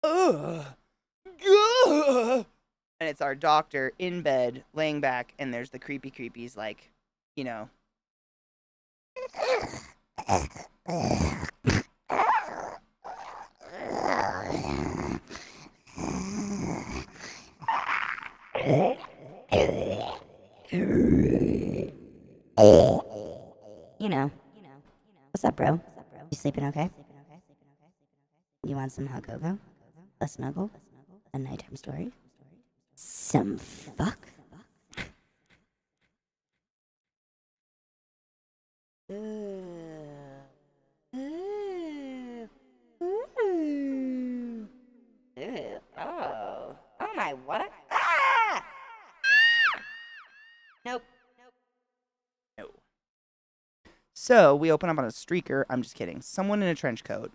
Ugh. Gah. And it's our doctor in bed, laying back, and there's the creepies, like, you know. You know. What's up, bro? You sleeping okay? You want some hot cocoa? A snuggle? A nighttime story? Some fuck? Oh my, what? Ah! Nope. No. So we open up on a streaker. I'm just kidding. Someone in a trench coat.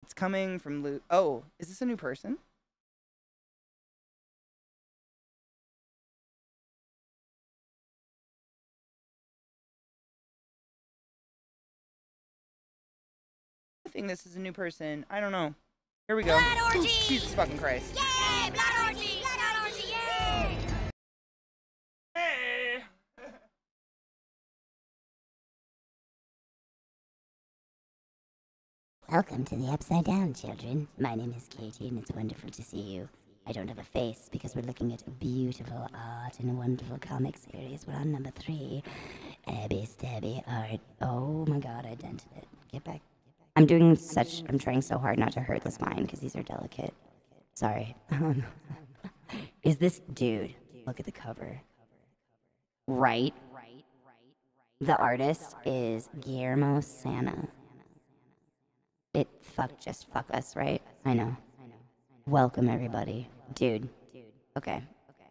It's coming from Oh, is this a new person? I think this is a new person. I don't know. Here we go. Ooh, Jesus fucking Christ. Yay! Blood orgy! Blood orgy! Yay! Hey. Welcome to the Upside Down, children. My name is Katie, and it's wonderful to see you. I don't have a face because we're looking at beautiful art in a wonderful comic series. We're on number 3. Abby Stabby art. Oh my god, I dented it. Get back. I'm trying so hard not to hurt the spine because these are delicate. Sorry. Is this dude? Look at the cover. Right? The artist is Guillermo Sana. Just fuck us, right? I know. Welcome, everybody. Dude. Okay.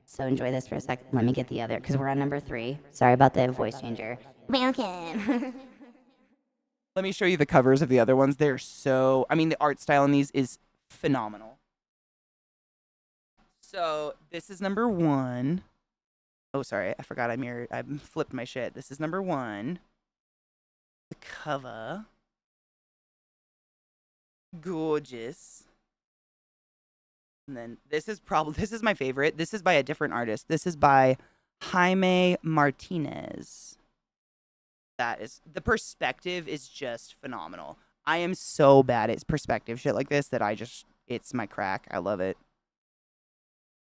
So enjoy this for a sec. Let me get the other, because we're on number 3. Sorry about the voice changer. Welcome. Let me show you the covers of the other ones. They're so... I mean, the art style in these is phenomenal. So, this is number 1. Oh, sorry. I forgot I flipped my shit. This is number 1. The cover. Gorgeous. And then this is my favorite. This is by a different artist. This is by Jaime Martinez. The perspective is just phenomenal. I am so bad at perspective shit like this that it's my crack. I love it.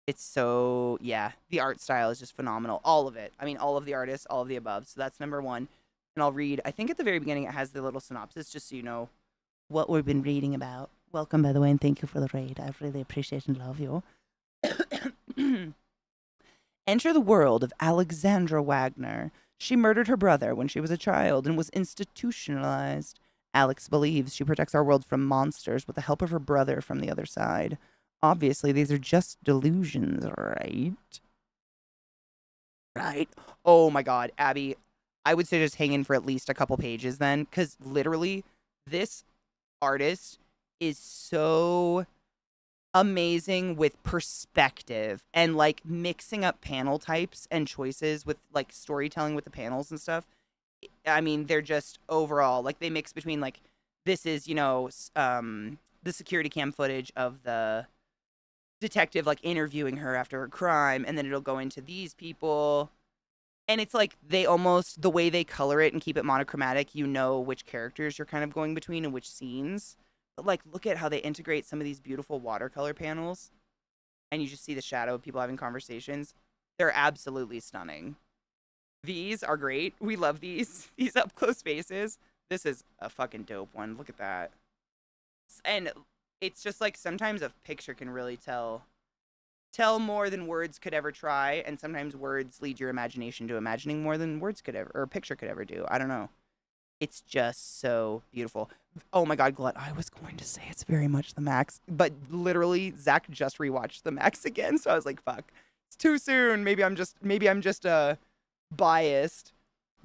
It's so, yeah, the art style is just phenomenal. All of it. I mean, all of the artists, all of the above. So that's number 1. And I'll read, I think at the very beginning it has the little synopsis just so you know what we've been reading about. Welcome, by the way, and thank you for the raid. I really appreciate and love you. Enter the world of Alexandra Wagner. She murdered her brother when she was a child and was institutionalized. Alex believes she protects our world from monsters with the help of her brother from the other side. Obviously, these are just delusions, right? Right? Oh my god, Abby, I would say just hang in for at least a couple pages then, because literally, this artist is so amazing with perspective and like mixing up panel types and choices with like storytelling with the panels and stuff. I mean, they're just overall like they mix between like this is, you know, the security cam footage of the detective like interviewing her after her crime, and then it'll go into these people. And it's like they almost, the way they color it and keep it monochromatic, you know which characters you're kind of going between and which scenes. But like, look at how they integrate some of these beautiful watercolor panels, and you just see the shadow of people having conversations. They're absolutely stunning. These are great. We love these up close faces. This is a fucking dope one. Look at that. And it's just like sometimes a picture can really tell more than words could ever try, and sometimes words lead your imagination to imagining more than words could ever, or a picture could ever do. I don't know. It's just so beautiful. Oh my God, Glut, I was going to say it's very much the Max, but literally Zach just rewatched the Max again, so I was like, fuck, it's too soon. Maybe I'm just biased.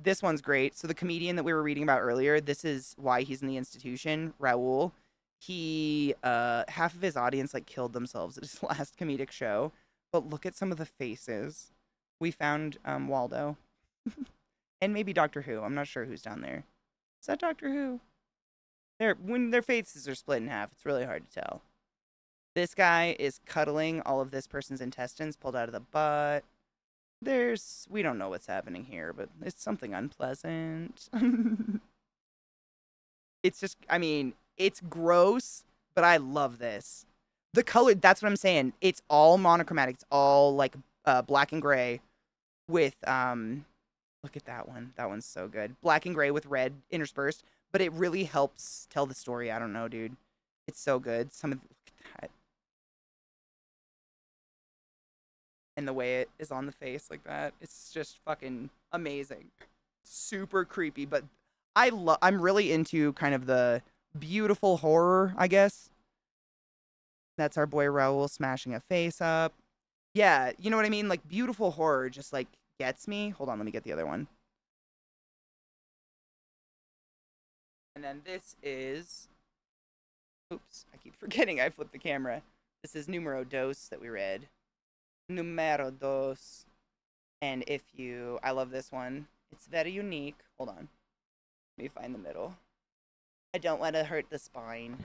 This one's great. So the comedian that we were reading about earlier, this is why he's in the institution, Raul. He half of his audience like killed themselves at his last comedic show, but look at some of the faces. We found Waldo and maybe Doctor Who. I'm not sure who's down there. Is that Doctor Who? When their faces are split in half, it's really hard to tell. This guy is cuddling all of this person's intestines pulled out of the butt. We don't know what's happening here, but it's something unpleasant. It's just, I mean, it's gross, but I love this. The color, that's what I'm saying. It's all monochromatic. It's all like black and gray with, look at that one. That one's so good. Black and gray with red interspersed, but it really helps tell the story. I don't know, dude. It's so good. Look at that. And the way it is on the face like that. It's just fucking amazing. Super creepy, but I'm really into kind of the beautiful horror, I guess. That's our boy Raul smashing a face up. Yeah, you know what I mean? Like, beautiful horror just, like, gets me. Hold on, let me get the other one. And then this is... Oops, I keep forgetting I flipped the camera. This is Numero Dos that we read. Numero Dos. And I love this one. It's very unique. Hold on. Let me find the middle. I don't want to hurt the spine.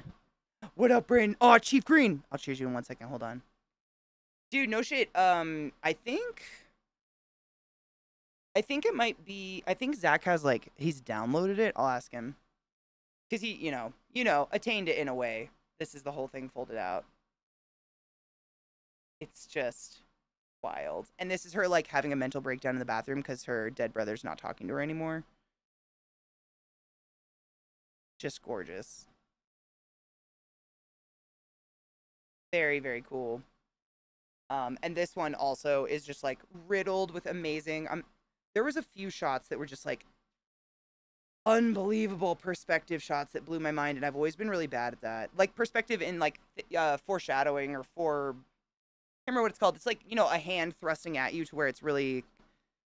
What up, Bryn? Oh, Chief Green. I'll cheers you in 1 second. Hold on. Dude, no shit. I think it might be, I think Zach has, like, he's downloaded it. I'll ask him. Because he, you know, attained it in a way. This is the whole thing folded out. It's just wild. And this is her, like, having a mental breakdown in the bathroom because her dead brother's not talking to her anymore. Just gorgeous. Very, very cool. And this one also is just, like, riddled with amazing... there was a few shots that were just, like, unbelievable perspective shots that blew my mind, and I've always been really bad at that. Like, perspective in, like, foreshadowing or I can't remember what it's called. It's like, you know, a hand thrusting at you to where it's really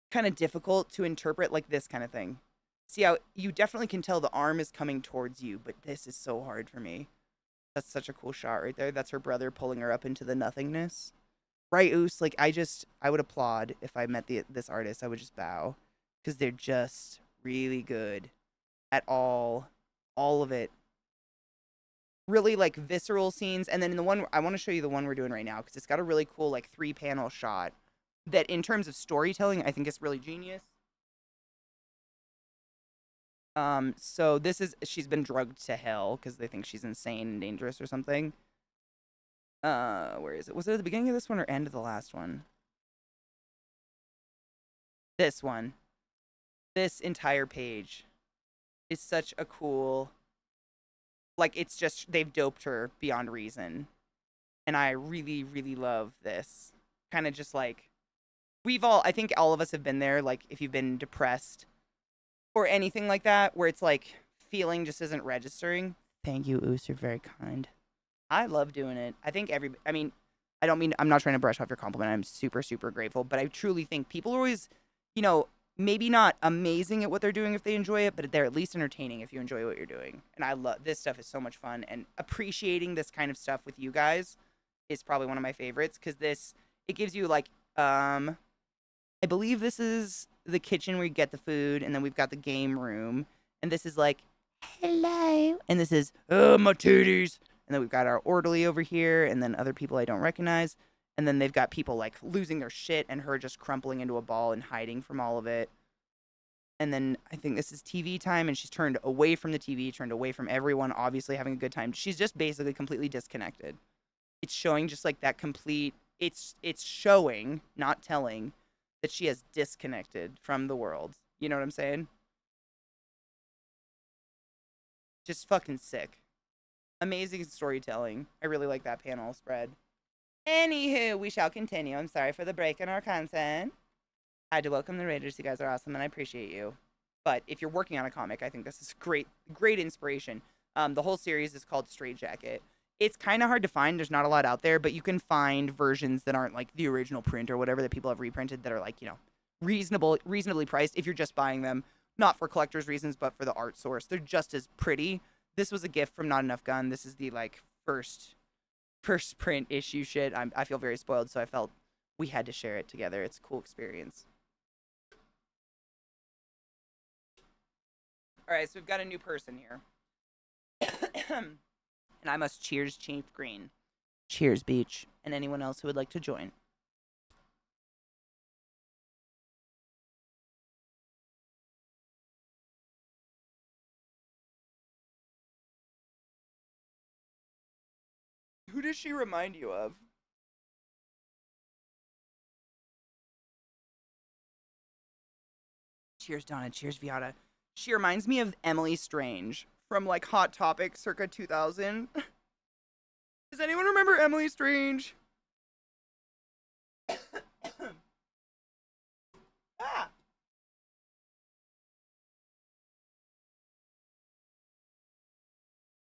kind of difficult to interpret, like this kind of thing. See how you definitely can tell the arm is coming towards you, but this is so hard for me. That's such a cool shot right there. That's her brother pulling her up into the nothingness. Right, Oos? Like, I would applaud if I met this artist. I would just bow. Because they're just really good at all of it. Really, like, visceral scenes. And then in the one, I want to show you the one we're doing right now, because it's got a really cool, like, 3-panel shot that, in terms of storytelling, I think is really genius. So this is, she's been drugged to hell because they think she's insane and dangerous or something. Where is it? Was it at the beginning of this one or end of the last one? This one. This entire page is such a cool, like, it's just, they've doped her beyond reason. And I really, really love this. Kind of just like, I think all of us have been there, like, if you've been depressed or anything like that, where it's like, feeling just isn't registering. Thank you, Oos, you're very kind. I love doing it. I think I'm not trying to brush off your compliment. I'm super, super grateful. But I truly think people are always, you know, maybe not amazing at what they're doing if they enjoy it, but they're at least entertaining if you enjoy what you're doing. And I love, this stuff is so much fun. And appreciating this kind of stuff with you guys is probably one of my favorites. Because it gives you, like, I believe this is the kitchen where you get the food. And then we've got the game room. And this is like, hello. And this is, oh, my titties. And then we've got our orderly over here, and then other people I don't recognize. And then they've got people like losing their shit and her just crumpling into a ball and hiding from all of it. And then I think this is TV time, and she's turned away from the TV, turned away from everyone, obviously having a good time. She's just basically completely disconnected. It's showing just like that complete, it's showing, not telling, that she has disconnected from the world. You know what I'm saying? Just fucking sick. Amazing storytelling. I really like that panel spread. Anywho, we shall continue. I'm sorry for the break in our content. I had to welcome the Raiders. You guys are awesome, and I appreciate you. But if you're working on a comic, I think this is great inspiration. The whole series is called Straight Jacket. It's kind of hard to find. There's not a lot out there, but you can find versions that aren't like the original print or whatever that people have reprinted that are like, you know, reasonably priced if you're just buying them, not for collector's reasons, but for the art source. They're just as pretty. This was a gift from Not Enough Gun. This is the like first print issue shit. I feel very spoiled, so I felt we had to share it together. It's a cool experience. All right, so we've got a new person here. And I must cheers Chief Green. Cheers, Beach. And anyone else who would like to join. Who does she remind you of? Cheers, Donna. Cheers, Viata. She reminds me of Emily Strange from like Hot Topic circa 2000. Does anyone remember Emily Strange? Ah.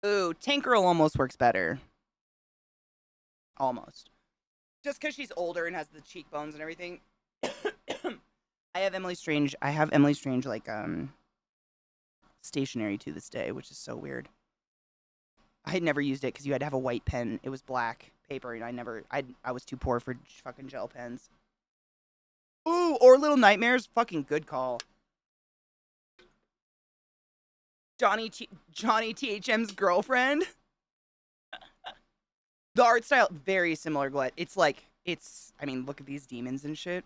Ooh, Tank Girl almost works better. Almost. Just because she's older and has the cheekbones and everything. I have Emily Strange like stationary to this day, which is so weird. I had never used it because you had to have a white pen. It was black paper, and I was too poor for fucking gel pens. Ooh, or Little Nightmares, fucking good call. Johnny THM's girlfriend. The art style, very similar, Glut. I mean, look at these demons and shit.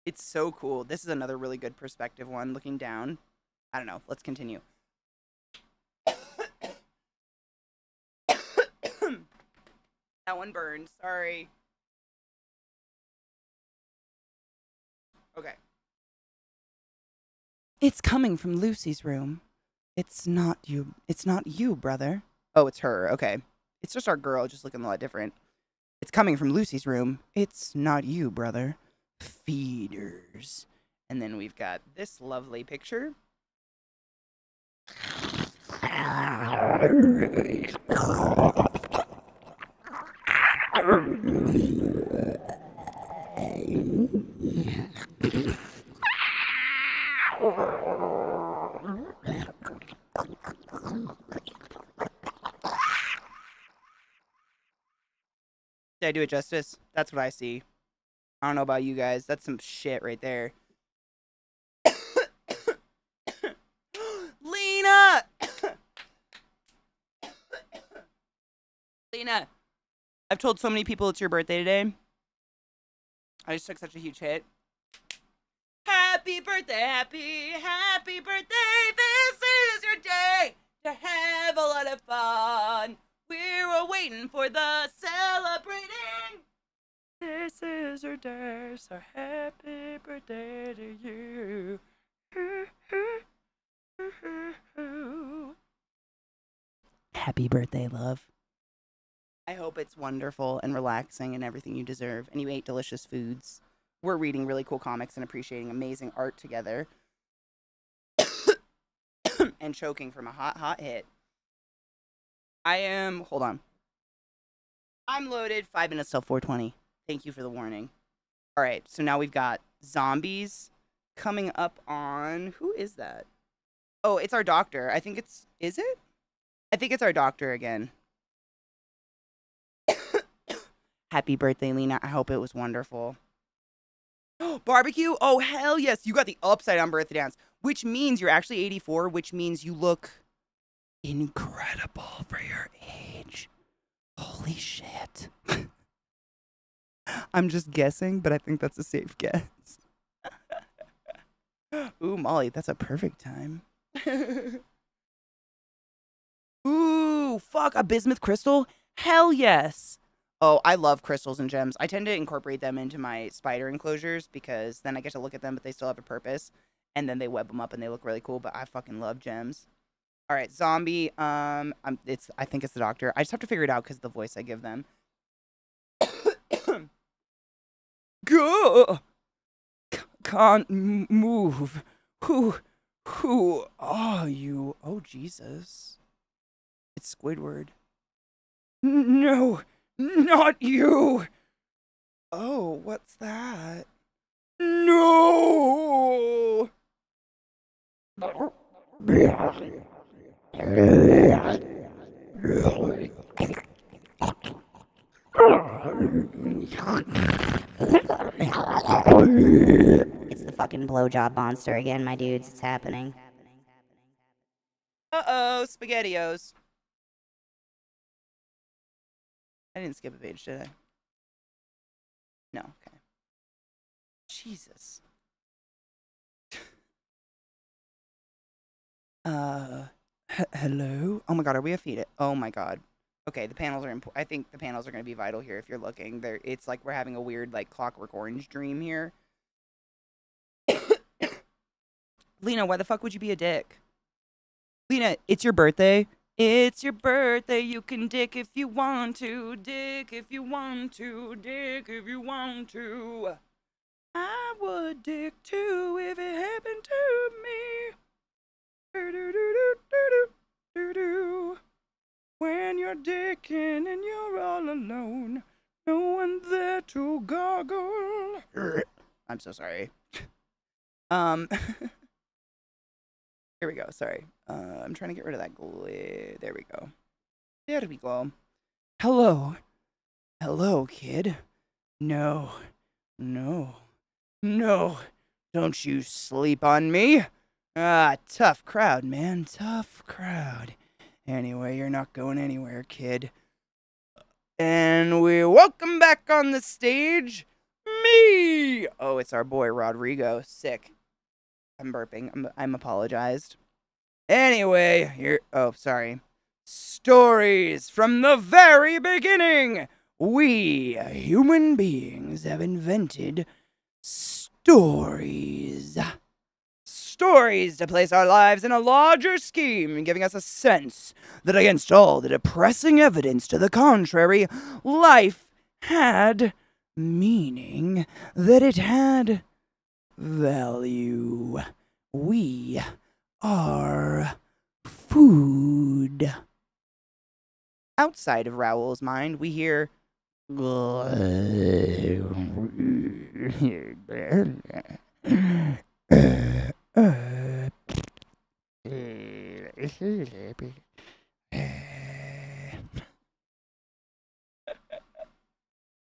It's so cool. This is another really good perspective one, looking down. I don't know. Let's continue. That one burned. Sorry. Okay. It's coming from Lucy's room. It's not you. It's not you, brother. Oh, it's her. Okay. It's just our girl, just looking a lot different. It's coming from Lucy's room. It's not you, brother. Feeders. And then we've got this lovely picture. Did I do it justice? That's what I see. I don't know about you guys. That's some shit right there. Lena! Lena! I've told so many people it's your birthday today. I just took such a huge hit. Happy birthday, happy birthday. This is your day to have a lot of fun. We're waiting for the celebrating. This is your day, so happy birthday to you. Happy birthday, love. I hope it's wonderful and relaxing and everything you deserve, and you ate delicious foods. We're reading really cool comics and appreciating amazing art together. And choking from a hot hit. Hold on. I'm loaded, 5 minutes till 4:20. Thank you for the warning. All right, so now we've got zombies coming up on, who is that? Oh, it's our doctor. I think it's, is it? I think it's our doctor again. Happy birthday, Lena. I hope it was wonderful. Barbecue? Oh, hell yes. You got the upside down birthday dance, which means you're actually 84, which means you look incredible for your age. Holy shit. I'm just guessing, but I think that's a safe guess. Ooh, Molly, that's a perfect time. Ooh, fuck, a bismuth crystal? Hell yes. Oh, I love crystals and gems. I tend to incorporate them into my spider enclosures because then I get to look at them, but they still have a purpose. And then they web them up and they look really cool, but I fucking love gems. All right, zombie. I think it's the doctor. I just have to figure it out because of the voice I give them. Go. Can't move. Who are you? Oh, Jesus. It's Squidward. No, not you. Oh, what's that? No. It's the fucking blowjob monster again, my dudes. It's happening. Uh-oh, SpaghettiOs. I didn't skip a page, did I? No, okay. Jesus. Hello? Oh my god, are we a feed? Oh my god. Okay, the panels are important. I think the panels are going to be vital here if you're looking. It's like we're having a weird, like, Clockwork Orange dream here. Lena, why the fuck would you be a dick? Lena, it's your birthday. It's your birthday. You can dick if you want to. Dick if you want to. Dick if you want to. I would dick too if it happened to me. Do-do-do-do-do-do-do. When you're dicking and you're all alone, no one there to goggle. I'm so sorry. Here we go. Sorry. I'm trying to get rid of that glare. There we go. There we go. Hello. Hello, kid. No. No. No. Don't you sleep on me. Ah, tough crowd, man. Tough crowd. Anyway, you're not going anywhere, kid. And we welcome back on the stage, me! Oh, it's our boy, Rodrigo. Sick. I'm burping. I'm apologized. Anyway, here... Oh, sorry. Stories from the very beginning! We, human beings, have invented stories. Stories to place our lives in a larger scheme, giving us a sense that against all the depressing evidence to the contrary, life had meaning, that it had value. We are food. Outside of Raoul's mind, we hear...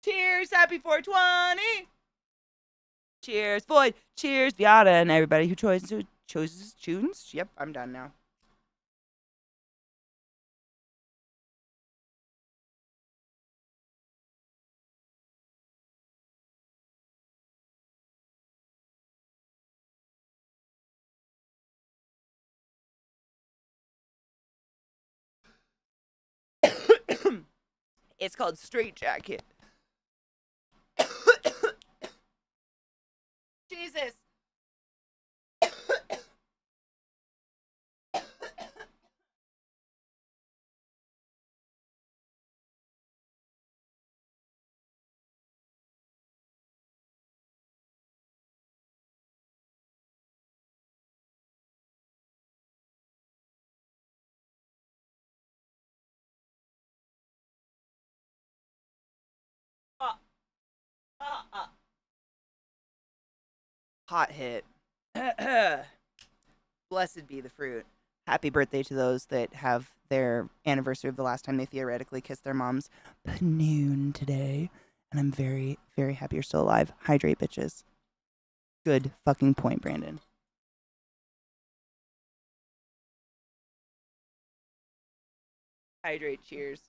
Cheers, happy 420! Cheers, Void. Cheers, Viata, and everybody who chooses tunes. Yep, I'm done now. It's called Straight Jacket. Jesus. Hot hit. Blessed be the fruit. Happy birthday to those that have their anniversary of the last time they theoretically kissed their mom's panoon today. And I'm very, very happy you're still alive. Hydrate, bitches. Good fucking point, Brandon. Hydrate. Cheers.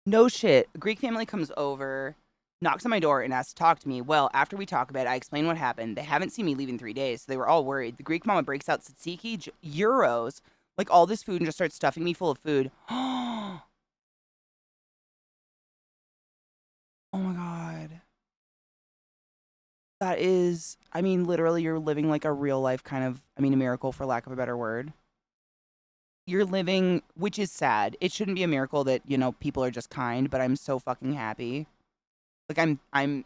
No shit. A Greek family comes over, knocks on my door, and asks to talk to me. Well, after we talk about it, I explain what happened. They haven't seen me leave in 3 days, so they were all worried. The Greek mama breaks out tzatziki, euros, like all this food, and just starts stuffing me full of food. Oh my god. That is, I mean, literally, you're living like a real life kind of, I mean, a miracle for lack of a better word. You're living, which is sad. It shouldn't be a miracle that, you know, people are just kind, but I'm so fucking happy. Like my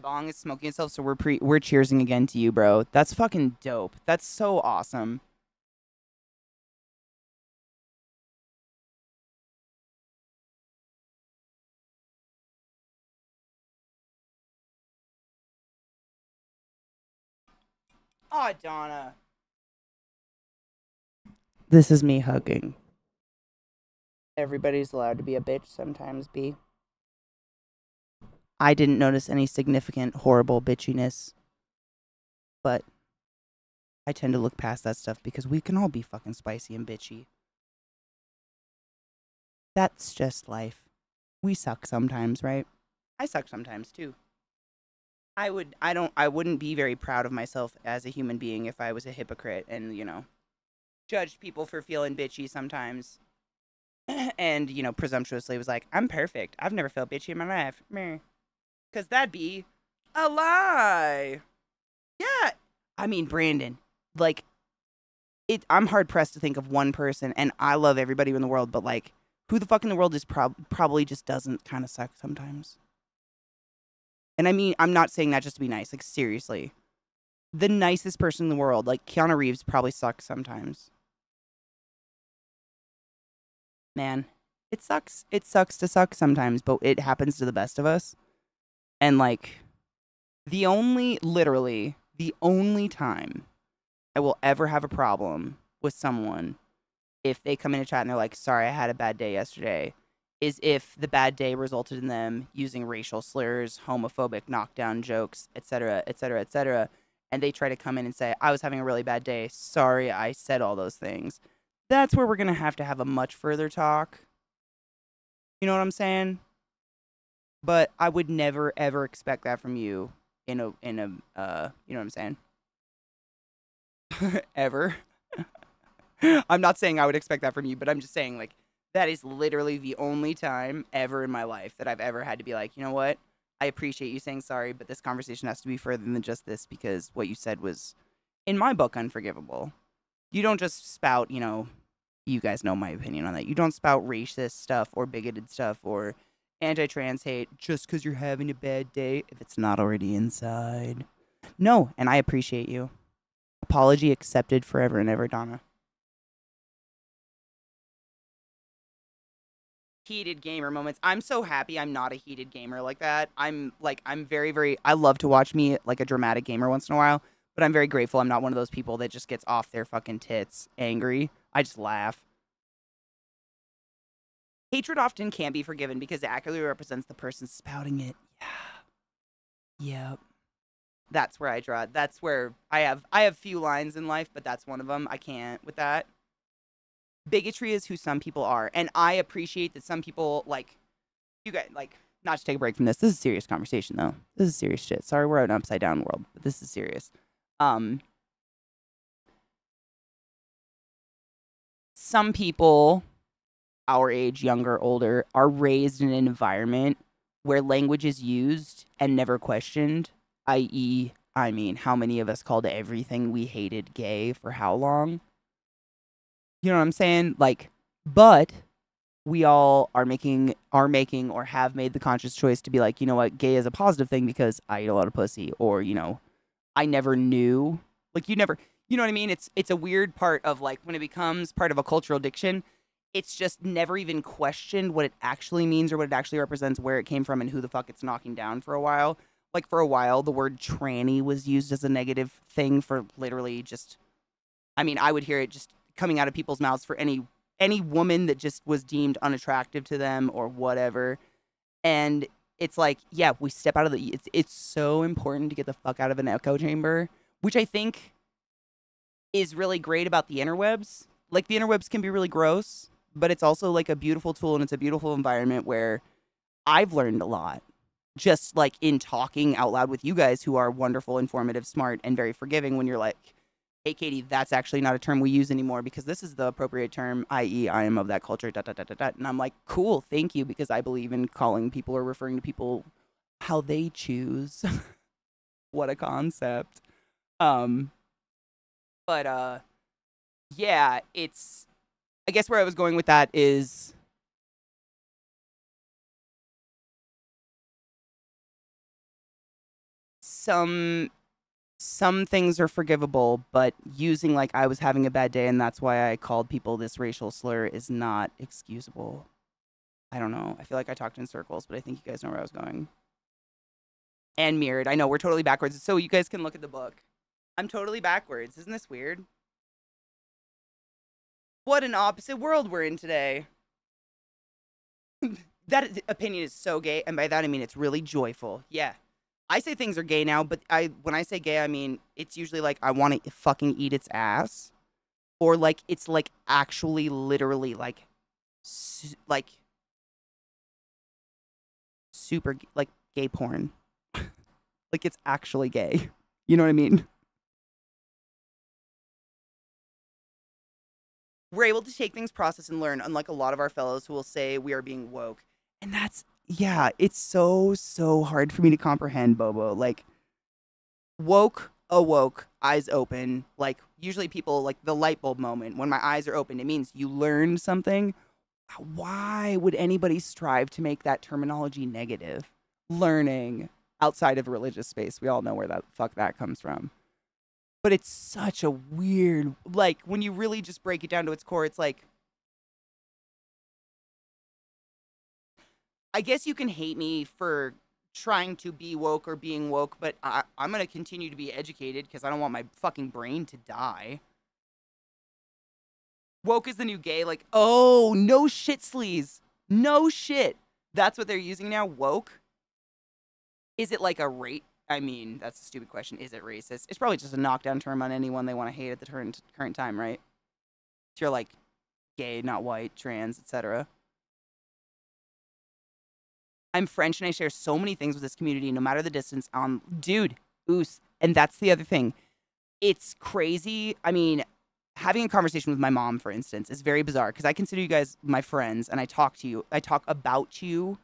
bong is smoking itself, so we're cheersing again to you, bro. That's fucking dope. That's so awesome. Oh, Donna. This is me hugging. Everybody's allowed to be a bitch sometimes, B. I didn't notice any significant, horrible bitchiness. But I tend to look past that stuff because we can all be fucking spicy and bitchy. That's just life. We suck sometimes, right? I suck sometimes too. I wouldn't be very proud of myself as a human being if I was a hypocrite and, you know, judged people for feeling bitchy sometimes. And, you know, presumptuously was like, I'm perfect. I've never felt bitchy in my life. Meh. Because that'd be a lie. Yeah. I mean, Brandon, like, I'm hard-pressed to think of one person, and I love everybody in the world, but, like, who the fuck in the world is probably just doesn't kind of suck sometimes? And I mean, I'm not saying that just to be nice. Like, seriously. The nicest person in the world, like, Keanu Reeves probably sucks sometimes. Man, it sucks. It sucks to suck sometimes, but it happens to the best of us. And, like, literally, the only time I will ever have a problem with someone if they come in a chat and they're like, sorry, I had a bad day yesterday, is if the bad day resulted in them using racial slurs, homophobic knockdown jokes, etc., etc., etc., and they try to come in and say, I was having a really bad day. Sorry, I said all those things. That's where we're going to have a much further talk. You know what I'm saying? But I would never, ever expect that from you you know what I'm saying? Ever. I'm not saying I would expect that from you, but I'm just saying, like, that is literally the only time ever in my life that I've ever had to be like, you know what? I appreciate you saying sorry, but this conversation has to be further than just this because what you said was, in my book, unforgivable. You don't just spout, you know, you guys know my opinion on that. You don't spout racist stuff or bigoted stuff or anti-trans hate just because you're having a bad day if it's not already inside. No, and I appreciate you. Apology accepted forever and ever, Donna. Heated gamer moments. I'm so happy I'm not a heated gamer like that. I'm very, very, I love to watch me like a dramatic gamer once in a while, but I'm very grateful I'm not one of those people that just gets off their fucking tits angry. I just laugh. Hatred often can't be forgiven because it accurately represents the person spouting it. Yeah. Yep. That's where I draw. That's where I have few lines in life, but that's one of them. I can't with that. Bigotry is who some people are, and I appreciate that some people, like, you guys, like, not to take a break from this. This is a serious conversation, though. This is serious shit. Sorry, we're out in an upside down world, but this is serious. Some people, our age, younger, older, are raised in an environment where language is used and never questioned, i.e., I mean, how many of us called everything we hated gay for how long? You know what I'm saying? Like, but we all are making or have made the conscious choice to be like, you know what, gay is a positive thing because I eat a lot of pussy, or, you know, I never knew. Like, you know what I mean? It's a weird part of, like, when it becomes part of a cultural diction, it's just never even questioned what it actually means or what it actually represents, where it came from, and who the fuck it's knocking down for a while. Like, for a while, the word tranny was used as a negative thing for literally just, I mean, I would hear it just coming out of people's mouths for any any woman that just was deemed unattractive to them or whatever. And it's like, yeah, we step out of the, it's so important to get the fuck out of an echo chamber, which I think is really great about the interwebs. Like, the interwebs can be really gross, but it's also like a beautiful tool, and it's a beautiful environment where I've learned a lot. Just like in talking out loud with you guys who are wonderful, informative, smart, and very forgiving when you're like, hey, Katie, that's actually not a term we use anymore because this is the appropriate term, i.e. I am of that culture, ... And I'm like, cool, thank you, because I believe in calling people or referring to people how they choose. What a concept. But yeah, it's, I guess where I was going with that is some things are forgivable, but using like I was having a bad day and that's why I called people this racial slur is not excusable. I don't know. I feel like I talked in circles, but I think you guys know where I was going. And mirrored. I know we're totally backwards, so you guys can look at the book. I'm totally backwards. Isn't this weird? What an opposite world we're in today. That opinion is so gay, and by that I mean it's really joyful. Yeah. I say things are gay now, but when I say gay, I mean it's usually like I want to fucking eat its ass, or like it's like actually literally like super like gay porn. Like it's actually gay. You know what I mean? We're able to take things, process, and learn, unlike a lot of our fellows who will say we are being woke. And that's, yeah, it's so hard for me to comprehend, Bobo. Like, woke, awoke, eyes open. Like, usually people, like, the light bulb moment, when my eyes are open, it means you learned something. Why would anybody strive to make that terminology negative? Learning outside of a religious space. We all know where that fuck that comes from. But it's such a weird, like, when you really just break it down to its core, it's like, I guess you can hate me for trying to be woke or being woke, but I'm going to continue to be educated because I don't want my fucking brain to die. Woke is the new gay, like, oh, no shit, sleaze. No shit. That's what they're using now, woke? Is it like a rate? I mean, that's a stupid question. Is it racist? It's probably just a knockdown term on anyone they want to hate at the current time, right? If you're like gay, not white, trans, etc. I'm French and I share so many things with this community, no matter the distance. Dude, oos. And that's the other thing. It's crazy. I mean, having a conversation with my mom, for instance, is very bizarre because I consider you guys my friends and I talk to you. I talk about you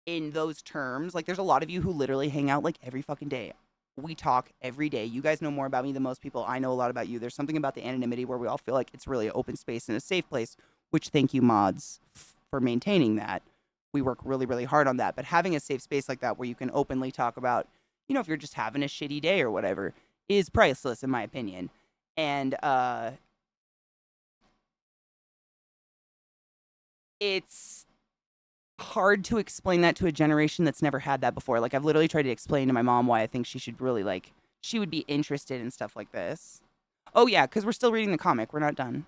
in those terms. Like, there's a lot of you who literally hang out like every fucking day. We talk every day. You guys know more about me than most people. I know a lot about you. There's something about the anonymity where we all feel like it's really an open space and a safe place, which thank you, mods, for maintaining that. We work really, really hard on that. But having a safe space like that where you can openly talk about, you know, if you're just having a shitty day or whatever, is priceless in my opinion. And it's hard to explain that to a generation that's never had that before. Like, I've literally tried to explain to my mom why I think she should really, like, she would be interested in stuff like this. Oh, yeah, because we're still reading the comic. We're not done.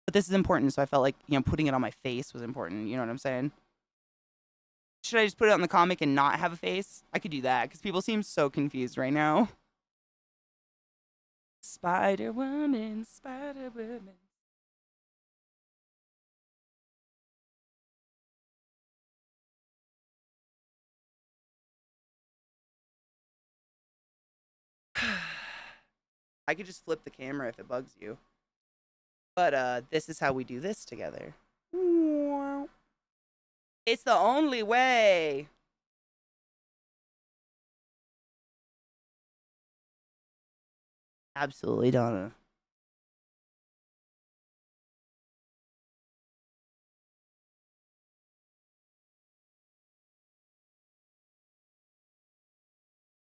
But this is important, so I felt like, you know, putting it on my face was important. You know what I'm saying? Should I just put it on the comic and not have a face? I could do that, because people seem so confused right now. Spider-Woman, Spider-Woman. I could just flip the camera if it bugs you. But this is how we do this together. It's the only way. Absolutely, Donna.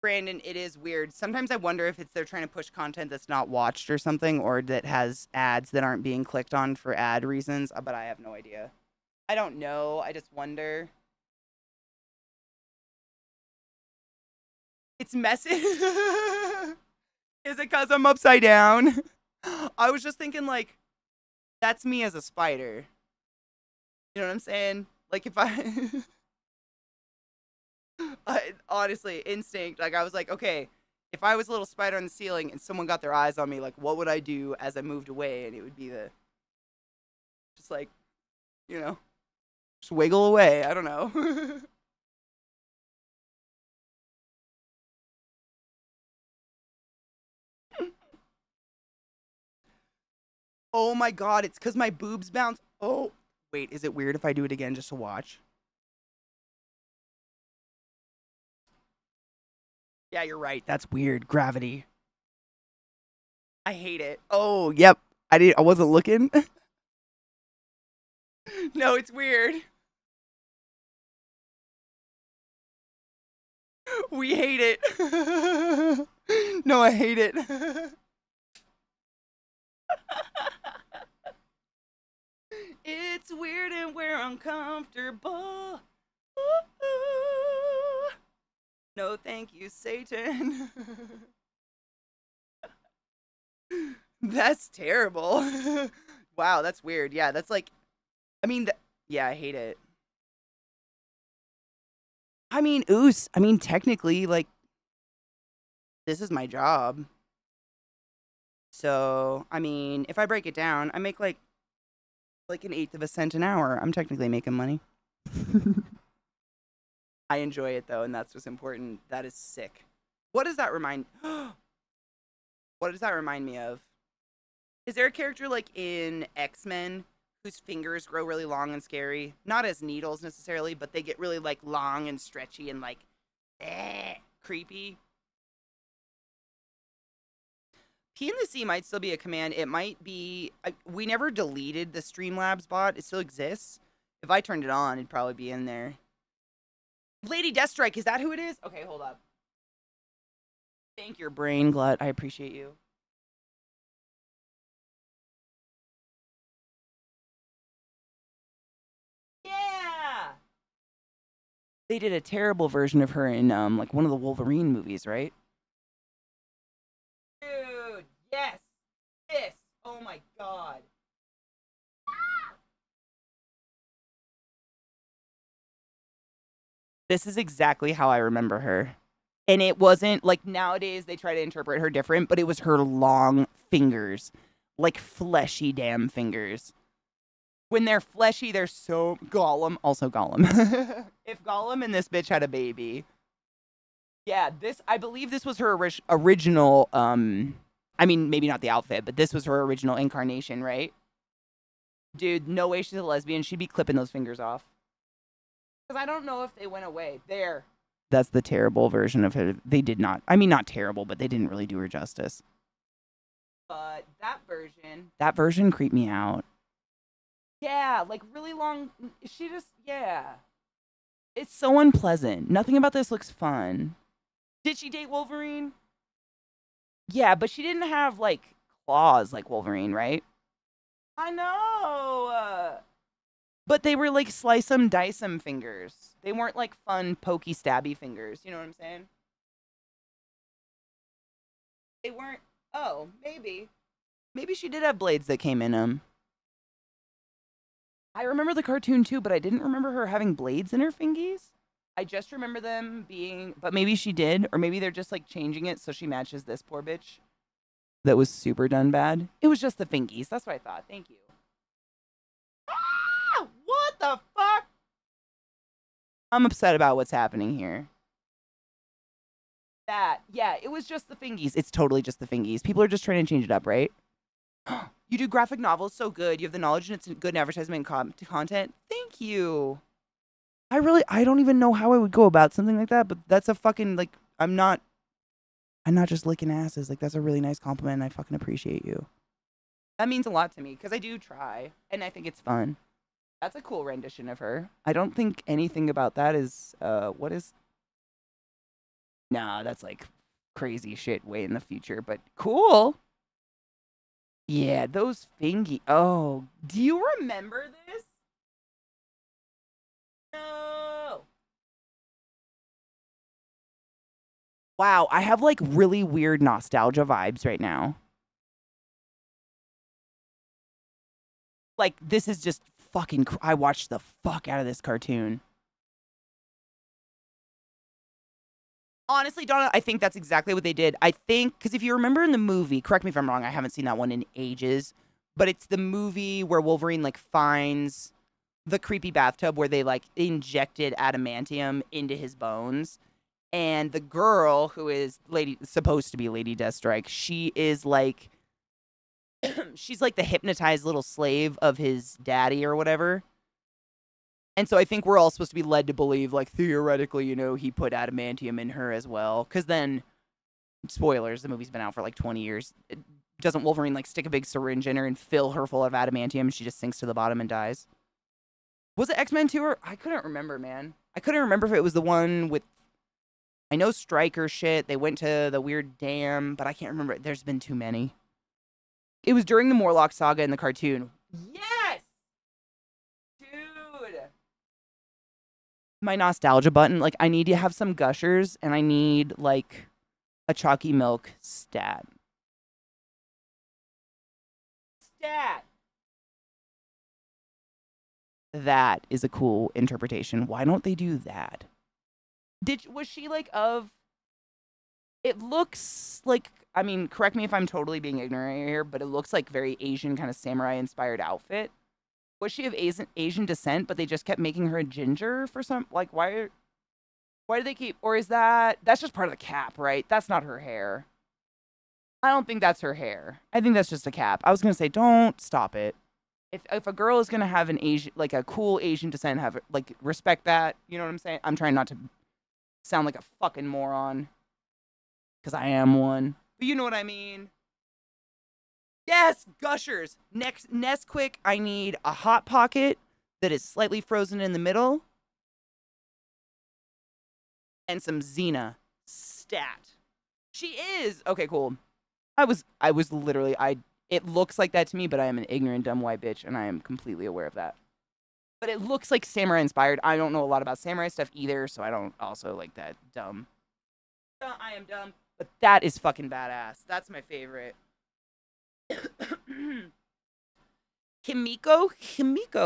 Brandon, it is weird. Sometimes I wonder if they're trying to push content that's not watched or something, or that has ads that aren't being clicked on for ad reasons, but I have no idea. I don't know. I just wonder. It's messy. Is it because I'm upside down? I was just thinking, like, That's me as a spider. You know what I'm saying? Like if I honestly instinct, like I was like, okay, if I was a little spider on the ceiling and someone got their eyes on me, like what would I do as I moved away? And it would be just like, you know, just wiggle away. I don't know. Oh my god, it's because my boobs bounce. Oh, wait, is it weird if I do it again just to watch? Yeah, you're right. That's weird. Gravity. I hate it. Oh, yep. I wasn't looking. No, it's weird. We hate it. No, I hate it. It's weird and we're uncomfortable. Ooh. No, thank you, Satan. That's terrible. Wow, that's weird. Yeah, that's like, I mean, yeah, I hate it. I mean, oos. I mean, technically, like, this is my job. So, I mean, if I break it down, I make like an eighth of a cent an hour. I'm technically making money. I enjoy it though, and that's what's important. That is sick. What does that remind? What does that remind me of? Is there a character like in X-Men whose fingers grow really long and scary? Not as needles necessarily, but they get really like long and stretchy and like creepy. P in the C might still be a command. It might be. We never deleted the Streamlabs bot. It still exists. If I turned it on, it'd probably be in there. Lady Deathstrike, is that who it is? Okay, hold up. Thank your brain, Glut. I appreciate you. Yeah! They did a terrible version of her in like one of the Wolverine movies, right? Dude, yes! This! Oh my god. This is exactly how I remember her. And it wasn't like nowadays they try to interpret her different, but it was her long fingers. Like fleshy damn fingers. When they're fleshy, they're so Gollum. Also Gollum. If Gollum and this bitch had a baby. Yeah, I believe this was her original, I mean, maybe not the outfit, but this was her original incarnation, right? Dude, no way she's a lesbian. She'd be clipping those fingers off. Because I don't know if they went away. There. That's the terrible version of her. They did not. I mean, not terrible, but they didn't really do her justice. But that version creeped me out. Yeah, like really long. She just, yeah. It's so unpleasant. Nothing about this looks fun. Did she date Wolverine? Yeah, but she didn't have like claws like Wolverine, right? I know. But they were like slice 'em, dice 'em fingers. They weren't like fun, pokey, stabby fingers. You know what I'm saying? They weren't. Oh, maybe. Maybe she did have blades that came in them. I remember the cartoon too, but I didn't remember her having blades in her fingies. I just remember them being, but maybe she did, or maybe they're just like changing it so she matches this poor bitch that was super done bad. It was just the fingies. That's what I thought. Thank you. Ah! What the fuck? I'm upset about what's happening here. Yeah, it was just the fingies. It's totally just the fingies. People are just trying to change it up, right? You do graphic novels so good. You have the knowledge and it's good advertisement content. Thank you. I don't even know how I would go about something like that, but that's a fucking, like, I'm not just licking asses. Like, that's a really nice compliment and I fucking appreciate you. That means a lot to me because I do try and I think it's fun. That's a cool rendition of her. I don't think anything about that is, what is? Nah, that's like crazy shit way in the future, but cool. Yeah, those fingy. Oh, do you remember this? No. Wow, I have like really weird nostalgia vibes right now. Like, this is just fucking... I watched the fuck out of this cartoon. Honestly, Donna, I think that's exactly what they did. I think, because if you remember in the movie, correct me if I'm wrong, I haven't seen that one in ages, but it's the movie where Wolverine, like, finds the creepy bathtub where they, like, injected adamantium into his bones. And the girl who is supposed to be Lady Deathstrike, she is, like... she's like the hypnotized little slave of his daddy or whatever. And so I think we're all supposed to be led to believe, like, theoretically, you know, he put adamantium in her as well. Because then, spoilers, the movie's been out for like 20 years. Doesn't Wolverine, like, stick a big syringe in her and fill her full of adamantium and she just sinks to the bottom and dies? Was it X-Men 2 or... I couldn't remember, man. I couldn't remember if it was the one with... I know Stryker shit. They went to the weird dam, but I can't remember. There's been too many. It was during the Morlock saga in the cartoon. Yes! Dude! My nostalgia button, like, I need to have some Gushers, and I need, like, a chalky milk stat. Stat! That is a cool interpretation. Why don't they do that? Was she, like, of... It looks like, I mean, correct me if I'm totally being ignorant here, but it looks like very Asian kind of samurai-inspired outfit. Was she of Asian descent, but they just kept making her a ginger for some, like, why do they keep, or is that's just part of the cap, right? That's not her hair. I don't think that's her hair. I think that's just a cap. I was going to say, don't stop it. If a girl is going to have an Asian, like a cool Asian descent, have, like, respect that, you know what I'm saying? I'm trying not to sound like a fucking moron. Because I am one. But you know what I mean. Yes, Gushers. Next, Nesquik, I need a Hot Pocket that is slightly frozen in the middle. And some Xena. Stat. She is. Okay, cool. I was literally, it looks like that to me, but I am an ignorant, dumb white bitch, and I am completely aware of that. But it looks like samurai inspired. I don't know a lot about samurai stuff either, so I don't also like that dumb. I am dumb. But that is fucking badass. That's my favorite. Kimiko.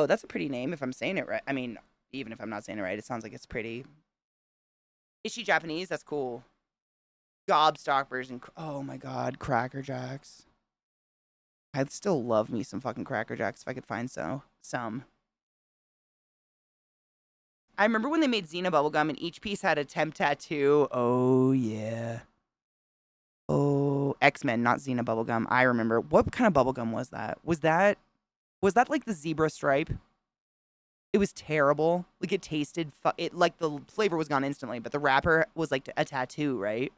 That's a pretty name if I'm saying it right. I mean, even if I'm not saying it right, it sounds like it's pretty. Is she Japanese? That's cool. Gobstoppers and... Oh my god, Cracker Jacks. I'd still love me some fucking Cracker Jacks if I could find some. I remember when they made Xena bubblegum and each piece had a temp tattoo. Oh, yeah. Oh, X-Men, not Xena bubblegum. I remember. What kind of bubblegum was that? Was that like the zebra stripe? It was terrible. Like, it tasted... like, the flavor was gone instantly, but the wrapper was, like, a tattoo, right?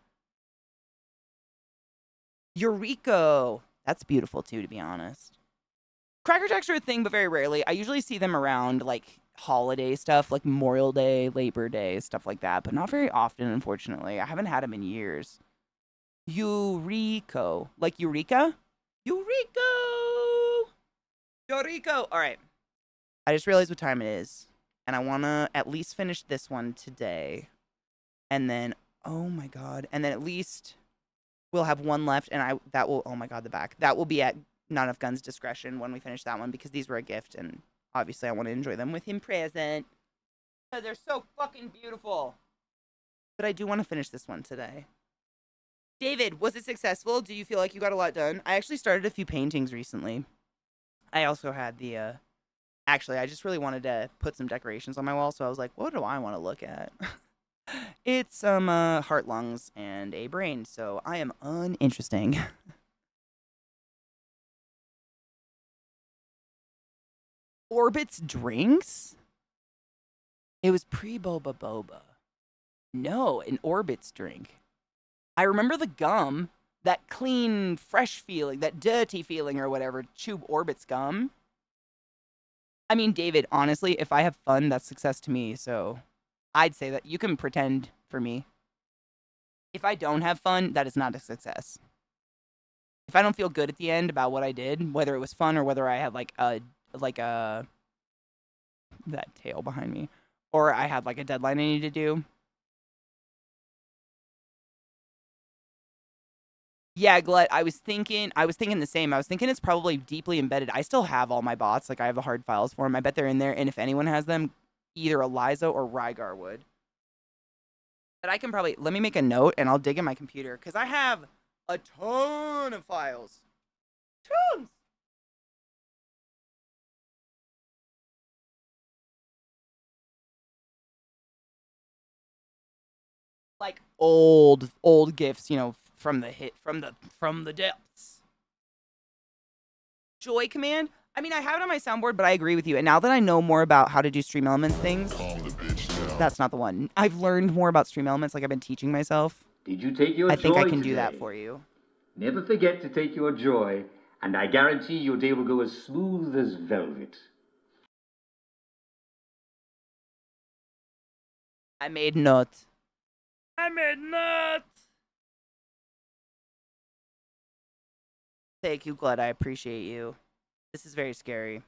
Eureka! That's beautiful, too, to be honest. Cracker Jacks are a thing, but very rarely. I usually see them around, like, holiday stuff, like Memorial Day, Labor Day, stuff like that, but not very often, unfortunately. I haven't had them in years. Eureka. Like Eureka? Eureka! All right. I just realized what time it is, and I want to at least finish this one today. And then, oh my god, and then at least we'll have one left, and that will, oh my god, the back. That will be at Not Enough Guns' discretion when we finish that one, because these were a gift, and obviously I want to enjoy them with him present. Because they're so fucking beautiful. But I do want to finish this one today. David, was it successful? Do you feel like you got a lot done? I actually started a few paintings recently. I also had the, actually, I just really wanted to put some decorations on my wall, so I was like, what do I want to look at? It's some heart, lungs, and a brain, so I am uninteresting. Orbit's drinks? It was pre-Boba Boba. No, an Orbit's drink. I remember the gum, that clean, fresh feeling, that dirty feeling or whatever, chew Orbit's gum. I mean, David, honestly, if I have fun, that's success to me, so I'd say that you can pretend for me. If I don't have fun, that is not a success. If I don't feel good at the end about what I did, whether it was fun or whether I had that tail behind me, or I had like a deadline I need to do. Deadline I need to do. Yeah, Glut, I was thinking the same. I was thinking it's probably deeply embedded. I still have all my bots. Like, I have the hard files for them. I bet they're in there. And if anyone has them, either Eliza or Rygar would. But I can probably, let me make a note and I'll dig in my computer. Because I have a ton of files. Tons! Like old gifts, you know, from the depths. Joy command. I mean, I have it on my soundboard, but I agree with you. And now that I know more about how to do Stream Elements things, that's not the one. I've learned more about Stream Elements, like I've been teaching myself. Did you take your I think joy I can do today? that for you. Never forget to take your joy, and I guarantee your day will go as smooth as velvet. I made notes. Thank you, Glad. I appreciate you. This is very scary.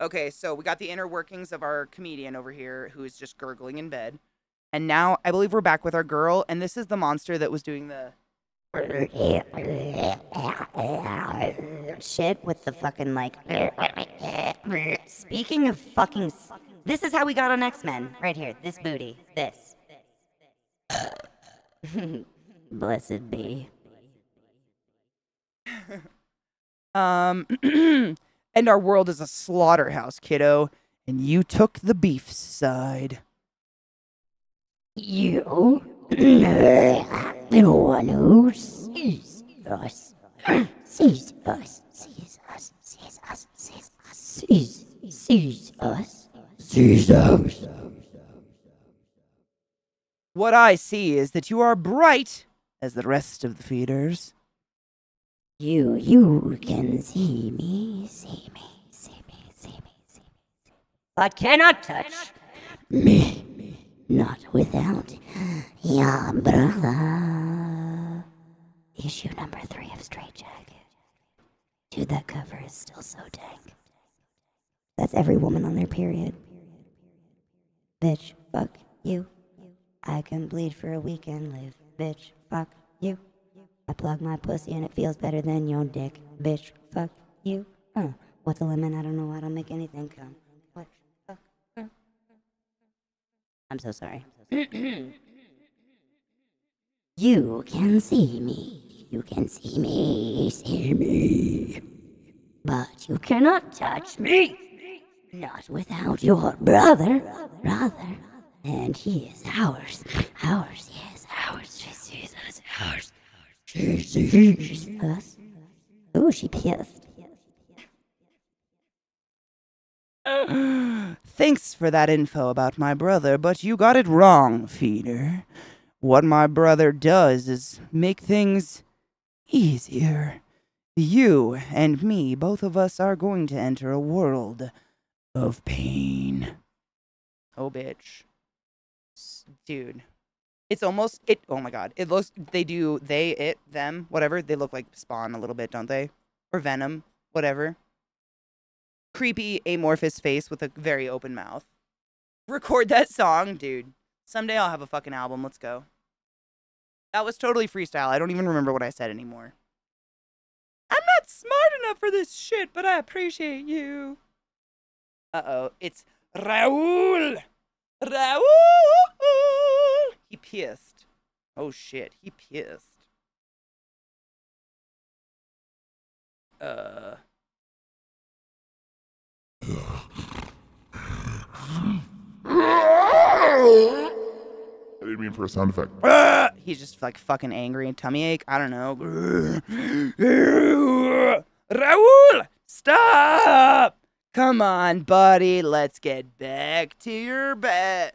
Okay, so we got the inner workings of our comedian over here who is just gurgling in bed. And now I believe we're back with our girl, and this is the monster that was doing the shit with the fucking like. Speaking of fucking, this is how we got on X-Men. Right here, this booty, this. Blessed be. And our world is a slaughterhouse, kiddo, and you took the beef side. You, the one who sees us, sees us, sees us, sees us, sees us, sees us, sees us. What I see is that you are bright as the rest of the feeders. You can see me, see me, see me, see me, see me, but cannot touch me, not without your brother. Issue number 3 of Straight Jacket. Dude, that cover is still so dank. That's every woman on their period. Bitch, fuck you. I can bleed for a week and live. Bitch, fuck you. I plug my pussy and it feels better than your dick. Bitch, fuck you. What's the limit? I don't know. I don't make anything come. What? Fuck. I'm so sorry. You can see me. You can see me. But you cannot touch me. Not without your brother. And he is ours. Ours, yes, ours. She sees us, ours. She sees us. Oh, she pissed. Thanks for that info about my brother, but you got it wrong, feeder. What my brother does is make things easier. You and me, both of us are going to enter a world of pain. Oh, bitch. Dude. It's almost, oh my god. It looks, them, whatever. They look like Spawn a little bit, don't they? Or Venom, whatever. Creepy, amorphous face with a very open mouth. Record that song, dude. Someday I'll have a fucking album. Let's go. That was totally freestyle. I don't even remember what I said anymore. I'm not smart enough for this shit, but I appreciate you. Uh-oh. It's Raul. Raul! He pissed. Oh shit, he pissed. I didn't mean for a sound effect. He's just like fucking angry and tummy ache. I don't know. Raul! Stop! Come on, buddy. Let's get back to your bed.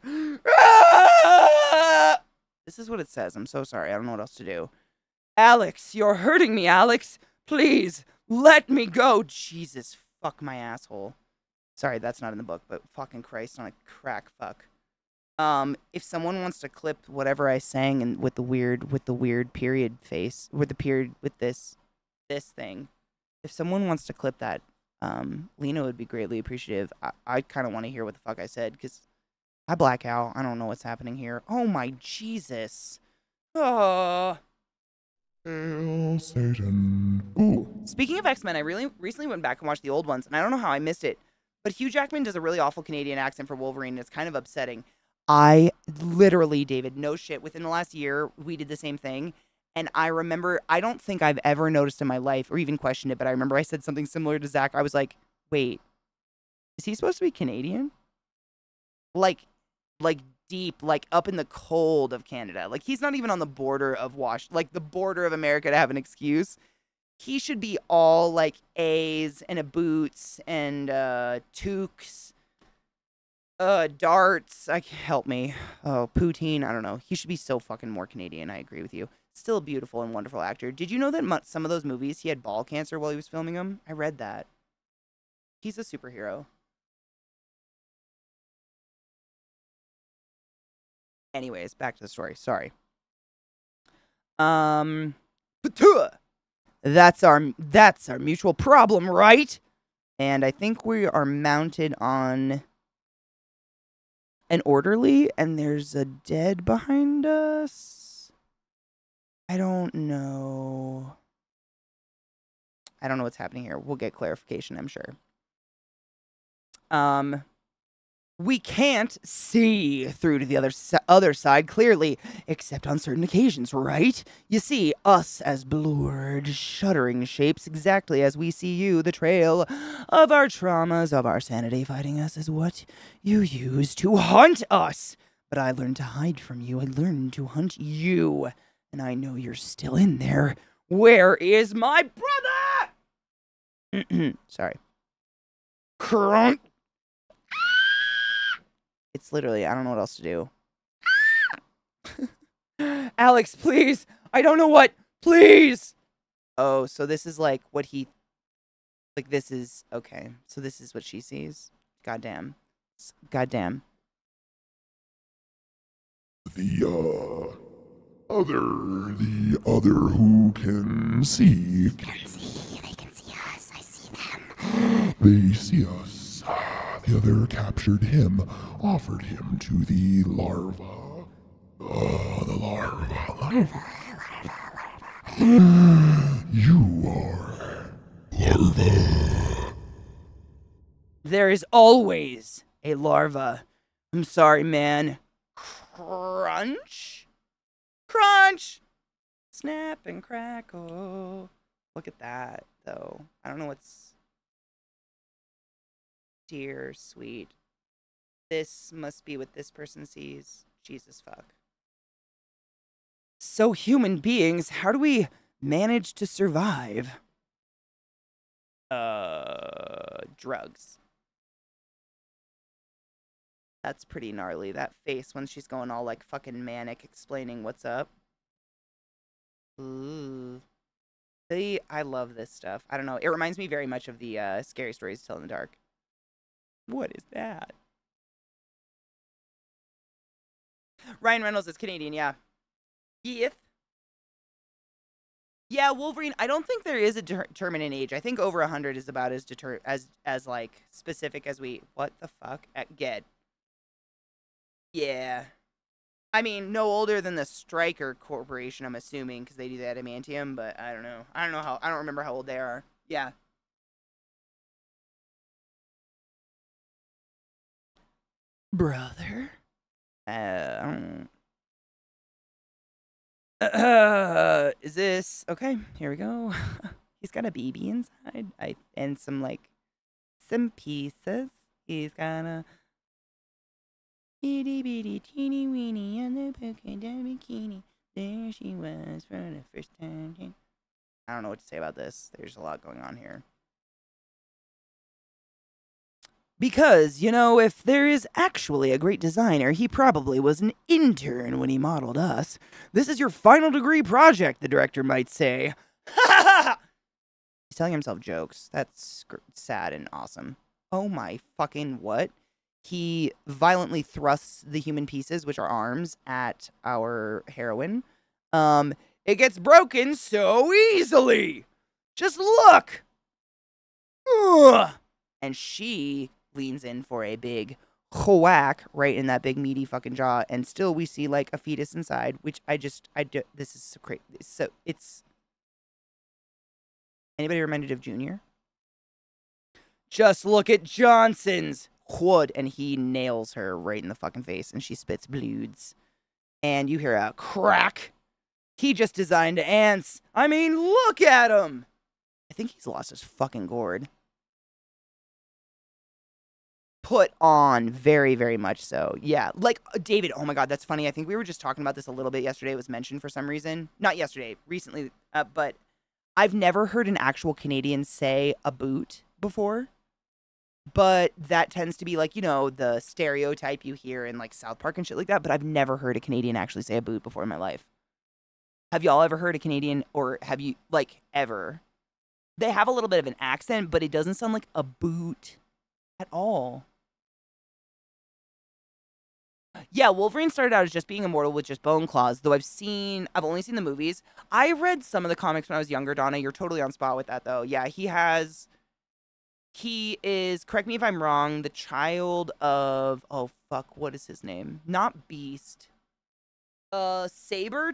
This is what it says. I'm so sorry. I don't know what else to do. Alex, you're hurting me, Alex. Please, let me go. Jesus, fuck my asshole. Sorry, that's not in the book, but fucking Christ on a crack fuck. If someone wants to clip whatever I sang and with the weird period face, with the period, with this thing, if someone wants to clip that, Lena would be greatly appreciative. I kind of want to hear what the fuck I said, because I black out. I don't know what's happening here. Oh my Jesus. Oh. Hail Satan. Ooh. Speaking of X-Men, I really recently went back and watched the old ones, and I don't know how I missed it, but Hugh Jackman does a really awful Canadian accent for Wolverine, and it's kind of upsetting. I literally, David, no shit, within the last year, we did the same thing, and I remember, I don't think I've ever noticed in my life, or even questioned it, but I remember I said something similar to Zach. I was like, wait, is he supposed to be Canadian? Like deep, like up in the cold of Canada. Like, he's not even on the border of like the border of America to have an excuse. He should be all like A's and a boots and toques, darts. Help me. Oh, poutine. I don't know. He should be so fucking more Canadian. I agree with you. Still a beautiful and wonderful actor. Did you know that some of those movies he had ball cancer while he was filming them? I read that. He's a superhero. Anyways, back to the story. Sorry. That's our mutual problem, right? And I think we are mounted on an orderly, and there's a dead behind us. I don't know. I don't know what's happening here. We'll get clarification, I'm sure. We can't see through to the other side clearly, except on certain occasions, right? You see us as blurred, shuddering shapes, exactly as we see you. The trail of our traumas, of our sanity fighting us is what you use to hunt us. But I learned to hide from you. I learned to hunt you. And I know you're still in there. Where is my brother? Sorry. Crunk. It's literally, I don't know what else to do. Alex, please. I don't know what. Please. Oh, so this is like what he, like this is, okay. So this is what she sees. Goddamn. Goddamn. The other who can see. Can see, they can see us, I see them. They see us. The other captured him, offered him to the larva. The larva. You are larva. There is always a larva. I'm sorry, man. Crunch? Crunch! Snap and crackle. Look at that, though. I don't know what's... Dear sweet. This must be what this person sees. Jesus fuck. So human beings, how do we manage to survive? Drugs. That's pretty gnarly. That face when she's going all like fucking manic explaining what's up. Ooh. See, I love this stuff. I don't know. It reminds me very much of the Scary Stories to Tell in the Dark. What is that? Ryan Reynolds is Canadian, yeah. Yes. Yeah, Wolverine, I don't think there is a determinate age. I think over 100 is about as like specific as we what the fuck get. Yeah. I mean, no older than the Stryker Corporation, I'm assuming, because they do the adamantium, but I don't know. I don't remember how old they are. Yeah. Brother? Is this... Okay, here we go. He's got a BB inside. And some, like, some pieces. He's got a... Itty bitty teeny weeny on the polka dot bikini. There she was for the first time. I don't know what to say about this. There's a lot going on here. Because, you know, if there is actually a great designer, he probably was an intern when he modeled us. This is your final degree project, the director might say. He's telling himself jokes. That's sad and awesome. Oh my fucking what? He violently thrusts the human pieces, which are arms, at our heroine. It gets broken so easily. Just look. Ugh. And she leans in for a big whack right in that big meaty fucking jaw, and still we see like a fetus inside, which this is so crazy. So it's Anybody reminded of Junior? Just look at Johnson's hood, and he nails her right in the fucking face, and she spits bloods. And you hear a crack. He just designed ants. I mean, look at him. I think he's lost his fucking gourd. Put on, very, very much so. Yeah, like, David, oh my God, that's funny. I think we were just talking about this a little bit yesterday. It was mentioned for some reason. Not yesterday, recently. But I've never heard an actual Canadian say a boot before. But that tends to be like, you know, the stereotype you hear in like South Park and shit like that. But I've never heard a Canadian actually say a boot before in my life. Have y'all ever heard a Canadian, or have you, like, ever? They have a little bit of an accent, but it doesn't sound like a boot at all. Yeah, Wolverine started out as just being immortal with just bone claws, though I've only seen the movies. I read some of the comics when I was younger, Donna. You're totally on spot with that, though. Yeah, he is, correct me if I'm wrong, the child of, oh fuck, what is his name? Not Beast. Saber?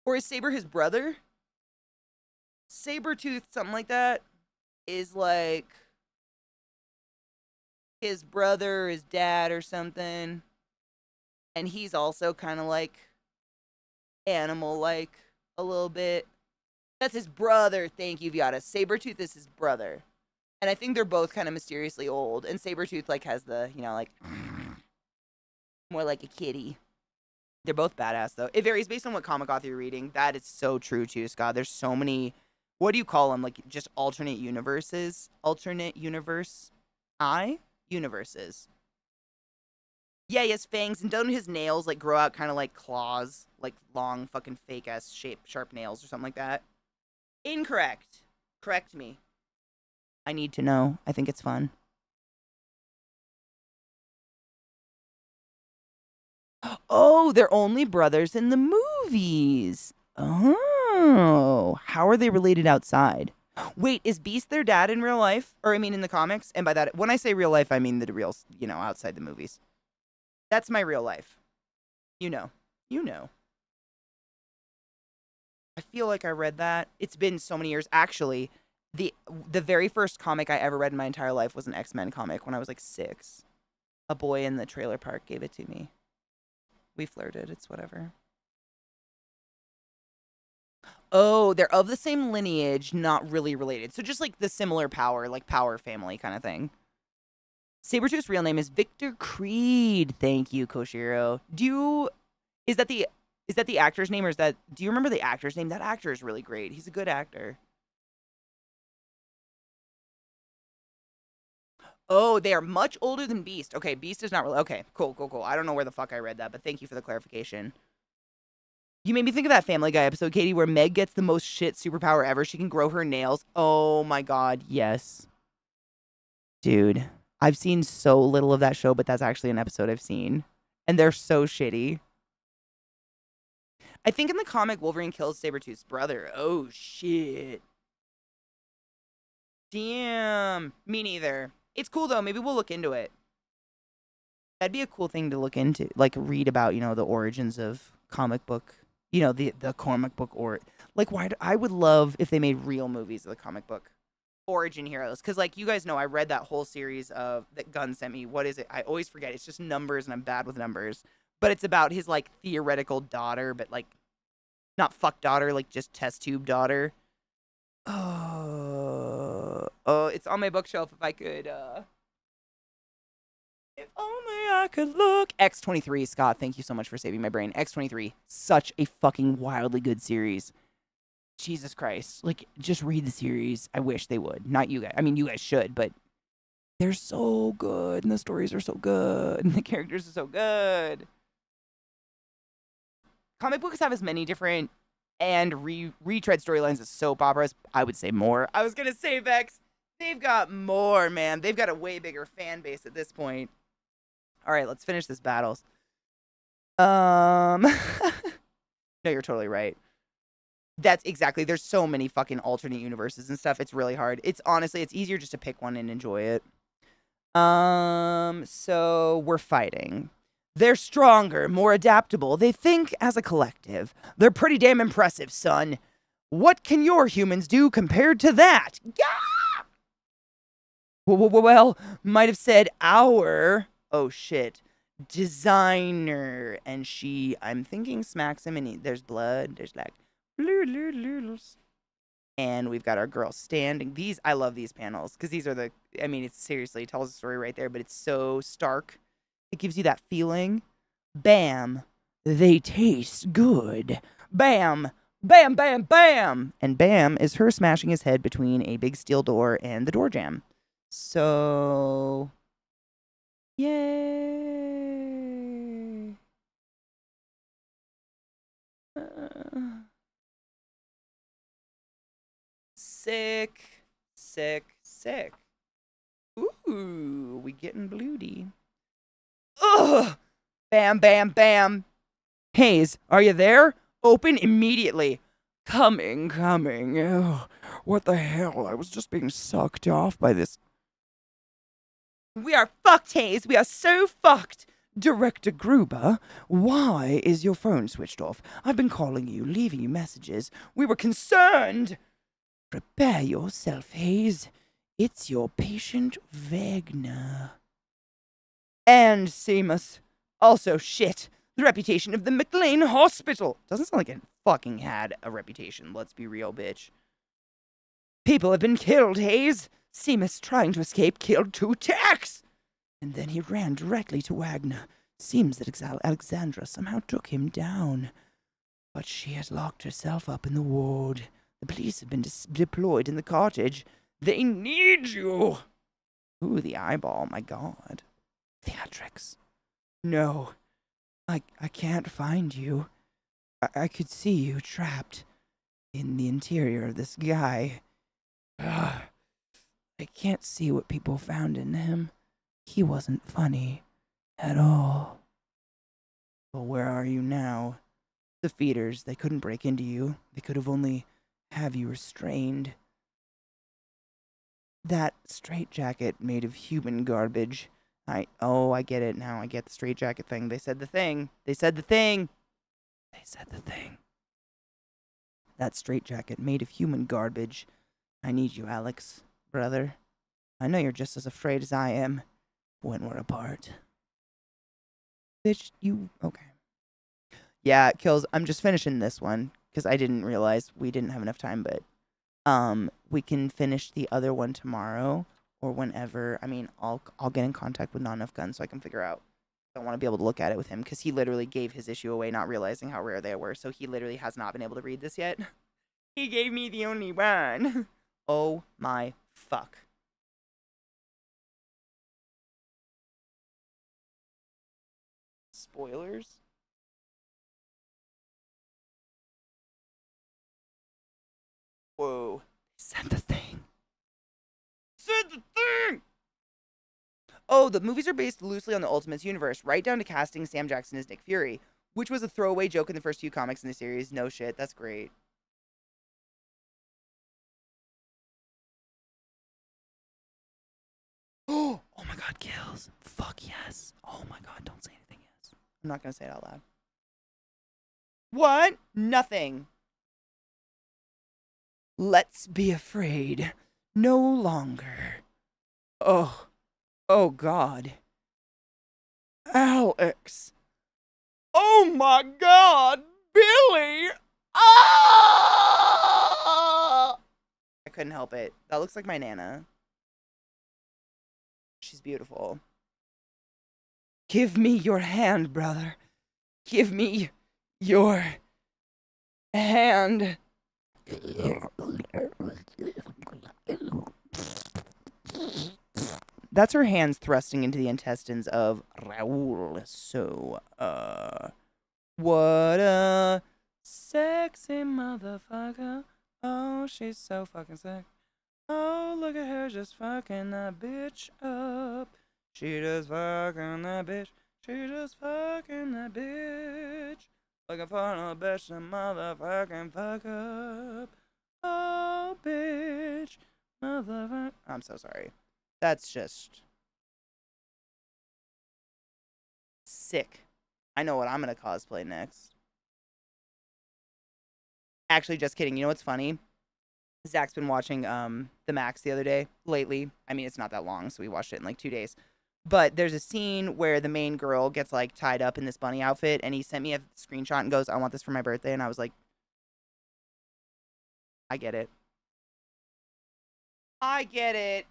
Or is Saber his brother? Sabretooth, something like that, is like his brother, his dad, or something. And he's also kind of like animal-like a little bit. That's his brother. Thank you, Viata. Sabretooth is his brother. And I think they're both kind of mysteriously old. And Sabretooth, like, has the, you know, like, more like a kitty. They're both badass, though. It varies based on what comic author you're reading. That is so true, too, Scott. There's so many, what do you call them? Like, just alternate universes? Alternate universe? Universes. Yeah, he has fangs, and don't his nails, like, grow out kind of like claws? Like, long, fucking fake-ass sharp nails or something like that? Incorrect. Correct me. I need to know. I think it's fun. Oh, they're only brothers in the movies. Oh, how are they related outside? Wait, is Beast their dad in real life? Or I mean in the comics? And by that, when I say real life, I mean the real, you know, outside the movies. That's my real life. You know. You know. I feel like I read that. It's been so many years. Actually, the very first comic I ever read in my entire life was an X-Men comic when I was like 6. A boy in the trailer park gave it to me. We flirted. It's whatever. Oh, they're of the same lineage, not really related. So just like the similar power, like power family kind of thing. Sabretooth's real name is Victor Creed. Thank you, Koshiro. Is that the actor's name, or do you remember the actor's name? That actor is really great. He's a good actor. Oh, they are much older than Beast. Okay, Beast is not really, okay, cool. I don't know where the fuck I read that, but thank you for the clarification. You made me think of that Family Guy episode, Katie, where Meg gets the most shit superpower ever. She can grow her nails. Oh my God, yes. Dude, I've seen so little of that show, but that's actually an episode I've seen. And they're so shitty. I think in the comic, Wolverine kills Sabretooth's brother. Oh, shit. Damn. Me neither. It's cool, though. Maybe we'll look into it. That'd be a cool thing to look into. Like, read about, you know, the origins of comic book. You know, the comic book or... Like, I would love if they made real movies of the comic book origin heroes. Because, like, you guys know, I read that whole series of... that Gunn sent me. What is it? I always forget. It's just numbers, and I'm bad with numbers. But it's about his, like, theoretical daughter, but, like, not fuck daughter, like, just test tube daughter. Oh, it's on my bookshelf if I could, if only I could look. X-23, Scott, thank you so much for saving my brain. X-23, such a fucking wildly good series. Jesus Christ. Like, just read the series. I wish they would. Not you guys. I mean, you guys should, but they're so good, and the stories are so good, and the characters are so good. Comic books have as many different and retread storylines as soap operas. I would say more. I was gonna say, Vex, they've got more, man. They've got a way bigger fan base at this point. All right, let's finish this battles. No, you're totally right. That's exactly. There's so many fucking alternate universes and stuff. It's really hard. It's honestly, it's easier just to pick one and enjoy it. So we're fighting. They're stronger, more adaptable. They think as a collective. They're pretty damn impressive, son. What can your humans do compared to that? Yeah! Well, might have said our, oh shit, designer. And she, I'm thinking, smacks him, and there's blood. There's like, and we've got our girl standing. These, I love these panels, because these are the, I mean, it seriously tells a story right there, but it's so stark. It gives you that feeling. Bam. They taste good. Bam. Bam, bam, bam. And bam is her smashing his head between a big steel door and the door jamb. So, yay. Sick, sick, sick. Ooh, we getting bloody. Ugh! Bam, bam, bam. Hayes, are you there? Open immediately. Coming, coming. Ugh, what the hell? I was just being sucked off by this. We are fucked, Hayes. We are so fucked. Director Gruber, why is your phone switched off? I've been calling you, leaving you messages. We were concerned. Prepare yourself, Hayes. It's your patient Wagner. And Seamus. Also, shit. The reputation of the McLean Hospital. Doesn't sound like it fucking had a reputation. Let's be real, bitch. People have been killed, Hayes. Seamus, trying to escape, killed 2 techs. And then he ran directly to Wagner. Seems that Alexandra somehow took him down. But she has locked herself up in the ward. The police have been deployed in the cottage. They need you. Ooh, the eyeball, my god. Theatrics. No. I can't find you. I could see you trapped in the interior of this guy. Ugh. I can't see what people found in him. He wasn't funny at all. Well, where are you now? The feeders, they couldn't break into you. They could have only have you restrained. That straitjacket made of human garbage. I get it now. I get the straitjacket thing. They said the thing. They said the thing. They said the thing. That straitjacket made of human garbage. I need you, Alex, brother. I know you're just as afraid as I am when we're apart. Bitch, you... Okay. Yeah, it kills. I'm just finishing this one because I didn't realize we didn't have enough time, but we can finish the other one tomorrow or whenever. I mean, I'll get in contact with Not Enough Guns so I can figure out. I want to be able to look at it with him because he literally gave his issue away not realizing how rare they were, so he literally has not been able to read this yet. He gave me the only one. Oh my fuck. Spoilers? Whoa. Said the thing. Said the thing! Oh, the movies are based loosely on the Ultimates universe, right down to casting Sam Jackson as Nick Fury, which was a throwaway joke in the first few comics in the series. No shit, that's great. Oh my god, kills. Fuck yes. Oh my god, don't say anything yes. I'm not gonna say it out loud. What? Nothing. Let's be afraid. No longer. Oh. Oh god. Alex. Oh my god, Billy! Ah! I couldn't help it. That looks like my Nana. She's beautiful. Give me your hand, brother. Give me your hand. That's her hands thrusting into the intestines of Raoul. So, what a sexy motherfucker. Oh, she's so fucking sick. Oh, look at her just fucking that bitch up. She just fucking that bitch. She just fucking that bitch. Looking for a bitch to motherfucking fuck up. Oh, bitch. Motherfucker. I'm so sorry. That's just sick. I know what I'm gonna cosplay next. Actually, just kidding. You know what's funny? Zach's been watching The Max the other day lately. I mean, it's not that long, so we watched it in like 2 days. But there's a scene where the main girl gets like tied up in this bunny outfit, and he sent me a screenshot and goes, "I want this for my birthday." And I was like, I get it. I get it.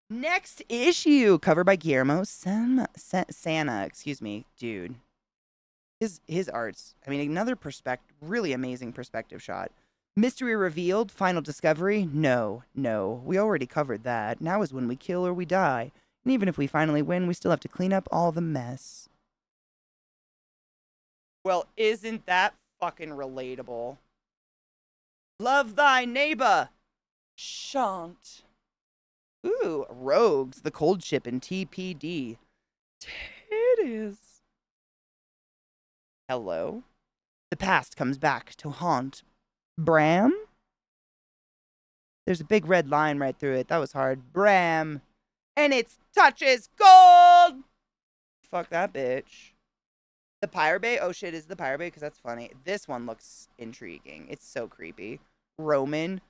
Next issue, covered by Guillermo Sana. Excuse me, dude. His art's, I mean, another really amazing perspective shot. Mystery revealed, final discovery. No, we already covered that. Now is when we kill or we die. And even if we finally win, we still have to clean up all the mess. Well, isn't that fucking relatable? Love thy neighbor. Shan't. Ooh, Rogues, the cold ship in TPD. Titties. Hello. The past comes back to haunt Bram? There's a big red line right through it. That was hard. Bram. And it's touches gold. Fuck that bitch. The Pirate Bay? Oh shit, is the Pirate Bay? Because that's funny. This one looks intriguing. It's so creepy. Roman.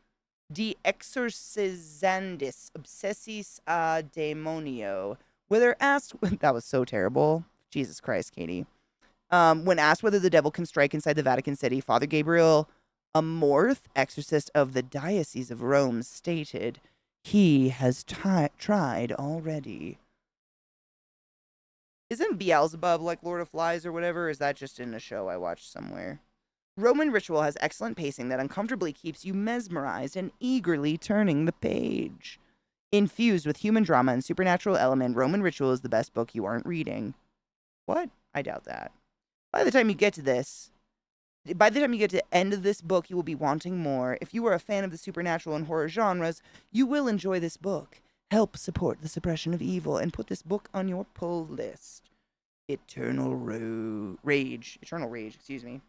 De exorcizandis obsessis a demonio. Whether asked... That was so terrible. Jesus Christ, Katie. When asked whether the devil can strike inside the Vatican City, Father Gabriel Amorth, exorcist of the Diocese of Rome, stated, he has tried already. Isn't Beelzebub like Lord of Flies or whatever? Or is that just in a show I watched somewhere? Roman Ritual has excellent pacing that uncomfortably keeps you mesmerized and eagerly turning the page. Infused with human drama and supernatural element, Roman Ritual is the best book you aren't reading. What? I doubt that. By the time you get to the end of this book, you will be wanting more. If you are a fan of the supernatural and horror genres, you will enjoy this book. Help support the suppression of evil and put this book on your pull list. Eternal Rage, excuse me.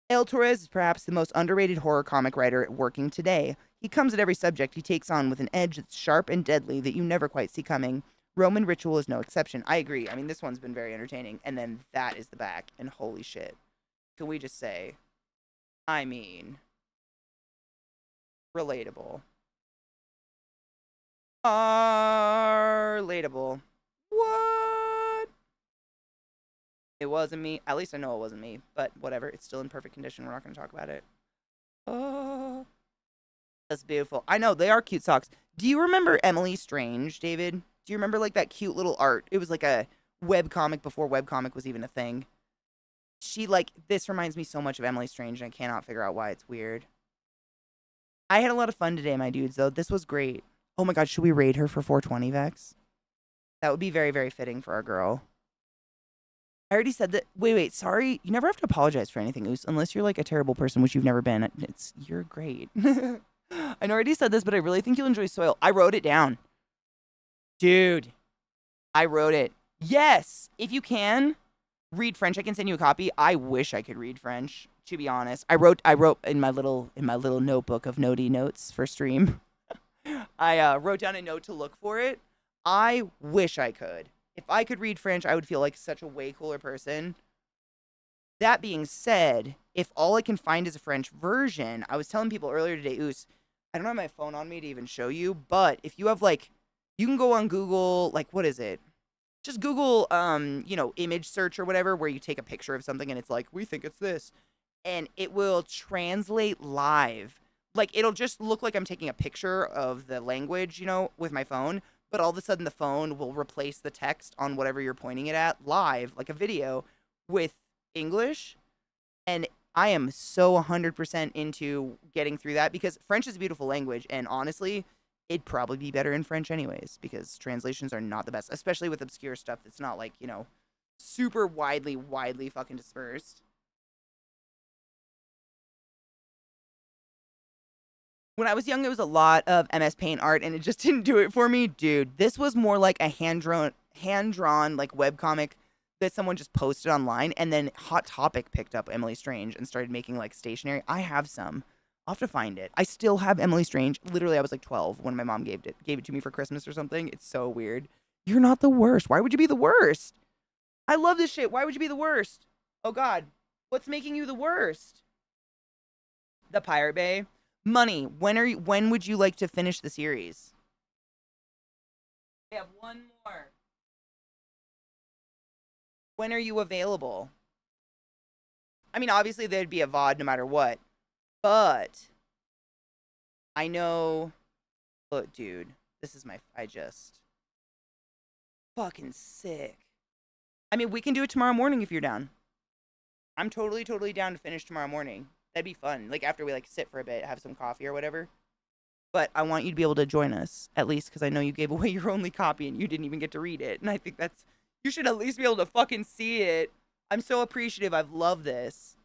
El Torres is perhaps the most underrated horror comic writer working today. He comes at every subject he takes on with an edge that's sharp and deadly that you never quite see coming. Roman Ritual is no exception. I agree. I mean, this one's been very entertaining. And then that is the back. And holy shit. Can we just say, I mean, relatable. Relatable. What? It wasn't me. At least I know it wasn't me. But whatever. It's still in perfect condition. We're not going to talk about it. Oh, that's beautiful. I know. They are cute socks. Do you remember Emily Strange, David? Do you remember, like, that cute little art? It was like a webcomic before webcomic was even a thing. She, like, this reminds me so much of Emily Strange, and I cannot figure out why it's weird. I had a lot of fun today, my dudes, though. This was great. Oh my god, should we raid her for 420, Vex? That would be very, very fitting for our girl. I already said that. Wait, sorry. You never have to apologize for anything, Oos, unless you're, like, a terrible person, which you've never been. You're great. I know I already said this, but I really think you'll enjoy Soil. I wrote it down. Dude, I wrote it. Yes, if you can read French, I can send you a copy. I wish I could read French, to be honest. I wrote in my little notebook of notey notes for stream. I wrote down a note to look for it. I wish I could. If I could read French, I would feel like such a way cooler person. That being said, if all I can find is a French version, I was telling people earlier today, Oos, I don't have my phone on me to even show you, but if you have, like, you can go on Google, like, what is it? Just Google, image search or whatever, where you take a picture of something and it's like, we think it's this. And it will translate live. Like, it'll just look like I'm taking a picture of the language, with my phone. But all of a sudden the phone will replace the text on whatever you're pointing it at live, like a video, with English. And I am so 100% into getting through that because French is a beautiful language. And honestly, it'd probably be better in French anyways, because translations are not the best, especially with obscure stuff that's not, like, super widely fucking dispersed. When I was young, there was a lot of MS Paint art, and it just didn't do it for me. Dude, this was more like a hand-drawn, like, webcomic that someone just posted online, and then Hot Topic picked up Emily Strange and started making, like, stationery. I have some. I'll have to find it. I still have Emily Strange. Literally, I was like 12 when my mom gave it to me for Christmas or something. It's so weird. You're not the worst. Why would you be the worst? I love this shit. Why would you be the worst? Oh, God. What's making you the worst? The Pirate Bay. Money. When would you like to finish the series? We have one more. When are you available? I mean, obviously there'd be a VOD no matter what. But I know, look, dude, this is I just fucking sick. I mean, we can do it tomorrow morning if you're down. I'm totally down to finish tomorrow morning. That'd be fun. Like after we like sit for a bit, have some coffee or whatever. But I want you to be able to join us, at least because I know you gave away your only copy and you didn't even get to read it. And I think you should at least be able to fucking see it. I'm so appreciative. I've loved this.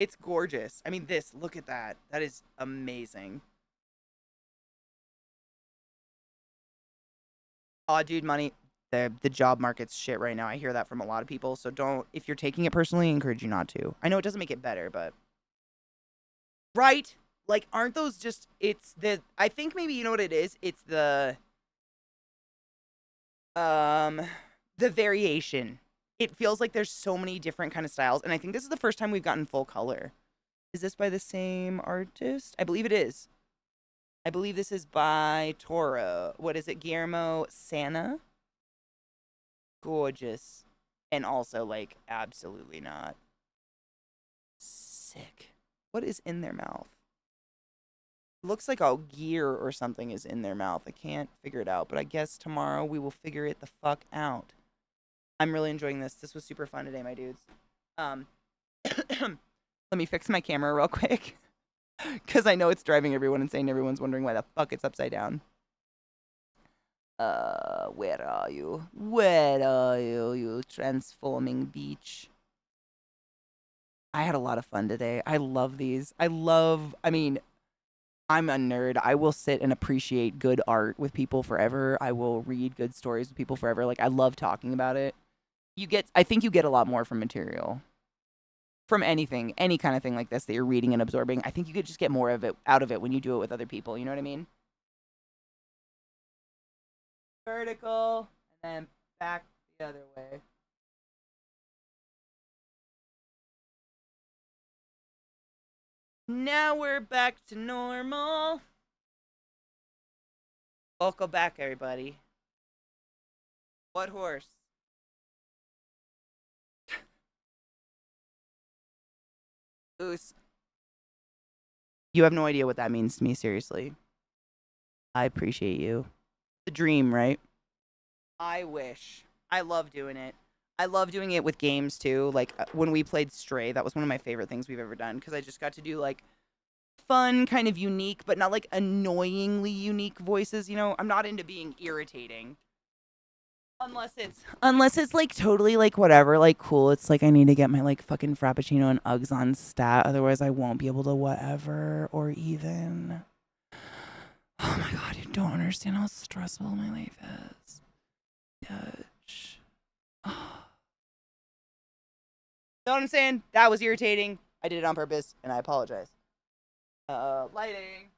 It's gorgeous. I mean, look at that. That is amazing. Aw, dude, money. The job market's shit right now. I hear that from a lot of people. So if you're taking it personally, I encourage you not to. I know it doesn't make it better, but. Right? Like, aren't those just, I think maybe you know what it is? It's the variation. It feels like there's so many different kind of styles. And I think this is the first time we've gotten full color. Is this by the same artist? I believe it is. I believe this is by Toro. What is it? Guillermo Sana? Gorgeous. And also, like, absolutely not. Sick. What is in their mouth? Looks like a gear or something is in their mouth. I can't figure it out, but I guess tomorrow we will figure it the fuck out. I'm really enjoying this. This was super fun today, my dudes. Let me fix my camera real quick. Because I know it's driving everyone insane. Everyone's wondering why the fuck it's upside down. Where are you? Where are you, you transforming beach? I had a lot of fun today. I love these. I mean, I'm a nerd. I will sit and appreciate good art with people forever. I will read good stories with people forever. Like, I love talking about it. I think you get a lot more from material. From anything, any kind of thing like this that you're reading and absorbing. I think you could just get more of it out of it when you do it with other people. You know what I mean? Vertical, and then back the other way. Now we're back to normal. Welcome back, everybody. What horse? Goose. You have no idea what that means to me, seriously. I appreciate you. The dream, right? I wish. I love doing it. I love doing it with games, too. Like, when we played Stray, that was one of my favorite things we've ever done. Because I just got to do, like, fun, kind of unique, but not, like, annoyingly unique voices, you know? I'm not into being irritating. Unless it's, like, totally, like, whatever, like, cool. It's like I need to get my, like, fucking Frappuccino and Uggs on stat. Otherwise, I won't be able to whatever or even. Oh, my God. You don't understand how stressful my life is. Bitch. Oh. Know what I'm saying? That was irritating. I did it on purpose, and I apologize. Lighting.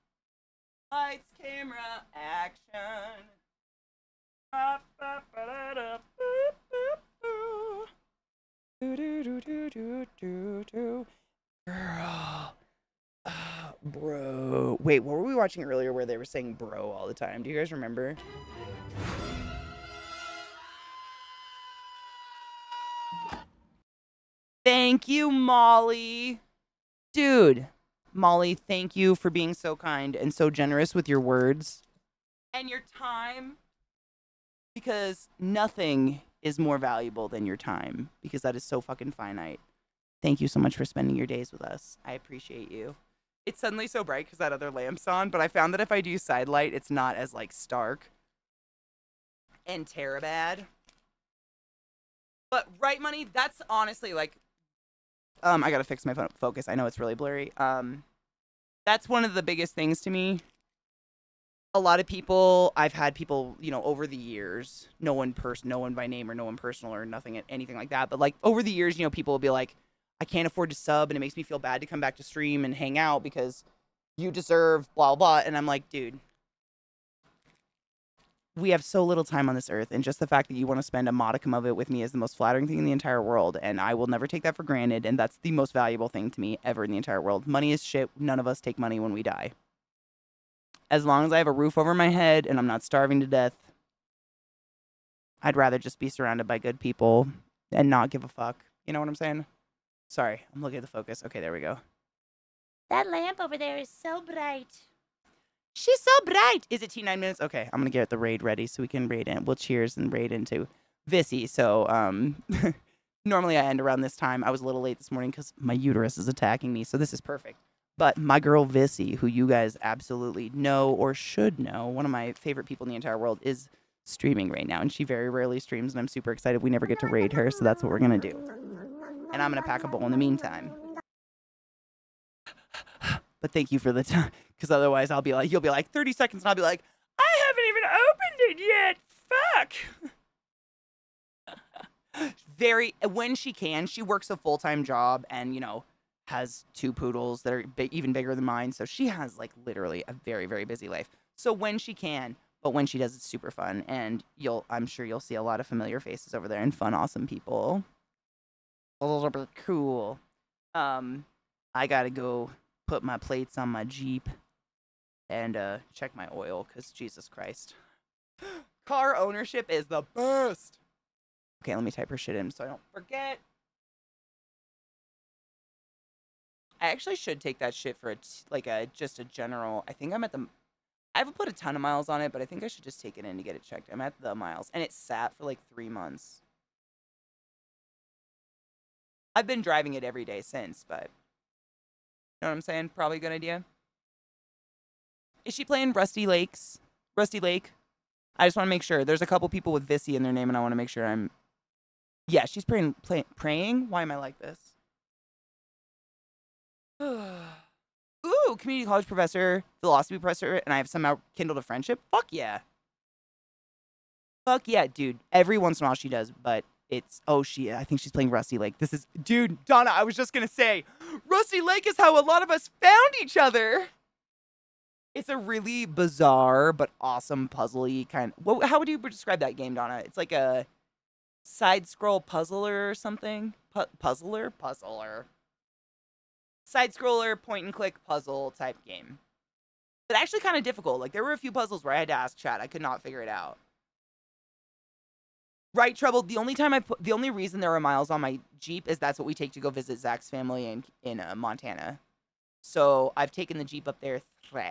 Lights, camera, action. Girl. Bro. Wait, what were we watching earlier where they were saying bro all the time? Do you guys remember? Thank you, Molly. Dude, Molly, thank you for being so kind and so generous with your words and your time. Because nothing is more valuable than your time. Because that is so fucking finite. Thank you so much for spending your days with us. I appreciate you. It's suddenly so bright because that other lamp's on. But I found that if I do side light, it's not as, like, stark and terabad. But right, money, that's honestly, like... I gotta fix my focus. I know it's really blurry. That's one of the biggest things to me. A lot of people, I've had people, you know, over the years, no one by name or no one personal or nothing, anything like that. But like over the years, you know, people will be like, I can't afford to sub and it makes me feel bad to come back to stream and hang out because you deserve blah, blah. And I'm like, dude, we have so little time on this earth, and just the fact that you want to spend a modicum of it with me is the most flattering thing in the entire world, and I will never take that for granted, and that's the most valuable thing to me ever in the entire world. Money is shit. None of us take money when we die. As long as I have a roof over my head and I'm not starving to death, I'd rather just be surrounded by good people and not give a fuck. You know what I'm saying? Sorry, I'm looking at the focus. Okay, there we go. That lamp over there is so bright. She's so bright. Is it T9 minutes? Okay, I'm gonna get the raid ready so we can raid in. We'll cheers and raid into Vissy. So normally I end around this time. I was a little late this morning because my uterus is attacking me. So this is perfect. But my girl Vissy, who you guys absolutely know or should know, one of my favorite people in the entire world, is streaming right now, and she very rarely streams, and I'm super excited we never get to raid her, so that's what we're gonna do. And I'm gonna pack a bowl in the meantime. But thank you for the time, because otherwise I'll be like, you'll be like 30 seconds, and I'll be like, I haven't even opened it yet. Fuck. When she can, she works a full-time job, and you know, has 2 poodles that are even bigger than mine, so she has like literally a very, very busy life. So when she can, but when she does, it's super fun, and I'm sure you'll see a lot of familiar faces over there and fun, awesome people. A little bit cool. I gotta go put my plates on my Jeep and check my oil, because Jesus Christ. Car ownership is the best. Okay, let me type her shit in so I don't forget. I actually should take that shit for just a general. I think I'm at the. I haven't put a ton of miles on it, but I think I should just take it in to get it checked. I'm at the miles, and it sat for like 3 months. I've been driving it every day since, but you know what I'm saying? Probably a good idea. Is she playing Rusty Lake? I just want to make sure. There's a couple people with Vissy in their name, and I want to make sure I'm. Yeah, she's praying. Why am I like this? Ooh, community college professor, philosophy professor, and I have somehow kindled a friendship. Fuck yeah. Fuck yeah, dude. Every once in a while she does, but it's, I think she's playing Rusty Lake. This is, dude, Donna, I was just gonna say, Rusty Lake is how a lot of us found each other. It's a really bizarre but awesome puzzly kind. How would you describe that game, Donna? It's like a side-scroll puzzler or something. Puzzler. Side-scroller, point-and-click puzzle type game. But actually kind of difficult. Like, there were a few puzzles where I had to ask chat. I could not figure it out. Right, Trouble. The only reason there are miles on my Jeep is that's what we take to go visit Zach's family in Montana. So I've taken the Jeep up there thrice.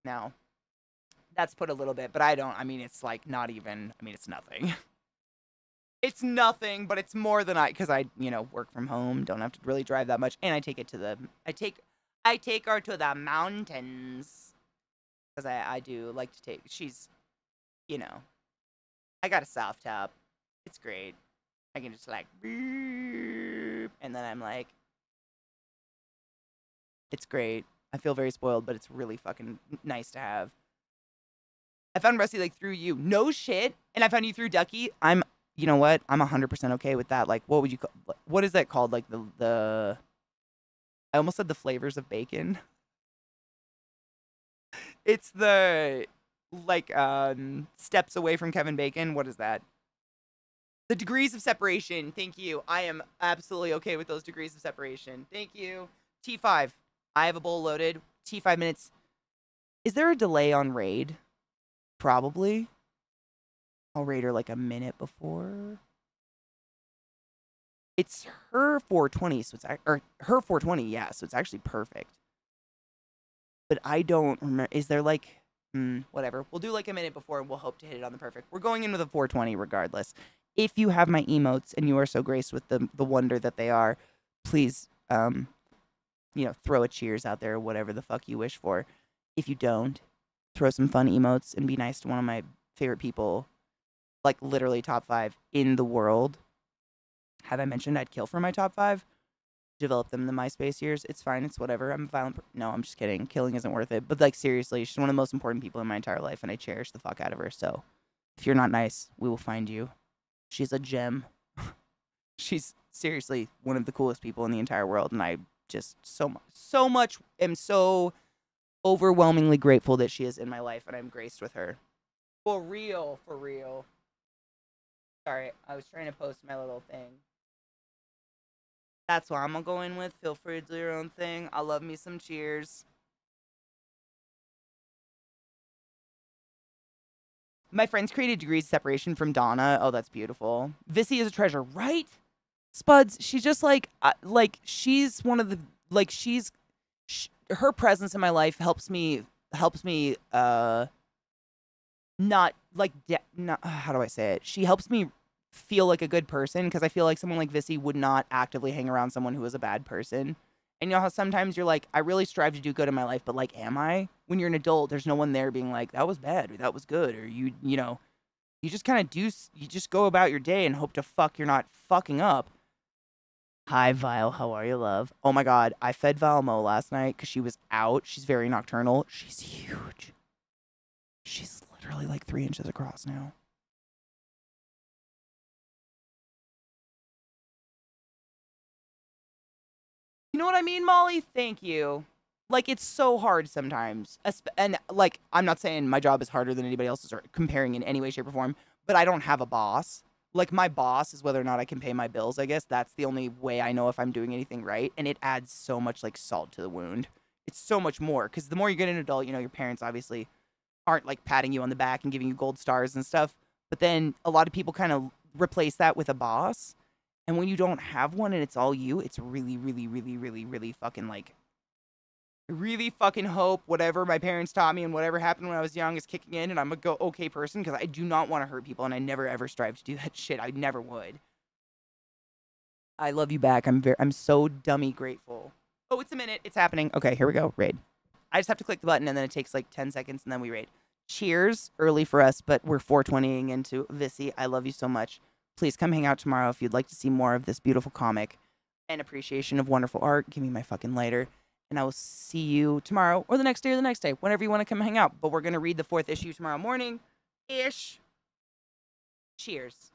Now, that's put a little bit, but it's like not even, it's nothing. It's nothing, but it's more than because I work from home, don't have to really drive that much, and I take her to the mountains, because I do like to take, she's, I got a soft top, it's great, I can just like, beep, and then I'm like, it's great, I feel very spoiled, but it's really fucking nice to have. I found Rusty Lake through you, no shit, and I found you through Ducky. You know what? I'm 100% okay with that. Like, what is that called? Like I almost said the flavors of bacon. It's the, steps away from Kevin Bacon. What is that? The degrees of separation. Thank you. I am absolutely okay with those degrees of separation. Thank you. T5. I have a bowl loaded. T5 minutes. Is there a delay on raid? Probably. I'll rate her like a minute before. It's her 420, so her 420, yeah, so it's actually perfect. But I don't remember. Is there like, whatever. We'll do like a minute before, and we'll hope to hit it on the perfect. We're going in with a 420 regardless. If you have my emotes and you are so graced with the wonder that they are, please, throw a cheers out there, whatever the fuck you wish for. If you don't, throw some fun emotes and be nice to one of my favorite people. Like, literally top 5 in the world. Have I mentioned I'd kill for my top 5? Develop them in the MySpace years. It's fine. It's whatever. I'm a violent no, I'm just kidding. Killing isn't worth it. But, like, seriously, she's one of the most important people in my entire life, and I cherish the fuck out of her. So, if you're not nice, we will find you. She's a gem. She's seriously one of the coolest people in the entire world, and I just so much am so overwhelmingly grateful that she is in my life and I'm graced with her. For real, for real. Sorry, I was trying to post my little thing. That's what I'm gonna go in with. Feel free to do your own thing. I love me some cheers. My friends created degrees of separation from Donna. Oh, that's beautiful. Vissy is a treasure, right? Spuds, she's just like she's one of the her presence in my life helps me not like not how do I say it? She helps me feel like a good person because I feel like someone like Vissy would not actively hang around someone who is a bad person. And you know how sometimes you're like, I really strive to do good in my life, but like, am I? When you're an adult, there's no one there being like, that was bad or that was good, or you know, you just kind of you just go about your day and hope to fuck you're not fucking up. Hi, Vile. How are you, love? Oh my God. I fed Valmo last night because she was out. She's very nocturnal. She's huge. She's literally like 3 inches across now. You know what I mean, Molly? Thank you. Like, it's so hard sometimes. And, like, I'm not saying my job is harder than anybody else's or comparing in any way, shape, or form, but I don't have a boss. Like, my boss is whether or not I can pay my bills, I guess. That's the only way I know if I'm doing anything right. And it adds so much, like, salt to the wound. It's so much more. Because the more you get an adult, you know, your parents obviously aren't, like, patting you on the back and giving you gold stars and stuff. But then a lot of people kind of replace that with a boss. And when you don't have one and it's all you, it's really, really, really, really, really fucking, like, really fucking hope whatever my parents taught me and whatever happened when I was young is kicking in and I'm a okay person because I do not want to hurt people and I never ever strive to do that shit. I never would. I love you back. I'm so dummy grateful. Oh, it's a minute. It's happening. Okay, here we go. Raid. I just have to click the button and then it takes like 10 seconds and then we raid. Cheers. Early for us, but we're 420ing into Vissy. I love you so much. Please come hang out tomorrow if you'd like to see more of this beautiful comic and appreciation of wonderful art. Give me my fucking lighter. And I will see you tomorrow or the next day, whenever you want to come hang out. But we're going to read the 4th issue tomorrow morning-ish. Cheers.